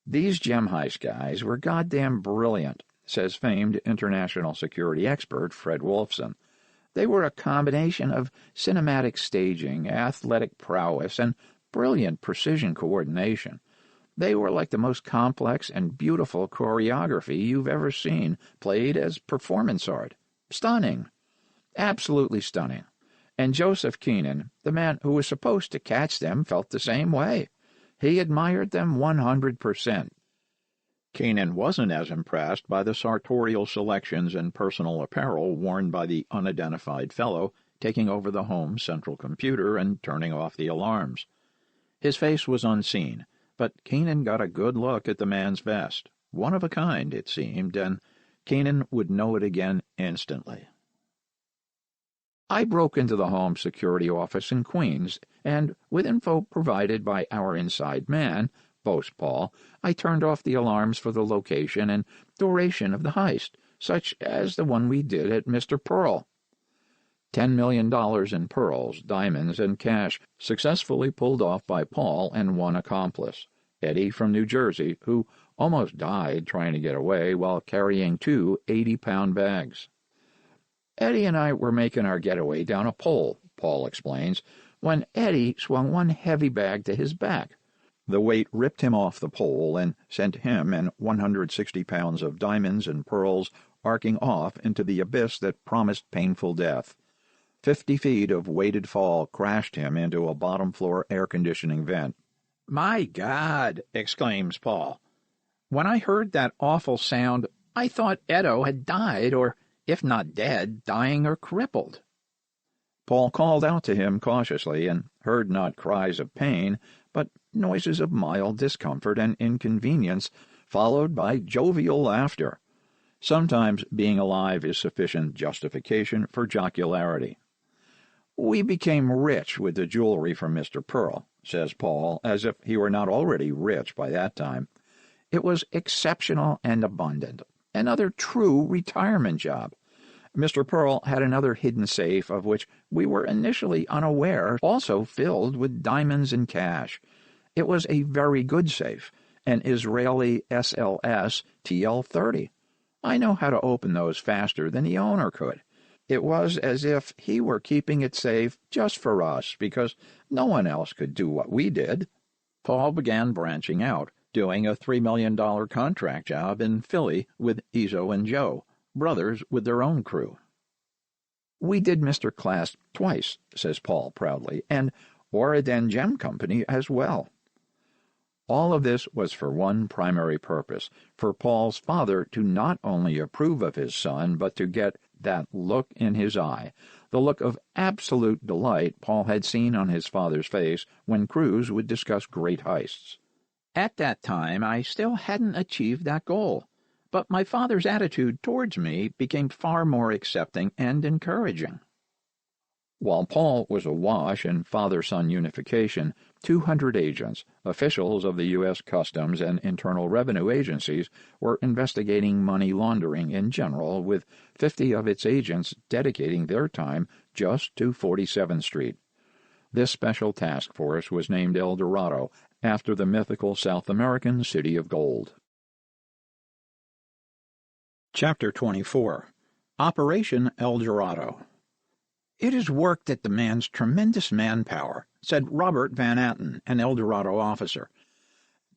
These gem heist guys were goddamn brilliant, says famed international security expert Fred Wolfson. They were a combination of cinematic staging, athletic prowess, and brilliant precision coordination. They were like the most complex and beautiful choreography you've ever seen, played as performance art. Stunning. Absolutely stunning. And Joseph Keenan, the man who was supposed to catch them, felt the same way. He admired them 100%. Keenan wasn't as impressed by the sartorial selections and personal apparel worn by the unidentified fellow taking over the home central computer and turning off the alarms. His face was unseen, but Keenan got a good look at the man's vest. One of a kind, it seemed, and Keenan would know it again instantly. I broke into the home security office in Queens, and with info provided by our inside man, boasts Paul, I turned off the alarms for the location and duration of the heist, such as the one we did at Mr. Pearl. $10 million in pearls, diamonds, and cash successfully pulled off by Paul and one accomplice, Eddie from New Jersey, who almost died trying to get away while carrying two 80-pound bags. Eddie and I were making our getaway down a pole, Paul explains, when Eddie swung one heavy bag to his back. The weight ripped him off the pole and sent him and 160 pounds of diamonds and pearls arcing off into the abyss that promised painful death. 50 feet of weighted fall crashed him into a bottom-floor air-conditioning vent. "My God!" exclaims Paul. "When I heard that awful sound, I thought Edo had died, or, if not dead, dying or crippled." Paul called out to him cautiously and heard not cries of pain, but noises of mild discomfort and inconvenience, followed by jovial laughter. Sometimes being alive is sufficient justification for jocularity. "We became rich with the jewelry from Mr. Pearl," says Paul, as if he were not already rich by that time. "It was exceptional and abundant. Another true retirement job. Mr. Pearl had another hidden safe of which we were initially unaware, also filled with diamonds and cash. It was a very good safe, an Israeli SLS TL-30. I know how to open those faster than the owner could. It was as if he were keeping it safe just for us, because no one else could do what we did." Paul began branching out, doing a $3 million contract job in Philly with Izzo and Joe, brothers with their own crew. "We did Mr. Class twice," says Paul proudly, "and Oraden Gem Company as well." All of this was for one primary purpose, for Paul's father to not only approve of his son, but to get that look in his eye, the look of absolute delight Paul had seen on his father's face when crews would discuss great heists. At that time, I still hadn't achieved that goal, but my father's attitude towards me became far more accepting and encouraging. While Paul was awash in father-son unification, 200 agents, officials of the U.S. Customs and Internal Revenue agencies, were investigating money laundering in general, with 50 of its agents dedicating their time just to 47th Street. This special task force was named El Dorado, after the mythical South American city of gold. Chapter 24. Operation El Dorado. "It is work that demands tremendous manpower," said Robert Van Atten, an El Dorado officer.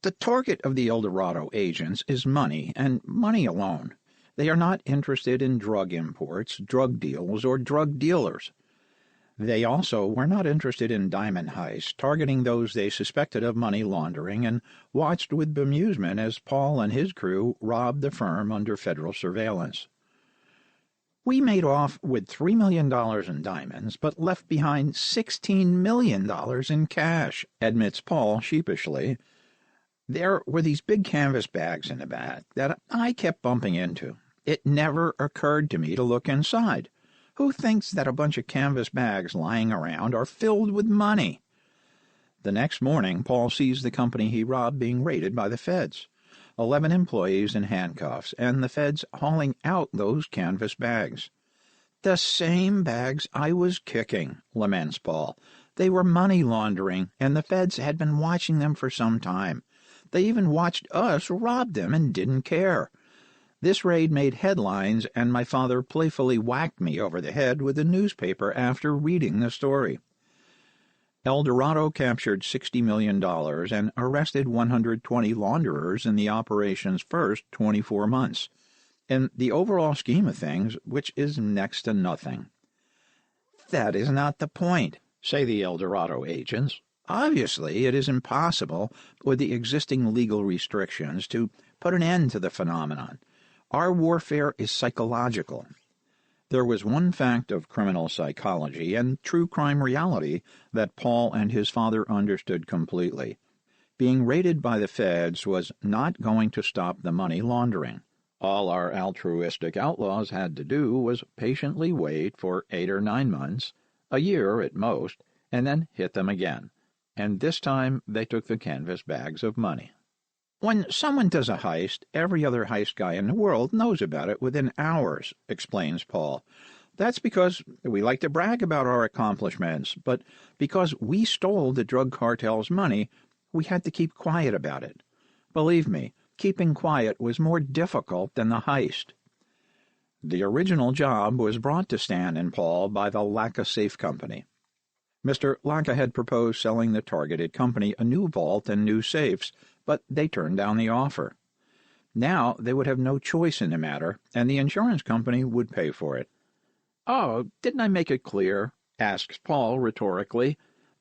"The target of the El Dorado agents is money, and money alone. They are not interested in drug imports, drug deals, or drug dealers. They also were not interested in diamond heists, targeting those they suspected of money laundering, and watched with bemusement as Paul and his crew robbed the firm under federal surveillance. "We made off with $3 million in diamonds, but left behind $16 million in cash," admits Paul sheepishly. "There were these big canvas bags in the back that I kept bumping into. It never occurred to me to look inside. Who thinks that a bunch of canvas bags lying around are filled with money?" The next morning, Paul sees the company he robbed being raided by the feds. 11 employees in handcuffs, and the feds hauling out those canvas bags. "The same bags I was kicking," laments Paul. "They were money laundering, and the feds had been watching them for some time. They even watched us rob them and didn't care. This raid made headlines, and my father playfully whacked me over the head with a newspaper after reading the story." El Dorado captured $60 million and arrested 120 launderers in the operation's first 24 months. In the overall scheme of things, which is next to nothing. "That is not the point," say the El Dorado agents. "Obviously, it is impossible, with the existing legal restrictions, to put an end to the phenomenon. Our warfare is psychological." There was one fact of criminal psychology and true crime reality that Paul and his father understood completely. Being raided by the feds was not going to stop the money laundering. All our altruistic outlaws had to do was patiently wait for 8 or 9 months, a year at most, and then hit them again. And this time they took the canvas bags of money. "When someone does a heist, every other heist guy in the world knows about it within hours," explains Paul. "That's because we like to brag about our accomplishments, but because we stole the drug cartel's money, we had to keep quiet about it. Believe me, keeping quiet was more difficult than the heist." The original job was brought to Stan and Paul by the Lacka Safe Company. Mr. Lacka had proposed selling the targeted company a new vault and new safes, but they turned down the offer. Now they would have no choice in the matter, and the insurance company would pay for it. "Oh, didn't I make it clear," asks Paul rhetorically,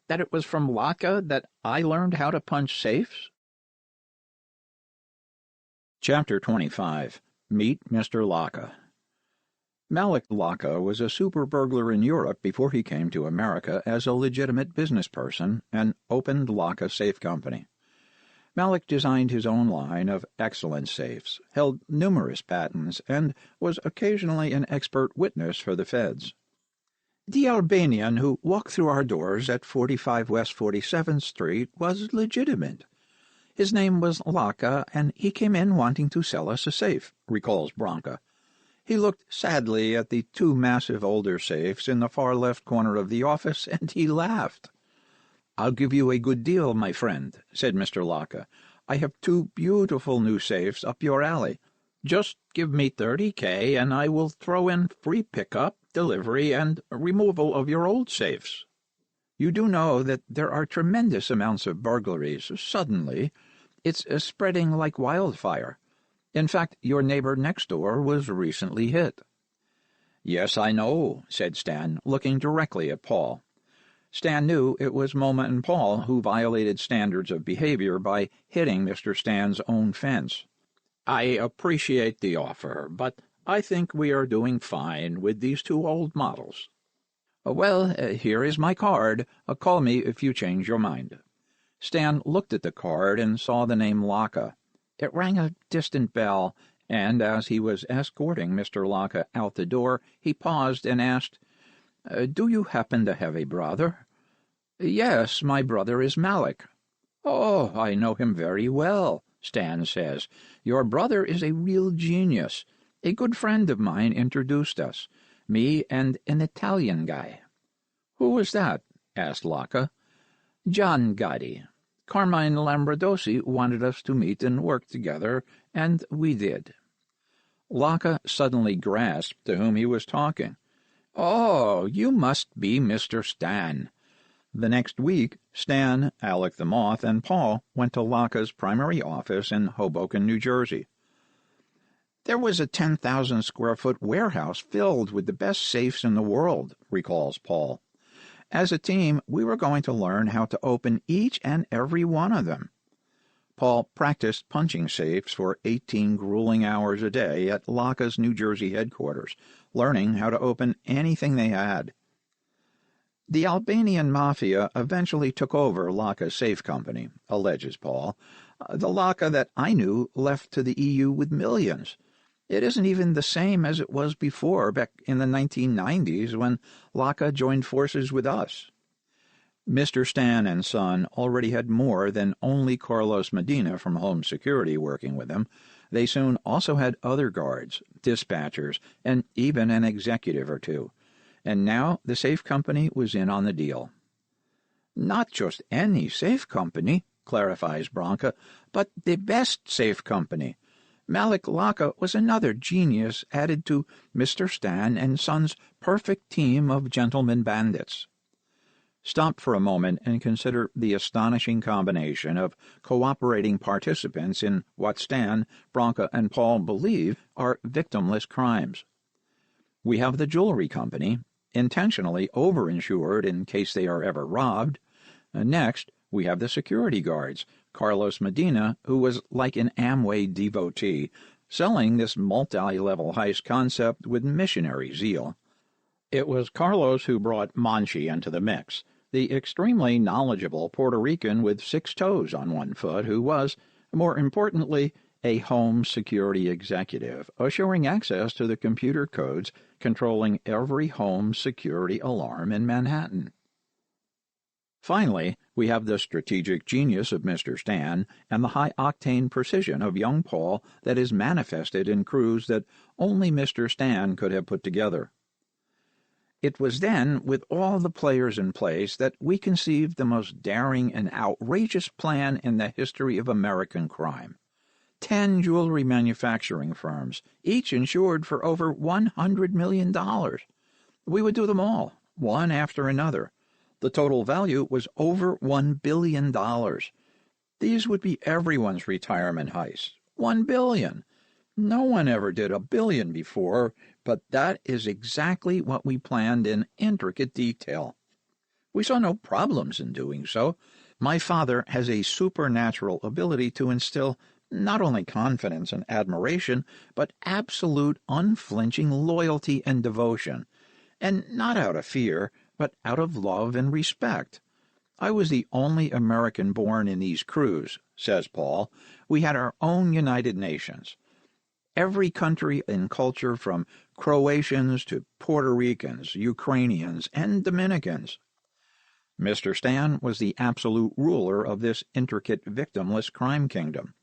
"that it was from Lacka that I learned how to punch safes?" Chapter 25. Meet Mr. Lacka. Malik Lacka was a super burglar in Europe before he came to America as a legitimate business person and opened Lacka Safe Company. Malik designed his own line of excellent safes, held numerous patents, and was occasionally an expert witness for the feds. "The Albanian who walked through our doors at 45 West 47th Street was legitimate. His name was Lacka, and he came in wanting to sell us a safe," recalls Branca. "He looked sadly at the 2 massive older safes in the far left corner of the office, and he laughed. 'I'll give you a good deal, my friend,' said Mr. Lacka. 'I have 2 beautiful new safes up your alley. Just give me $30K, and I will throw in free pickup, delivery, and removal of your old safes. You do know that there are tremendous amounts of burglaries suddenly. It's spreading like wildfire. In fact, your neighbor next door was recently hit.' 'Yes, I know,' said Stan, looking directly at Paul. Stan knew it was Moma and Paul who violated standards of behavior by hitting Mr. Stan's own fence. 'I appreciate the offer, but I think we are doing fine with these 2 old models.' 'Well, here is my card. Call me if you change your mind.' Stan looked at the card and saw the name Lacka. It rang a distant bell, and as he was escorting Mr. Lacka out the door, he paused and asked, 'Do you happen to have a brother?' 'Yes, my brother is Malik.' 'Oh, I know him very well,' Stan says. 'Your brother is a real genius. A good friend of mine introduced us, me and an Italian guy.' 'Who was that?' asked Lacka. 'John Gotti. Carmine Lambradosi wanted us to meet and work together, and we did.' Lacka suddenly grasped to whom he was talking. 'Oh, you must be Mr. Stan.' The next week, Stan, Alec the Moth, and Paul went to Lacka's primary office in Hoboken, New Jersey. There was a 10,000-square-foot warehouse filled with the best safes in the world, recalls Paul. As a team, we were going to learn how to open each and every one of them. Paul practiced punching safes for 18 grueling hours a day at Laka's New Jersey headquarters, learning how to open anything they had. The Albanian mafia eventually took over Laka's safe company, alleges Paul. The Laka that I knew left to the EU with millions. It isn't even the same as it was before, back in the 1990s when Laka joined forces with us. Mr. Stan and Son already had more than only Carlos Medina from Home Security working with them. They soon also had other guards, dispatchers, and even an executive or two. And now the safe company was in on the deal. Not just any safe company, clarifies Branca, but the best safe company. Malik Laka was another genius added to Mr. Stan and Son's perfect team of gentlemen bandits. Stop for a moment and consider the astonishing combination of cooperating participants in what Stan, Branca, and Paul believe are victimless crimes. We have the jewelry company, intentionally overinsured in case they are ever robbed. Next, we have the security guards, Carlos Medina, who was like an Amway devotee, selling this multi-level heist concept with missionary zeal. It was Carlos who brought Monchi into the mix, the extremely knowledgeable Puerto Rican with 6 toes on one foot who was, more importantly, a home security executive, assuring access to the computer codes controlling every home security alarm in Manhattan. Finally, we have the strategic genius of Mr. Stan and the high-octane precision of young Paul that is manifested in crews that only Mr. Stan could have put together. It was then, with all the players in place, that we conceived the most daring and outrageous plan in the history of American crime. 10 jewelry manufacturing firms, each insured for over $100 million. We would do them all, one after another. The total value was over $1 billion. These would be everyone's retirement heists. $1 billion. No one ever did $1 billion before, but that is exactly what we planned in intricate detail. We saw no problems in doing so. My father has a supernatural ability to instill not only confidence and admiration, but absolute unflinching loyalty and devotion, and not out of fear, but out of love and respect. I was the only American born in these crews, says Paul. We had our own United Nations. Every country and culture from Croatians to Puerto Ricans, Ukrainians, and Dominicans. Mr. Stan was the absolute ruler of this intricate victimless crime kingdom.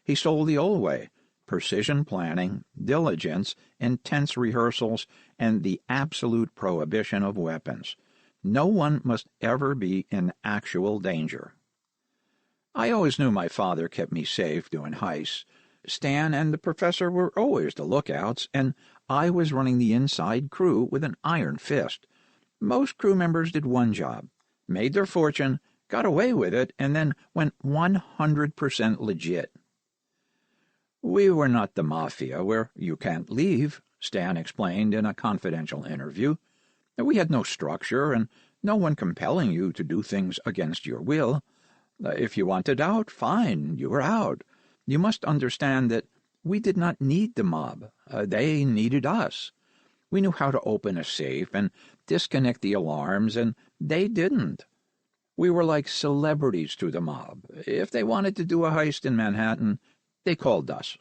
He stole the old way, precision planning, diligence, intense rehearsals, and the absolute prohibition of weapons. No one must ever be in actual danger. I always knew my father kept me safe doing heists. Stan and the professor were always the lookouts, and I was running the inside crew with an iron fist. Most crew members did one job, made their fortune, got away with it, and then went 100% legit. We were not the mafia, where you can't leave, Stan explained in a confidential interview. We had no structure, and no one compelling you to do things against your will. If you wanted out, fine, you were out. You must understand that we did not need the mob. They needed us. We knew how to open a safe and disconnect the alarms, and they didn't. We were like celebrities to the mob. If they wanted to do a heist in Manhattan, they called us.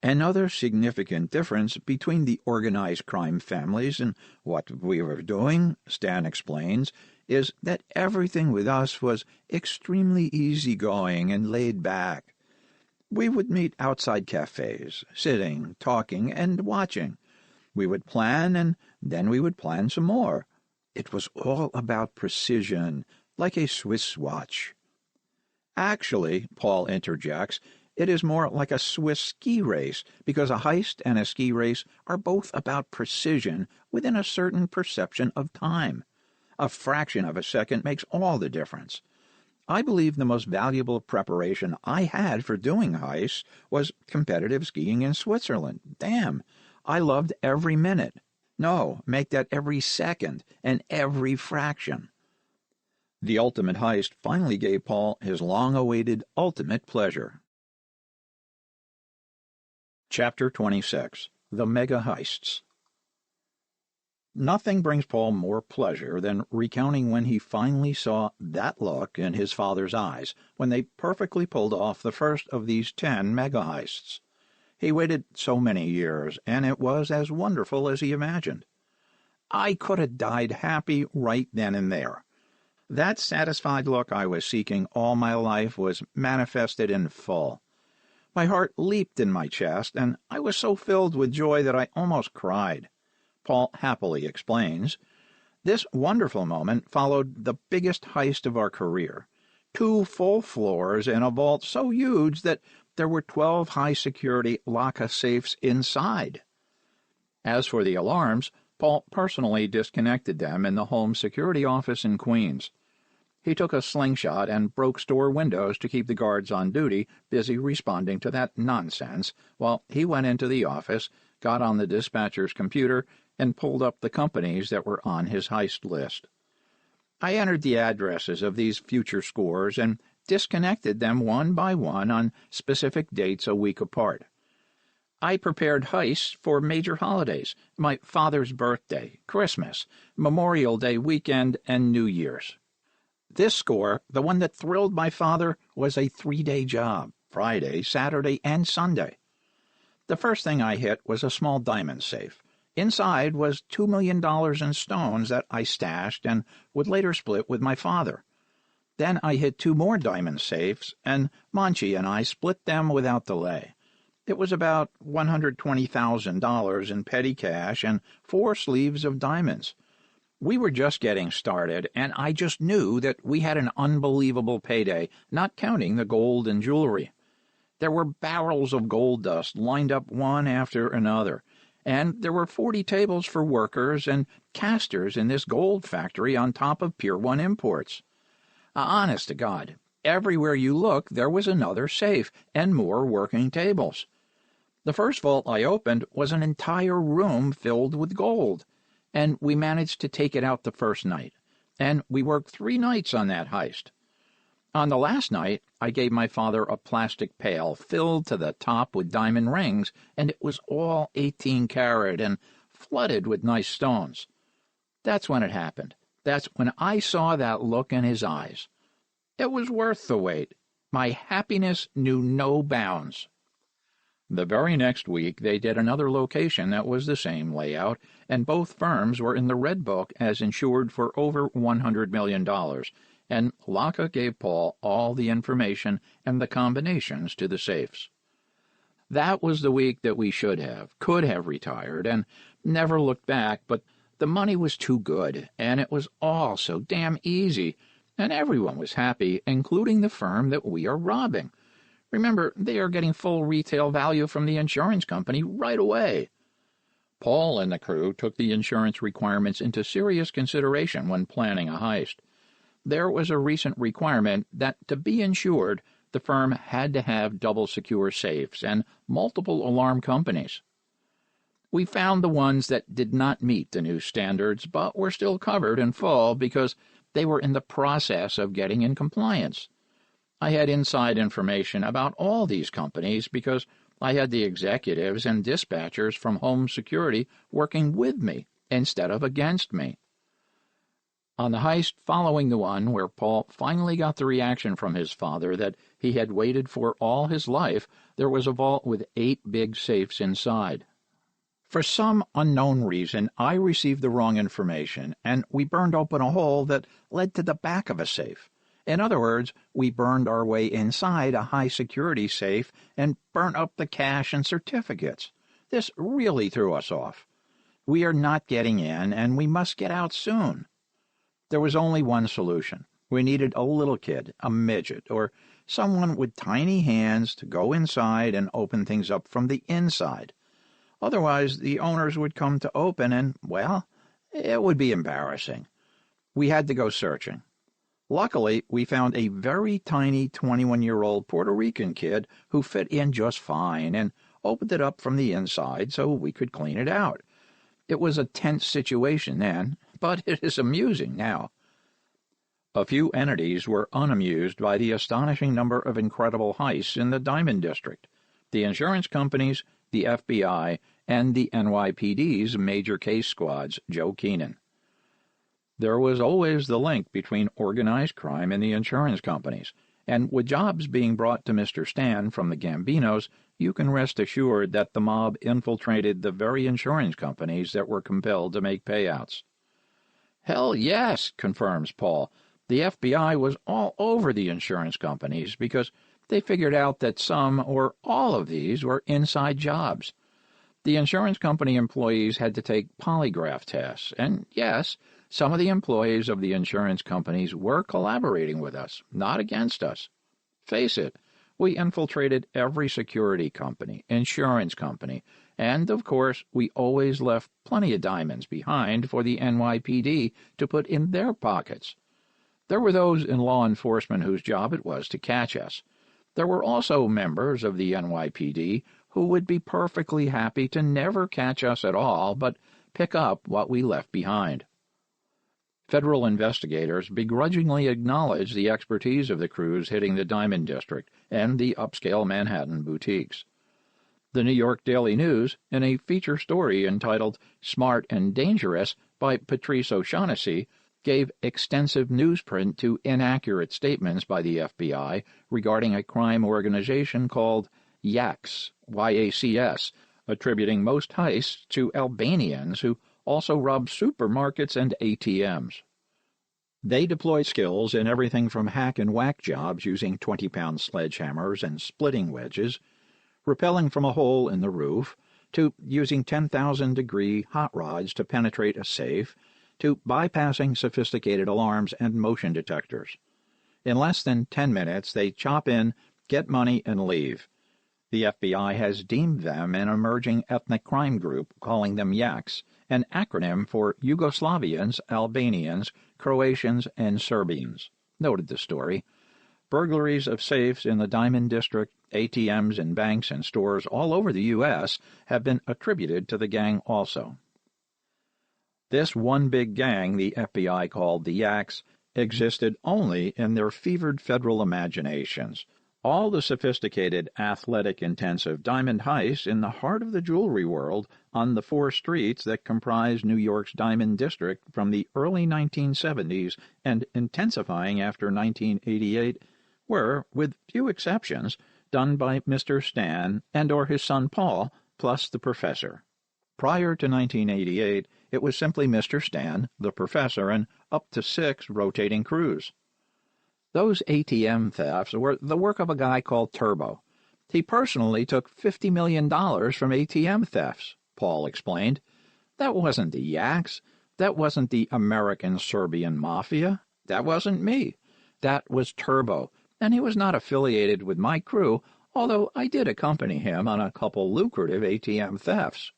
Another significant difference between the organized crime families and what we were doing, Stan explains, is that everything with us was extremely easygoing and laid back. We would meet outside cafes, sitting, talking, and watching. We would plan, and then we would plan some more. It was all about precision, like a Swiss watch. Actually, Paul interjects, it is more like a Swiss ski race, because a heist and a ski race are both about precision within a certain perception of time. A fraction of a second makes all the difference. I believe the most valuable preparation I had for doing heists was competitive skiing in Switzerland. Damn, I loved every minute. No, make that every second and every fraction. The ultimate heist finally gave Paul his long-awaited ultimate pleasure. Chapter 26. The Mega-Heists. Nothing brings Paul more pleasure than recounting when he finally saw that look in his father's eyes when they perfectly pulled off the first of these 10 mega-heists. He waited so many years, and it was as wonderful as he imagined. I could have died happy right then and there. That satisfied look I was seeking all my life was manifested in full. My heart leaped in my chest, and I was so filled with joy that I almost cried. Paul happily explains, "This wonderful moment followed the biggest heist of our career. 2 full floors in a vault so huge that there were 12 high-security lock safes inside. As for the alarms, Paul personally disconnected them in the home security office in Queens. He took a slingshot and broke store windows to keep the guards on duty busy responding to that nonsense, while he went into the office, got on the dispatcher's computer, and pulled up the companies that were on his heist list. I entered the addresses of these future scores and disconnected them one by one on specific dates a week apart. I prepared heists for major holidays, my father's birthday, Christmas, Memorial Day weekend, and New Year's. This score, the one that thrilled my father, was a 3-day job, Friday, Saturday, and Sunday. The first thing I hit was a small diamond safe. Inside was $2 million in stones that I stashed and would later split with my father. Then I hit 2 more diamond safes, and Monchi and I split them without delay. It was about $120,000 in petty cash and 4 sleeves of diamonds. We were just getting started, and I just knew that we had an unbelievable payday, not counting the gold and jewelry. There were barrels of gold dust lined up one after another, and there were 40 tables for workers and casters in this gold factory on top of Pier 1 imports. Honest to God, everywhere you look there was another safe and more working tables. The first vault I opened was an entire room filled with gold, and we managed to take it out the first night, and we worked 3 nights on that heist. On the last night, I gave my father a plastic pail filled to the top with diamond rings, and it was all 18 karat and flooded with nice stones. That's when it happened. That's when I saw that look in his eyes. It was worth the wait. My happiness knew no bounds. The very next week, they did another location that was the same layout, and both firms were in the Red Book as insured for over $100 million, and Laka gave Paul all the information and the combinations to the safes. That was the week that we could have retired, and never looked back, but the money was too good, and it was all so damn easy, and everyone was happy, including the firm that we are robbing. Remember, they are getting full retail value from the insurance company right away. Paul and the crew took the insurance requirements into serious consideration when planning a heist. There was a recent requirement that to be insured, the firm had to have double secure safes and multiple alarm companies. We found the ones that did not meet the new standards but were still covered in full because they were in the process of getting in compliance. I had inside information about all these companies because I had the executives and dispatchers from home security working with me instead of against me. On the heist following the one where Paul finally got the reaction from his father that he had waited for all his life, there was a vault with 8 big safes inside. For some unknown reason, I received the wrong information, and we burned open a hole that led to the back of a safe. In other words, we burned our way inside a high-security safe and burnt up the cash and certificates. This really threw us off. We are not getting in, and we must get out soon. There was only one solution. We needed a little kid, a midget, or someone with tiny hands to go inside and open things up from the inside. Otherwise, the owners would come to open and, well, it would be embarrassing. We had to go searching. Luckily, we found a very tiny 21-year-old Puerto Rican kid who fit in just fine and opened it up from the inside so we could clean it out. It was a tense situation then, but it is amusing now. A few entities were unamused by the astonishing number of incredible heists in the Diamond District: the insurance companies, the FBI, and the NYPD's major case squads, Joe Keenan. There was always the link between organized crime and the insurance companies, and with jobs being brought to Mr. Stan from the Gambinos, you can rest assured that the mob infiltrated the very insurance companies that were compelled to make payouts. "Hell yes," confirms Paul. "The FBI was all over the insurance companies because they figured out that some or all of these were inside jobs. The insurance company employees had to take polygraph tests, and yes, some of the employees of the insurance companies were collaborating with us, not against us. Face it, we infiltrated every security company, insurance company, and, of course, we always left plenty of diamonds behind for the NYPD to put in their pockets. There were those in law enforcement whose job it was to catch us. There were also members of the NYPD who would be perfectly happy to never catch us at all but pick up what we left behind." Federal investigators begrudgingly acknowledged the expertise of the crews hitting the Diamond District and the upscale Manhattan boutiques. The New York Daily News, in a feature story entitled "Smart and Dangerous" by Patrice O'Shaughnessy, gave extensive newsprint to inaccurate statements by the FBI regarding a crime organization called YACS, Y-A-C-S, attributing most heists to Albanians who also robbed supermarkets and ATMs. They deployed skills in everything from hack and whack jobs using 20-pound sledgehammers and splitting wedges, rappelling from a hole in the roof, to using 10,000-degree hot rods to penetrate a safe, to bypassing sophisticated alarms and motion detectors. In less than 10 minutes, they chop in, get money, and leave. The FBI has deemed them an emerging ethnic crime group, calling them YACS, an acronym for Yugoslavians, Albanians, Croatians, and Serbians, noted the story. Burglaries of safes in the Diamond District, ATMs in banks and stores all over the U.S. have been attributed to the gang also. This one big gang the FBI called the YACS existed only in their fevered federal imaginations. All the sophisticated, athletic-intensive diamond heists in the heart of the jewelry world on the 4 streets that comprise New York's Diamond District from the early 1970s and intensifying after 1988 were, with few exceptions, done by Mr. Stan and or his son Paul, plus the professor. Prior to 1988, it was simply Mr. Stan, the professor, and up to 6 rotating crews. Those ATM thefts were the work of a guy called Turbo. He personally took $50 million from ATM thefts, Paul explained. That wasn't the YACS. That wasn't the American Serbian Mafia. That wasn't me. That was Turbo, and he was not affiliated with my crew, although I did accompany him on a couple lucrative ATM thefts.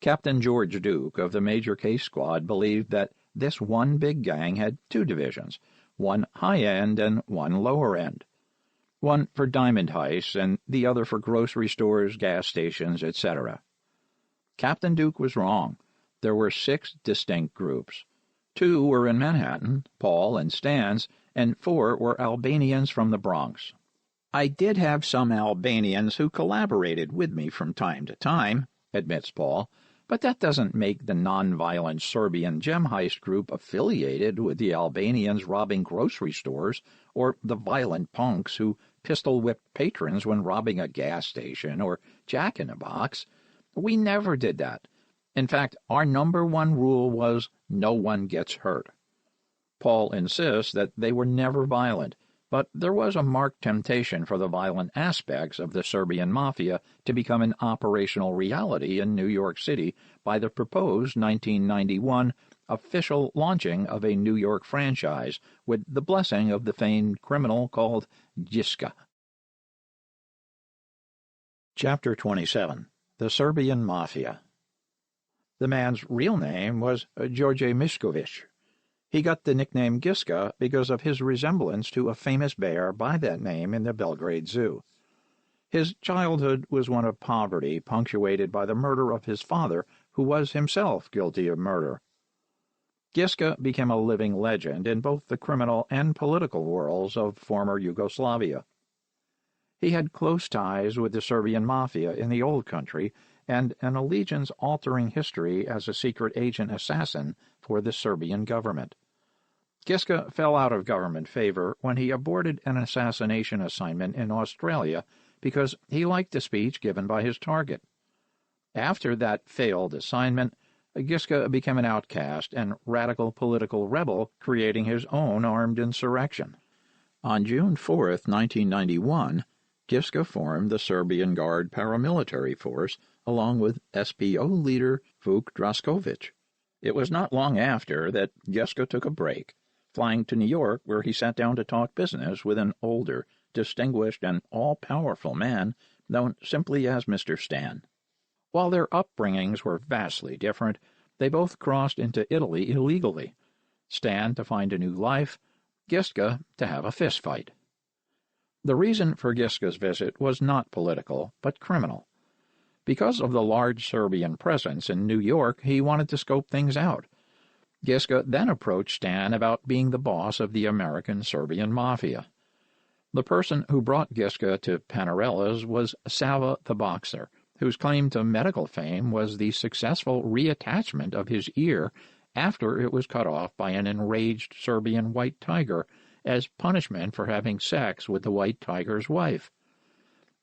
Captain George Duke of the Major Case Squad believed that this one big gang had 2 divisions, one high-end and one lower-end. One for diamond heists and the other for grocery stores, gas stations, etc. Captain Duke was wrong. There were 6 distinct groups. 2 were in Manhattan, Paul and Stan's, and 4 were Albanians from the Bronx. I did have some Albanians who collaborated with me from time to time, admits Paul, but that doesn't make the non-violent Serbian gem heist group affiliated with the Albanians robbing grocery stores or the violent punks who pistol-whipped patrons when robbing a gas station or Jack-in-the-Box. We never did that. In fact, our number 1 rule was no one gets hurt. Paul insists that they were never violent, but there was a marked temptation for the violent aspects of the Serbian Mafia to become an operational reality in New York City by the proposed 1991 official launching of a New York franchise with the blessing of the famed criminal called Jiska. Chapter 27. The Serbian Mafia. The man's real name was George Miskovic. He got the nickname Giska because of his resemblance to a famous bear by that name in the Belgrade Zoo. His childhood was one of poverty, punctuated by the murder of his father, who was himself guilty of murder. Giska became a living legend in both the criminal and political worlds of former Yugoslavia. He had close ties with the Serbian mafia in the old country and an allegiance-altering history as a secret agent assassin for the Serbian government. Giska fell out of government favor when he aborted an assassination assignment in Australia because he liked the speech given by his target. After that failed assignment, Giska became an outcast and radical political rebel, creating his own armed insurrection. On June 4, 1991, Giska formed the Serbian Guard paramilitary force along with SPO leader Vuk Draskovic. It was not long after that Giska took a break, flying to New York where he sat down to talk business with an older, distinguished, and all-powerful man known simply as Mr. Stan. While their upbringings were vastly different, they both crossed into Italy illegally, Stan to find a new life, Giska to have a fistfight. The reason for Giska's visit was not political, but criminal. Because of the large Serbian presence in New York, he wanted to scope things out. Giska then approached Stan about being the boss of the American-Serbian mafia. The person who brought Giska to Panarella's was Sava the boxer, whose claim to medical fame was the successful reattachment of his ear after it was cut off by an enraged Serbian white tiger as punishment for having sex with the white tiger's wife.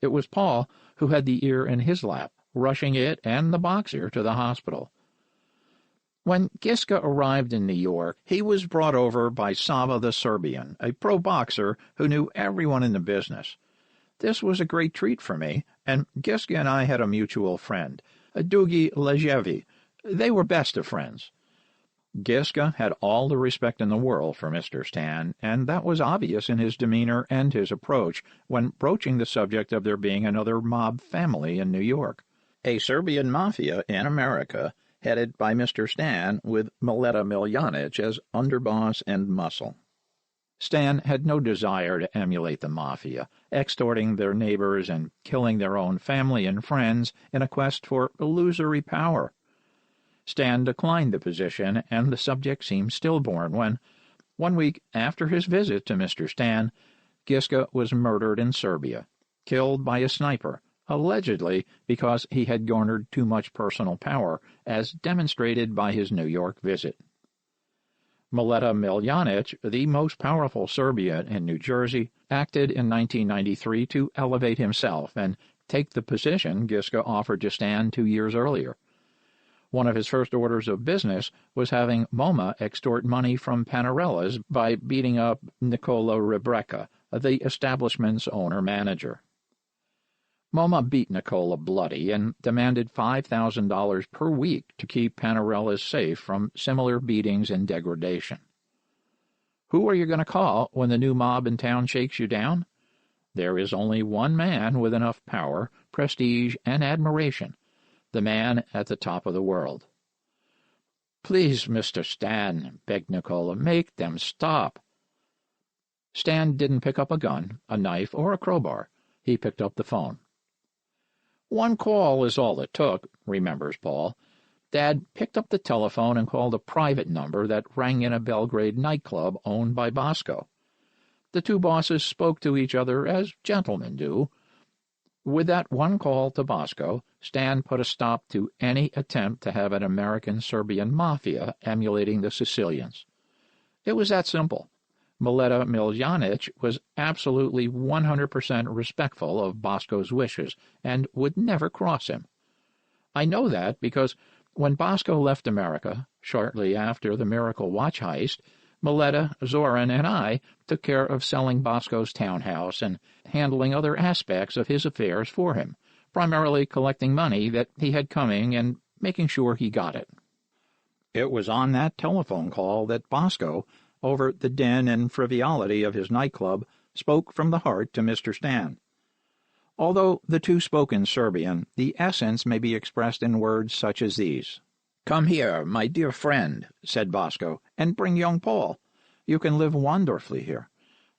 It was Paul who had the ear in his lap, rushing it and the boxer to the hospital. When Giska arrived in New York, he was brought over by Sava the Serbian, a pro-boxer who knew everyone in the business. This was a great treat for me, and Giska and I had a mutual friend, Dugi Lejevi. They were best of friends. Giska had all the respect in the world for Mr. Stan, and that was obvious in his demeanor and his approach when broaching the subject of there being another mob family in New York. A Serbian mafia in America, headed by Mr. Stan, with Mileta Miljanic as underboss and muscle. Stan had no desire to emulate the mafia, extorting their neighbors and killing their own family and friends in a quest for illusory power. Stan declined the position, and the subject seemed stillborn when, 1 week after his visit to Mr. Stan, Giska was murdered in Serbia, killed by a sniper, allegedly because he had garnered too much personal power, as demonstrated by his New York visit. Mileta Miljanic, the most powerful Serbian in New Jersey, acted in 1993 to elevate himself and take the position Giska offered to Stan 2 years earlier. One of his first orders of business was having MoMA extort money from Panarella's by beating up Nicola Rebrecca, the establishment's owner-manager. MoMA beat Nicola bloody and demanded $5,000 per week to keep Panarella's safe from similar beatings and degradation. Who are you going to call when the new mob in town shakes you down? There is only one man with enough power, prestige, and admiration, the man at the top of the world. "Please, Mr. Stan," begged Nicola, "make them stop." Stan didn't pick up a gun, a knife, or a crowbar. He picked up the phone. "1 call is all it took," remembers Paul. Dad picked up the telephone and called a private number that rang in a Belgrade nightclub owned by Bosco. The two bosses spoke to each other as gentlemen do. With that 1 call to Bosco, Stan put a stop to any attempt to have an American-Serbian mafia emulating the Sicilians. It was that simple. Mileta Miljanic was absolutely 100% respectful of Bosco's wishes and would never cross him. I know that because when Bosco left America, shortly after the Miracle Watch heist, Mileta, Zoran, and I took care of selling Bosco's townhouse and handling other aspects of his affairs for him, primarily collecting money that he had coming and making sure he got it. It was on that telephone call that Bosco, over the din and frivolity of his nightclub, spoke from the heart to Mr. Stan. Although the two spoke in Serbian, the essence may be expressed in words such as these: "Come here, my dear friend," said Bosco, "and bring young Paul. You can live wonderfully here.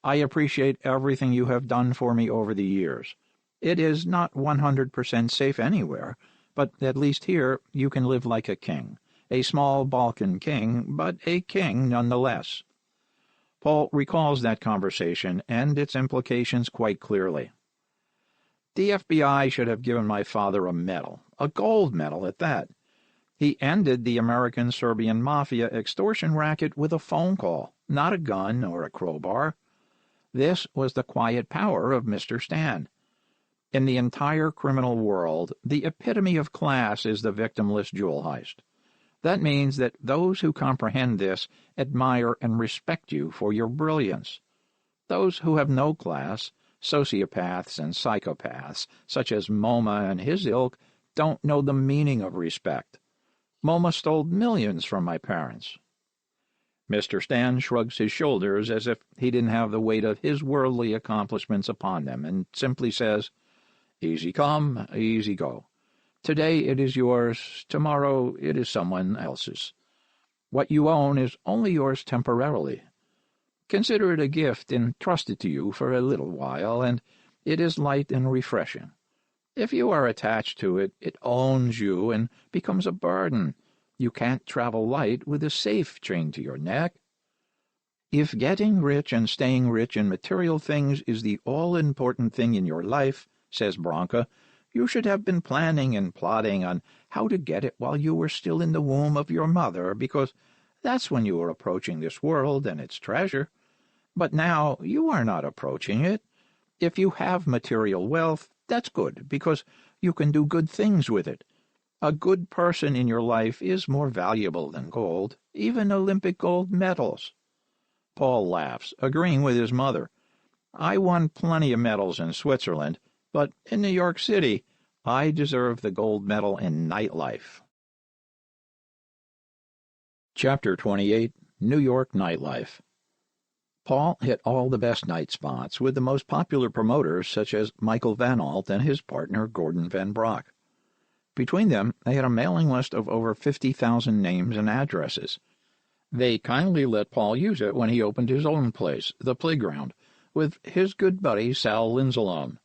I appreciate everything you have done for me over the years. It is not 100% safe anywhere, but at least here you can live like a king, a small Balkan king, but a king nonetheless." Paul recalls that conversation and its implications quite clearly. "The FBI should have given my father a medal, a gold medal at that. He ended the American-Serbian mafia extortion racket with a phone call, not a gun or a crowbar. This was the quiet power of Mr. Stan. In the entire criminal world, the epitome of class is the victimless jewel heist. That means that those who comprehend this admire and respect you for your brilliance. Those who have no class, sociopaths and psychopaths, such as MoMA and his ilk, don't know the meaning of respect. MoMA stole millions from my parents." Mr. Stan shrugs his shoulders as if he didn't have the weight of his worldly accomplishments upon them, and simply says, "Easy come, easy go. Today it is yours, tomorrow it is someone else's. What you own is only yours temporarily. Consider it a gift entrusted to you for a little while, and it is light and refreshing. If you are attached to it, it owns you and becomes a burden. You can't travel light with a safe chained to your neck. If getting rich and staying rich in material things is the all-important thing in your life," says Branca, "you should have been planning and plotting on how to get it while you were still in the womb of your mother, because that's when you were approaching this world and its treasure. But now you are not approaching it. If you have material wealth, that's good, because you can do good things with it. A good person in your life is more valuable than gold, even Olympic gold medals." Paul laughs, agreeing with his mother. "I won plenty of medals in Switzerland, but in New York City, I deserve the gold medal in nightlife." Chapter 28, New York Nightlife. Paul hit all the best night spots with the most popular promoters such as Michael Van Alt and his partner Gordon Van Brock. Between them, they had a mailing list of over 50,000 names and addresses. They kindly let Paul use it when he opened his own place, the Playground, with his good buddy Sal Linsalone.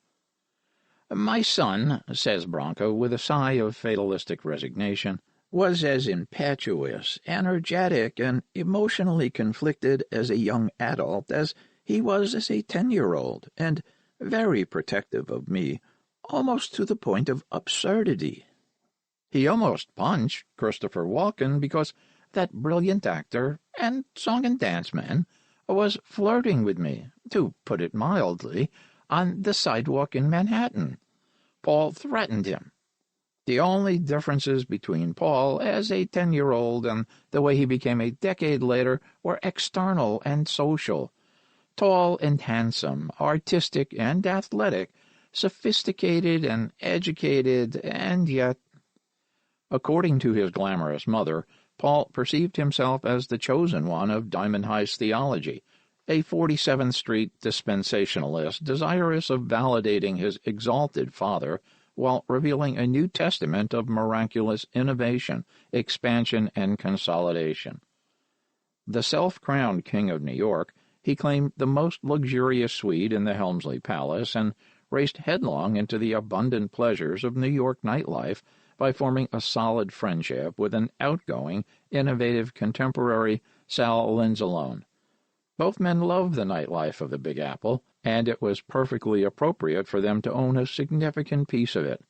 "My son," says Branca with a sigh of fatalistic resignation, "was as impetuous, energetic, and emotionally conflicted as a young adult as he was as a 10-year-old, and very protective of me, almost to the point of absurdity. He almost punched Christopher Walken because that brilliant actor and song and dance man was flirting with me, to put it mildly, on the sidewalk in Manhattan. Paul threatened him. The only differences between Paul as a 10-year-old and the way he became a decade later were external and social. Tall and handsome, artistic and athletic, sophisticated and educated, and yet—" According to his glamorous mother, Paul perceived himself as the chosen one of Diamond Heist theology, a 47th Street dispensationalist desirous of validating his exalted father while revealing a New Testament of miraculous innovation, expansion, and consolidation. The self-crowned King of New York, he claimed the most luxurious suite in the Helmsley Palace and raced headlong into the abundant pleasures of New York nightlife by forming a solid friendship with an outgoing, innovative contemporary, Sal Linsalone. Both men loved the nightlife of the Big Apple, and it was perfectly appropriate for them to own a significant piece of it.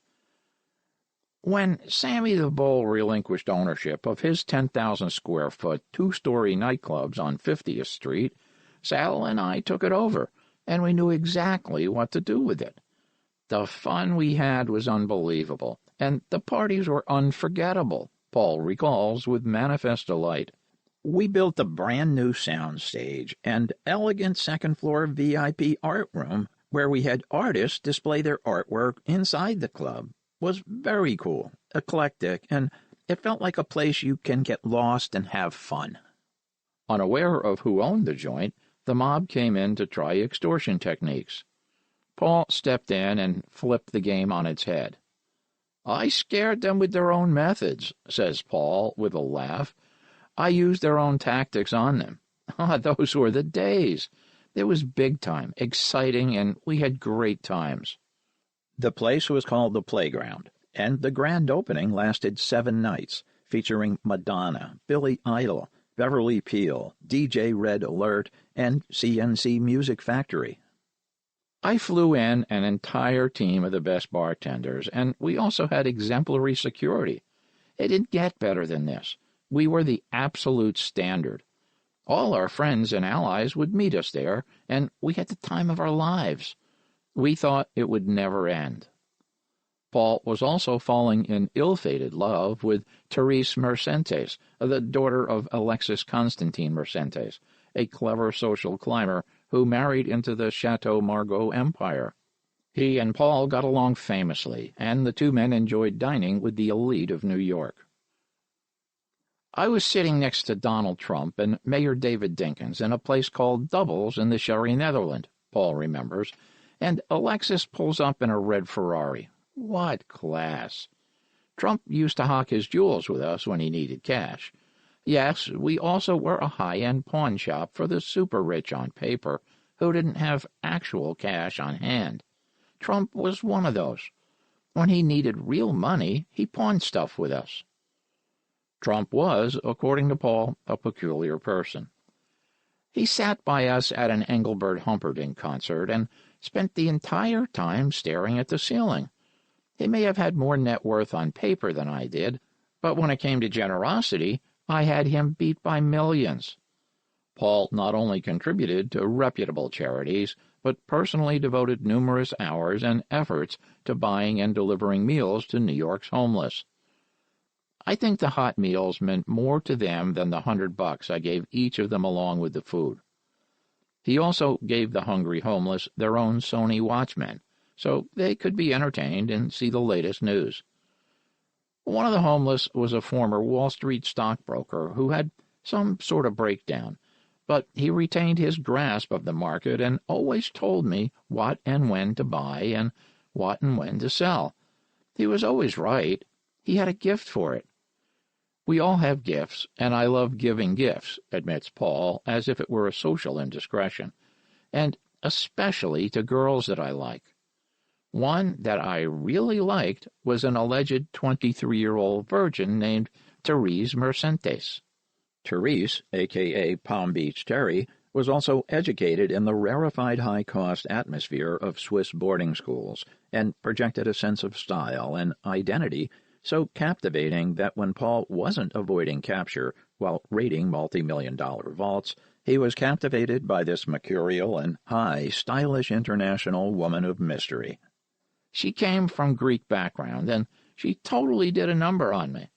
When Sammy the Bull relinquished ownership of his 10,000-square-foot, two-story nightclubs on 50th Street, Sal and I took it over, and we knew exactly what to do with it. The fun we had was unbelievable, and the parties were unforgettable, Paul recalls with manifest delight. We built a brand-new sound stage and elegant second-floor VIP art room where we had artists display their artwork inside the club. Was very cool, eclectic, and it felt like a place you can get lost and have fun. Unaware of who owned the joint, the mob came in to try extortion techniques. Paul stepped in and flipped the game on its head. "I scared them with their own methods," says Paul with a laugh. "I used their own tactics on them. Ah, those were the days. It was big time, exciting, and we had great times." The place was called the Playground, and the grand opening lasted 7 nights, featuring Madonna, Billy Idol, Beverly Peele, DJ Red Alert, and CNC Music Factory. I flew in an entire team of the best bartenders, and we also had exemplary security. It didn't get better than this. We were the absolute standard. All our friends and allies would meet us there, and we had the time of our lives. We thought it would never end. Paul was also falling in ill-fated love with Therese Mercentes, the daughter of Alexis Constantine Mercentes, a clever social climber who married into the Chateau Margaux empire. He and Paul got along famously, and the two men enjoyed dining with the elite of New York. I was sitting next to Donald Trump and Mayor David Dinkins in a place called Doubles in the Sherry Netherland, Paul remembers, and Alexis pulls up in a red Ferrari. What class! Trump used to hawk his jewels with us when he needed cash. Yes, we also were a high-end pawn shop for the super-rich on paper who didn't have actual cash on hand. Trump was one of those. When he needed real money, he pawned stuff with us. Trump was, according to Paul, a peculiar person. He sat by us at an Engelbert Humperdinck concert and spent the entire time staring at the ceiling. He may have had more net worth on paper than I did, but when it came to generosity, I had him beat by millions. Paul not only contributed to reputable charities, but personally devoted numerous hours and efforts to buying and delivering meals to New York's homeless. I think the hot meals meant more to them than the $100 I gave each of them along with the food. He also gave the hungry homeless their own Sony Watchmen, so they could be entertained and see the latest news. One of the homeless was a former Wall Street stockbroker who had some sort of breakdown, but he retained his grasp of the market and always told me what and when to buy and what and when to sell. He was always right. He had a gift for it. We all have gifts, and I love giving gifts, admits Paul, as if it were a social indiscretion, and especially to girls that I like. One that I really liked was an alleged 23-year-old virgin named Therese Mercentes. Therese, a.k.a. Palm Beach Terry, was also educated in the rarefied high-cost atmosphere of Swiss boarding schools and projected a sense of style and identity so captivating that when Paul wasn't avoiding capture while raiding multi-million-dollar vaults, he was captivated by this mercurial and high, stylish international woman of mystery. She came from Greek background, and she totally did a number on me.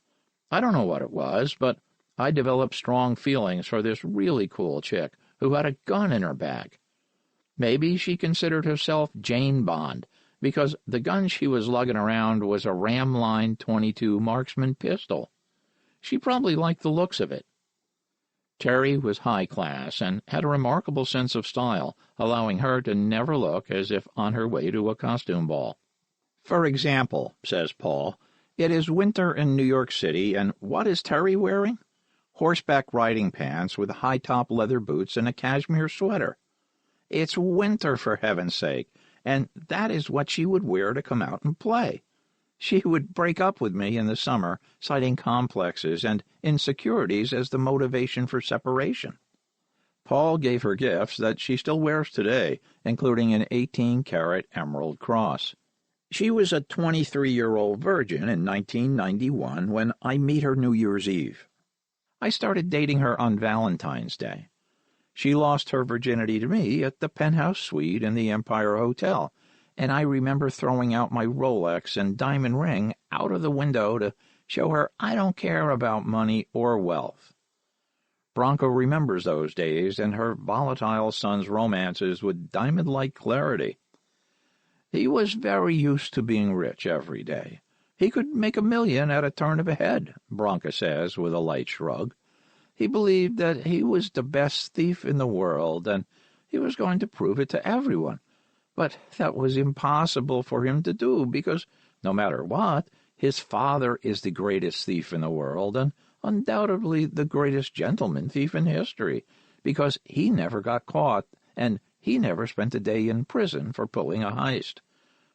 I don't know what it was, but I developed strong feelings for this really cool chick who had a gun in her bag. Maybe she considered herself Jane Bond, because the gun she was lugging around was a Ramline 22 marksman pistol. She probably liked the looks of it. Terry was high class and had a remarkable sense of style, allowing her to never look as if on her way to a costume ball. For example, says Paul, it is winter in New York City, and what is Terry wearing? Horseback riding pants with high-top leather boots and a cashmere sweater. It's winter, for heaven's sake, and that is what she would wear to come out and play. She would break up with me in the summer, citing complexes and insecurities as the motivation for separation. Paul gave her gifts that she still wears today, including an 18-karat emerald cross. She was a 23-year-old virgin in 1991 when I meet her New Year's Eve. I started dating her on Valentine's Day. She lost her virginity to me at the penthouse suite in the Empire Hotel, and I remember throwing out my Rolex and diamond ring out of the window to show her I don't care about money or wealth. Bronco remembers those days and her volatile son's romances with diamond-like clarity. He was very used to being rich every day. He could make $1 million at a turn of a head, Bronco says with a light shrug. He believed that he was the best thief in the world, and he was going to prove it to everyone. But that was impossible for him to do, because no matter what, His father is the greatest thief in the world, and undoubtedly the greatest gentleman thief in history, because he never got caught, and he never spent a day in prison for pulling a heist.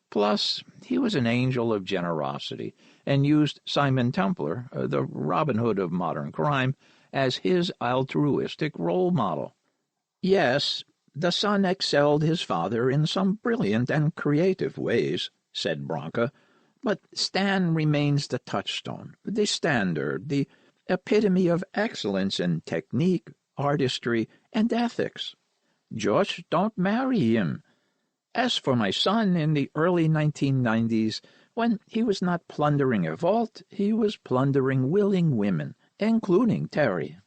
Plus, he was an angel of generosity, and used Simon Templar, the Robin Hood of modern crime, as his altruistic role model. Yes, the son excelled his father in some brilliant and creative ways, said Branca, but Stan remains the touchstone, the standard, the epitome of excellence in technique, artistry, and ethics. Just don't marry him. As for my son, in the early 1990s, when he was not plundering a vault, he was plundering willing women, including Terry.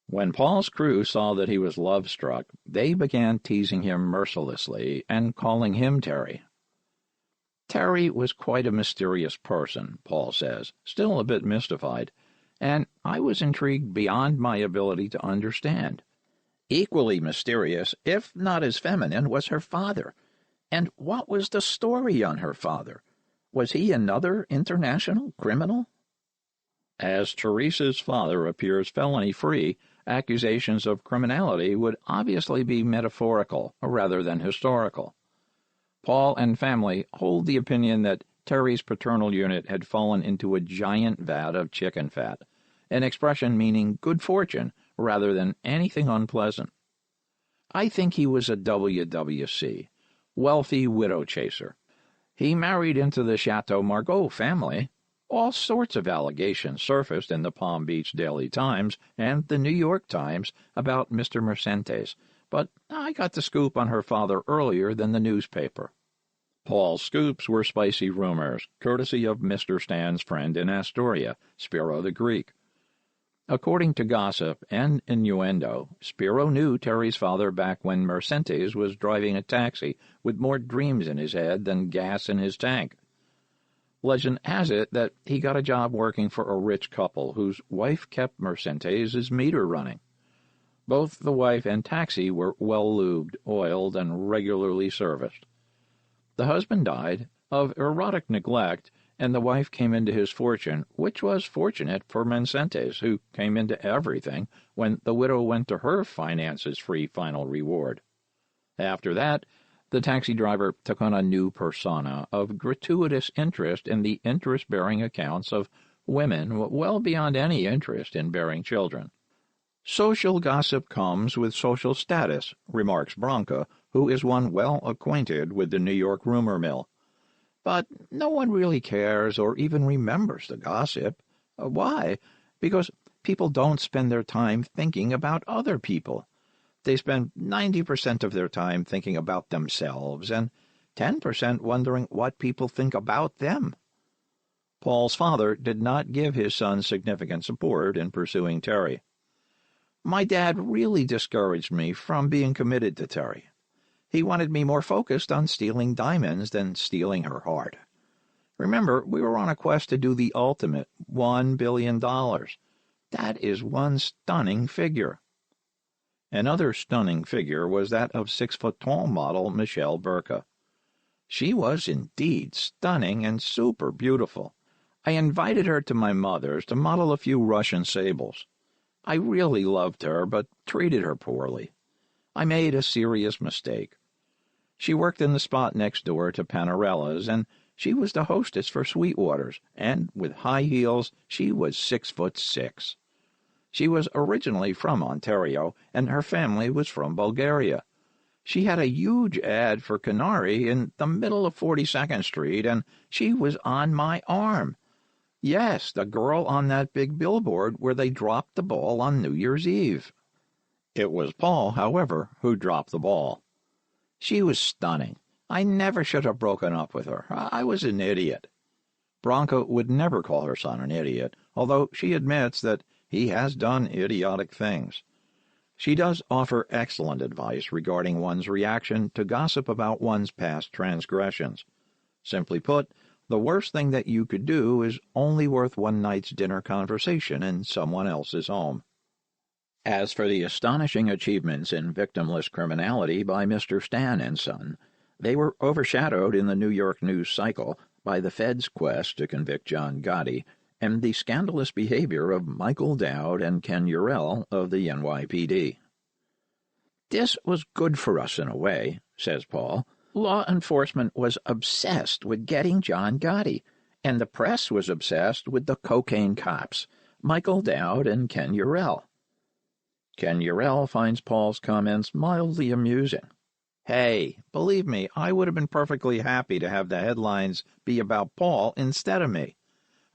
When Paul's crew saw that he was love-struck, they began teasing him mercilessly and calling him Terry. Terry was quite a mysterious person, Paul says, still a bit mystified, and I was intrigued beyond my ability to understand. Equally mysterious, if not as feminine, was her father. And what was the story on her father? Was he another international criminal? As Teresa's father appears felony-free, accusations of criminality would obviously be metaphorical rather than historical. Paul and family hold the opinion that Terry's paternal unit had fallen into a giant vat of chicken fat, an expression meaning good fortune rather than anything unpleasant. I think he was a WWC, wealthy widow chaser. He married into the Chateau Margaux family. All sorts of allegations surfaced in the Palm Beach Daily Times and the New York Times about Mr. Mercentes, but I got the scoop on her father earlier than the newspaper. Paul's scoops were spicy rumors, courtesy of Mr. Stan's friend in Astoria, Spiro the Greek. According to gossip and innuendo, Spiro knew Terry's father back when Mercentes was driving a taxi with more dreams in his head than gas in his tank. Legend has it that he got a job working for a rich couple whose wife kept Mercentes' meter running. Both the wife and taxi were well-lubed, oiled, and regularly serviced. The husband died of erotic neglect, and the wife came into his fortune, which was fortunate for Mercentes, who came into everything when the widow went to her finances-free final reward. After that, the taxi driver took on a new persona of gratuitous interest in the interest-bearing accounts of women well beyond any interest in bearing children. Social gossip comes with social status, remarks Branca, who is one well acquainted with the New York rumor mill. But no one really cares or even remembers the gossip. Why? Because people don't spend their time thinking about other people. They spend 90% of their time thinking about themselves and 10% wondering what people think about them. Paul's father did not give his son significant support in pursuing Terry. My dad really discouraged me from being committed to Terry. He wanted me more focused on stealing diamonds than stealing her heart. Remember, we were on a quest to do the ultimate, $1 billion. That is one stunning figure. Another stunning figure was that of 6-foot-tall model Michelle Burka. She was indeed stunning and super beautiful. I invited her to my mother's to model a few Russian sables. I really loved her, but treated her poorly. I made a serious mistake. She worked in the spot next door to Panarella's, and she was the hostess for Sweetwater's, and with high heels, she was 6'6". She was originally from Ontario, and her family was from Bulgaria. She had a huge ad for Canary in the middle of 42nd Street, and she was on my arm. Yes, the girl on that big billboard where they dropped the ball on New Year's Eve. It was Paul, however, who dropped the ball. She was stunning. I never should have broken up with her. I was an idiot. Branca would never call her son an idiot, although she admits that he has done idiotic things. She does offer excellent advice regarding one's reaction to gossip about one's past transgressions. Simply put, the worst thing that you could do is only worth one night's dinner conversation in someone else's home. As for the astonishing achievements in victimless criminality by Mr. Stan and Son, they were overshadowed in the New York news cycle by the Fed's quest to convict John Gotti and the scandalous behavior of Michael Dowd and Ken Urell of the NYPD. "This was good for us in a way," says Paul. "Law enforcement was obsessed with getting John Gotti, and the press was obsessed with the cocaine cops, Michael Dowd and Ken Urell." Ken Urell finds Paul's comments mildly amusing. "Hey, believe me, I would have been perfectly happy to have the headlines be about Paul instead of me.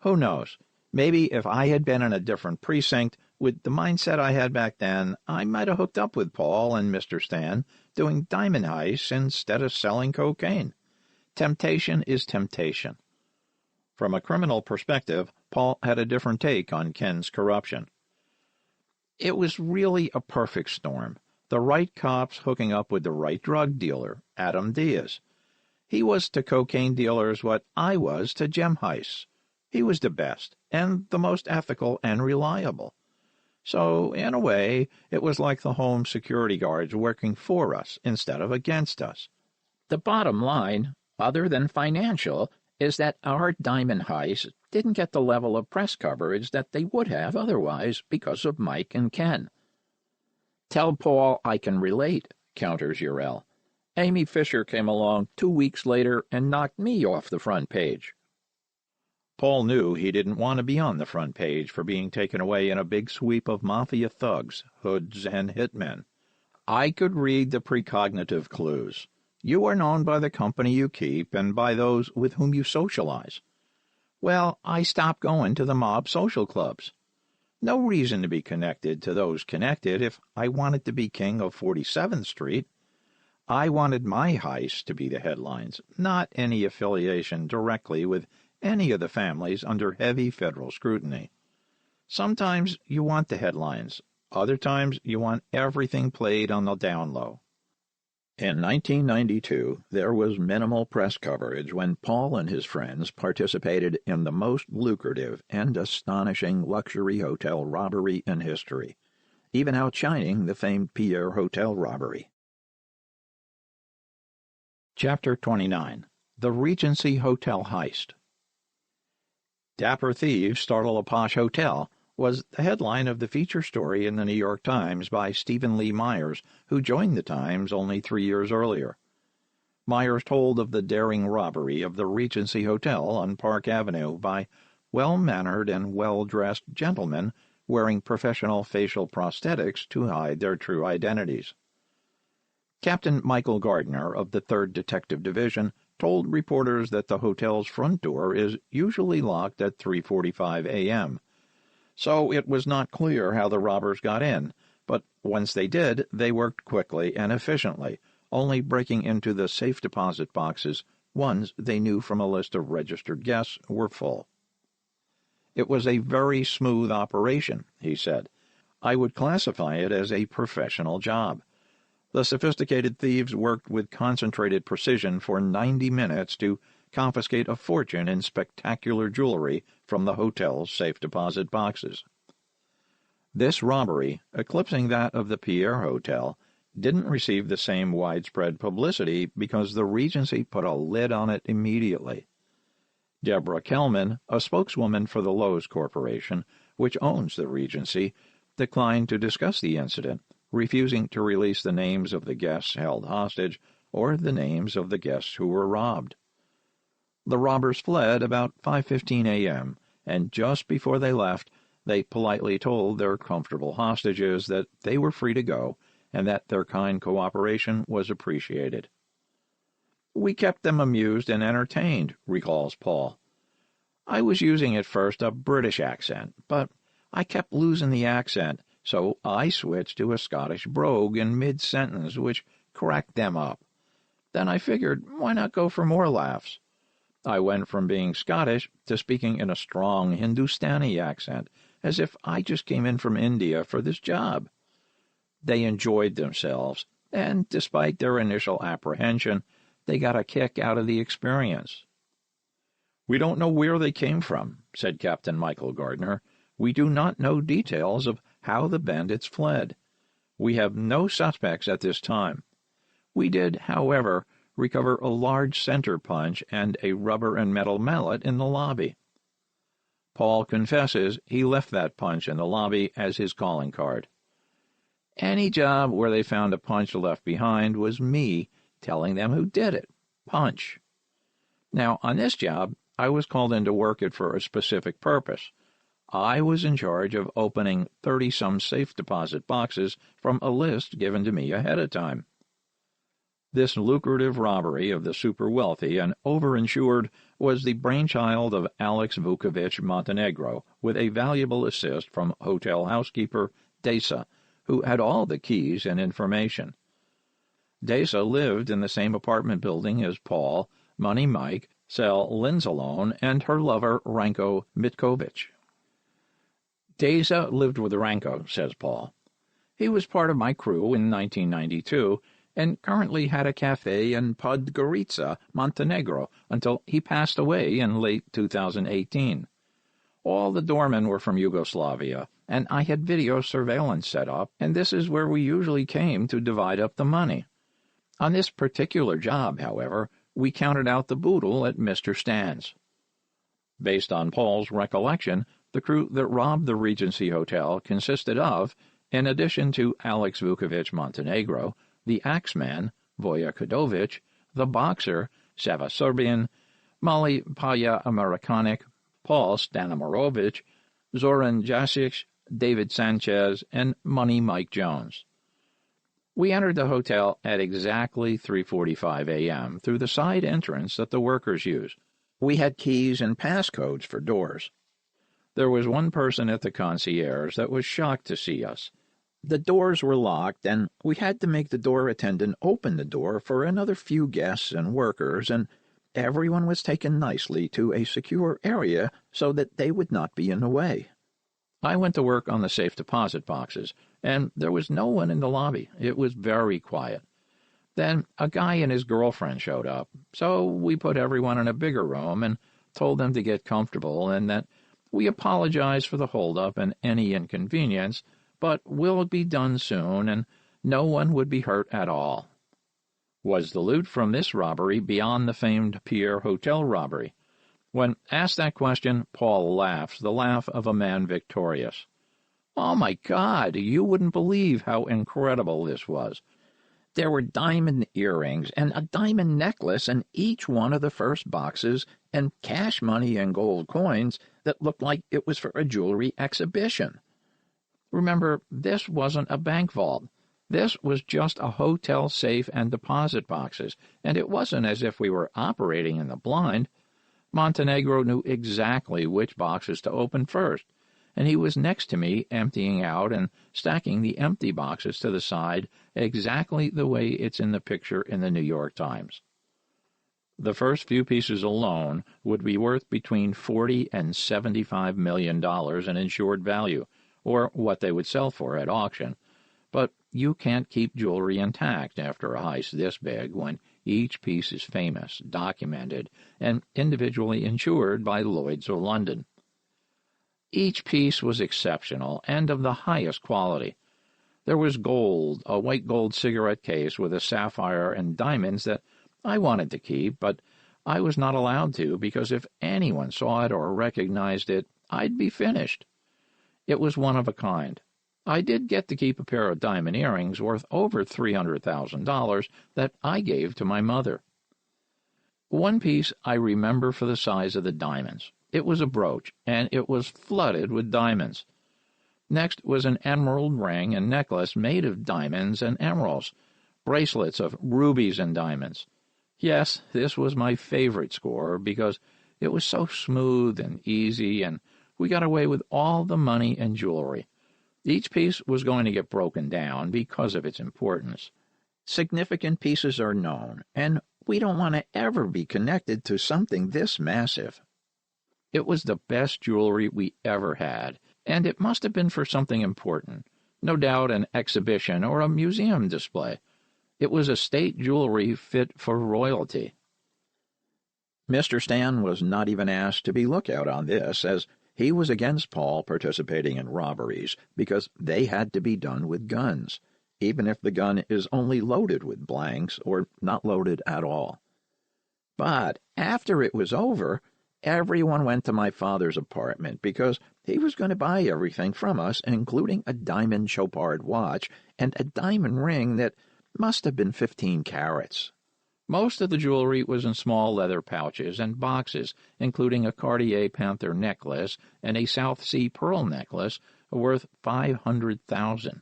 Who knows? Maybe if I had been in a different precinct, with the mindset I had back then, I might have hooked up with Paul and Mr. Stan doing diamond heists instead of selling cocaine. Temptation is temptation." From a criminal perspective, Paul had a different take on Ken's corruption. "It was really a perfect storm. The right cops hooking up with the right drug dealer, Adam Diaz. He was to cocaine dealers what I was to gem heists. He was the best, and the most ethical and reliable. So, in a way, it was like the home security guards working for us instead of against us. The bottom line, other than financial, is that our diamond heists didn't get the level of press coverage that they would have otherwise because of Mike and Ken." "Tell Paul I can relate," counters Urell. "Amy Fisher came along 2 weeks later and knocked me off the front page." Paul knew he didn't want to be on the front page for being taken away in a big sweep of mafia thugs, hoods, and hitmen. "I could read the precognitive clues. You are known by the company you keep and by those with whom you socialize. Well, I stopped going to the mob social clubs. No reason to be connected to those connected if I wanted to be king of 47th Street. I wanted my heist to be the headlines, not any affiliation directly with any of the families under heavy federal scrutiny. Sometimes you want the headlines, other times you want everything played on the down low." In 1992, there was minimal press coverage when Paul and his friends participated in the most lucrative and astonishing luxury hotel robbery in history, even outshining the famed Pierre Hotel robbery. Chapter 29. The Regency Hotel Heist. "Dapper Thieves Startle a Posh Hotel" was the headline of the feature story in the New York Times by Stephen Lee Myers, who joined the Times only 3 years earlier. Myers told of the daring robbery of the Regency Hotel on Park Avenue by well-mannered and well-dressed gentlemen wearing professional facial prosthetics to hide their true identities. Captain Michael Gardner of the 3rd Detective Division told reporters that the hotel's front door is usually locked at 3:45 a.m., so it was not clear how the robbers got in, but once they did, they worked quickly and efficiently, only breaking into the safe deposit boxes, ones they knew from a list of registered guests were full. "It was a very smooth operation," he said. "I would classify it as a professional job. The sophisticated thieves worked with concentrated precision for 90 minutes to confiscate a fortune in spectacular jewelry from the hotel's safe deposit boxes." This robbery, eclipsing that of the Pierre Hotel, didn't receive the same widespread publicity because the Regency put a lid on it immediately. Deborah Kellman, a spokeswoman for the Loews Corporation, which owns the Regency, declined to discuss the incident, refusing to release the names of the guests held hostage or the names of the guests who were robbed. The robbers fled about 5:15 a.m., and just before they left, they politely told their comfortable hostages that they were free to go and that their kind cooperation was appreciated. "We kept them amused and entertained," recalls Paul. "I was using at first a British accent, but I kept losing the accent, so I switched to a Scottish brogue in mid-sentence, which cracked them up. Then I figured, why not go for more laughs? I went from being Scottish to speaking in a strong Hindustani accent, as if I just came in from India for this job. They enjoyed themselves, and despite their initial apprehension, they got a kick out of the experience." "We don't know where they came from," said Captain Michael Gardner. "We do not know details of how the bandits fled. We have no suspects at this time. We did, however, recover a large center punch and a rubber and metal mallet in the lobby. Paul confesses he left that punch in the lobby as his calling card. Any job where they found a punch left behind was me telling them who did it. Punch. Now, on this job, I was called in to work it for a specific purpose. I was in charge of opening 30-some safe deposit boxes from a list given to me ahead of time. This lucrative robbery of the super-wealthy and overinsured was the brainchild of Alex Vukovic Montenegro, with a valuable assist from hotel housekeeper Desa, who had all the keys and information. Desa lived in the same apartment building as Paul, Money Mike, Sal Linsalone, and her lover Ranko Mitkovic. Desa lived with Ranko, says Paul. He was part of my crew in 1992 and currently had a cafe in Podgorica, Montenegro, until he passed away in late 2018. All the doormen were from Yugoslavia, and I had video surveillance set up, and this is where we usually came to divide up the money. On this particular job, however, we counted out the boodle at Mr. Stan's. Based on Paul's recollection, the crew that robbed the Regency Hotel consisted of, in addition to Alex Vukovic Montenegro, the Axeman, Voja Kudovic, the Boxer, Sava Serbian, Mali Paya Amerikanic, Paul Stanimirovic, Zoran Jasic, David Sanchez, and Money Mike Jones. We entered the hotel at exactly 3:45 a.m. through the side entrance that the workers use. We had keys and passcodes for doors. There was one person at the concierge that was shocked to see us. The doors were locked, and we had to make the door attendant open the door for another few guests and workers, and everyone was taken nicely to a secure area so that they would not be in the way. I went to work on the safe deposit boxes, and there was no one in the lobby. It was very quiet. Then a guy and his girlfriend showed up, so we put everyone in a bigger room and told them to get comfortable and that we apologized for the holdup and any inconvenience, but will be done soon and no one would be hurt at all. Was the loot from this robbery beyond the famed Pierre Hotel robbery? When asked that question, Paul laughs, the laugh of a man victorious. Oh, my God, you wouldn't believe how incredible this was. There were diamond earrings and a diamond necklace in each one of the first boxes and cash money and gold coins that looked like it was for a jewelry exhibition. Remember, this wasn't a bank vault. This was just a hotel safe and deposit boxes, and it wasn't as if we were operating in the blind. Montenegro knew exactly which boxes to open first, and he was next to me emptying out and stacking the empty boxes to the side exactly the way it's in the picture in the New York Times. The first few pieces alone would be worth between $40 and $75 million in insured value, or what they would sell for at auction, but you can't keep jewelry intact after a heist this big when each piece is famous, documented, and individually insured by Lloyd's of London. Each piece was exceptional and of the highest quality. There was gold, a white gold cigarette case with a sapphire and diamonds that I wanted to keep, but I was not allowed to because if anyone saw it or recognized it, I'd be finished. It was one of a kind. I did get to keep a pair of diamond earrings worth over $300,000 that I gave to my mother. One piece I remember for the size of the diamonds. It was a brooch, and it was flooded with diamonds. Next was an emerald ring and necklace made of diamonds and emeralds, bracelets of rubies and diamonds. Yes, this was my favorite score because it was so smooth and easy, and we got away with all the money and jewelry. Each piece was going to get broken down because of its importance. Significant pieces are known, and we don't want to ever be connected to something this massive. It was the best jewelry we ever had, and it must have been for something important, no doubt an exhibition or a museum display. It was estate jewelry fit for royalty. Mr. Stan was not even asked to be lookout on this, as he was against Paul participating in robberies because they had to be done with guns. even if the gun is only loaded with blanks or not loaded at all. But after it was over, everyone went to my father's apartment because he was going to buy everything from us, including a diamond chopard watch and a diamond ring that must have been 15 carats. Most of the jewelry was in small leather pouches and boxes, including a Cartier Panther necklace and a South Sea pearl necklace worth $500,000.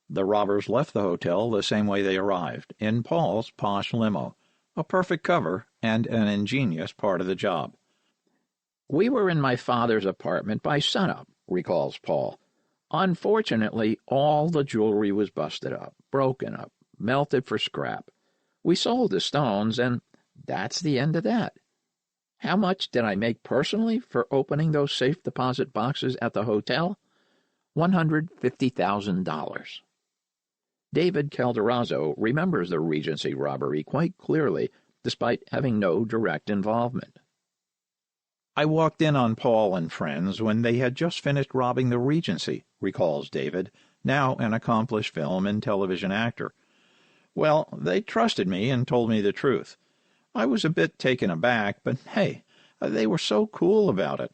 The robbers left the hotel the same way they arrived, in Paul's posh limo, a perfect cover and an ingenious part of the job. "We were in my father's apartment by sunup," recalls Paul. "Unfortunately, all the jewelry was busted up, broken up, melted for scrap. We sold the stones, and that's the end of that. How much did I make personally for opening those safe deposit boxes at the hotel? $150,000. David Calderazzo remembers the Regency robbery quite clearly, despite having no direct involvement. "I walked in on Paul and friends when they had just finished robbing the Regency," recalls David, now an accomplished film and television actor. "Well, they trusted me and told me the truth. I was a bit taken aback, but hey, they were so cool about it.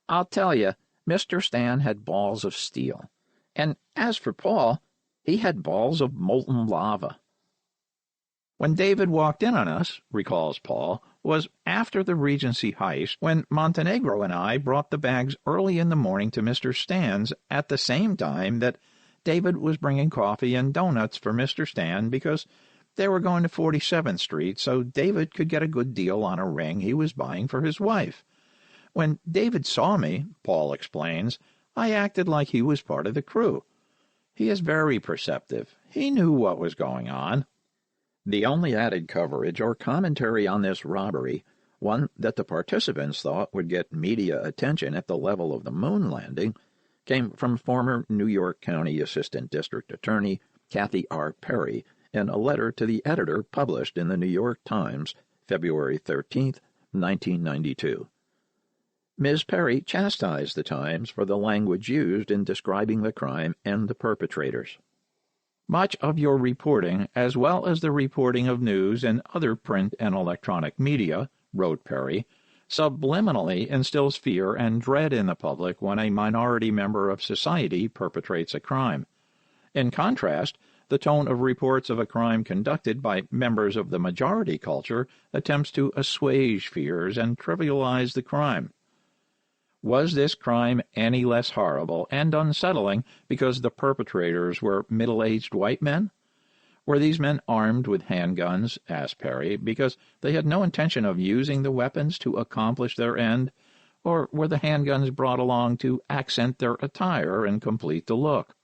I'll tell you, Mr. Stan had balls of steel. And as for Paul, he had balls of molten lava." "When David walked in on us," recalls Paul, "was after the Regency heist, when Montenegro and I brought the bags early in the morning to Mr. Stan's at the same time that David was bringing coffee and donuts for Mr. Stan because they were going to 47th Street so David could get a good deal on a ring he was buying for his wife. When David saw me," Paul explains, "I acted like he was part of the crew. He is very perceptive. He knew what was going on." The only added coverage or commentary on this robbery, one that the participants thought would get media attention at the level of the moon landing, came from former New York County Assistant District Attorney Kathy R. Perry in a letter to the editor published in the New York Times, February 13, 1992. Ms. Perry chastised the Times for the language used in describing the crime and the perpetrators. "Much of your reporting, as well as the reporting of news and other print and electronic media," wrote Perry, "subliminally instills fear and dread in the public when a minority member of society perpetrates a crime. In contrast, the tone of reports of a crime conducted by members of the majority culture attempts to assuage fears and trivialize the crime. Was this crime any less horrible and unsettling because the perpetrators were middle-aged white men? Were these men armed with handguns," asked Perry, "because they had no intention of using the weapons to accomplish their end, or were the handguns brought along to accent their attire and complete the look?"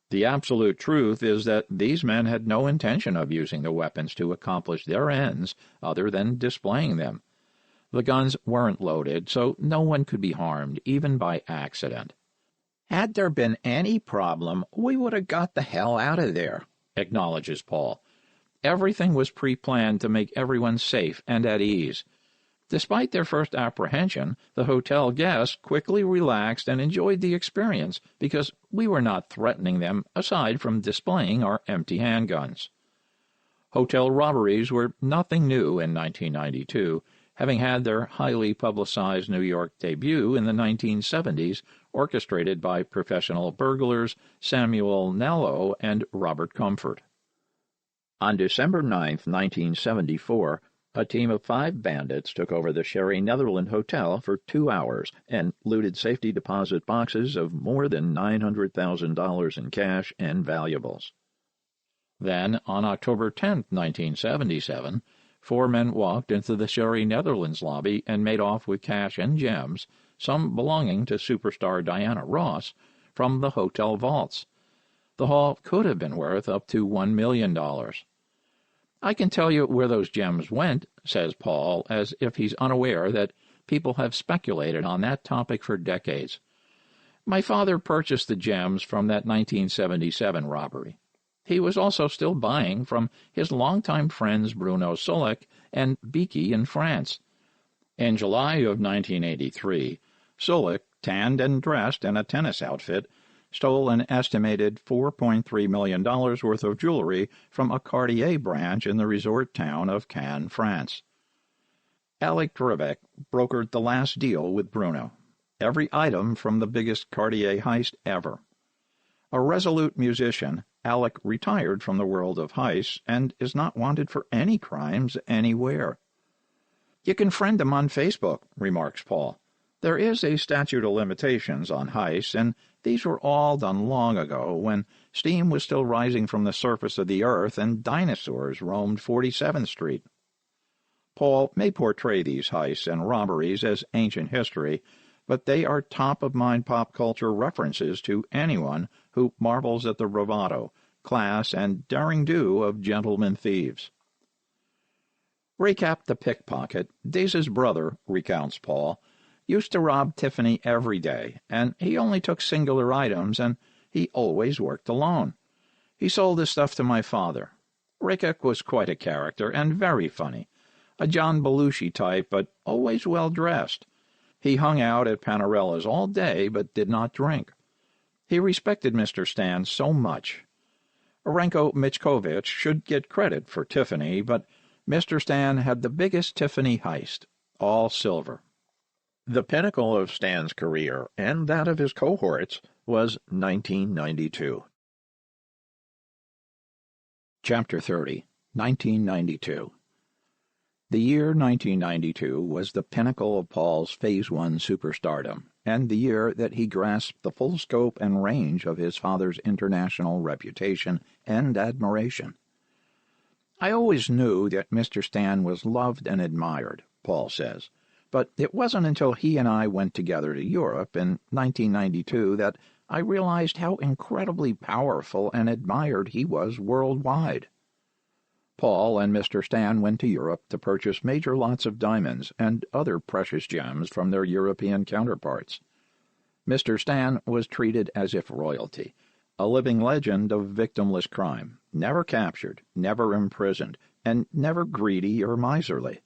The absolute truth is that these men had no intention of using the weapons to accomplish their ends other than displaying them. The guns weren't loaded, so no one could be harmed, even by accident. "Had there been any problem, we would have got the hell out of there," acknowledges Paul. "Everything was pre-planned to make everyone safe and at ease. Despite their first apprehension, the hotel guests quickly relaxed and enjoyed the experience because we were not threatening them aside from displaying our empty handguns." Hotel robberies were nothing new in 1992, having had their highly publicized New York debut in the 1970s, orchestrated by professional burglars Samuel Nello and Robert Comfort. On December 9, 1974, a team of 5 bandits took over the Sherry Netherland Hotel for 2 hours and looted safety deposit boxes of more than $900,000 in cash and valuables. Then, on October 10, 1977, 4 men walked into the Sherry Netherlands lobby and made off with cash and gems, some belonging to superstar Diana Ross, from the hotel vaults. The haul could have been worth up to $1 million. "I can tell you where those gems went," says Paul, as if he's unaware that people have speculated on that topic for decades. "My father purchased the gems from that 1977 robbery. He was also still buying from his longtime friends Bruno Solik and Beaky in France. In July of 1983, Solik, tanned and dressed in a tennis outfit, stole an estimated $4.3 million worth of jewelry from a Cartier branch in the resort town of Cannes, France. Alec Drebeck brokered the last deal with Bruno. Every item from the biggest Cartier heist ever. A resolute musician, Alec retired from the world of heists and is not wanted for any crimes anywhere. "You can friend him on Facebook," remarks Paul. "There is a statute of limitations on heists, and these were all done long ago, when steam was still rising from the surface of the earth and dinosaurs roamed 47th Street. Paul may portray these heists and robberies as ancient history, but they are top-of-mind pop culture references to anyone who marvels at the bravado, class, and daring-do of gentlemen thieves. Recap the pickpocket. Deza's brother, recounts Paul, used to rob Tiffany every day, and he only took singular items, and he always worked alone. He sold his stuff to my father. Rickek was quite a character, and very funny. A John Belushi type, but always well-dressed. He hung out at Panarella's all day, but did not drink. He respected Mr. Stan so much. Renko Michkovich should get credit for Tiffany, but Mr. Stan had the biggest Tiffany heist, all silver. The pinnacle of Stan's career, and that of his cohorts, was 1992. Chapter 30, 1992. The year 1992 was the pinnacle of Paul's Phase 1 superstardom, and the year that he grasped the full scope and range of his father's international reputation and admiration. "I always knew that Mr. Stan was loved and admired," Paul says, "but it wasn't until he and I went together to Europe in 1992 that I realized how incredibly powerful and admired he was worldwide." Paul and Mr. Stan went to Europe to purchase major lots of diamonds and other precious gems from their European counterparts. Mr. Stan was treated as if royalty, a living legend of victimless crime, never captured, never imprisoned, and never greedy or miserly.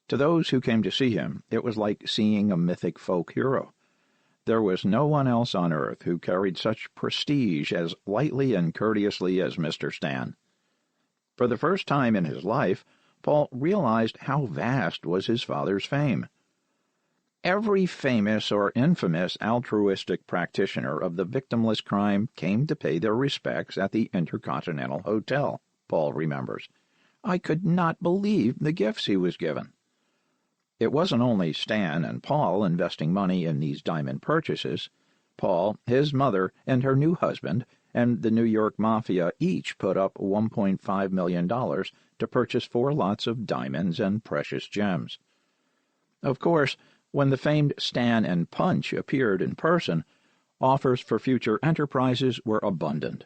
To those who came to see him, it was like seeing a mythic folk hero. There was no one else on earth who carried such prestige as lightly and courteously as Mr. Stan. For the first time in his life, Paul realized how vast was his father's fame. Every famous or infamous altruistic practitioner of the victimless crime came to pay their respects at the Intercontinental Hotel, Paul remembers. "I could not believe the gifts he was given." It wasn't only Stan and Paul investing money in these diamond purchases. Paul, his mother, and her new husband, and the New York Mafia each put up $1.5 million to purchase 4 lots of diamonds and precious gems. Of course, when the famed Stan and Punch appeared in person, offers for future enterprises were abundant.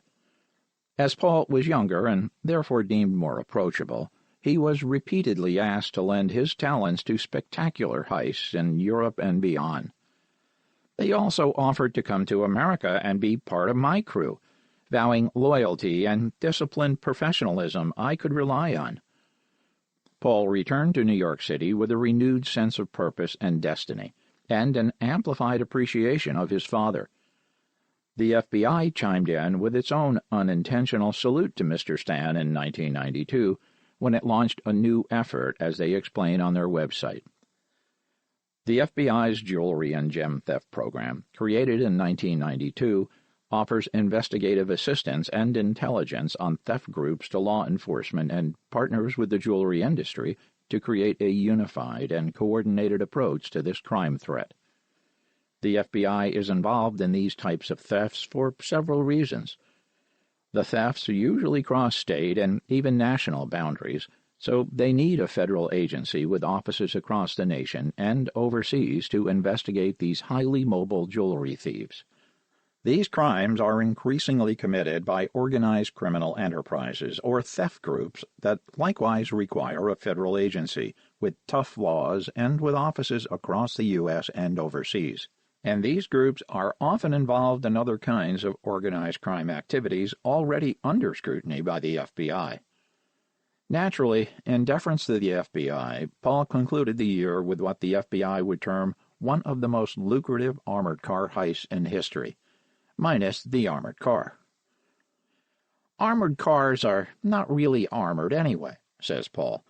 As Paul was younger and therefore deemed more approachable, he was repeatedly asked to lend his talents to spectacular heists in Europe and beyond. They also offered to come to America and be part of my crew, vowing loyalty and disciplined professionalism I could rely on. Paul returned to New York City with a renewed sense of purpose and destiny, and an amplified appreciation of his father. The FBI chimed in with its own unintentional salute to Mr. Stan in 1992, when it launched a new effort, as they explain on their website. The FBI's Jewelry and Gem Theft Program, created in 1992, offers investigative assistance and intelligence on theft groups to law enforcement and partners with the jewelry industry to create a unified and coordinated approach to this crime threat. The FBI is involved in these types of thefts for several reasons. The thefts usually cross state and even national boundaries, so they need a federal agency with offices across the nation and overseas to investigate these highly mobile jewelry thieves. These crimes are increasingly committed by organized criminal enterprises or theft groups that likewise require a federal agency with tough laws and with offices across the U.S. and overseas. And these groups are often involved in other kinds of organized crime activities already under scrutiny by the FBI. Naturally, in deference to the FBI, Paul concluded the year with what the FBI would term one of the most lucrative armored car heists in history, minus the armored car. "Armored cars are not really armored anyway," says Paul.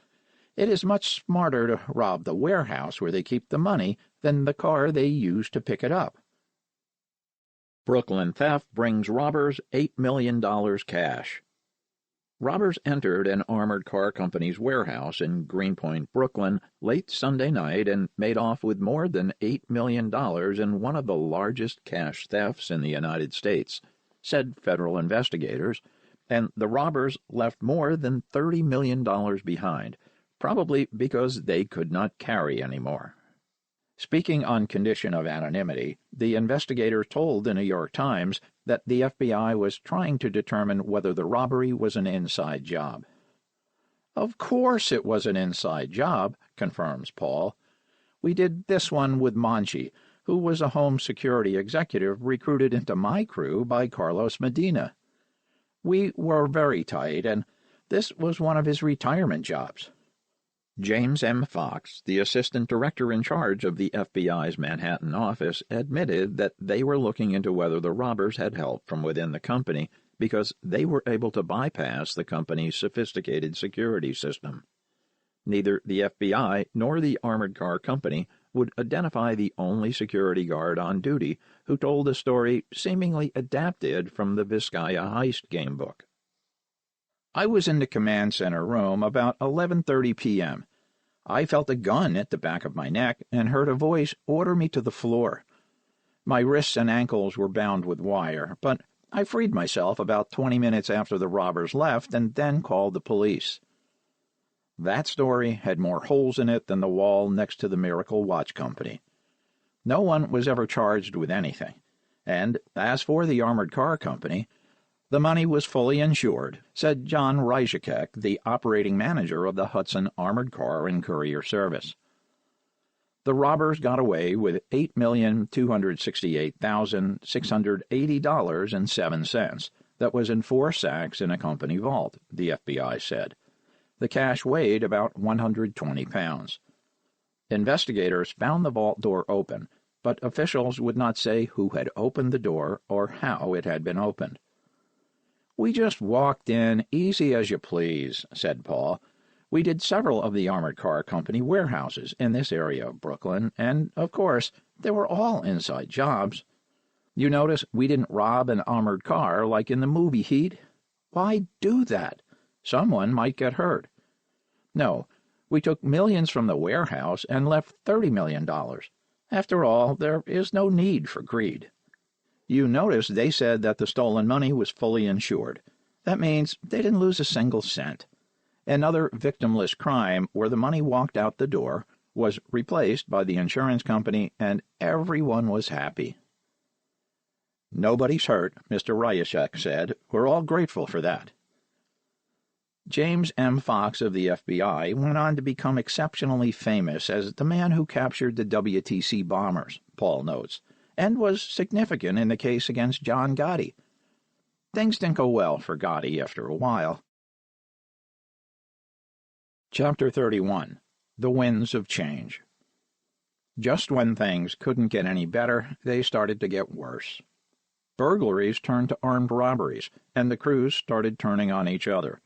"It is much smarter to rob the warehouse where they keep the money than the car they use to pick it up." Brooklyn theft brings robbers $8 million cash. Robbers entered an armored car company's warehouse in Greenpoint, Brooklyn, late Sunday night and made off with more than $8 million in one of the largest cash thefts in the United States, said federal investigators, and the robbers left more than $30 million behind, probably because they could not carry any more. Speaking on condition of anonymity, the investigators told the New York Times that the FBI was trying to determine whether the robbery was an inside job. "Of course it was an inside job," confirms Paul. "We did this one with Monchi, who was a home security executive recruited into my crew by Carlos Medina. We were very tight, and this was one of his retirement jobs." James M. Fox, the assistant director in charge of the FBI's Manhattan office, admitted that they were looking into whether the robbers had help from within the company because they were able to bypass the company's sophisticated security system. Neither the FBI nor the armored car company would identify the only security guard on duty who told a story seemingly adapted from the Vizcaya heist gamebook. "I was in the command center room about 11:30 p.m. I felt a gun at the back of my neck and heard a voice order me to the floor. My wrists and ankles were bound with wire, but I freed myself about 20 minutes after the robbers left and then called the police." That story had more holes in it than the wall next to the Miracle Watch Company. No one was ever charged with anything, and as for the armored car company, the money was fully insured, said John Ryzhikek, the operating manager of the Hudson Armored Car and Courier Service. The robbers got away with $8,268,680.07 that was in 4 sacks in a company vault, the FBI said. The cash weighed about 120 pounds. Investigators found the vault door open, but officials would not say who had opened the door or how it had been opened. "We just walked in, easy as you please," said Paul. "We did several of the armored car company warehouses in this area of Brooklyn, and, of course, they were all inside jobs. You notice we didn't rob an armored car like in the movie Heat? Why do that? Someone might get hurt. No, we took millions from the warehouse and left $30 million. After all, there is no need for greed. You notice they said that the stolen money was fully insured. That means they didn't lose a single cent. Another victimless crime where the money walked out the door, was replaced by the insurance company, and everyone was happy." "Nobody's hurt," Mr. Ryashek said. "We're all grateful for that." James M. Fox of the FBI went on to become exceptionally famous as the man who captured the WTC bombers, Paul notes, and was significant in the case against John Gotti. Things didn't go well for Gotti after a while. Chapter 31. The Winds of Change. Just when things couldn't get any better, they started to get worse. Burglaries turned to armed robberies, and the crews started turning on each other.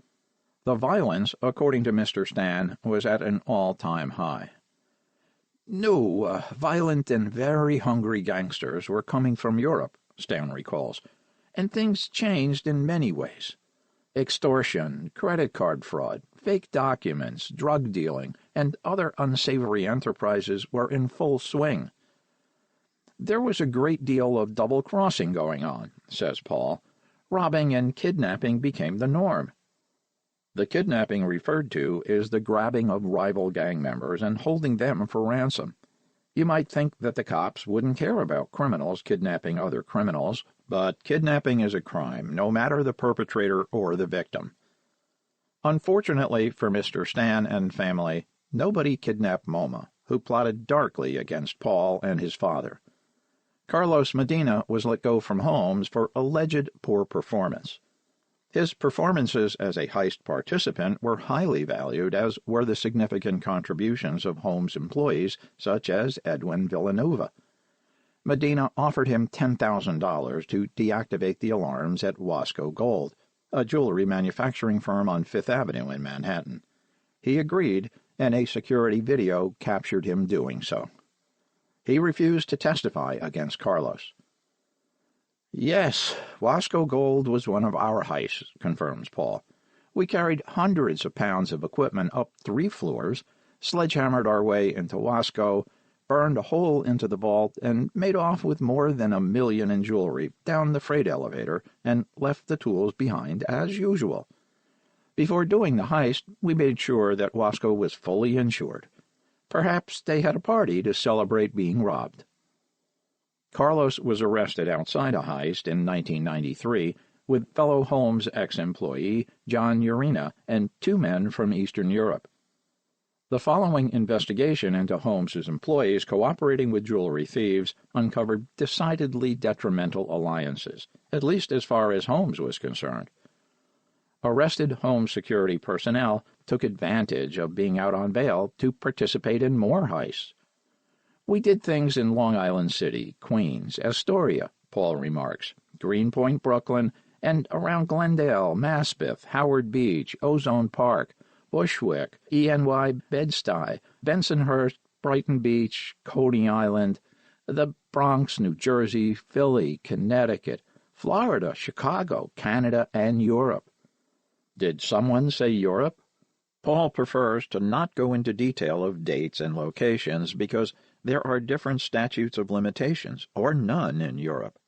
The violence, according to Mr. Stan, was at an all-time high. "New, violent and very hungry gangsters were coming from Europe," Stan recalls, "and things changed in many ways. Extortion, credit card fraud, fake documents, drug dealing, and other unsavory enterprises were in full swing. There was a great deal of double-crossing going on," says Paul. "Robbing and kidnapping became the norm." The kidnapping referred to is the grabbing of rival gang members and holding them for ransom. You might think that the cops wouldn't care about criminals kidnapping other criminals, but kidnapping is a crime, no matter the perpetrator or the victim. Unfortunately for Mr. Stan and family, nobody kidnapped Moma, who plotted darkly against Paul and his father. Carlos Medina was let go from Holmes for alleged poor performance. His performances as a heist participant were highly valued, as were the significant contributions of Holmes' employees, such as Edwin Villanueva. Medina offered him $10,000 to deactivate the alarms at Wasco Gold, a jewelry manufacturing firm on Fifth Avenue in Manhattan. He agreed, and a security video captured him doing so. He refused to testify against Carlos. "Yes, Wasco Gold was one of our heists," confirms Paul. "We carried hundreds of pounds of equipment up 3 floors, sledgehammered our way into Wasco, burned a hole into the vault, and made off with more than $1 million in jewelry down the freight elevator and left the tools behind as usual. Before doing the heist, we made sure that Wasco was fully insured. Perhaps they had a party to celebrate being robbed." Carlos was arrested outside a heist in 1993 with fellow Holmes ex-employee John Urena and 2 men from Eastern Europe. The following investigation into Holmes's employees cooperating with jewelry thieves uncovered decidedly detrimental alliances, at least as far as Holmes was concerned. Arrested Holmes security personnel took advantage of being out on bail to participate in more heists. "We did things in Long Island City, Queens, Astoria," Paul remarks, "Greenpoint, Brooklyn, and around Glendale, Maspeth, Howard Beach, Ozone Park, Bushwick, ENY Bed-Stuy, Bensonhurst, Brighton Beach, Coney Island, the Bronx, New Jersey, Philly, Connecticut, Florida, Chicago, Canada, and Europe." Did someone say Europe? Paul prefers to not go into detail of dates and locations because there are different statutes of limitations, or none, in Europe.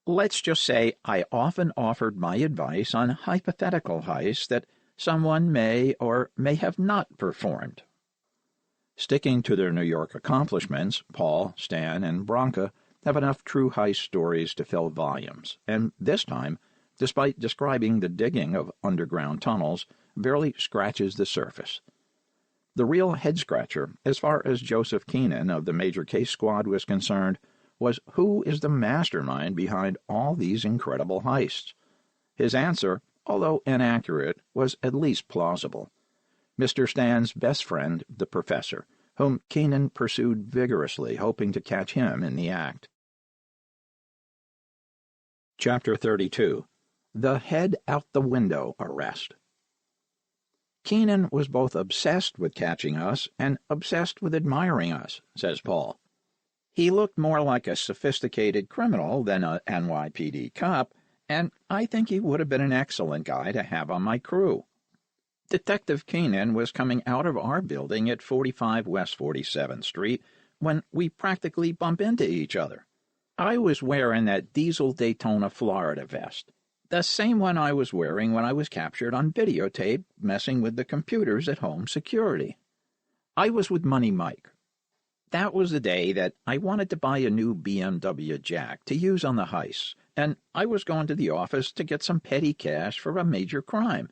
"Let's just say I often offered my advice on hypothetical heists that someone may or may have not performed." Sticking to their New York accomplishments, Paul, Stan, and Branca have enough true heist stories to fill volumes, and this time, despite describing the digging of underground tunnels, barely scratches the surface. The real head-scratcher, as far as Joseph Keenan of the Major Case Squad was concerned, was who is the mastermind behind all these incredible heists. His answer, although inaccurate, was at least plausible. Mr. Stan's best friend, the professor, whom Keenan pursued vigorously, hoping to catch him in the act. Chapter 32. The Head-Out-the-Window Arrest. "Keenan was both obsessed with catching us and obsessed with admiring us," says Paul. "He looked more like a sophisticated criminal than a NYPD cop, and I think he would have been an excellent guy to have on my crew. Detective Keenan was coming out of our building at 45 West 47th Street when we practically bump into each other. I was wearing that Diesel Daytona Florida vest, the same one I was wearing when I was captured on videotape messing with the computers at home security. I was with Money Mike. That was the day that I wanted to buy a new BMW Jack to use on the heists, and I was going to the office to get some petty cash for a major crime.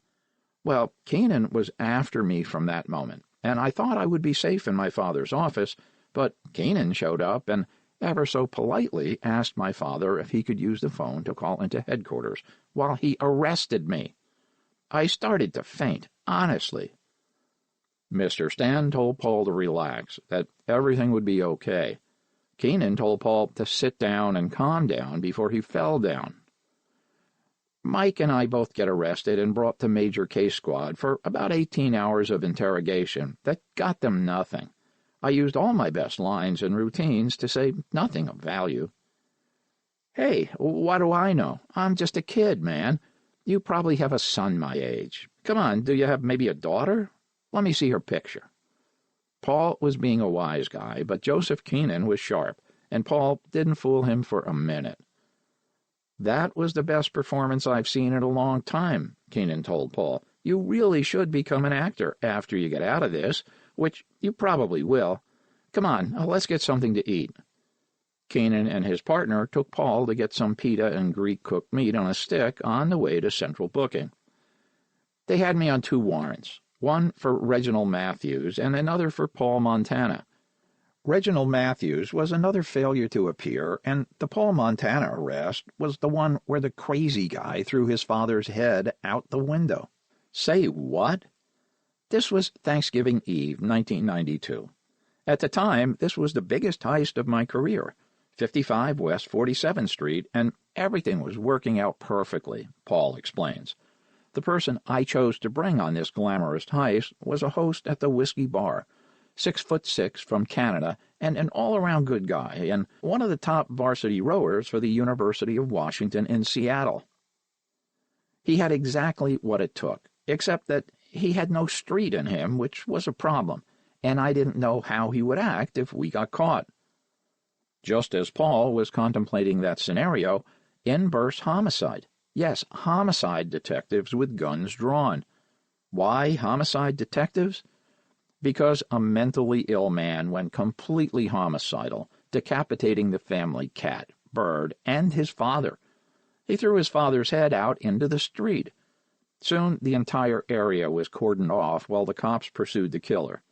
Well, Keenan was after me from that moment, and I thought I would be safe in my father's office, but Keenan showed up and ever so politely asked my father if he could use the phone to call into headquarters while he arrested me. I started to faint, honestly. Mr. Stan told Paul to relax, that everything would be okay. Keenan told Paul to sit down and calm down before he fell down. Mike and I both get arrested and brought to Major Case Squad for about 18 hours of interrogation that got them nothing. I used all my best lines and routines to say nothing of value. Hey, what do I know? I'm just a kid, man. You probably have a son my age. Come on, do you have maybe a daughter? Let me see her picture. Paul was being a wise guy, but Joseph Keenan was sharp, and Paul didn't fool him for a minute. That was the best performance I've seen in a long time, Keenan told Paul. You really should become an actor after you get out of this, which you probably will. Come on, let's get something to eat. Keenan and his partner took Paul to get some pita and Greek cooked meat on a stick on the way to Central Booking. They had me on 2 warrants, one for Reginald Matthews and another for Paul Montana. Reginald Matthews was another failure to appear, and the Paul Montana arrest was the one where the crazy guy threw his father's head out the window. Say what? This was Thanksgiving Eve, 1992. At the time, this was the biggest heist of my career. 55 West 47th Street, and everything was working out perfectly, Paul explains. The person I chose to bring on this glamorous heist was a host at the Whiskey Bar, 6'6" from Canada, and an all-around good guy, and one of the top varsity rowers for the University of Washington in Seattle. He had exactly what it took, except that he had no street in him, which was a problem, and I didn't know how he would act if we got caught. Just as Paul was contemplating that scenario, in burst homicide. Yes, homicide detectives with guns drawn. Why homicide detectives? Because a mentally ill man went completely homicidal, decapitating the family cat, Bird, and his father. He threw his father's head out into the street. Soon the entire area was cordoned off while the cops pursued the killer.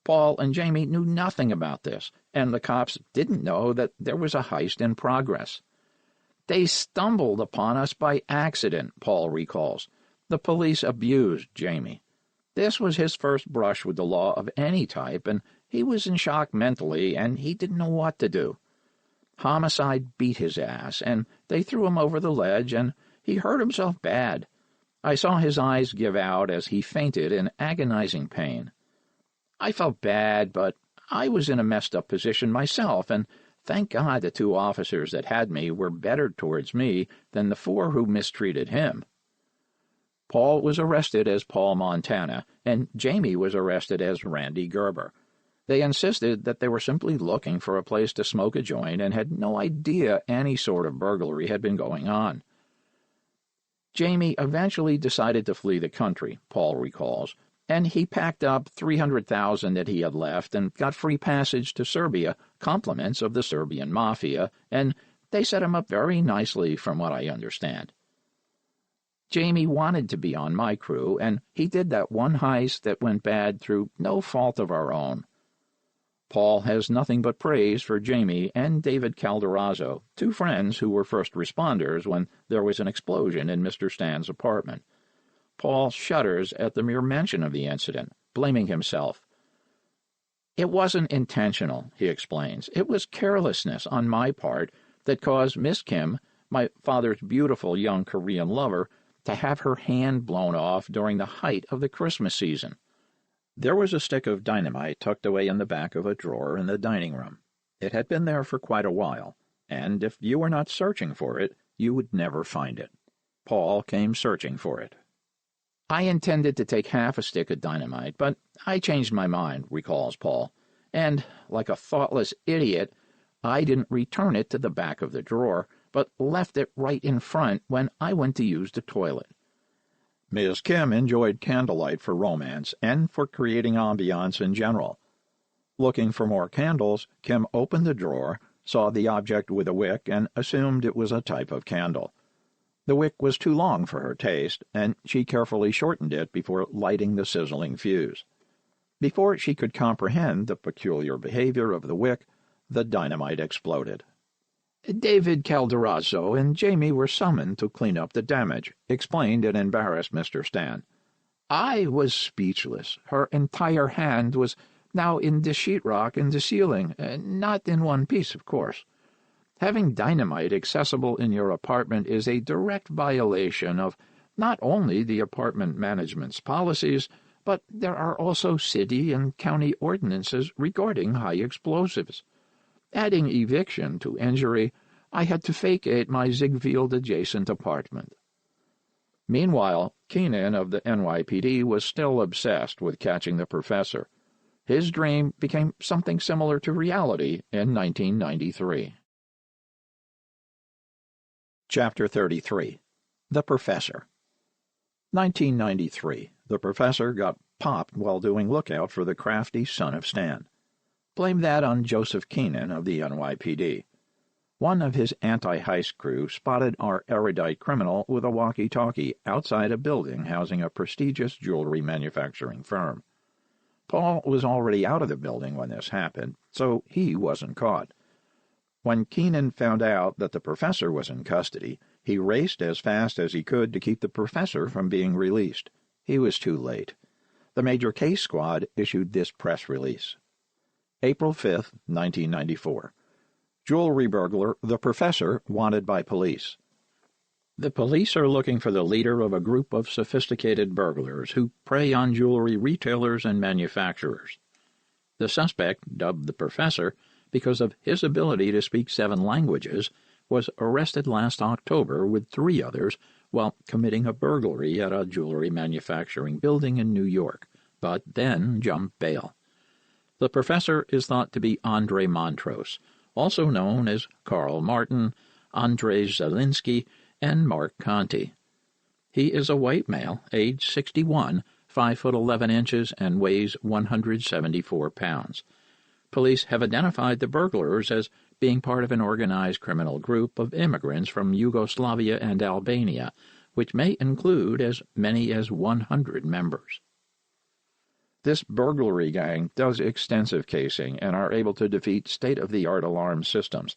Paul and Jamie knew nothing about this, and the cops didn't know that there was a heist in progress. They stumbled upon us by accident, Paul recalls. The police abused Jamie. This was his first brush with the law of any type, and he was in shock mentally, and he didn't know what to do. Homicide beat his ass, and they threw him over the ledge, and he hurt himself bad. I saw his eyes give out as he fainted in agonizing pain. I felt bad, but I was in a messed-up position myself, and thank God the 2 officers that had me were better towards me than the 4 who mistreated him. Paul was arrested as Paul Montana, and Jamie was arrested as Randy Gerber. They insisted that they were simply looking for a place to smoke a joint and had no idea any sort of burglary had been going on. Jamie eventually decided to flee the country, Paul recalls, and he packed up $300,000 that he had left and got free passage to Serbia, compliments of the Serbian mafia, and they set him up very nicely from what I understand. Jamie wanted to be on my crew, and he did that one heist that went bad through no fault of our own. Paul has nothing but praise for Jamie and David Calderazzo, 2 friends who were first responders when there was an explosion in Mr. Stan's apartment. Paul shudders at the mere mention of the incident, blaming himself. It wasn't intentional, he explains. It was carelessness on my part that caused Miss Kim, my father's beautiful young Korean lover, to have her hand blown off during the height of the Christmas season. There was a stick of dynamite tucked away in the back of a drawer in the dining room. It had been there for quite a while, and if you were not searching for it, you would never find it. Paul came searching for it. I intended to take half a stick of dynamite, but I changed my mind, recalls Paul, and, like a thoughtless idiot, I didn't return it to the back of the drawer, but left it right in front when I went to use the toilet. Ms. Kim enjoyed candlelight for romance and for creating ambiance in general. Looking for more candles, Kim opened the drawer, saw the object with a wick, and assumed it was a type of candle. The wick was too long for her taste, and she carefully shortened it before lighting the sizzling fuse. Before she could comprehend the peculiar behavior of the wick, the dynamite exploded. David Calderazzo and Jamie were summoned to clean up the damage, explained and embarrassed Mr. Stan. I was speechless. Her entire hand was now in the sheetrock in the ceiling, not in one piece, of course. Having dynamite accessible in your apartment is a direct violation of not only the apartment management's policies, but there are also city and county ordinances regarding high explosives. Adding eviction to injury, I had to vacate my Ziegfeld-adjacent apartment. Meanwhile, Keenan of the NYPD was still obsessed with catching the professor. His dream became something similar to reality in 1993. Chapter 33. The Professor. 1993. The professor got popped while doing lookout for the crafty son of Stan. Blame that on Joseph Keenan of the NYPD. One of his anti-heist crew spotted our erudite criminal with a walkie-talkie outside a building housing a prestigious jewelry manufacturing firm. Paul was already out of the building when this happened, so he wasn't caught. When Keenan found out that the professor was in custody, he raced as fast as he could to keep the professor from being released. He was too late. The Major Case Squad issued this press release. April 5, 1994. Jewelry burglar, the professor, wanted by police. The police are looking for the leader of a group of sophisticated burglars who prey on jewelry retailers and manufacturers. The suspect, dubbed the professor because of his ability to speak 7 languages, was arrested last October with 3 others while committing a burglary at a jewelry manufacturing building in New York, but then jumped bail. The professor is thought to be Andre Montrose, also known as Carl Martin, Andrzej Zielinski, and Mark Conti. He is a white male, age 61, 5 foot 11 inches, and weighs 174 pounds. Police have identified the burglars as being part of an organized criminal group of immigrants from Yugoslavia and Albania, which may include as many as 100 members. This burglary gang does extensive casing and are able to defeat state-of-the-art alarm systems.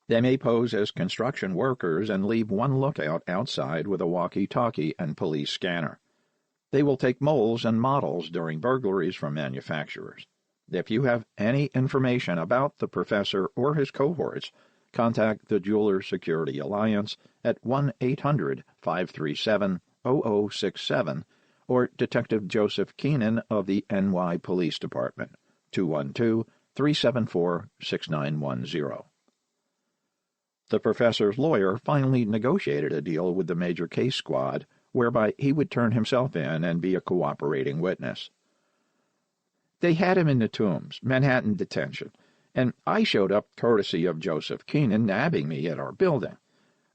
They may pose as construction workers and leave one lookout outside with a walkie-talkie and police scanner. They will take moles and models during burglaries from manufacturers. If you have any information about the professor or his cohorts, contact the Jewelers Security Alliance at 1-800-537-0067 or Detective Joseph Keenan of the NY Police Department, 212-374-6910. The professor's lawyer finally negotiated a deal with the Major Case Squad whereby he would turn himself in and be a cooperating witness. They had him in the Tombs, Manhattan detention, and I showed up courtesy of Joseph Keenan nabbing me at our building.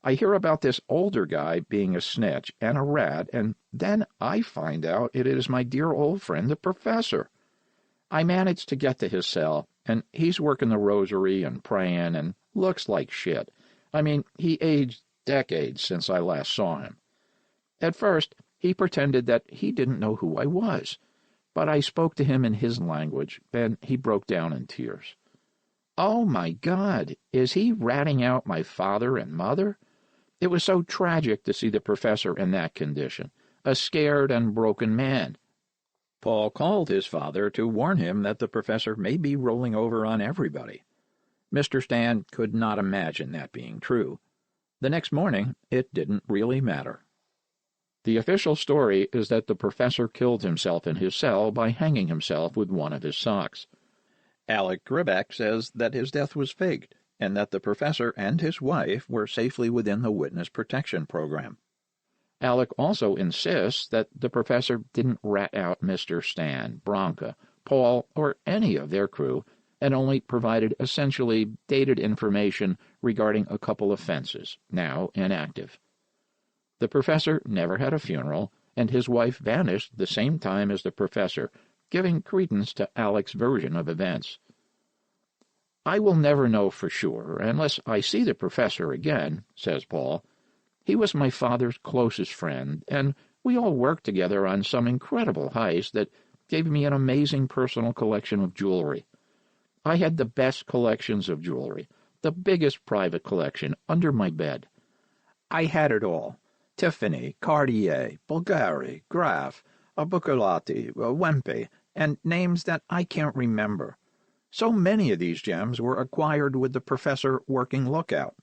I hear about this older guy being a snitch and a rat, and then I find out it is my dear old friend the professor. I managed to get to his cell, and he's working the rosary and praying and looks like shit. I mean, he aged decades since I last saw him. At first, he pretended that he didn't know who I was, but I spoke to him in his language, and he broke down in tears. Oh, my God, is he ratting out my father and mother? It was so tragic to see the professor in that condition, a scared and broken man. Paul called his father to warn him that the professor may be rolling over on everybody. Mr. Stan could not imagine that being true. The next morning, it didn't really matter. The official story is that the professor killed himself in his cell by hanging himself with one of his socks. Alec Gribek says that his death was faked, and that the professor and his wife were safely within the witness protection program. Alec also insists that the professor didn't rat out Mr. Stan, Branca, Paul, or any of their crew, and only provided essentially dated information regarding a couple of fences, now inactive. The professor never had a funeral, and his wife vanished the same time as the professor, giving credence to Alec's version of events. I will never know for sure unless I see the professor again, says Paul. He was my father's closest friend, and we all worked together on some incredible heist that gave me an amazing personal collection of jewelry. I had the best collections of jewelry, the biggest private collection under my bed. I had it all. Tiffany, Cartier, Bulgari, Graf, Buccellati, Wempe, and names that I can't remember. So many of these gems were acquired with the professor working lookout.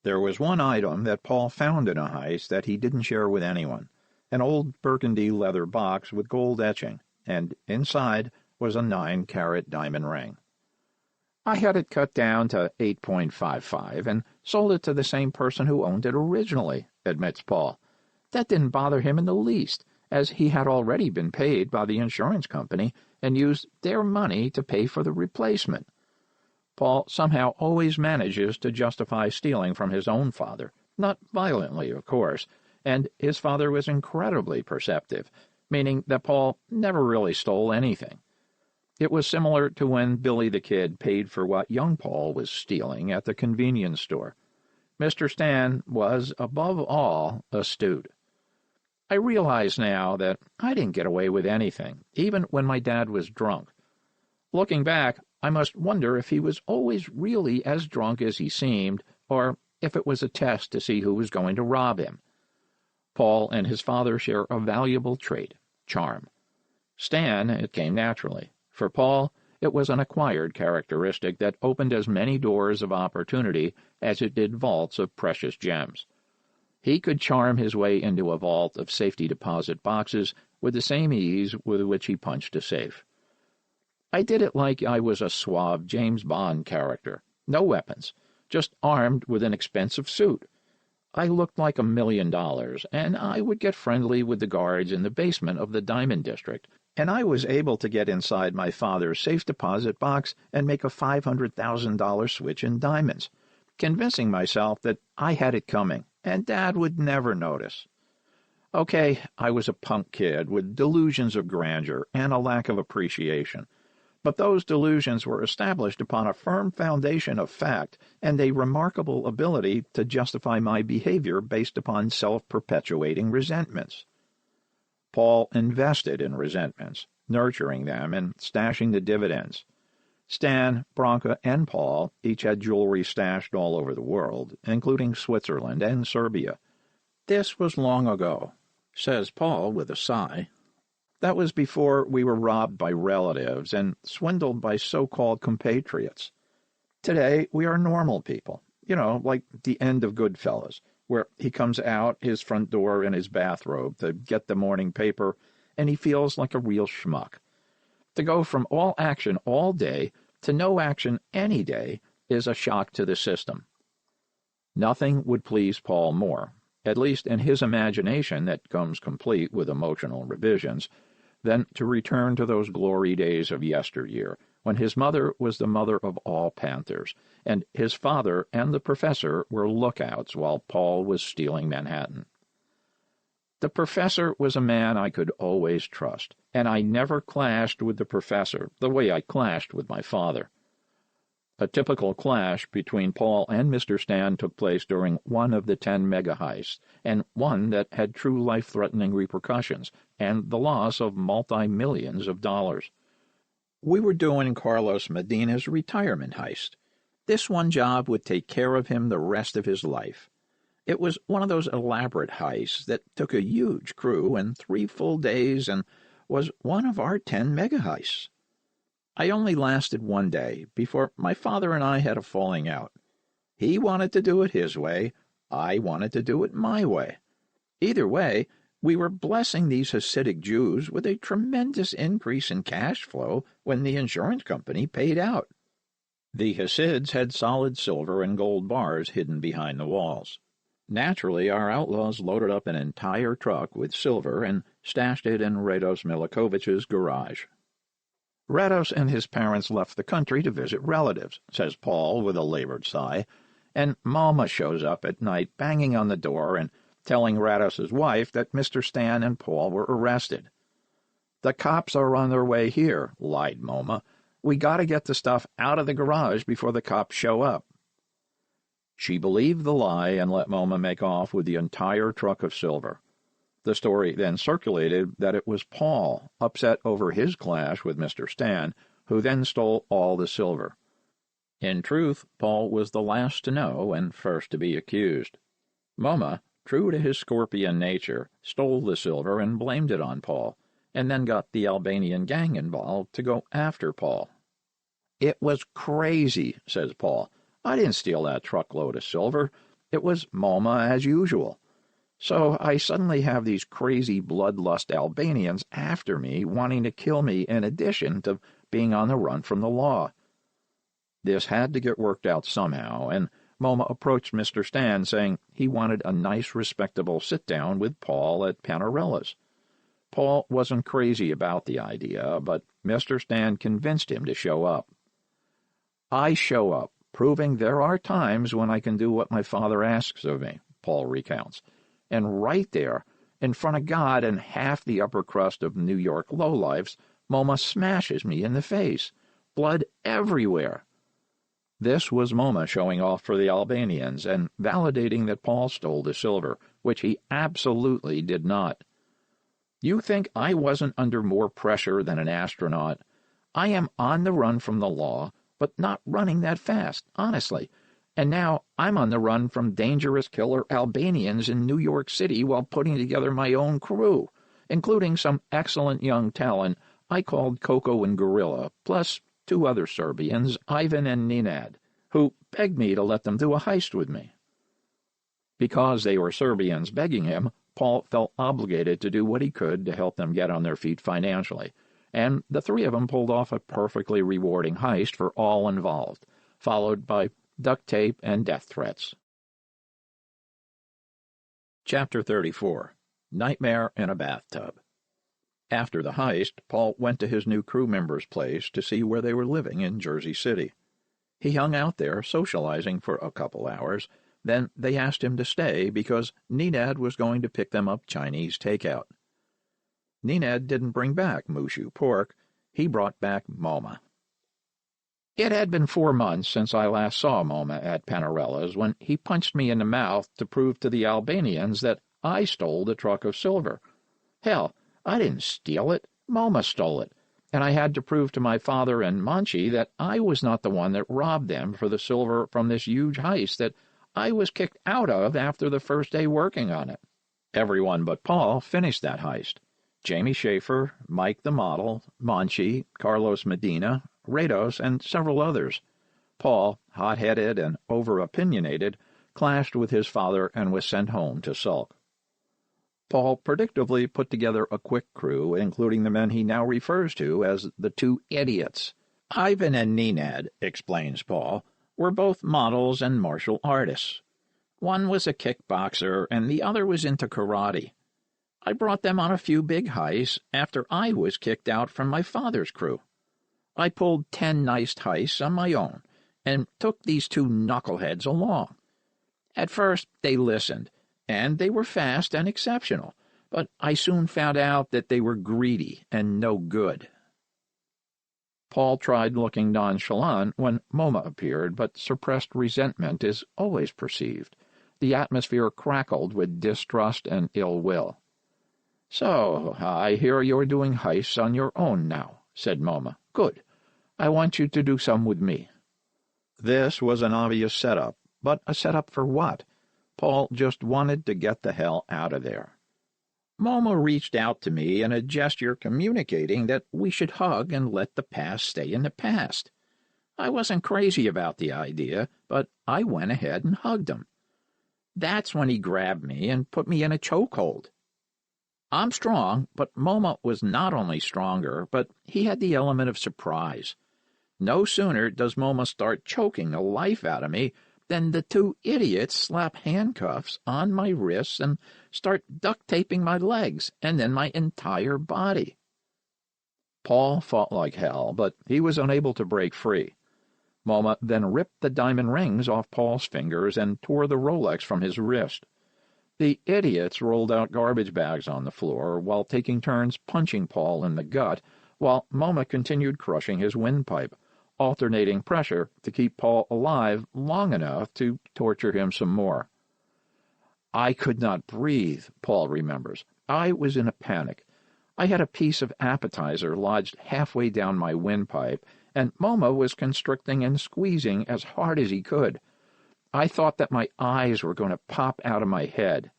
There was one item that Paul found in a heist that he didn't share with anyone, an old burgundy leather box with gold etching, and inside was a 9-carat diamond ring. I had it cut down to 8.55 and sold it to the same person who owned it originally, admits Paul. That didn't bother him in the least, as he had already been paid by the insurance company and used their money to pay for the replacement. Paul somehow always manages to justify stealing from his own father, not violently, of course, and his father was incredibly perceptive, meaning that Paul never really stole anything. It was similar to when Billy the Kid paid for what young Paul was stealing at the convenience store. Mr. Stan was, above all, astute. I realize now that I didn't get away with anything, even when my dad was drunk. Looking back, I must wonder if he was always really as drunk as he seemed, or if it was a test to see who was going to rob him. Paul and his father share a valuable trait, charm. Stan, it came naturally. For Paul, It was an acquired characteristic that opened as many doors of opportunity as it did vaults of precious gems. He could charm his way into a vault of safety deposit boxes with the same ease with which he punched a safe. I did it like I was a suave James Bond character. No weapons, just armed with an expensive suit. I looked like $1 million, and I would get friendly with the guards in the basement of the Diamond District, and I was able to get inside my father's safe deposit box and make a $500,000 switch in diamonds, convincing myself that I had it coming, and Dad would never notice. Okay, I was a punk kid with delusions of grandeur and a lack of appreciation, but those delusions were established upon a firm foundation of fact and a remarkable ability to justify my behavior based upon self-perpetuating resentments. Paul invested in resentments, nurturing them and stashing the dividends. Stan, Branka, and Paul each had jewelry stashed all over the world, including Switzerland and Serbia. This was long ago, says Paul with a sigh. That was before we were robbed by relatives and swindled by so-called compatriots. Today, we are normal people, like the end of Goodfellas, where he comes out his front door in his bathrobe to get the morning paper, and he feels like a real schmuck. To go from all action all day to no action any day is a shock to the system. Nothing would please Paul more, at least in his imagination that comes complete with emotional revisions, than to return to those glory days of yesteryear, when his mother was the mother of all Panthers, and his father and the professor were lookouts while Paul was stealing Manhattan. The professor was a man I could always trust, and I never clashed with the professor the way I clashed with my father. A typical clash between Paul and Mr. Stan took place during one of the 10 mega-heists, and one that had true life-threatening repercussions and the loss of multi-millions of dollars. We were doing Carlos Medina's retirement heist. This one job would take care of him the rest of his life. It was one of those elaborate heists that took a huge crew and 3 full days and was one of our 10 mega-heists. I only lasted 1 day before my father and I had a falling out. He wanted to do it his way. I wanted to do it my way. Either way, we were blessing these Hasidic Jews with a tremendous increase in cash flow when the insurance company paid out. The Hasids had solid silver and gold bars hidden behind the walls. Naturally, our outlaws loaded up an entire truck with silver and stashed it in Rados Milikovic's garage. Rados and his parents left the country to visit relatives, says Paul with a labored sigh, and Mama shows up at night banging on the door and telling Rados's wife that Mr. Stan and Paul were arrested. "The cops are on their way here," lied Mama. "We gotta get the stuff out of the garage before the cops show up." She believed the lie and let Mama make off with the entire truck of silver. The story then circulated that it was Paul, upset over his clash with Mr. Stan, who then stole all the silver. In truth, Paul was the last to know and first to be accused. Moma, true to his scorpion nature, stole the silver and blamed it on Paul, and then got the Albanian gang involved to go after Paul. "It was crazy," says Paul. "I didn't steal that truckload of silver. It was Moma as usual. So I suddenly have these crazy bloodlust Albanians after me, wanting to kill me in addition to being on the run from the law." This had to get worked out somehow, and Moma approached Mr. Stan saying he wanted a nice, respectable sit-down with Paul at Panarella's. Paul wasn't crazy about the idea, but Mr. Stan convinced him to show up. "I show up, proving there are times when I can do what my father asks of me," Paul recounts. "And right there, in front of God and half the upper crust of New York lowlifes, Moma smashes me in the face. Blood everywhere." This was Moma showing off for the Albanians and validating that Paul stole the silver, which he absolutely did not. "You think I wasn't under more pressure than an astronaut? I am on the run from the law, but not running that fast, honestly. And now I'm on the run from dangerous killer Albanians in New York City while putting together my own crew, including some excellent young talent I called Coco and Gorilla, plus two other Serbians, Ivan and Nenad, who begged me to let them do a heist with me. Because they were Serbians begging him, Paul felt obligated to do what he could to help them get on their feet financially, and the three of them pulled off a perfectly rewarding heist for all involved, followed by duct tape and death threats. Chapter 34. Nightmare in a Bathtub. After the heist, Paul went to his new crew member's place to see where they were living in Jersey City. He hung out there, socializing for a couple hours. Then they asked him to stay because Nenad was going to pick them up Chinese takeout. Nenad didn't bring back Mushu pork. He brought back Moma. It had been 4 months since I last saw Moma at Panarella's when he punched me in the mouth to prove to the Albanians that I stole the truck of silver. Hell, I didn't steal it. Moma stole it, and I had to prove to my father and Manchi that I was not the one that robbed them for the silver from this huge heist that I was kicked out of after the first day working on it. Everyone but Paul finished that heist. Jamie Schaefer, Mike the model, Manchi, Carlos Medina, Rados, and several others. Paul, hot-headed and over-opinionated, clashed with his father and was sent home to sulk. Paul predictably put together a quick crew, including the men he now refers to as the two idiots. Ivan and Nenad, explains Paul, were both models and martial artists. One was a kickboxer and the other was into karate. I brought them on a few big heists after I was kicked out from my father's crew. I pulled 10 nice heists on my own and took these two knuckleheads along. At first they listened, and they were fast and exceptional, but I soon found out that they were greedy and no good. Paul tried looking nonchalant when Moma appeared, but suppressed resentment is always perceived. The atmosphere crackled with distrust and ill will. "So, I hear you're doing heists on your own now," said Moma. "Good. I want you to do some with me." This was an obvious setup, but a setup for what? Paul just wanted to get the hell out of there. Moma reached out to me in a gesture communicating that we should hug and let the past stay in the past. I wasn't crazy about the idea, but I went ahead and hugged him. That's when he grabbed me and put me in a chokehold. I'm strong, but Moma was not only stronger, but he had the element of surprise. No sooner does Moma start choking the life out of me than the two idiots slap handcuffs on my wrists and start duct taping my legs and then my entire body. Paul fought like hell, but he was unable to break free. Moma then ripped the diamond rings off Paul's fingers and tore the Rolex from his wrist. The idiots rolled out garbage bags on the floor while taking turns punching Paul in the gut, while Moma continued crushing his windpipe, alternating pressure to keep Paul alive long enough to torture him some more. I could not breathe, Paul remembers. I was in a panic. I had a piece of appetizer lodged halfway down my windpipe, and Moma was constricting and squeezing as hard as he could. I thought that my eyes were going to pop out of my head.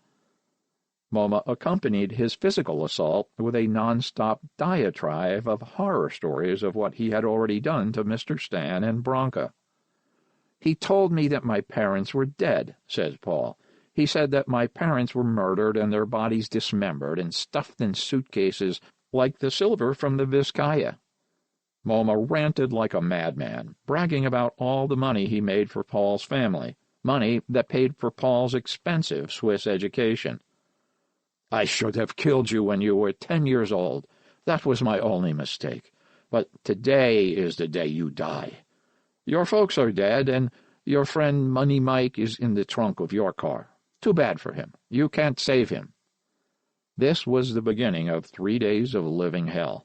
Moma accompanied his physical assault with a non-stop diatribe of horror stories of what he had already done to Mr. Stan and Bronca. He told me that my parents were dead, says Paul. He said that my parents were murdered and their bodies dismembered and stuffed in suitcases like the silver from the Vizcaya. Moma ranted like a madman, bragging about all the money he made for Paul's family, money that paid for Paul's expensive Swiss education. I should have killed you when you were 10 years old. That was my only mistake. But today is the day you die. Your folks are dead, and your friend Money Mike is in the trunk of your car. Too bad for him. You can't save him. This was the beginning of 3 days of living hell.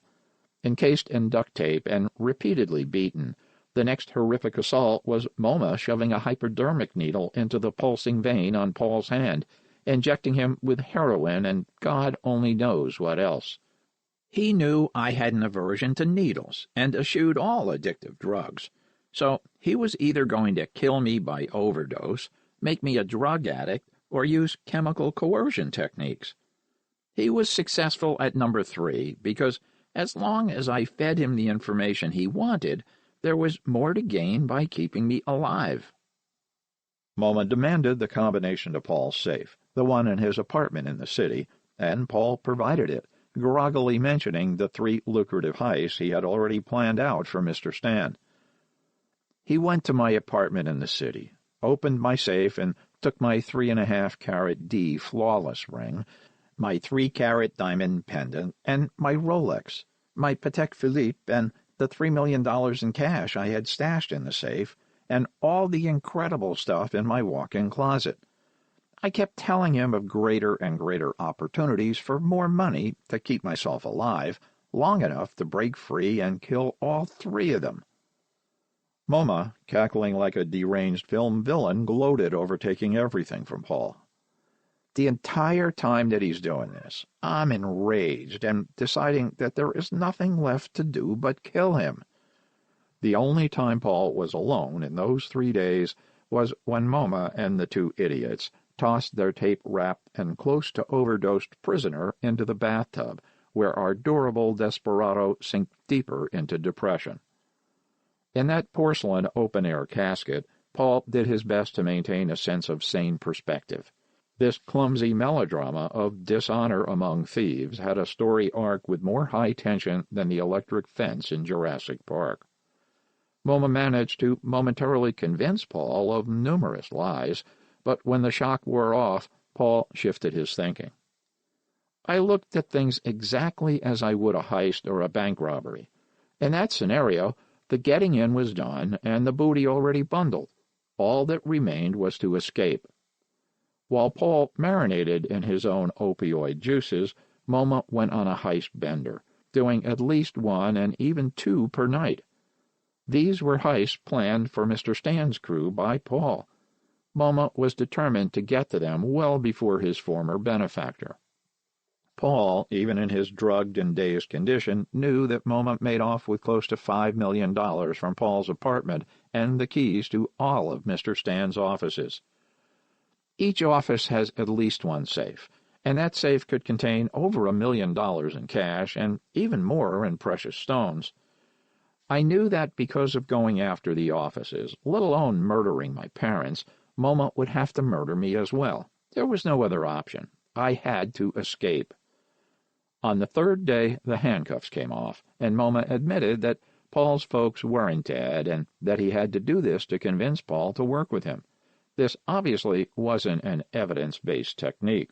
Encased in duct tape and repeatedly beaten, the next horrific assault was Moma shoving a hypodermic needle into the pulsing vein on Paul's hand, injecting him with heroin and God only knows what else. He knew I had an aversion to needles and eschewed all addictive drugs, so he was either going to kill me by overdose, make me a drug addict, or use chemical coercion techniques. He was successful at number 3 because as long as I fed him the information he wanted, there was more to gain by keeping me alive. Moma demanded the combination to Paul's safe, the one in his apartment in the city, and Paul provided it, groggily mentioning the 3 lucrative heists he had already planned out for Mr. Stan. He went to my apartment in the city, opened my safe, and took my 3.5-carat D flawless ring, my 3-carat diamond pendant, and my Rolex, my Patek Philippe, and the $3 million in cash I had stashed in the safe, and all the incredible stuff in my walk-in closet. I kept telling him of greater and greater opportunities for more money to keep myself alive, long enough to break free and kill all 3 of them. Moma, cackling like a deranged film villain, gloated over taking everything from Paul. The entire time that he's doing this, I'm enraged and deciding that there is nothing left to do but kill him. The only time Paul was alone in those 3 days was when Moma and the 2 idiots tossed their tape-wrapped and close-to-overdosed prisoner into the bathtub, where our durable desperado sank deeper into depression. In that porcelain open-air casket, Paul did his best to maintain a sense of sane perspective. This clumsy melodrama of dishonor among thieves had a story arc with more high tension than the electric fence in Jurassic Park. Moma managed to momentarily convince Paul of numerous lies, but when the shock wore off, Paul shifted his thinking. I looked at things exactly as I would a heist or a bank robbery. In that scenario, the getting in was done and the booty already bundled. All that remained was to escape. While Paul marinated in his own opioid juices, Moma went on a heist bender, doing at least 1 and even 2 per night. These were heists planned for Mr. Stan's crew by Paul. Moma was determined to get to them well before his former benefactor. Paul, even in his drugged and dazed condition, knew that Moma made off with close to $5 million from Paul's apartment and the keys to all of Mr. Stan's offices. Each office has at least 1 safe, and that safe could contain over $1 million in cash and even more in precious stones. I knew that because of going after the offices, let alone murdering my parents, Moma would have to murder me as well. There was no other option. I had to escape. On the 3rd day, the handcuffs came off, and Moma admitted that Paul's folks weren't dead and that he had to do this to convince Paul to work with him. This obviously wasn't an evidence-based technique.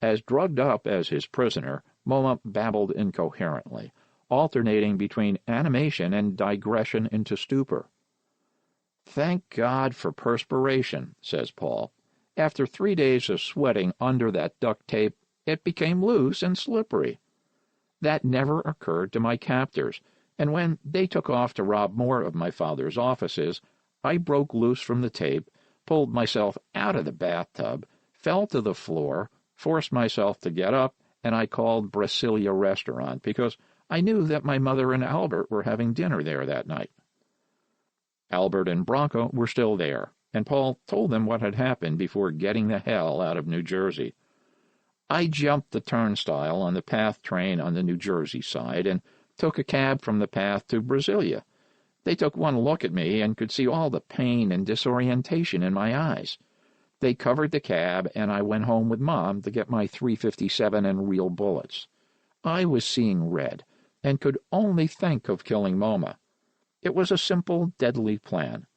As drugged up as his prisoner, Moma babbled incoherently, alternating between animation and digression into stupor. "Thank God for perspiration," says Paul. "After 3 days of sweating under that duct tape, it became loose and slippery. That never occurred to my captors, and when they took off to rob more of my father's offices, I broke loose from the tape, pulled myself out of the bathtub, fell to the floor, forced myself to get up, and I called Brasilia Restaurant because I knew that my mother and Albert were having dinner there that night." Albert and Bronco were still there, and Paul told them what had happened before getting the hell out of New Jersey. "I jumped the turnstile on the PATH train on the New Jersey side and took a cab from the PATH to Brasilia. They took one look at me and could see all the pain and disorientation in my eyes. They covered the cab, and I went home with Mom to get my .357 and real bullets. I was seeing red, and could only think of killing Moma. It was a simple, deadly plan.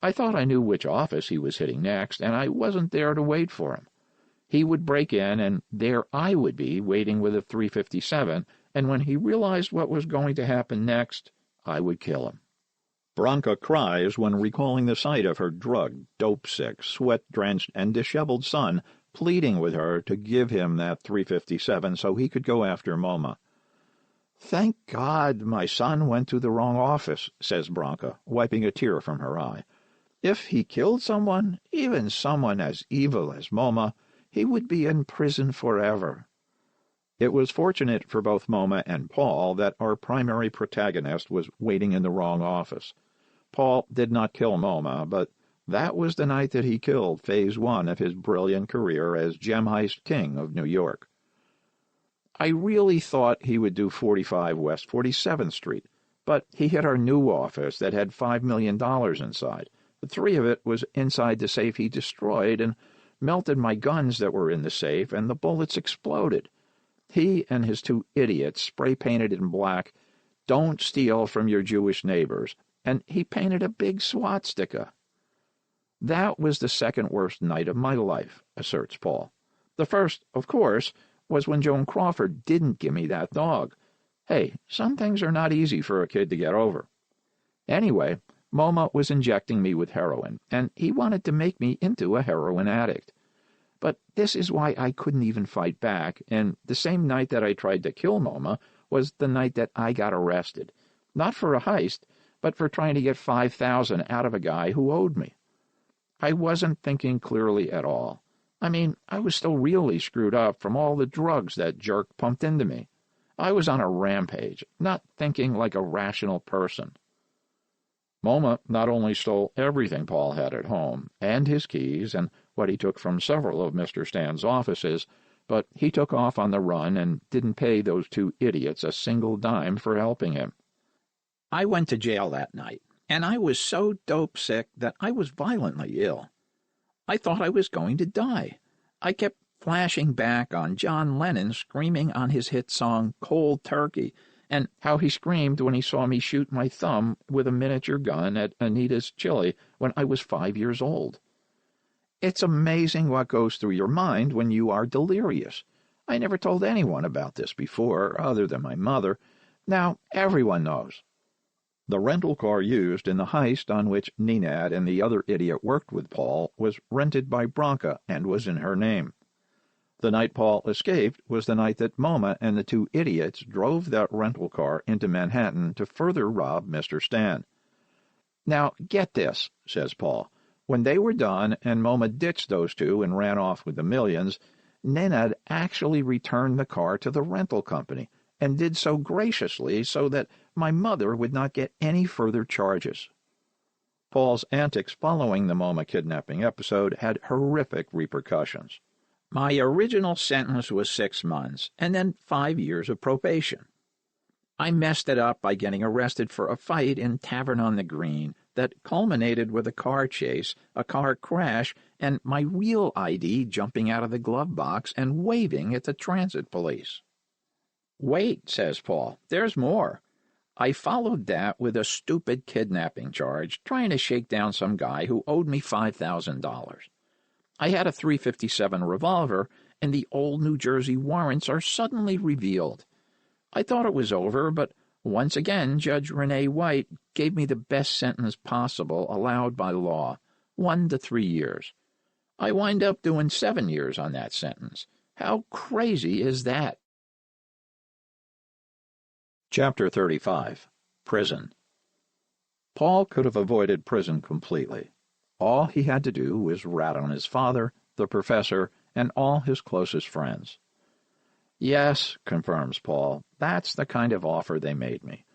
I thought I knew which office he was hitting next, and I wasn't there to wait for him. He would break in, and there I would be, waiting with a .357, and when he realized what was going to happen next, I would kill him." Bronca cries when recalling the sight of her drugged, dope-sick, sweat-drenched, and disheveled son pleading with her to give him that .357 so he could go after Moma. "Thank God my son went to the wrong office," says Bronca, wiping a tear from her eye. "If he killed someone, even someone as evil as Moma, he would be in prison forever." It was fortunate for both Moma and Paul that our primary protagonist was waiting in the wrong office. Paul did not kill Moma, but that was the night that he killed Phase 1 of his brilliant career as gem heist king of New York. I really thought he would do 45 West 47th Street, But he hit our new office that had $5 million inside. $3 of it was inside the safe he destroyed and melted my guns that were in the safe, and the bullets exploded. He and his 2 idiots spray-painted in black, "Don't steal from your Jewish neighbors," and he painted a big swastika. That was the second worst night of my life, asserts Paul. The first, of course, was when Joan Crawford didn't give me that dog. Hey, some things are not easy for a kid to get over. Anyway, MoMA was injecting me with heroin, and he wanted to make me into a heroin addict. But this is why I couldn't even fight back, and the same night that I tried to kill MoMA was the night that I got arrested. Not for a heist, but for trying to get $5,000 out of a guy who owed me. I wasn't thinking clearly at all. I mean, I was still really screwed up from all the drugs that jerk pumped into me. I was on a rampage, not thinking like a rational person. MoMA not only stole everything Paul had at home, and his keys, and what he took from several of Mr. Stan's offices, but he took off on the run and didn't pay those 2 idiots a single dime for helping him. I went to jail that night, and I was so dope sick that I was violently ill. I thought I was going to die. I kept flashing back on John Lennon screaming on his hit song "Cold Turkey," and how he screamed when he saw me shoot my thumb with a miniature gun at Anita's chili when I was 5 years old. It's amazing what goes through your mind when you are delirious. I never told anyone about this before, other than my mother. Now everyone knows. The rental car used in the heist on which Nenad and the other idiot worked with Paul was rented by Branca and was in her name. The night Paul escaped was the night that MoMA and the 2 idiots drove that rental car into Manhattan to further rob Mr. Stan. Now, get this, says Paul. When they were done and MoMA ditched those 2 and ran off with the millions, Nenad actually returned the car to the rental company and did so graciously so that my mother would not get any further charges. Paul's antics following the MoMA kidnapping episode had horrific repercussions. My original sentence was 6 months, and then 5 years of probation. I messed it up by getting arrested for a fight in Tavern on the Green that culminated with a car chase, a car crash, and my real ID jumping out of the glove box and waving at the transit police. Wait, says Paul, there's more. I followed that with a stupid kidnapping charge, trying to shake down some guy who owed me $5,000. I had a .357 revolver, and the old New Jersey warrants are suddenly revealed. I thought it was over, but once again Judge Renee White gave me the best sentence possible allowed by law, 1 to 3 years. I wind up doing 7 years on that sentence. How crazy is that? Chapter 35. Prison. Paul could have avoided prison completely. All he had to do was rat on his father, the professor, and all his closest friends. Yes, confirms Paul, that's the kind of offer they made me.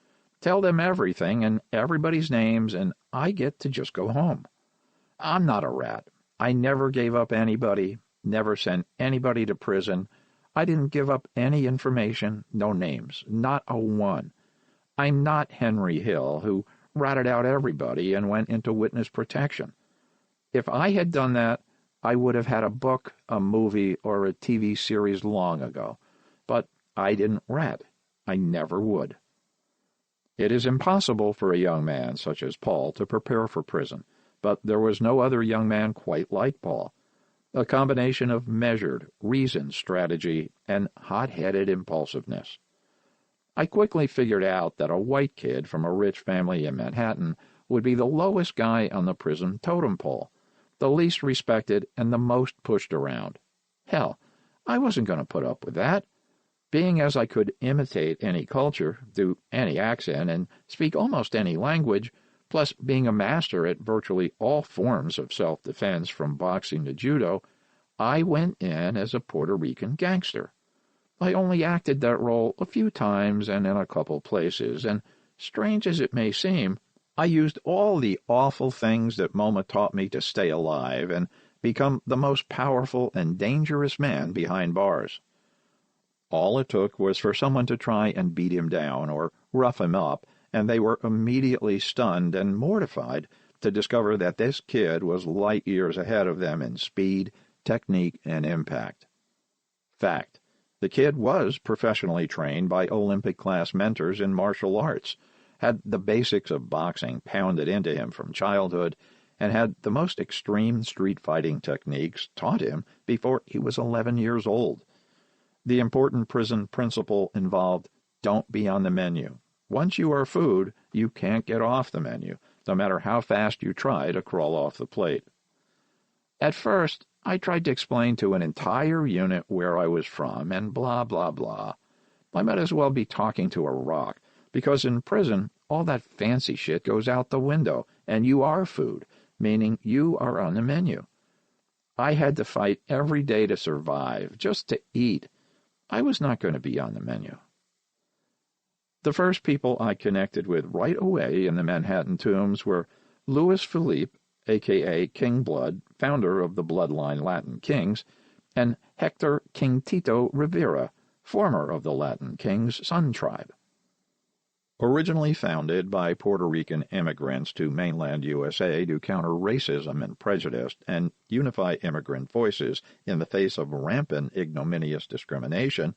Tell them everything and everybody's names, and I get to just go home. I'm not a rat. I never gave up anybody, never sent anybody to prison. I didn't give up any information, no names, not a one. I'm not Henry Hill, who ratted out everybody and went into witness protection. If I had done that, I would have had a book, a movie, or a TV series long ago. But I didn't rat. I never would. It is impossible for a young man such as Paul to prepare for prison, but there was no other young man quite like Paul. A combination of measured, reasoned strategy and hot-headed impulsiveness. I quickly figured out that a white kid from a rich family in Manhattan would be the lowest guy on the prison totem pole, the least respected and the most pushed around. Hell, I wasn't going to put up with that. Being as I could imitate any culture, do any accent, and speak almost any language, plus being a master at virtually all forms of self-defense from boxing to judo, I went in as a Puerto Rican gangster. I only acted that role a few times and in a couple places, and, strange as it may seem, I used all the awful things that MoMA taught me to stay alive and become the most powerful and dangerous man behind bars. All it took was for someone to try and beat him down or rough him up, and they were immediately stunned and mortified to discover that this kid was light years ahead of them in speed, technique, and impact. Fact: the kid was professionally trained by Olympic-class mentors in martial arts, had the basics of boxing pounded into him from childhood, and had the most extreme street fighting techniques taught him before he was 11 years old. The important prison principle involved don't be on the menu. Once you are food, you can't get off the menu, no matter how fast you try to crawl off the plate. At first, I tried to explain to an entire unit where I was from and blah, blah, blah. I might as well be talking to a rock, because in prison, all that fancy shit goes out the window, and you are food, meaning you are on the menu. I had to fight every day to survive, just to eat. I was not going to be on the menu. The first people I connected with right away in the Manhattan tombs were Louis Philippe, a.k.a. King Blood, founder of the Bloodline Latin Kings, and Hector King Tito Rivera, former of the Latin Kings Sun Tribe. Originally founded by Puerto Rican immigrants to mainland USA to counter racism and prejudice and unify immigrant voices in the face of rampant ignominious discrimination,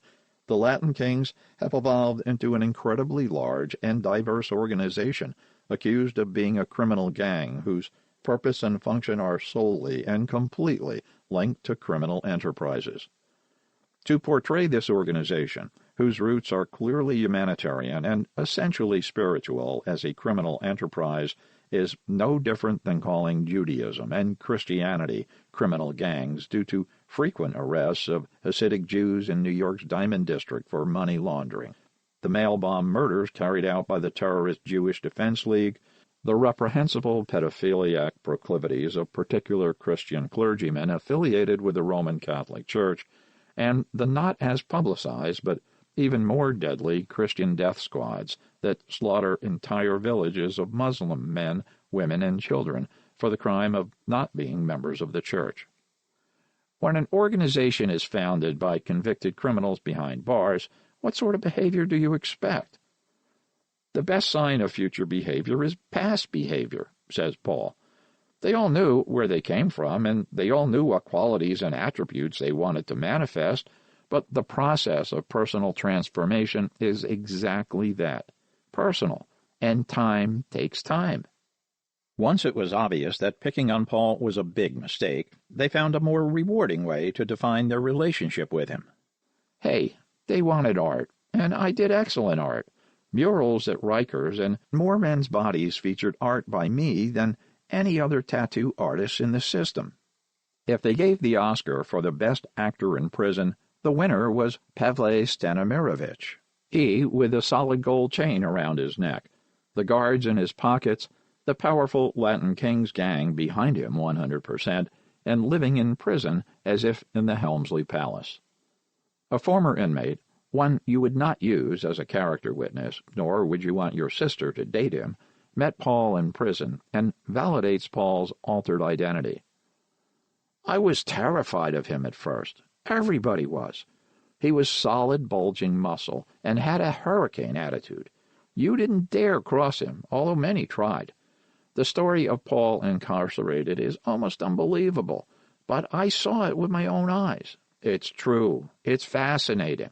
the Latin Kings have evolved into an incredibly large and diverse organization accused of being a criminal gang whose purpose and function are solely and completely linked to criminal enterprises. To portray this organization, whose roots are clearly humanitarian and essentially spiritual as a criminal enterprise, is no different than calling Judaism and Christianity criminal gangs due to frequent arrests of Hasidic Jews in New York's Diamond District for money laundering, the mail bomb murders carried out by the terrorist Jewish Defense League, the reprehensible pedophiliac proclivities of particular Christian clergymen affiliated with the Roman Catholic Church, and the not as publicized but even more deadly Christian death squads that slaughter entire villages of Muslim men, women, and children for the crime of not being members of the church. When an organization is founded by convicted criminals behind bars, what sort of behavior do you expect? The best sign of future behavior is past behavior, says Paul. They all knew where they came from, and they all knew what qualities and attributes they wanted to manifest, but the process of personal transformation is exactly that, personal, and time takes time. Once it was obvious that picking on Paul was a big mistake, they found a more rewarding way to define their relationship with him. Hey, they wanted art, and I did excellent art. Murals at Rikers, and more men's bodies featured art by me than any other tattoo artist in the system. If they gave the Oscar for the best actor in prison, the winner was Pavle Stanimirovic. He, with a solid gold chain around his neck, the guards in his pockets, the powerful Latin Kings gang behind him 100%, and living in prison as if in the Helmsley Palace. A former inmate, one you would not use as a character witness, nor would you want your sister to date him, met Paul in prison and validates Paul's altered identity. I was terrified of him at first. Everybody was. He was solid, bulging muscle and had a hurricane attitude. You didn't dare cross him, although many tried. The story of Paul incarcerated is almost unbelievable, but I saw it with my own eyes. It's true. It's fascinating.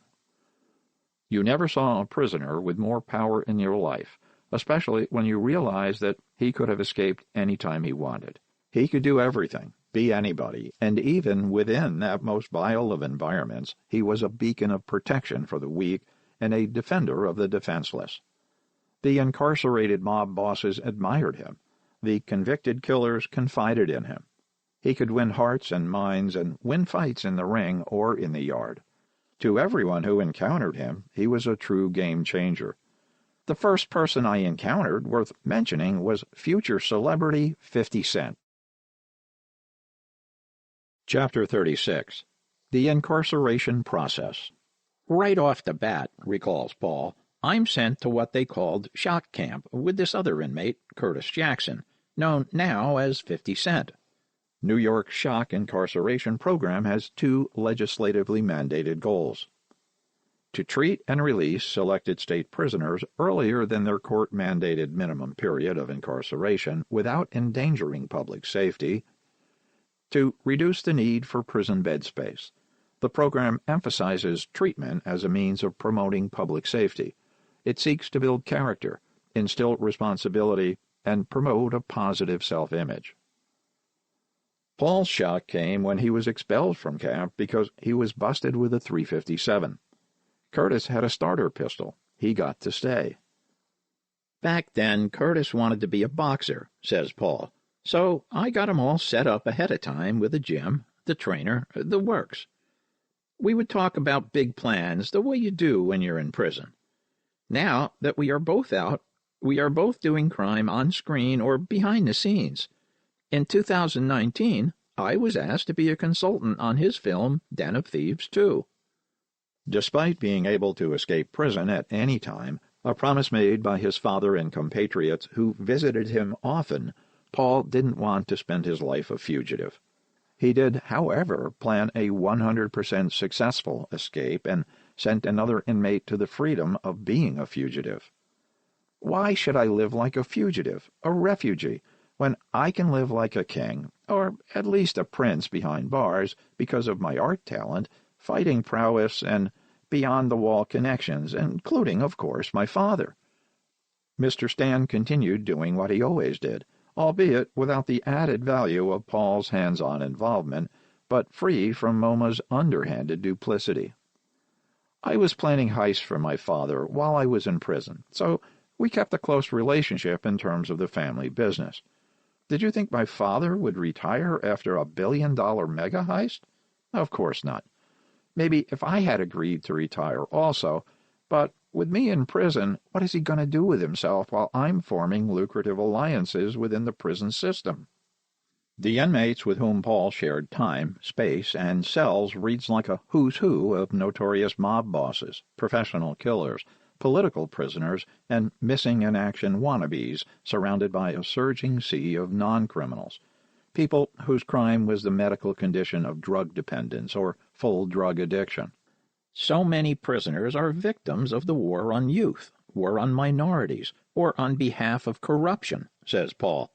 You never saw a prisoner with more power in your life, especially when you realize that he could have escaped any time he wanted. He could do everything, be anybody, and even within that most vile of environments, he was a beacon of protection for the weak and a defender of the defenseless. The incarcerated mob bosses admired him. The convicted killers confided in him. He could win hearts and minds and win fights in the ring or in the yard. To everyone who encountered him, he was a true game changer. The first person I encountered worth mentioning was future celebrity 50 Cent. Chapter 36. The Incarceration Process. Right off the bat, recalls Paul, I'm sent to what they called shock camp with this other inmate, Curtis Jackson, known now as 50 Cent. New York's shock incarceration program has two legislatively mandated goals. to treat and release selected state prisoners earlier than their court-mandated minimum period of incarceration without endangering public safety, to reduce the need for prison bed space. The program emphasizes treatment as a means of promoting public safety. It seeks to build character, instill responsibility, and promote a positive self-image. Paul's shock came when he was expelled from camp because he was busted with a .357. Curtis had a starter pistol. He got to stay. Back then, Curtis wanted to be a boxer, says Paul, so I got him all set up ahead of time with a gym, the trainer, the works. We would talk about big plans the way you do when you're in prison. Now that we are both out, we are both doing crime on screen or behind the scenes. In 2019, I was asked to be a consultant on his film Den of Thieves 2. Despite being able to escape prison at any time, a promise made by his father and compatriots who visited him often, Paul didn't want to spend his life a fugitive. He did, however, plan a 100% successful escape and sent another inmate to the freedom of being a fugitive. Why should I live like a fugitive, a refugee, when I can live like a king, or at least a prince behind bars because of my art talent, fighting prowess, and beyond-the-wall connections, including, of course, my father? Mr. Stan continued doing what he always did, albeit without the added value of Paul's hands-on involvement, but free from Moma's underhanded duplicity. I was planning heists for my father while I was in prison, so we kept a close relationship in terms of the family business. Did you think my father would retire after a billion-dollar mega-heist? Of course not. Maybe if I had agreed to retire also, but with me in prison, what is he going to do with himself while I'm forming lucrative alliances within the prison system? The inmates with whom Paul shared time, space, and cells reads like a who's who of notorious mob bosses, professional killers, political prisoners, and missing-in-action wannabes surrounded by a surging sea of non-criminals. People whose crime was the medical condition of drug dependence or full drug addiction. So many prisoners are victims of the war on youth, war on minorities, or on behalf of corruption, says Paul.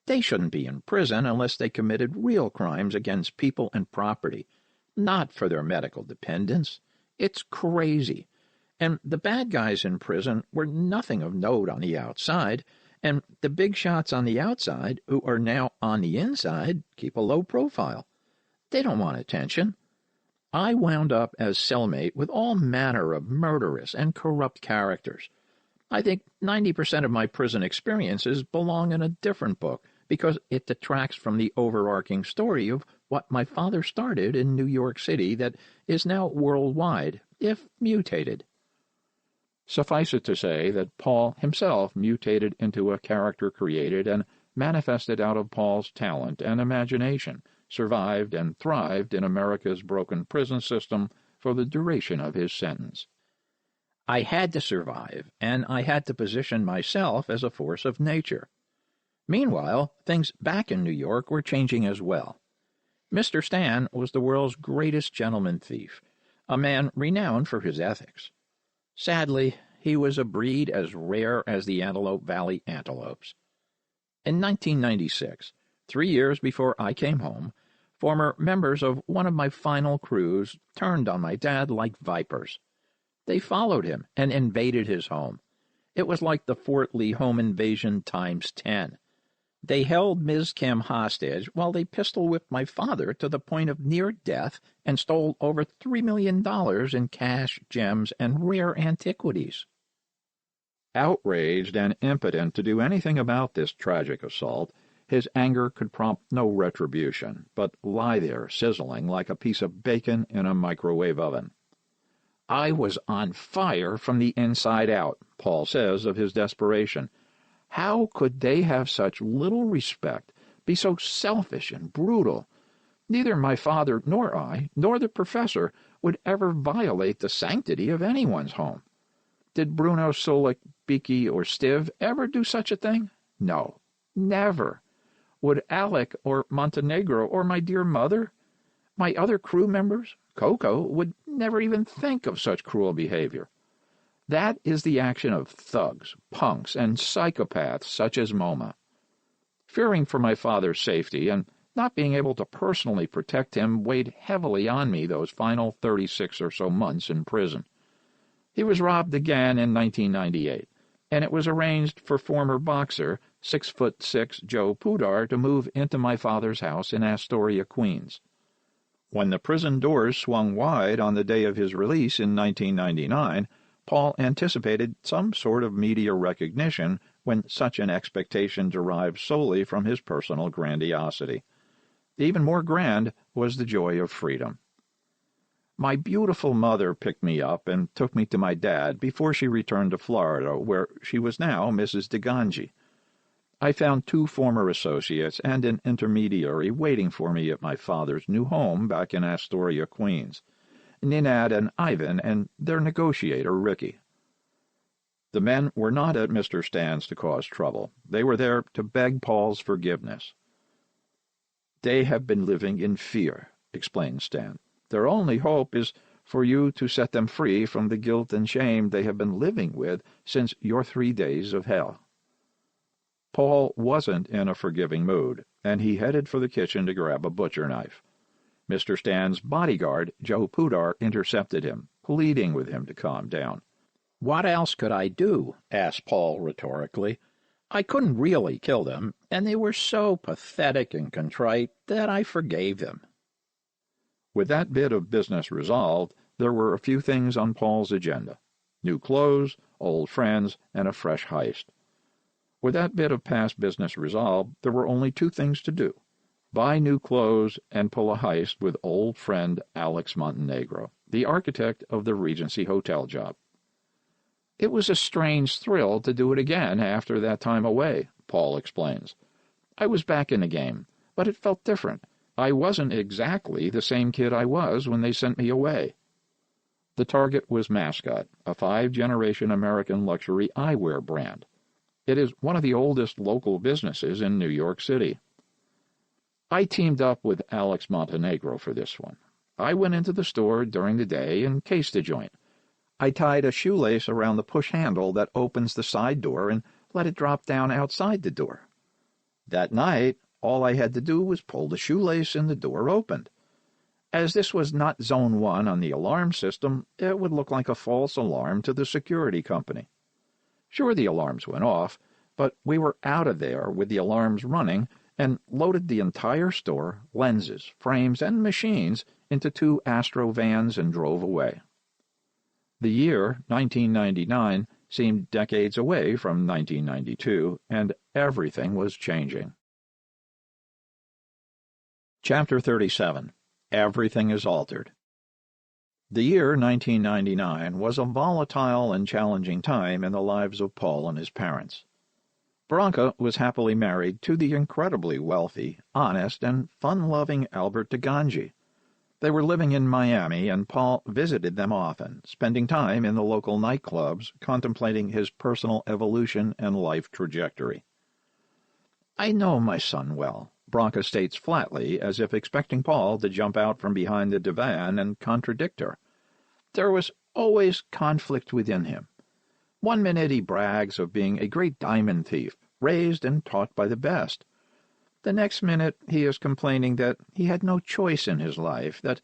They shouldn't be in prison unless they committed real crimes against people and property, not for their medical dependence. It's crazy. And the bad guys in prison were nothing of note on the outside, and the big shots on the outside, who are now on the inside, keep a low profile. They don't want attention. I wound up as cellmate with all manner of murderous and corrupt characters. I think 90% of my prison experiences belong in a different book because it detracts from the overarching story of what my father started in New York City that is now worldwide, if mutated. Suffice it to say that Paul himself mutated into a character created and manifested out of Paul's talent and imagination, survived and thrived in America's broken prison system for the duration of his sentence. I had to survive, and I had to position myself as a force of nature. Meanwhile, things back in New York were changing as well. Mr. Stan was the world's greatest gentleman thief, a man renowned for his ethics. Sadly, he was a breed as rare as the Antelope Valley antelopes. In 1996, 3 years before I came home, former members of one of my final crews turned on my dad like vipers. They followed him and invaded his home. It was like the Fort Lee home invasion times 10. They held Ms. Kim hostage while they pistol-whipped my father to the point of near death and stole over $3 million in cash, gems, and rare antiquities. Outraged and impotent to do anything about this tragic assault, his anger could prompt no retribution, but lie there sizzling like a piece of bacon in a microwave oven. I was on fire from the inside out, Paul says of his desperation. How could they have such little respect, be so selfish and brutal? Neither my father nor I, nor the professor, would ever violate the sanctity of anyone's home. Did Bruno, Solik, Beaky, or Stiv ever do such a thing? No, never. Would Alec or Montenegro or my dear mother? My other crew members, Coco, would never even think of such cruel behavior. That is the action of thugs, punks, and psychopaths such as Moma. Fearing for my father's safety and not being able to personally protect him weighed heavily on me those final 36 or so months in prison. He was robbed again in 1998, and it was arranged for former boxer, 6'6" Joe Pudar to move into my father's house in Astoria, Queens. When the prison doors swung wide on the day of his release in 1999, Paul anticipated some sort of media recognition when such an expectation derived solely from his personal grandiosity. Even more grand was the joy of freedom. My beautiful mother picked me up and took me to my dad before she returned to Florida, where she was now Mrs. DeGangi. I found 2 former associates and an intermediary waiting for me at my father's new home back in Astoria, Queens, Ninad and Ivan and their negotiator, Ricky. The men were not at Mr. Stan's to cause trouble. They were there to beg Paul's forgiveness. "They have been living in fear," explained Stan. "Their only hope is for you to set them free from the guilt and shame they have been living with since your 3 days of hell." Paul wasn't in a forgiving mood, and he headed for the kitchen to grab a butcher knife. Mr. Stan's bodyguard, Joe Pudar, intercepted him, pleading with him to calm down. "What else could I do?" asked Paul rhetorically. "I couldn't really kill them, and they were so pathetic and contrite that I forgave them." With that bit of business resolved, there were a few things on Paul's agenda: new clothes, old friends, and a fresh heist. With that bit of past business resolved, there were only 2 things to do: buy new clothes and pull a heist with old friend Alex Montenegro, the architect of the Regency Hotel job. "It was a strange thrill to do it again after that time away," Paul explains. "I was back in the game, but it felt different. I wasn't exactly the same kid I was when they sent me away." The target was Mascot, a 5th-generation American luxury eyewear brand. It is one of the oldest local businesses in New York City. I teamed up with Alex Montenegro for this one. I went into the store during the day and cased the joint. I tied a shoelace around the push handle that opens the side door and let it drop down outside the door. That night, all I had to do was pull the shoelace and the door opened. As this was not Zone 1 on the alarm system, it would look like a false alarm to the security company. Sure, the alarms went off, but we were out of there with the alarms running and loaded the entire store, lenses, frames, and machines into 2 Astro vans and drove away. The year 1999 seemed decades away from 1992, and everything was changing. Chapter 37. Everything is Altered. The year 1999 was a volatile and challenging time in the lives of Paul and his parents. Branca was happily married to the incredibly wealthy, honest, and fun-loving Albert DeGangi. They were living in Miami, and Paul visited them often, spending time in the local nightclubs, contemplating his personal evolution and life trajectory. "I know my son well," Branca states flatly, as if expecting Paul to jump out from behind the divan and contradict her. "There was always conflict within him. One minute he brags of being a great diamond thief, raised and taught by the best. The next minute he is complaining that he had no choice in his life, that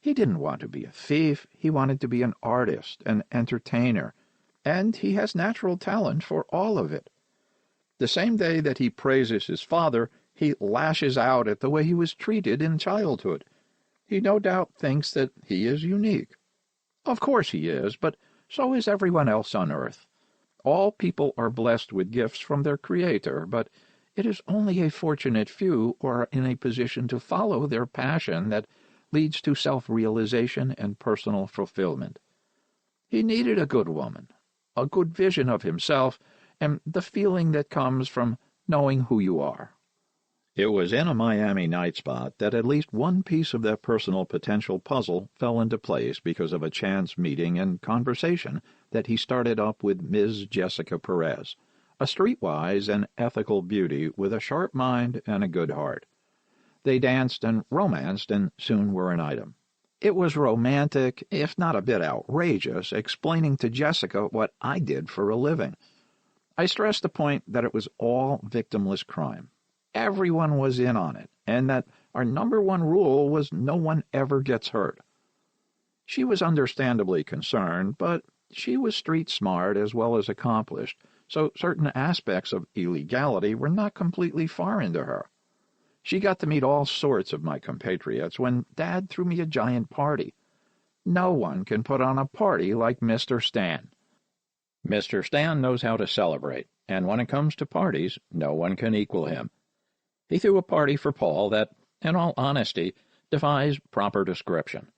he didn't want to be a thief, he wanted to be an artist, an entertainer, and he has natural talent for all of it. The same day that he praises his father, he lashes out at the way he was treated in childhood. He no doubt thinks that he is unique. Of course he is, but so is everyone else on earth. All people are blessed with gifts from their Creator, but it is only a fortunate few who are in a position to follow their passion that leads to self-realization and personal fulfillment. He needed a good woman, a good vision of himself, and the feeling that comes from knowing who you are." It was in a Miami night spot that at least one piece of that personal potential puzzle fell into place because of a chance meeting and conversation that he started up with Ms. Jessica Perez, a streetwise and ethical beauty with a sharp mind and a good heart. They danced and romanced and soon were an item. It was romantic, if not a bit outrageous, explaining to Jessica what I did for a living. I stressed the point that it was all victimless crime. Everyone was in on it, and that our number one rule was no one ever gets hurt. She was understandably concerned, but she was street smart as well as accomplished, so certain aspects of illegality were not completely foreign to her. She got to meet all sorts of my compatriots when Dad threw me a giant party. No one can put on a party like Mr. Stan. Mr. Stan knows how to celebrate, and when it comes to parties, no one can equal him. He threw a party for Paul that, in all honesty, defies proper description.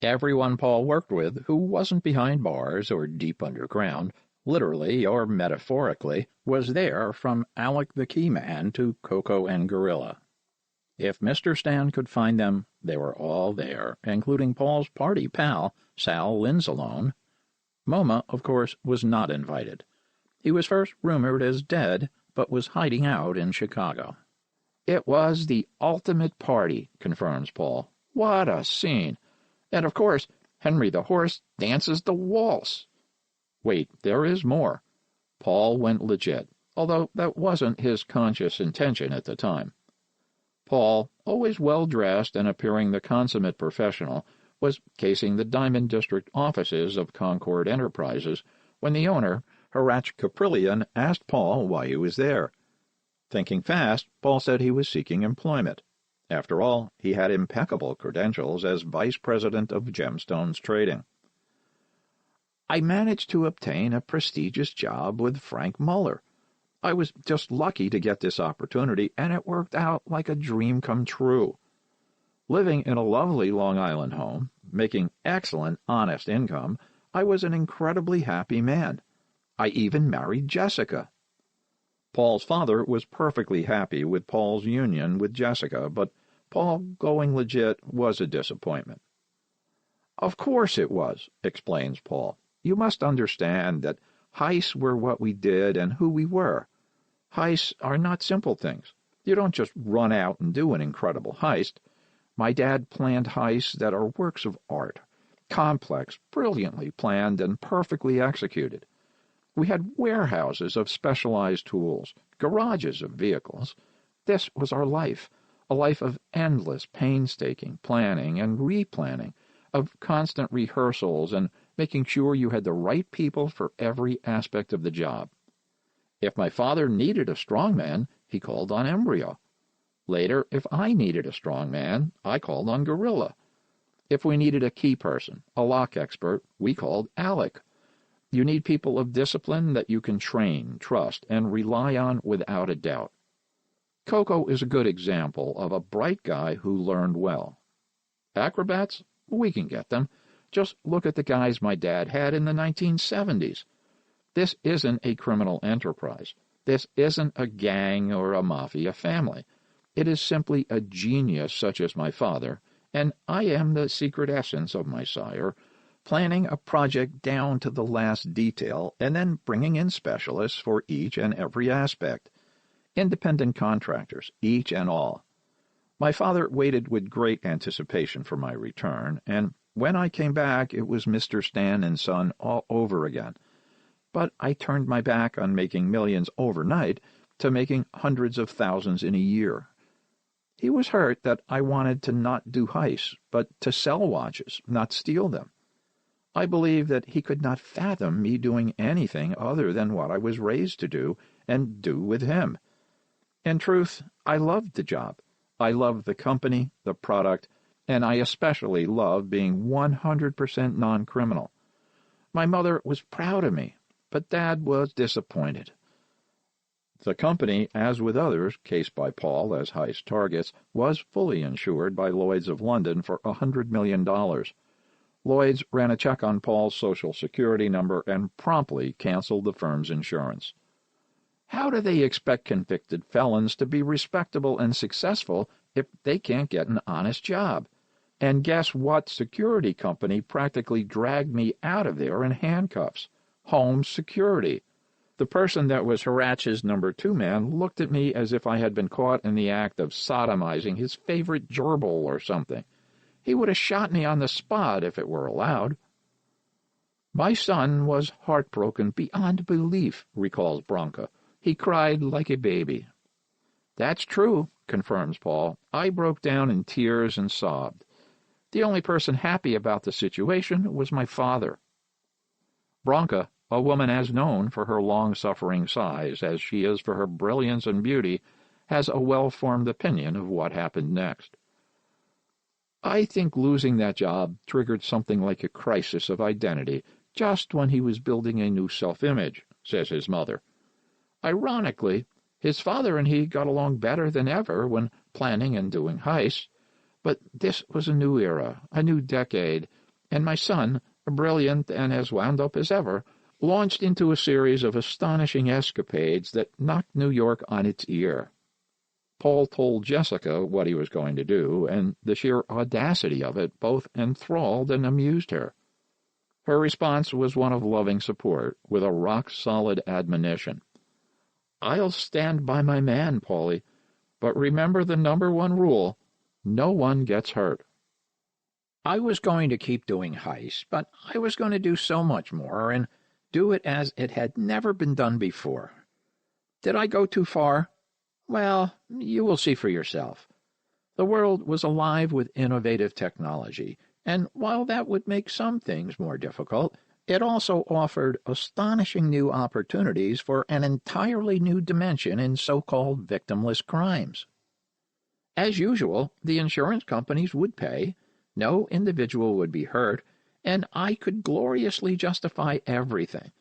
Everyone Paul worked with who wasn't behind bars or deep underground, literally or metaphorically, was there, from Alec the Keyman to Coco and Gorilla. If Mr. Stan could find them, they were all there, including Paul's party pal, Sal Linsalone. Moma, of course, was not invited. He was first rumored as dead, but was hiding out in Chicago. "It was the ultimate party," confirms Paul. "What a scene! And, of course, Henry the Horse dances the waltz." Wait, there is more. Paul went legit, although that wasn't his conscious intention at the time. Paul, always well-dressed and appearing the consummate professional, was casing the Diamond District offices of Concord Enterprises when the owner, Hratch Caprillion, asked Paul why he was there. Thinking fast, Paul said he was seeking employment. After all, he had impeccable credentials as vice president of Gemstones Trading. "I managed to obtain a prestigious job with Frank Muller. I was just lucky to get this opportunity, and it worked out like a dream come true. Living in a lovely Long Island home, making excellent, honest income, I was an incredibly happy man. I even married Jessica." Paul's father was perfectly happy with Paul's union with Jessica, but Paul going legit was a disappointment. "Of course it was," explains Paul. "You must understand that heists were what we did and who we were. Heists are not simple things. You don't just run out and do an incredible heist. My dad planned heists that are works of art, complex, brilliantly planned, and perfectly executed. We had warehouses of specialized tools, garages of vehicles. This was our life, a life of endless, painstaking planning and replanning, of constant rehearsals and making sure you had the right people for every aspect of the job. If my father needed a strong man, he called on Embryo. Later, if I needed a strong man, I called on Gorilla. If we needed a key person, a lock expert, we called Alec. You need people of discipline that you can train, trust, and rely on without a doubt. Coco is a good example of a bright guy who learned well. Acrobats? We can get them. Just look at the guys my dad had in the 1970s. This isn't a criminal enterprise. This isn't a gang or a mafia family. It is simply a genius such as my father, and I am the secret essence of my sire, planning a project down to the last detail and then bringing in specialists for each and every aspect. Independent contractors, each and all. My father waited with great anticipation for my return, and when I came back it was Mr. Stan and Son all over again. But I turned my back on making millions overnight to making hundreds of thousands in a year. He was hurt that I wanted to not do heists, but to sell watches, not steal them. I believe that he could not fathom me doing anything other than what I was raised to do, and do with him. In truth, I loved the job. I loved the company, the product, and I especially loved being 100% non-criminal. My mother was proud of me, but Dad was disappointed. The company, as with others cased by Paul as heist targets, was fully insured by Lloyd's of London for $100 million. Lloyd's ran a check on Paul's Social Security number and promptly canceled the firm's insurance. How do they expect convicted felons to be respectable and successful if they can't get an honest job? And guess what security company practically dragged me out of there in handcuffs? Home Security. The person that was Harach's number 2 man looked at me as if I had been caught in the act of sodomizing his favorite gerbil or something. He would have shot me on the spot if it were allowed. My son was heartbroken beyond belief, recalls Branca. He cried like a baby. That's true, confirms Paul. I broke down in tears and sobbed. The only person happy about the situation was my father. Branca, a woman as known for her long-suffering sighs as she is for her brilliance and beauty, has a well-formed opinion of what happened next. I think losing that job triggered something like a crisis of identity just when he was building a new self-image, says his mother. Ironically, his father and he got along better than ever when planning and doing heists, but this was a new era, a new decade, and my son, brilliant and as wound up as ever, launched into a series of astonishing escapades that knocked New York on its ear. Paul told Jessica what he was going to do, and the sheer audacity of it both enthralled and amused her. Her response was one of loving support, with a rock-solid admonition. I'll stand by my man, Paulie, but remember the number 1 rule: no one gets hurt. I was going to keep doing heists, but I was going to do so much more and do it as it had never been done before. Did I go too far? Well, you will see for yourself. The world was alive with innovative technology, and while that would make some things more difficult, it also offered astonishing new opportunities for an entirely new dimension in so-called victimless crimes. As usual, the insurance companies would pay, no individual would be hurt, and I could gloriously justify everything.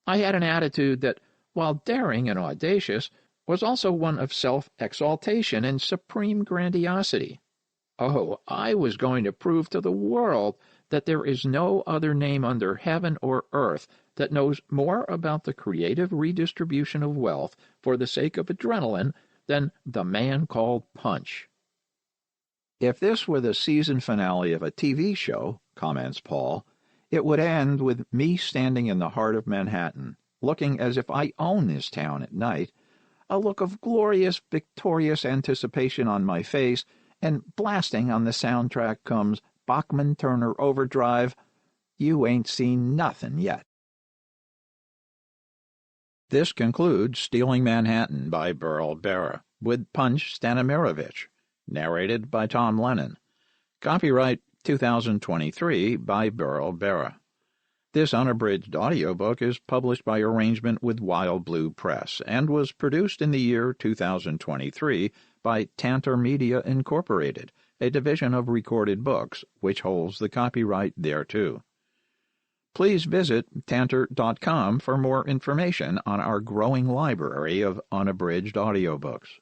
I had an attitude that, while daring and audacious, was also one of self-exaltation and supreme grandiosity. Oh, I was going to prove to the world that there is no other name under heaven or earth that knows more about the creative redistribution of wealth for the sake of adrenaline than the man called Punch. If this were the season finale of a TV show, comments Paul, it would end with me standing in the heart of Manhattan, looking as if I own this town at night, a look of glorious, victorious anticipation on my face, and blasting on the soundtrack comes Bachman-Turner Overdrive, You Ain't Seen Nothin' Yet. This concludes Stealing Manhattan by Burl Barer, with Punch Stanimirovic, narrated by Tom Lennon. Copyright 2023 by Burl Barer. This unabridged audiobook is published by arrangement with Wild Blue Press and was produced in the year 2023 by Tantor Media Incorporated, a division of Recorded Books, which holds the copyright thereto. Please visit Tantor.com for more information on our growing library of unabridged audiobooks.